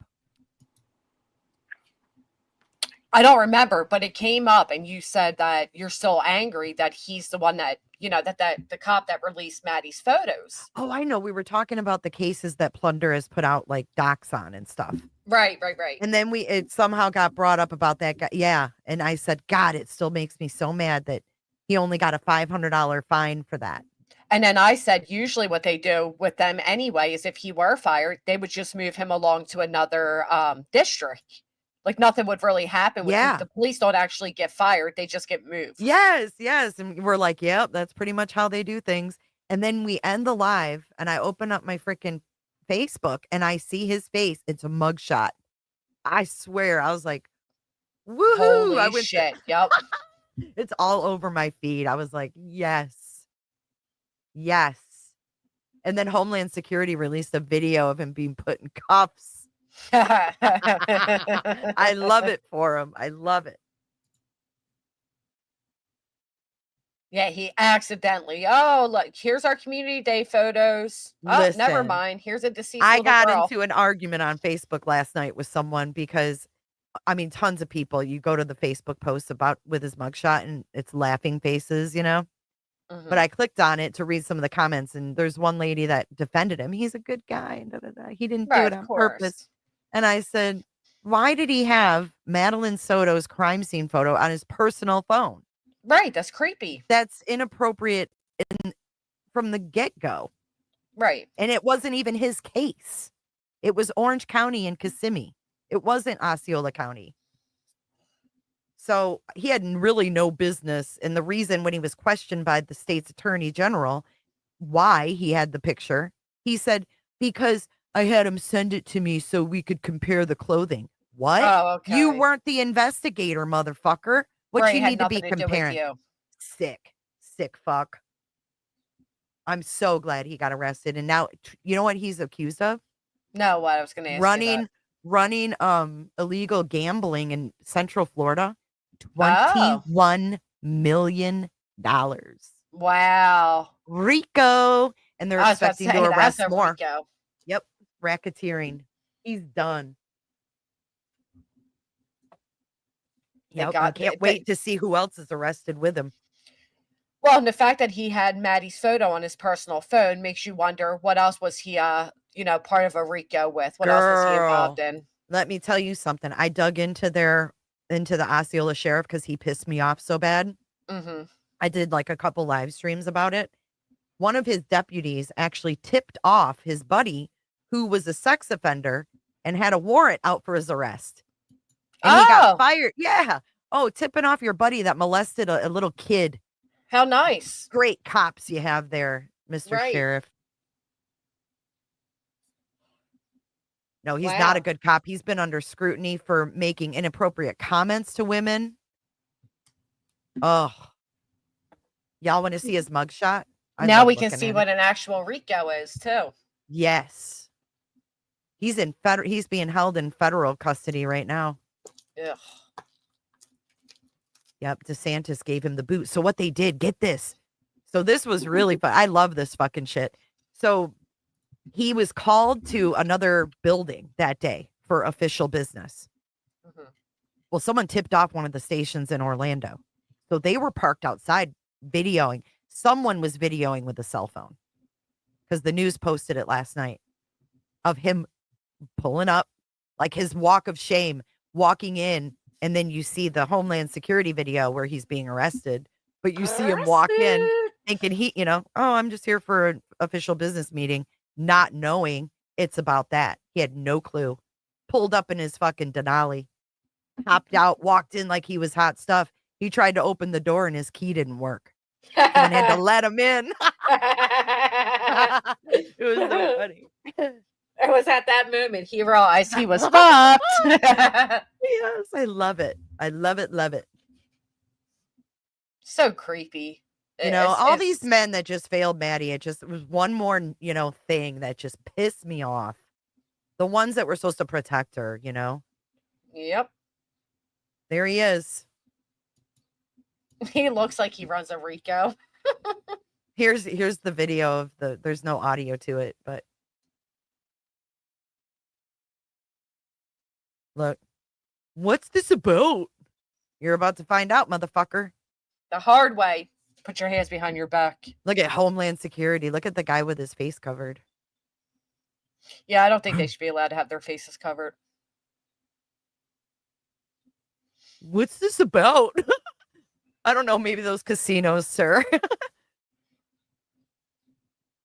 I don't remember, but it came up and you said that you're still angry that he's the one that, that the cop that released Maddie's photos. Oh, I know. We were talking about the cases that Plunder has put out like docs on and stuff. Right. And then it somehow got brought up about that guy. Yeah. And I said, God, it still makes me so mad that he only got a $500 fine for that. And then I said, usually what they do with them anyway is if he were fired, they would just move him along to another district. Like nothing would really happen with him. The police don't actually get fired. They just get moved. Yes. And we're like, yep, that's pretty much how they do things. And then we end the live and I open up my freaking Facebook and I see his face. It's a mugshot. I swear. I was like, woohoo. Holy I went shit. Yep. It's all over my feed. I was like, yes. And then Homeland Security released a video of him being put in cuffs. I love it for him. I love it. Yeah, he accidentally. Oh, look, here's our community day photos. Oh, never mind. Here's a deceased I little got girl. into an argument on Facebook last night with someone because, I mean, tons of people. You go to the Facebook post about with his mugshot and it's laughing faces, But I clicked on it to read some of the comments, and there's one lady that defended him. He's a good guy. He didn't do it on purpose. And I said, why did he have Madeline Soto's crime scene photo on his personal phone? Right. That's creepy. That's inappropriate from the get-go. Right. And it wasn't even his case. It was Orange County and Kissimmee. It wasn't Osceola County. So he had really no business. And the reason when he was questioned by the state's attorney general, why he had the picture, he said, because I had him send it to me so we could compare the clothing. What? Oh, okay. You weren't the investigator, motherfucker. What Right, you had need to be nothing to do with comparing? you. Sick fuck. I'm so glad he got arrested. And now, you know what he's accused of? No, what I was going to ask you running illegal gambling in Central Florida. $21 million. Wow. Rico. And they're expecting to arrest more. Rico. Yep. Racketeering. He's done. Yep. I can't wait to see who else is arrested with him. Well, and the fact that he had Maddie's photo on his personal phone makes you wonder what else was he, part of a Rico with? What else was he involved in? Let me tell you something. I dug into the Osceola sheriff because he pissed me off so bad. Mm-hmm. I did like a couple live streams about it. One of his deputies actually tipped off his buddy who was a sex offender and had a warrant out for his arrest. And he got fired. Yeah. Oh, tipping off your buddy that molested a little kid. How nice. Great cops you have there, Mr. Sheriff. No, he's not a good cop. He's been under scrutiny for making inappropriate comments to women. Oh. Y'all want to see his mugshot? Now we can see what an actual Rico is, too. Yes. He's being held in federal custody right now. Ugh. Yep, DeSantis gave him the boot. So what they did, get this. So this was really fun. I love this fucking shit. So he was called to another building that day for official business. Mm-hmm. Well, someone tipped off one of the stations in Orlando. So they were parked outside videoing. Someone was videoing with a cell phone because the news posted it last night of him pulling up, like his walk of shame, walking in. And then you see the Homeland Security video where he's being arrested, but you see him walk in thinking I'm just here for an official business meeting, not knowing it's about that. He had no clue. Pulled up in his fucking Denali, hopped out, walked in like he was hot stuff. He tried to open the door and his key didn't work. And had to let him in. It was so funny. It was at that moment he realized he was fucked. Yes, I love it. I love it. Love it. So creepy. All these men that just failed Maddie, it was one more, thing that just pissed me off. The ones that were supposed to protect her, Yep. There he is. He looks like he runs a Rico. Here's the video of there's no audio to it, but look. What's this about? You're about to find out, motherfucker. The hard way. Put your hands behind your back. Look at Homeland Security. Look at the guy with his face covered. Yeah, I don't think they should be allowed to have their faces covered. What's this about? I don't know. Maybe those casinos, sir.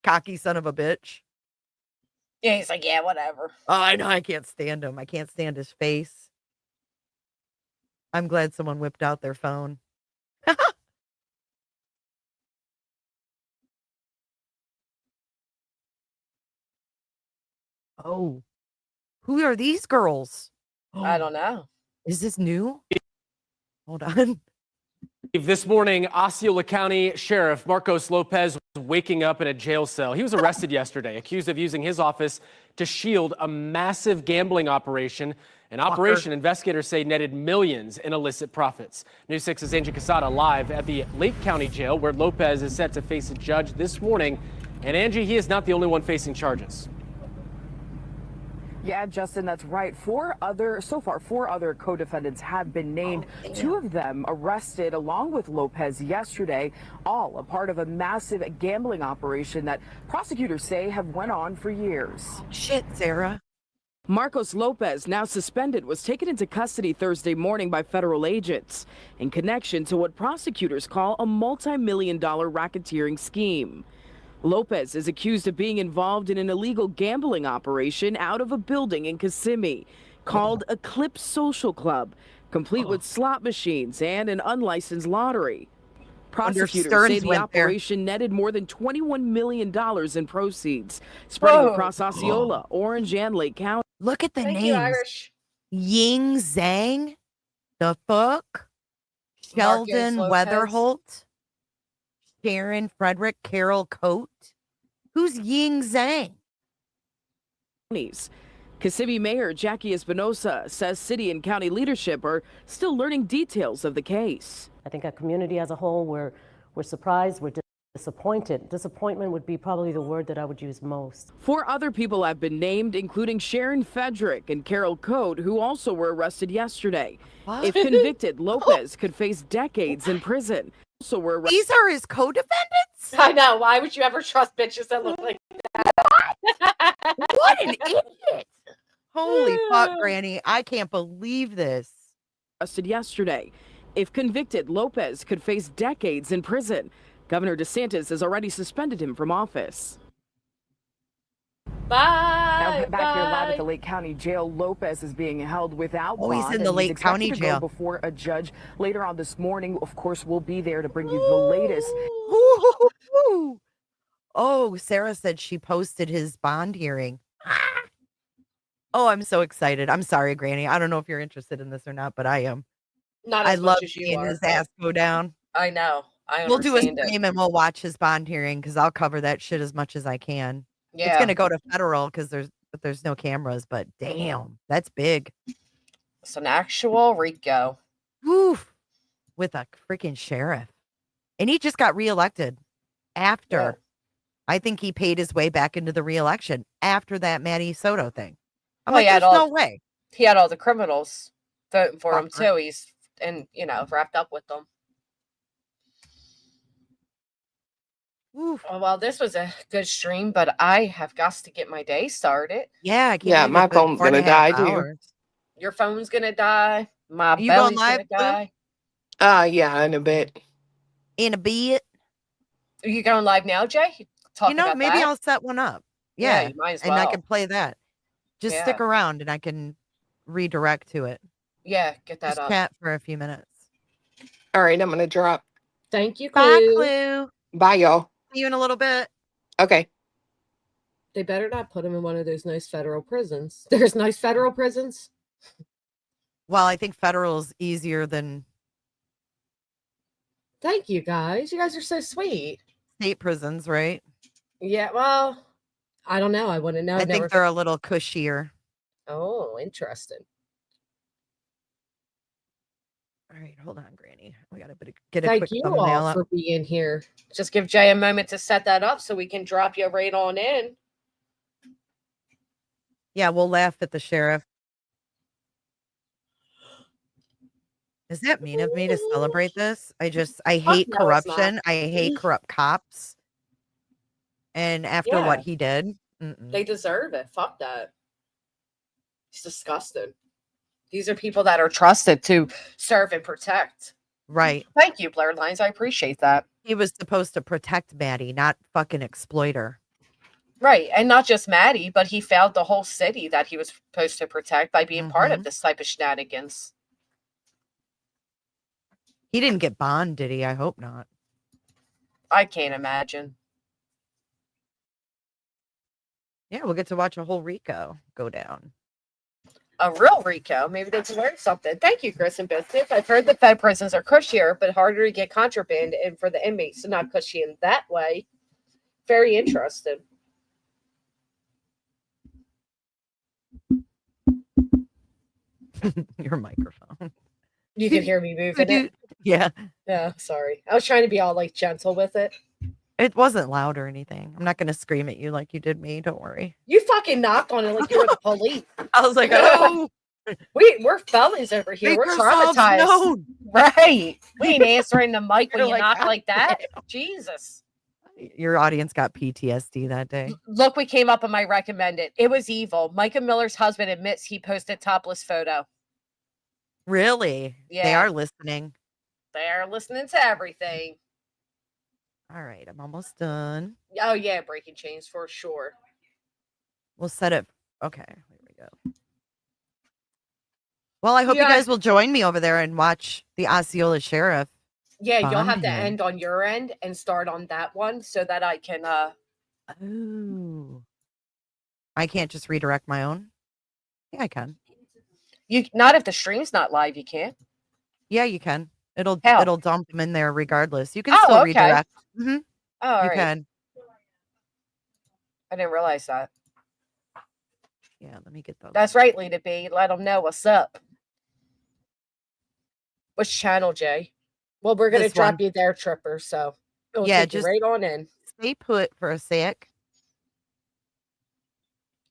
Cocky son of a bitch. Yeah, he's like, yeah, whatever. Oh, I know. I can't stand him. I can't stand his face. I'm glad someone whipped out their phone. Oh, who are these girls? I don't know. Is this new? Hold on. This morning, Osceola County Sheriff Marcos Lopez was waking up in a jail cell. He was arrested yesterday, accused of using his office to shield a massive gambling operation. An operation investigators say netted millions in illicit profits. News 6's Angie Casada live at the Lake County Jail, where Lopez is set to face a judge this morning. And Angie, he is not the only one facing charges. Yeah, Justin, that's right. Four other co-defendants have been named. Two of them arrested along with Lopez yesterday, all a part of a massive gambling operation that prosecutors say have went on for years. Shit, Sarah. Marcos Lopez, now suspended, was taken into custody Thursday morning by federal agents in connection to what prosecutors call a multi-million-dollar racketeering scheme. Lopez is accused of being involved in an illegal gambling operation out of a building in Kissimmee called Eclipse Social Club, complete with slot machines and an unlicensed lottery. Prosecutors say the operation netted more than $21 million in proceeds, spreading across Osceola, Orange, and Lake County. Look at the Thank names. you, Irish. Ying Zhang. The fuck? Sheldon Weatherholt. Sharon Frederick, Carol Coate. Who's Ying Zhang? Kissimmee Mayor Jackie Espinosa says city and county leadership are still learning details of the case. I think our community as a whole, we're surprised, we're disappointed. Disappointment would be probably the word that I would use most. 4 other people have been named, including Sharon Frederick and Carol Coate, who also were arrested yesterday. What? If convicted, Lopez could face decades in prison. These are his co-defendants? I know. Why would you ever trust bitches that look like that? What an idiot. Holy fuck, Granny. I can't believe this. Arrested yesterday. If convicted, Lopez could face decades in prison. Governor DeSantis has already suspended him from office. Bye. Now back here live at the Lake County Jail, Lopez is being held without bond. He's in the Lake County expected to Jail go before a judge later on this morning. Of course, we'll be there to bring you the latest. Oh, Sarah said she posted his bond hearing. Oh, I'm so excited. I'm sorry, Granny. I don't know if you're interested in this or not, but I am. Not I as love much as you seeing are. his ass go down. I know. We'll do a stream and we'll watch his bond hearing because I'll cover that shit as much as I can. Yeah. It's gonna go to federal because there's no cameras, but damn, that's big. It's an actual Rico. Woof. With a freaking sheriff. And he just got reelected after. Yeah. I think he paid his way back into the reelection after that Matty Soto thing. I'm Well, like, there's no way. He had all the criminals voting for him too. He's wrapped up with them. Oof. Oh, well, this was a good stream, but I have got to get my day started. Yeah, I can't Yeah, believe my it's been phone's 4.5 gonna die too. hours. Your phone's gonna die. My You going belly's live, gonna Blue? die. Yeah, in a bit. In a bit. Are you going live now, Jay? Talk about Maybe that? I'll set one up. Yeah, Yeah, you might as and I well. can play that. Just stick Yeah. around and I can redirect to it. Yeah, get that Just up. chat for a few minutes. All right, I'm gonna drop. Thank you, Bye, Clue. Clue. Bye, y'all. See you in a little bit. Okay. They better not put him in one of those nice federal prisons. There's nice federal prisons. Well, I think federal is easier than Thank you, guys. You guys are so sweet. state prisons, right? Yeah, well, I don't know. I wouldn't know. I I've never- think they're a little cushier. Oh, interesting. All right, hold on, Granny. We got to get a Thank quick you thumbnail all up. for being here. Just give Jay a moment to set that up so we can drop you right on in. Yeah, we'll laugh at the sheriff. Is that mean of me to celebrate this? I hate no, it's not. corruption. I hate corrupt cops. And after what Yeah. he did, They deserve it. Fuck that. It's disgusting. These are people that are trusted to serve and protect. right. Thank you, Blurred Lines. I appreciate that. He was supposed to protect Maddie, not fucking exploit her. Right. And not just Maddie, but he failed the whole city that he was supposed to protect by being part of this type of shenanigans. He didn't get bond, did he? I hope not. I can't imagine. Yeah, we'll get to watch a whole Rico go down. A real Rico. Maybe they can learn something. Thank you, Chris and Biscuits. I've heard the Fed prisons are cushier, but harder to get contraband and for the inmates to not cushy in that way. Very interesting. Your microphone. You can hear me moving it. Yeah. Yeah, sorry. I was trying to be all like gentle with it. It wasn't loud or anything. I'm not going to scream at you like you did me. Don't worry. You fucking knocked on it like you were the police. I was like, oh. We're fellas over here. We're traumatized. Known. Right. We ain't answering the mic when You're you like, knock like that. Jesus. Your audience got PTSD that day. Look, we came up on my recommended. It was evil. Micah Miller's husband admits he posted topless photo. Really? Yeah. They are listening. They're listening to everything. All right. I'm almost done. Oh, yeah. Breaking chains for sure. We'll set it. Okay. Here we go. Well, I hope you guys will join me over there and watch the Osceola Sheriff. Yeah, you'll have to here. end on your end and start on that one so that I can Ooh. I can't just redirect my own? Yeah, I can. You not if the stream's not live, you can't. Yeah, you can. It'll dump them in there regardless. You can Oh, still okay. redirect. Mm-hmm. Oh, all you right. can. I didn't realize that. Yeah, let me get those. That's right, Lita B. Let them know what's up. Which channel, Jay? Well, we're gonna drop you there, Tripper. So it'll take you right on in. Stay put for a sec.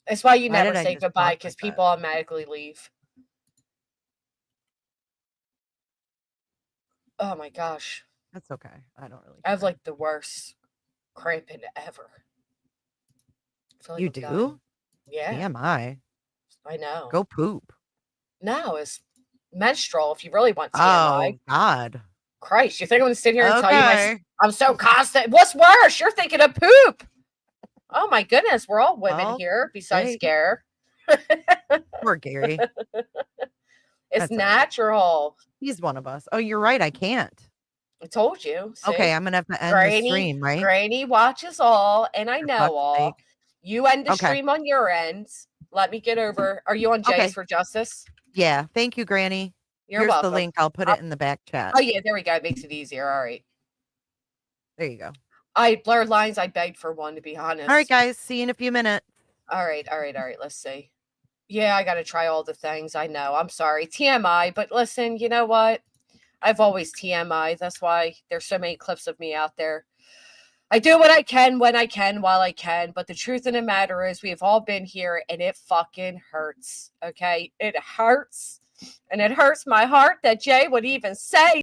That's why you Why never did I say just goodbye, talk because like people automatically leave. Oh my gosh. That's okay. I don't really. I have like the worst cramping ever. I feel like You I'm do? dying. Yeah. TMI. I know. Go poop. No, it's menstrual if you really want TMI. Oh, God. Christ, you think I'm going to sit here and tell you Okay. I'm so constant? What's worse? You're thinking of poop. Oh my goodness, we're all women here besides Gare. Poor Gary. It's That's all right. natural. He's one of us. Oh, you're right. I can't. I told you. See? Okay, I'm going to have to end the stream, right? Granny watches all, and I know fuck's all. sake. You end the Okay. stream on your end. Let me get over. Are you on Jay's Okay. for Justice? Yeah. Thank you, Granny. You're Here's welcome. the link. I'll put it in the back chat. Oh, yeah, there we go. It makes it easier. All right. There you go. Blurred lines. I begged for one, to be honest. All right, guys. See you in a few minutes. All right. Let's see. Yeah, I got to try all the things. I know. I'm sorry. TMI. But listen, you know what? I've always TMI. That's why there's so many clips of me out there. I do what I can, when I can, while I can. But the truth of the matter is we've all been here and it fucking hurts. Okay? It hurts. And it hurts my heart that Jay would even say